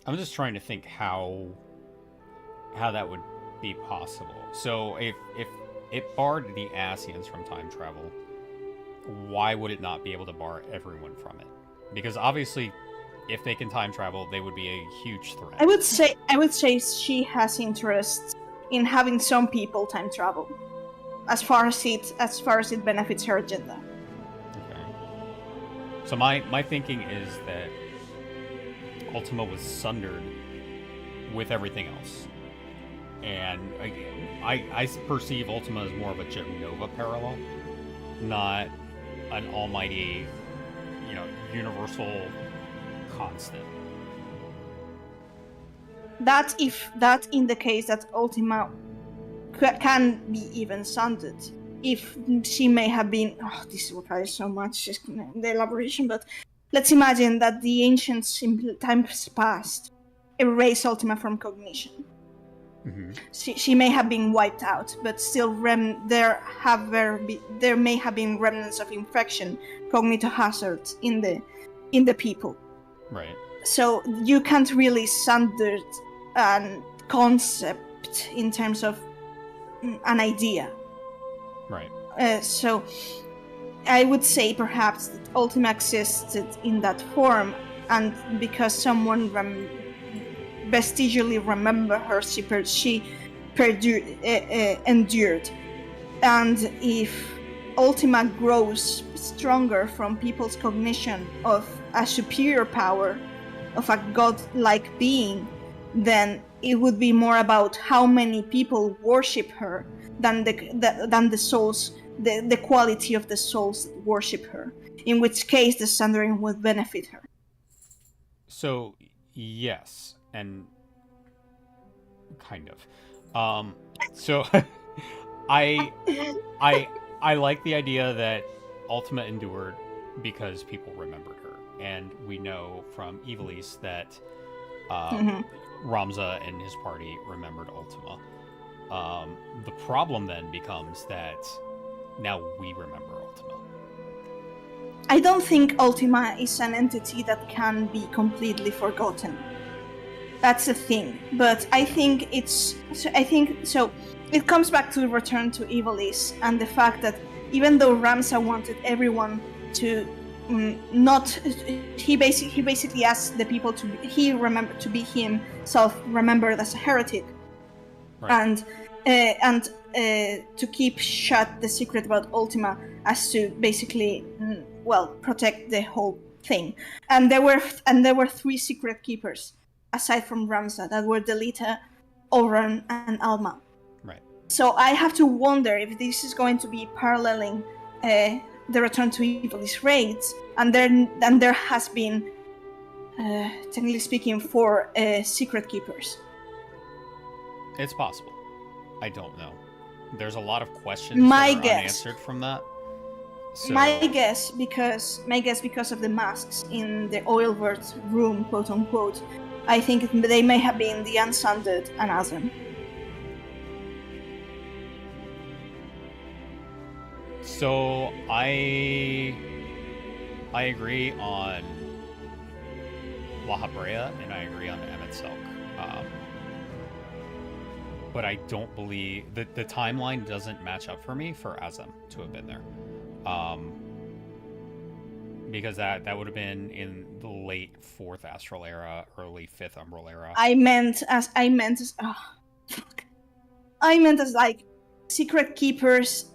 I'm just trying to think how that would be possible. So if it barred the Asians from time travel, why would it not be able to bar everyone from it? Because obviously, if they can time travel, they would be a huge threat. I would say she has interest in having some people time travel, as far as it benefits her agenda. Okay. So my thinking is that Ultima was sundered with everything else, and I perceive Ultima as more of a Genova parallel, not an almighty, universal constant. That in the case that Ultima can be even sundered, if she may have been. Oh, this requires so much the elaboration, but let's imagine that the ancients in times past erased Ultima from cognition. Mm-hmm. She may have been wiped out, but still there may have been remnants of infection, cognitive hazards in the people. Right. So you can't really sunder a concept in terms of an idea. Right. So I would say perhaps that Ultima existed in that form, and because someone vestigially remember her, she endured. And if Ultima grows stronger from people's cognition of a superior power, of a godlike being, then it would be more about how many people worship her than the souls, the quality of the souls that worship her. In which case, the sundering would benefit her. So yes, and kind of. So I like the idea that Ultima endured because people remembered her, and we know from Ivalice that Ramza and his party remembered Ultima. The problem then becomes that now we remember Ultima. I don't think Ultima is an entity that can be completely forgotten. That's the thing. But I think it comes back to Return to Ivalice and the fact that even though Ramza wanted everyone to he basically asked the people to be himself remembered as a heretic, right. and to keep shut the secret about Ultima as to basically protect the whole thing. And there were 3 secret keepers aside from Ramza that were Delita, Oran, and Alma. Right. So I have to wonder if this is going to be paralleling the Return to Ivalice raids, and there has been, technically speaking, 4 secret keepers. It's possible. I don't know. There's a lot of questions unanswered from that. So... My guess, because of the masks in the Oilworth room, quote unquote, I think they may have been the Unsundered and Azem. So I agree on La Habrea and I agree on Emmett Selk. But I don't believe that the timeline doesn't match up for me for Azem to have been there. Because that would have been in the late 4th Astral Era, early 5th Umbral Era. I meant as like secret keepers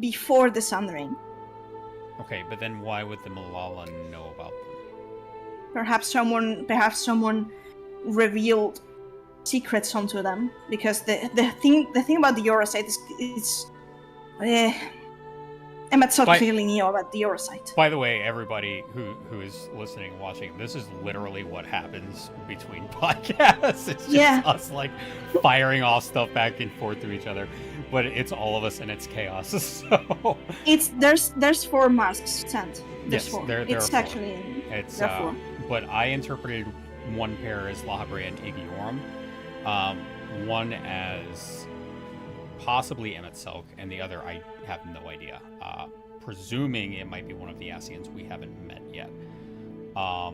before the Sundering. Okay, but then why would the Malala know about them? Perhaps someone revealed secrets onto them, because the thing about the Eurosite is Emmett Selk clearly knew about the Eurosite. By the way, everybody who is listening and watching, this is literally what happens between podcasts. It's just us like firing off stuff back and forth to each other, but it's all of us and it's chaos. So there's 4 masks sent. There's yes, 4. There it's are actually 4. It's 4. But I interpreted one pair as La Habrea and Igiorum, one as possibly Emet-Selch, and the other I have no idea. Presuming it might be one of the Ascians we haven't met yet. I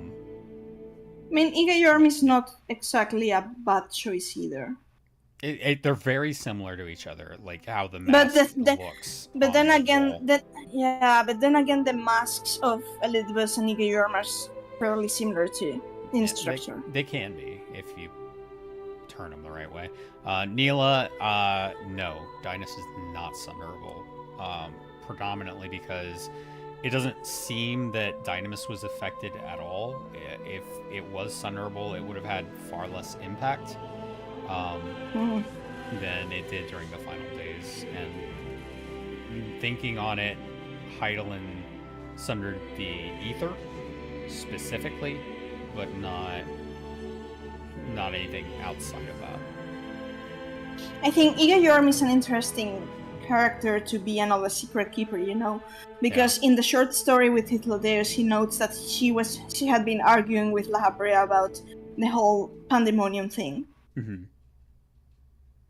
mean, Iga Yorm is not exactly a bad choice either. They're very similar to each other, like how the But mask looks. but then again, the masks of Elizabeth and Iga Yorm are fairly similar too in structure. They can be if you turn them the right way. Neela, no, Dynas is not Sunderable, predominantly because it doesn't seem that Dynamis was affected at all. If it was Sunderable, it would have had far less impact than it did during the final days. And thinking on it, Hydaelyn sundered the ether specifically, but not anything outside of that. I think Iga Yorm is an interesting character to be another secret keeper, you know, because in the short story with Hythlodaeus, he notes that she had been arguing with La Habrea about the whole pandemonium thing. Mm-hmm.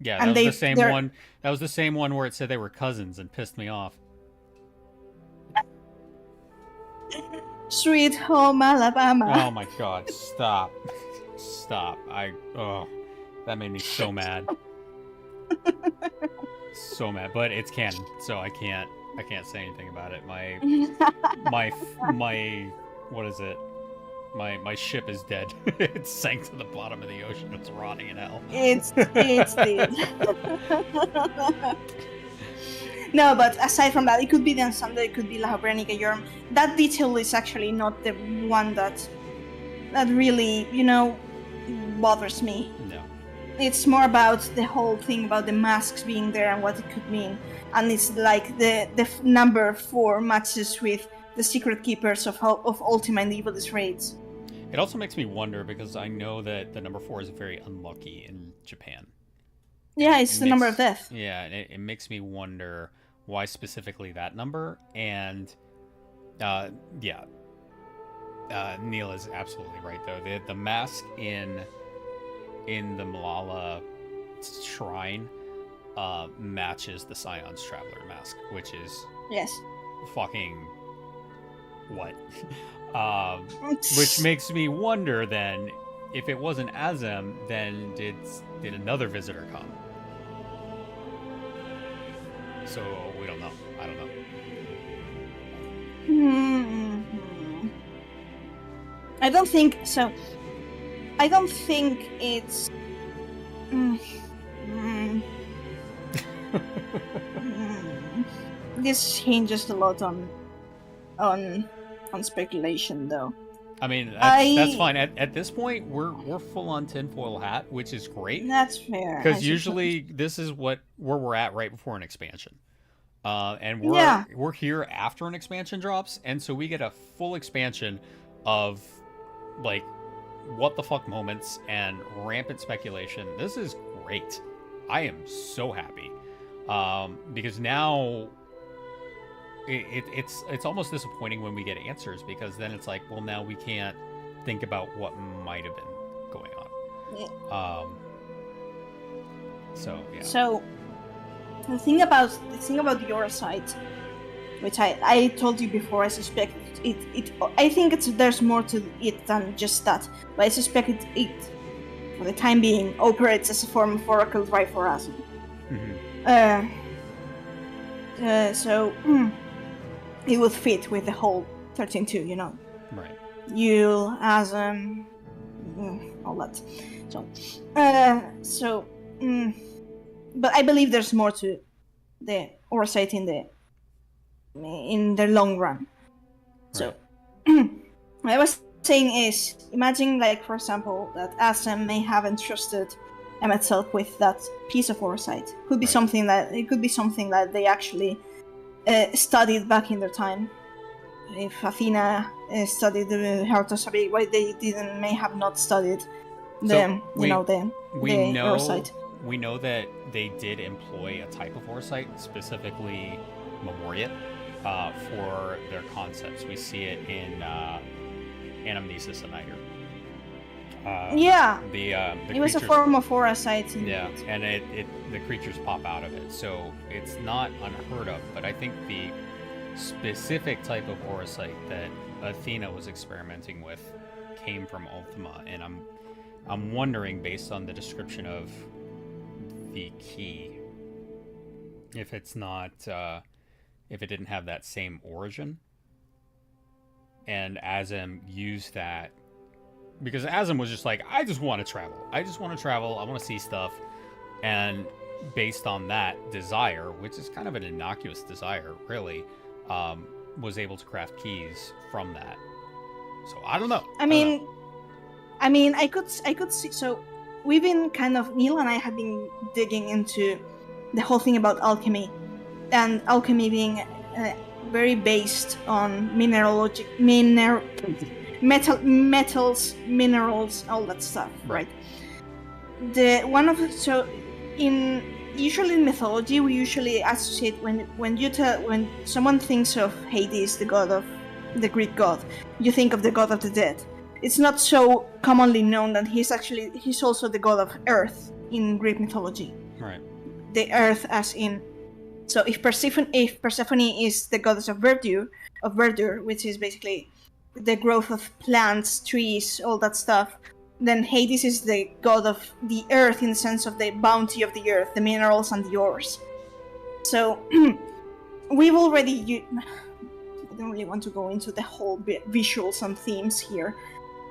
Yeah, And that was the same one. That was the same one where it said they were cousins and pissed me off. Sweet home Alabama. Oh my god, stop. Stop. That made me so mad. So mad. But it's canon, so I can't say anything about it. My what is it? My ship is dead. It sank to the bottom of the ocean. It's rotting in hell. It's dead. No, but aside from that, it could be the Ensemble, it could be La Habrea, Iga Yorm. That detail is actually not the one that really, you know, bothers me. No. It's more about the whole thing about the masks being there and what it could mean. And it's like the number 4 matches with the secret keepers of Ultima and the Evilest Raids. It also makes me wonder, because I know that the number 4 is very unlucky in Japan. Yeah, it's the number of death. Yeah, and it makes me wonder why specifically that number. And Neil is absolutely right, though. The mask in the Malala shrine matches the Scion's Traveler mask, which is fucking what? Which makes me wonder then, if it wasn't Azem, then did another visitor come? So we don't know. I don't know. I don't think so. I don't think it's. This hinges a lot on speculation, though. I mean, that's fine. At this point, we're full on tinfoil hat, which is great. That's fair. Because usually this is where we're at right before an expansion, and we're here after an expansion drops, and so we get a full expansion of like what the fuck moments and rampant speculation. This is great. I am so happy because now. It's almost disappointing when we get answers, because then it's like, well, now we can't think about what might have been going on. So the thing about your site, which I told you before, I suspect I think there's more to it than just that, but I suspect it for the time being operates as a form of Oracle Drive for Asm. So it would fit with the whole 13-2, you know. Right. Yule, Asm, all that. But I believe there's more to the Oversight in the long run. So, what I was saying is, imagine, like, for example, that Asm may have entrusted Emet-Selch with that piece of Oversight. Could be something that they actually studied back in their time. If Athena studied the Heart of Sabi, why they may have not studied the Oversight. We know that they did employ a type of Oversight, specifically Memoriat, for their concepts. We see it in Anamnesis and Niger. It was a form of Oversight. Yeah, and the creatures pop out of it. So it's not unheard of, but I think the specific type of orocyte that Athena was experimenting with came from Ultima, and I'm wondering, based on the description of the key, if it's not if it didn't have that same origin, and Azem used that because Azem was just like, I just want to travel. I want to see stuff, and based on that desire, which is kind of an innocuous desire, really, was able to craft keys from that. So I don't know. I mean, I could see. So we've been kind of, Neil and I have been digging into the whole thing about alchemy, and alchemy being very based on metals, minerals, all that stuff, right? Usually in mythology, we usually associate when someone thinks of Hades, the god of the Greek god, you think of the god of the dead. It's not so commonly known that he's also the god of earth in Greek mythology. Right. The earth, as in. So if Persephone is the goddess of verdure, which is basically the growth of plants, trees, all that stuff, then Hades is the god of the earth in the sense of the bounty of the earth, the minerals and the ores. So we've already. I don't really want to go into the whole visuals and themes here,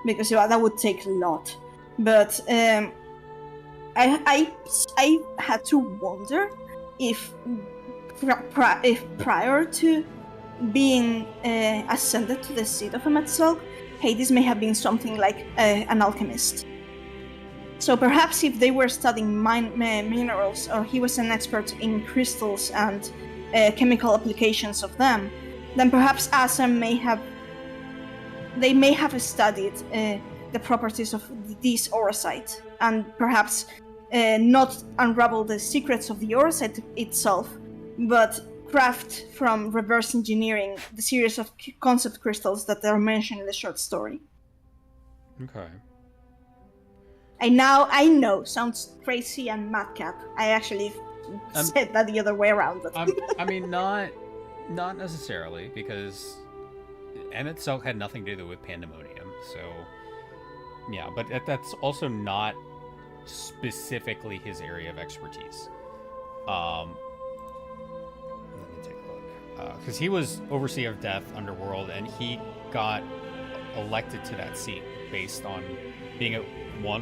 because that would take a lot. But I had to wonder if prior to being ascended to the seat of Emet-Selch, Hades may have been something like an alchemist. So perhaps if they were studying minerals, or he was an expert in crystals and chemical applications of them, then perhaps Azem may have studied the properties of this orocyte, and perhaps not unravel the secrets of the orocyte itself, but craft from reverse engineering the series of concept crystals that are mentioned in the short story. Okay. I know, sounds crazy and madcap. I actually said that the other way around. But I mean, not necessarily, because Emet-Selch had nothing to do with Pandemonium, so yeah, but that's also not specifically his area of expertise. Let me take a look, because he was Overseer of Death, Underworld, and he got elected to that seat based on being a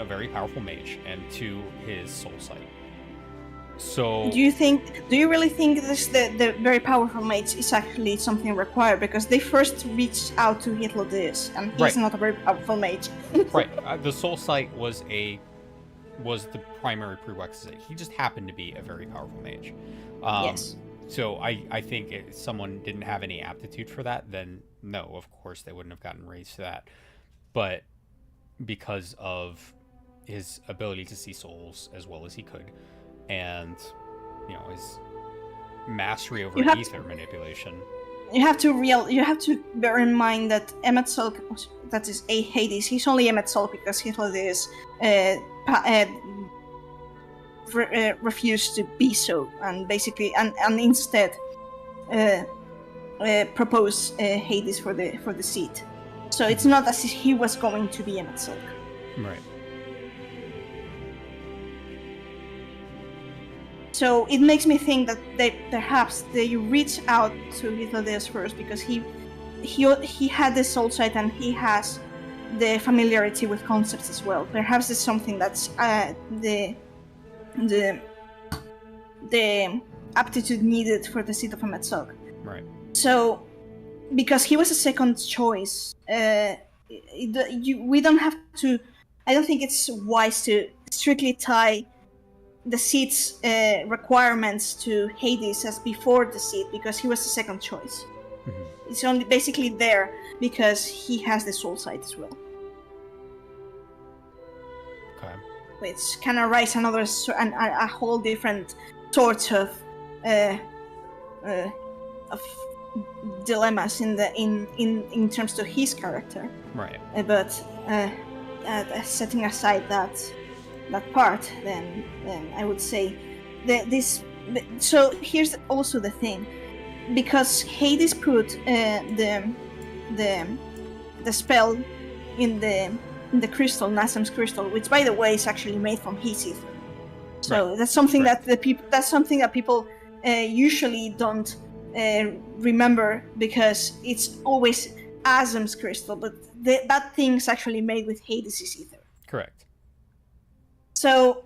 very powerful mage, and two, his soul sight. So do you really think the very powerful mage is actually something required? Because they first reached out to Hythlodeus, and he's not a very powerful mage. Right. The soul sight was the primary prerequisite. He just happened to be a very powerful mage. Yes. So I think if someone didn't have any aptitude for that, then no, of course they wouldn't have gotten raised to that. But because of his ability to see souls as well as he could, and his mastery over ether manipulation. You have to bear in mind that Emet-Selch, that is Hades, he's only Emet-Selch because Hythlodeus refused to be so, and basically and instead proposed Hades for the seat. So it's not as if he was going to be Emet-Selch. Right. So it makes me think that perhaps they reach out to Hythlodeus first because he had the soul sight and he has the familiarity with concepts as well. Perhaps it's something that's the aptitude needed for the seat of Emet-Selch. Right. So because he was a second choice, we don't have to. I don't think it's wise to strictly tie the seat's requirements to Hades as before the seat, because he was the second choice. Mm-hmm. It's only basically there because he has the soul sight as well. Okay. Which kind of raises a whole different sort of dilemmas in terms of his character. Right. But setting aside that part, then I would say So here's also the thing, because Hades put the spell in the crystal, Nassam's crystal, which by the way is actually made from his ether. So that's something that people usually don't remember, because it's always Azam's crystal, but that thing's actually made with Hades' ether. Correct. So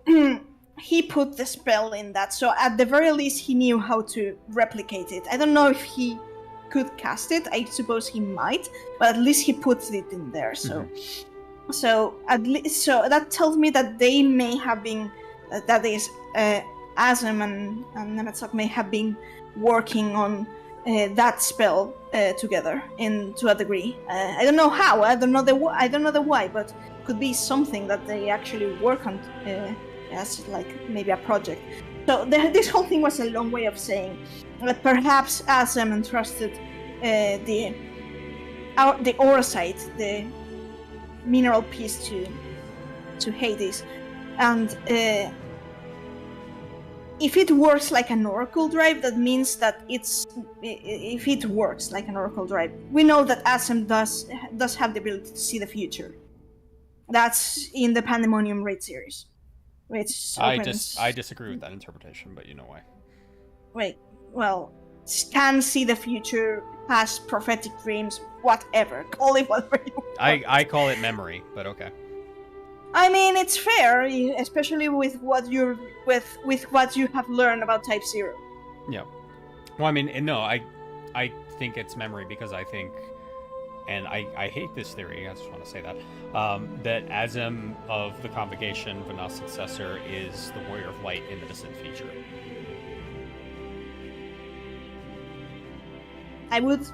he put the spell in that. So at the very least, he knew how to replicate it. I don't know if he could cast it. I suppose he might, but at least he puts it in there. So, so that tells me that they may have been, that is, Azam and Nemetzok may have been working on that spell together to a degree. I don't know how. I don't know the why, but could be something that they actually work on as like maybe a project. So this whole thing was a long way of saying that perhaps Azam entrusted the orosite, the mineral piece, to Hades, and if it works like an oracle drive, that means that if it works like an oracle drive, we know that Azam does have the ability to see the future. That's in the Pandemonium raid series, which I disagree with that interpretation, but you know why. Wait, well, can see the future, past prophetic dreams, whatever. Call it whatever you want. I call it memory, but okay. I mean, it's fair, especially with what you have learned about Type-0. Yeah. Well, I mean, no, I think it's memory because I think, and I hate this theory, I just want to say that, that Azam of the Convocation, Vana's successor, is the Warrior of Light in the distant future. I would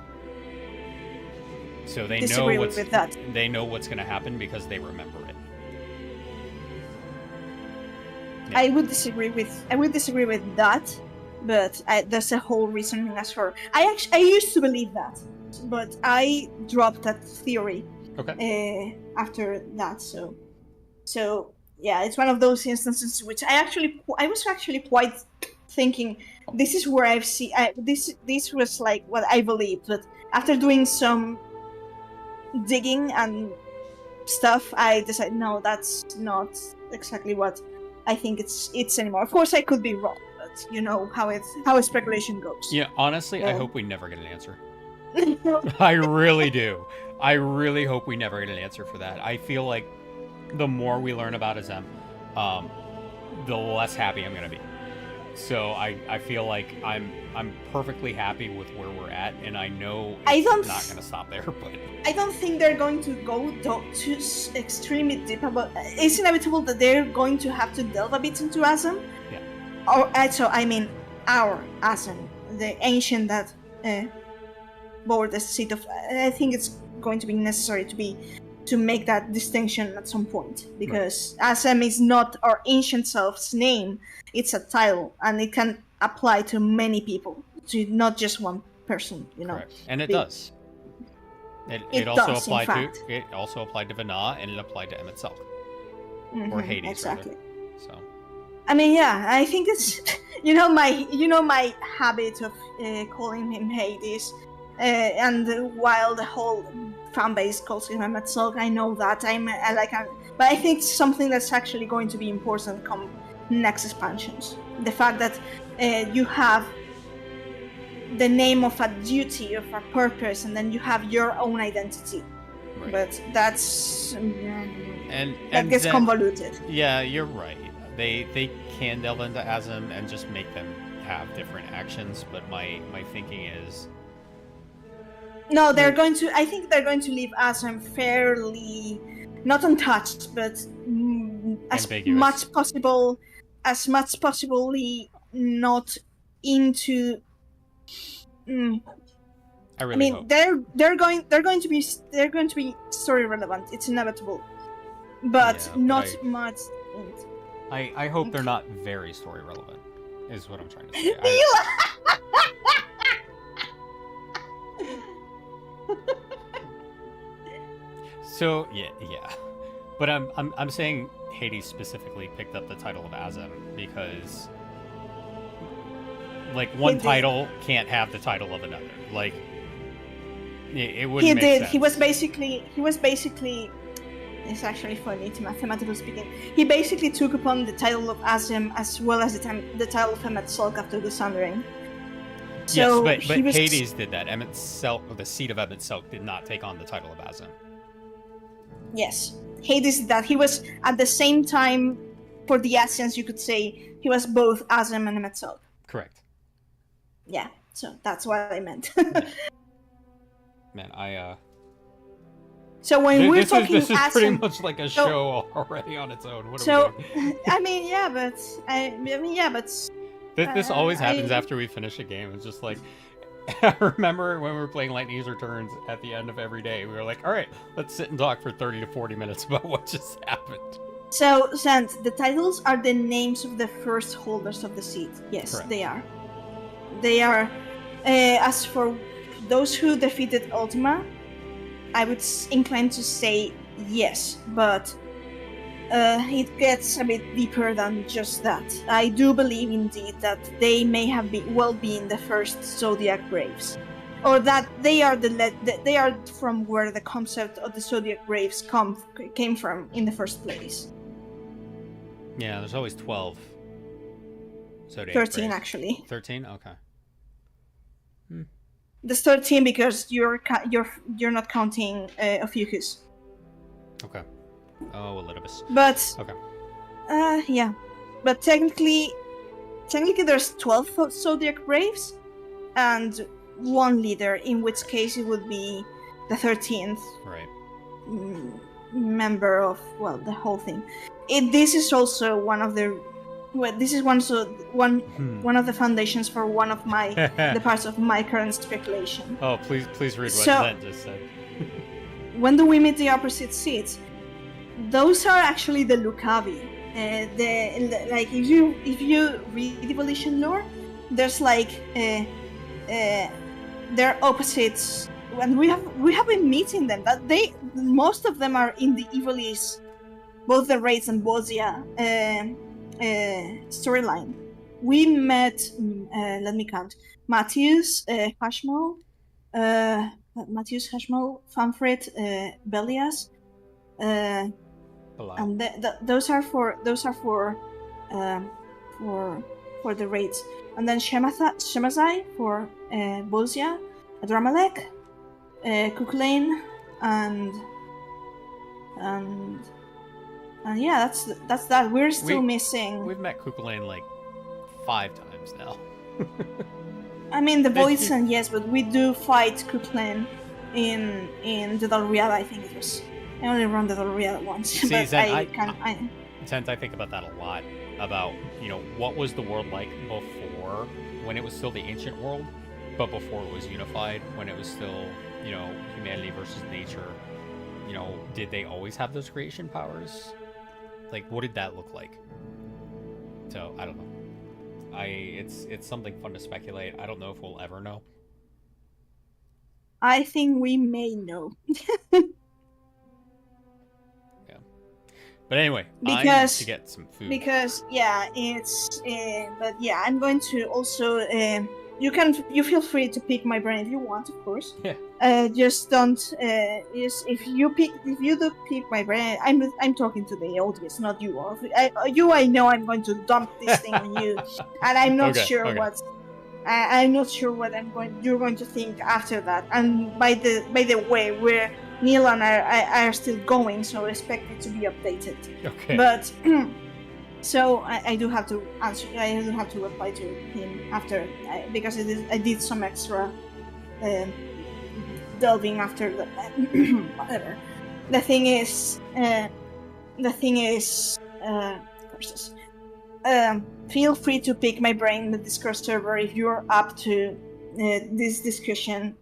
So they disagree know with that. They know what's going to happen because they remember it. Yeah. I would disagree with that, but there's a whole reasoning as for. I used to believe that, but I dropped that theory. Okay. After that, so yeah, it's one of those instances which I was actually quite thinking this is where I've seen this was like what I believed, but after doing some digging and stuff, I decided no, that's not exactly what I think it's anymore. Of course, I could be wrong, but you know how speculation goes. Yeah, honestly, I hope we never get an answer. I really do. I really hope we never get an answer for that. I feel like the more we learn about Azam, the less happy I'm gonna be. So I feel like I'm perfectly happy with where we're at, and I know it's not gonna stop there. But I don't think they're going to go too extremely deep about. It's inevitable that they're going to have to delve a bit into Azam. Yeah. So I mean our Azam, the ancient that bore the seat of. I think it's going to be necessary to make that distinction at some point, because Azam is not our ancient self's name. It's a title, and it can apply to many people, to not just one person. You know. Correct. And it does. It also applied to Vana, and it applied to Emet-Selch. Or Hades, exactly. Rather. So. I mean, yeah, I think it's my habit of calling him Hades, and while the whole fan base calls him Emet-Selch, I know that but I think it's something that's actually going to be important come next expansions. The fact that you have the name of a duty, of a purpose, and then you have your own identity. Right. But that's that gets convoluted. Yeah, you're right. They can delve into Azam and just make them have different actions, but my thinking is no, they're going to. I think they're going to leave Azam fairly not untouched, but as much possibly not into. I mean, hope. they're going to be story relevant. It's inevitable, but not much. I hope they're not very story relevant. Is what I'm trying to say. So yeah, but I'm saying Hades specifically picked up the title of Azam because Like one He did. title can't have the title of another. Like it wouldn't He make did. sense. He was basically. It's actually funny, to mathematically speaking. He basically took upon the title of Azim as well as the title of Emmet Sulk after the Sundering. So yes, but he was, Hades did that. Emmet Sulk, the seat of Emmet Sulk, did not take on the title of Azim. Yes, Hades did that. He was at the same time, for the essence, you could say he was both Azim and Emmet Sulk. Correct. Yeah, so that's what I meant. Man, I So when we're talking this is pretty Azim, much like a show already on its own. What are so we doing? I mean, yeah, but This always happens after we finish a game. It's just like, I remember when we were playing Lightning's Returns at the end of every day, we were like, all right, let's sit and talk for 30 to 40 minutes about what just happened. So, Sant, the titles are the names of the first holders of the seat. Yes, Correct. they are. They are. As for those who defeated Ultima, I would incline to say yes, but it gets a bit deeper than just that. I do believe indeed that they may have been the first Zodiac Braves, or that they are they are from where the concept of the Zodiac Braves came from in the first place. Yeah, there's always 12. Zodiac 13 Braves. actually. 13? Okay. There's 13 because you're not counting Ophiuchus. Okay. Oh, Elidibus. But okay. Yeah, but technically there's 12 Zodiac Braves and one leader, in which case it would be the 13th Right. member of the whole thing. This is also one of the this is one of the foundations for one of my the parts of my current speculation. Oh, please read what So- Zen just said. When do we meet the opposite seats? Those are actually the Lucavi. Like if you read Evolution lore, there's like they're opposites, and we have been meeting them. That most of them are in the Evilise, both the Raids and Bozia storyline. We met, let me count, Matthias, Hashmal, Famfrit, Belias, and those are for the raids, and then Shemazai for Bozia, Adramalek, Kukulane, and yeah, that's that. We're still missing. We've met Kukulane like 5 times now. I mean, the Voidson, yes, but we do fight Kukulane in the Dalriada. I think it was. I only run the Dalriada once, See, but Zen, I think about that a lot. About, what was the world like before, when it was still the ancient world, but before it was unified, when it was still, humanity versus nature. Did they always have those creation powers? Like, what did that look like? So, I don't know. It's something fun to speculate. I don't know if we'll ever know. I think we may know. But anyway, I need to get some food. Because it's but yeah, I'm going to also you feel free to pick my brain if you want, of course. Yeah. Just don't if you do pick my brain, I'm talking to the audience, not you. I know I'm going to dump this thing on you, and I'm not sure what I'm not sure what you're going to think after that. And by the way, Neil and I are still going, so expect it to be updated. Okay. But so I do have to answer. I do have to reply to him after because I did some extra delving after the whatever. The thing is, courses. Feel free to pick my brain in the Discord server if you're up to this discussion.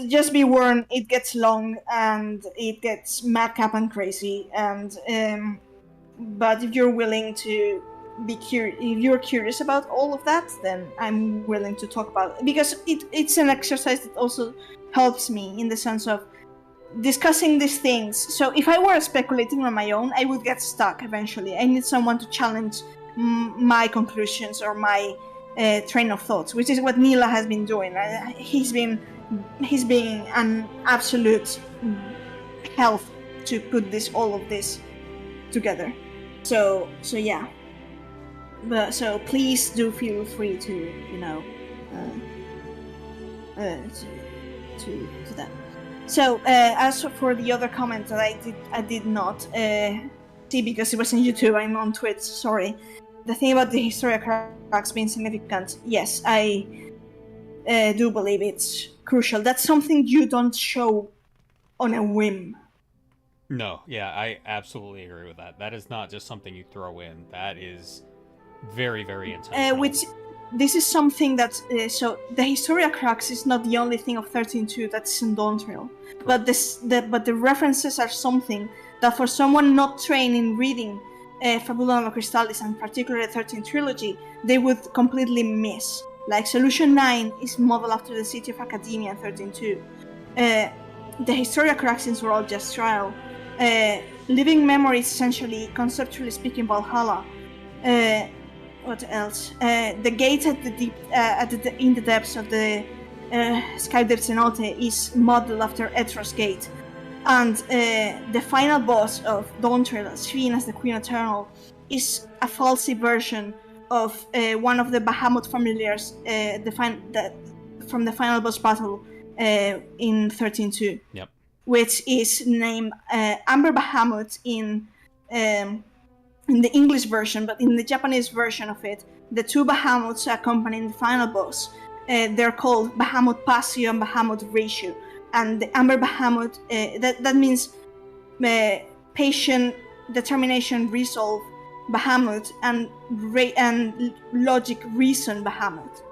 Just be warned, it gets long and it gets madcap and crazy. And but if you're willing to be curious, if you're curious about all of that, then I'm willing to talk about it, because it's an exercise that also helps me in the sense of discussing these things. So if I were speculating on my own, I would get stuck eventually. I need someone to challenge my conclusions or my train of thoughts, which is what Neela has been doing. He's been an absolute help to put all of this together. So yeah. But so please do feel free to to that. So as for the other comment that I did not see because it was in YouTube, I'm on Twitch, sorry. The thing about the Historia cracks being significant, yes, I do believe it's crucial. That's something you don't show on a whim. No, yeah, I absolutely agree with that. That is not just something you throw in. That is very, very intentional. This is something that so the Historia Crux is not the only thing of 13.2 that's in Dawntrail, but the references are something that for someone not trained in reading Fabula Nova Crystallis and particularly the 13th trilogy, they would completely miss. Like Solution 9 is modeled after the City of Academia in 13.2. The Historia Crux in World Just Trial. Living Memory is essentially, conceptually speaking, Valhalla. What else? The gate at the deep, in the depths of the Sky del Cenote is modeled after Etros Gate, and the final boss of Dawntrail, seen as the Queen Eternal, is a falsy version of one of the Bahamut familiars, from the final boss battle in 13.2. Yep. Which is named Amber Bahamut in the English version, but in the Japanese version of it, the two Bahamuts accompanying the final boss, they're called Bahamut Passio and Bahamut Ratio. And the Amber Bahamut, that means patient, determination, resolve Bahamut, and logic, reason Bahamut.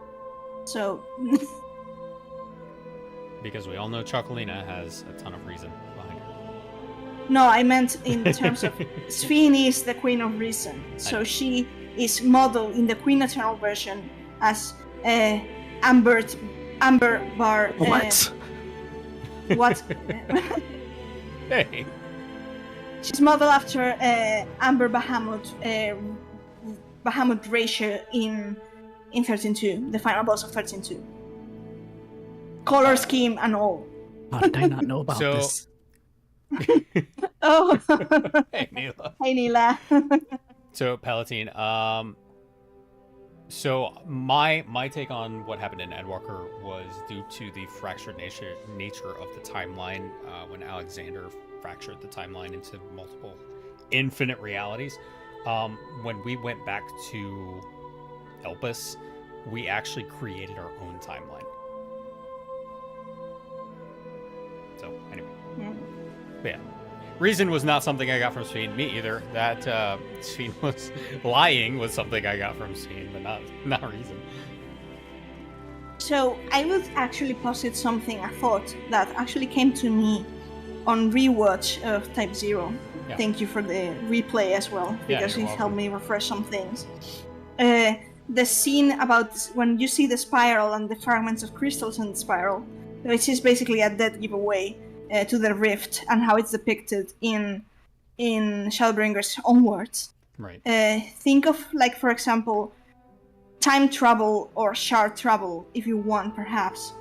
So... Because we all know Chocolina has a ton of reason behind her. No, I meant in terms of Sphene is the Queen of Reason, so she is modeled in the Queen Eternal version as Amber Bar. What? What? Hey. She's modeled after Amber Bahamut, Bahamut Ratio in 13.2, the final boss of 13.2. Color scheme and all. How did I not know about this? Oh. Hey, Neela. Hey, Neela. So, Palatine, so my take on what happened in Endwalker was due to the fractured nature of the timeline when Alexander fractured the timeline into multiple infinite realities. When we went back to Elpis, we actually created our own timeline. So, anyway. Yeah. Reason was not something I got from Sphene. Me either. That Sphene was lying was something I got from Sphene, but not reason. So I would actually posit something, a thought that actually came to me on rewatch of Type-0. Yeah. Thank you for the replay as well, because it helped me refresh some things. The scene about when you see the spiral and the fragments of crystals in the spiral, which is basically a dead giveaway to the rift and how it's depicted in Shadowbringers Onwards. Right. Think of, like, for example, time travel or shard travel, if you want, perhaps.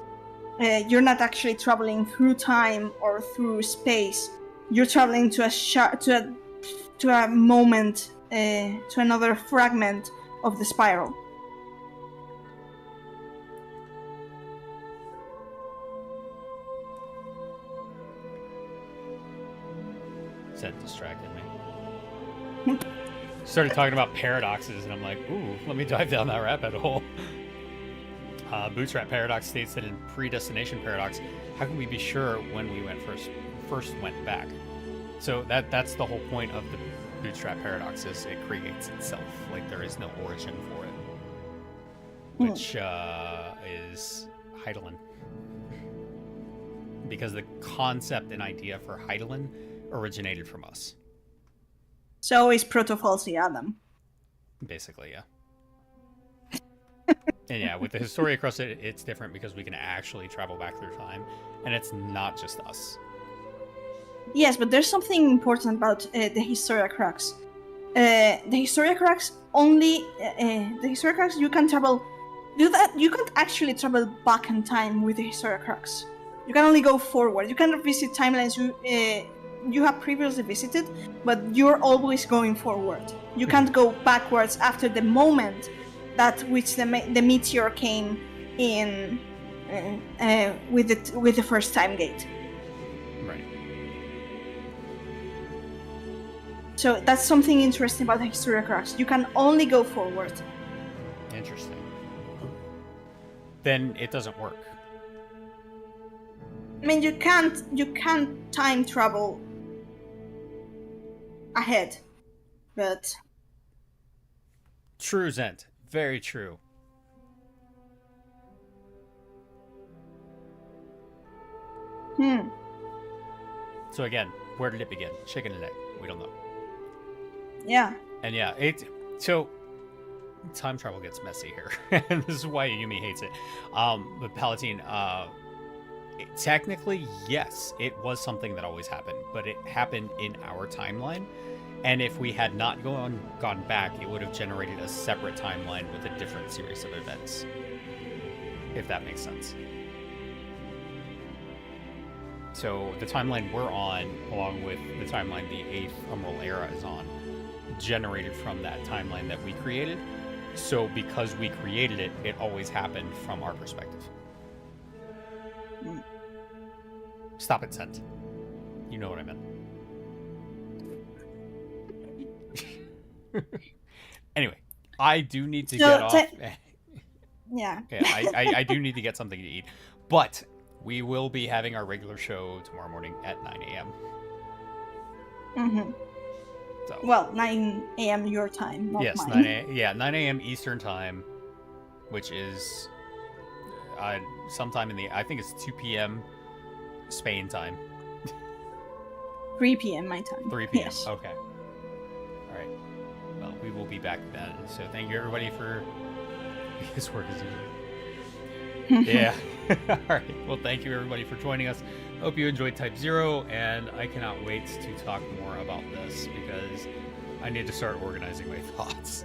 You're not actually traveling through time or through space. You're traveling to a moment, to another fragment of the spiral. That distracted me. Started talking about paradoxes, and I'm like, ooh, let me dive down that rabbit hole. Bootstrap Paradox states that in Predestination Paradox, how can we be sure when we first went back? So that's the whole point of the Bootstrap Paradox, is it creates itself. Like, there is no origin for it. Which is Heidelin. Because the concept and idea for Heidelin originated from us. So is Proto-Falsy Adam. Basically, yeah. And yeah, with the Historia across it, it's different because we can actually travel back through time, and it's not just us. Yes, but there's something important about the Historia Crux. the Historia Crux only the Historia Crux you can travel. Do that. You can't actually travel back in time with the Historia Crux. You can only go forward. You can visit timelines you have previously visited, but you're always going forward. You can't go backwards after the moment that which the meteor came in with the first time gate. Right. So that's something interesting about the Historia Crux. You can only go forward. Interesting. Then it doesn't work. I mean, you can't time travel ahead, but True, Zent. Very true. So again, where did it begin? Chicken and egg. We don't know. Yeah. And yeah, so time travel gets messy here, and this is why Yumi hates it. But Palatine, technically, yes, it was something that always happened, but it happened in our timeline. And if we had not gone back, it would have generated a separate timeline with a different series of events. If that makes sense. So the timeline we're on, along with the timeline the 8th Emerald Era is on, generated from that timeline that we created. So because we created it, it always happened from our perspective. Stop it, Sent. You know what I meant. Anyway, I do need to get off. Yeah. I do need to get something to eat. But we will be having our regular show tomorrow morning at 9 a.m. Mm-hmm. So, well, 9 a.m. your time, not yes, mine. 9 a.m. Eastern time, which is sometime in the, I think it's 2 p.m. Spain time. 3 p.m. my time. 3 p.m. Yes. Okay. All right. Well, we will be back then. So thank you everybody for his work as usual. Yeah. All right. Well, thank you everybody for joining us. Hope you enjoyed Type-0, and I cannot wait to talk more about this because I need to start organizing my thoughts.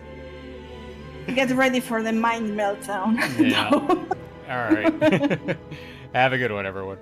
Get ready for the mind meltdown. Yeah. All right. Have a good one, everyone.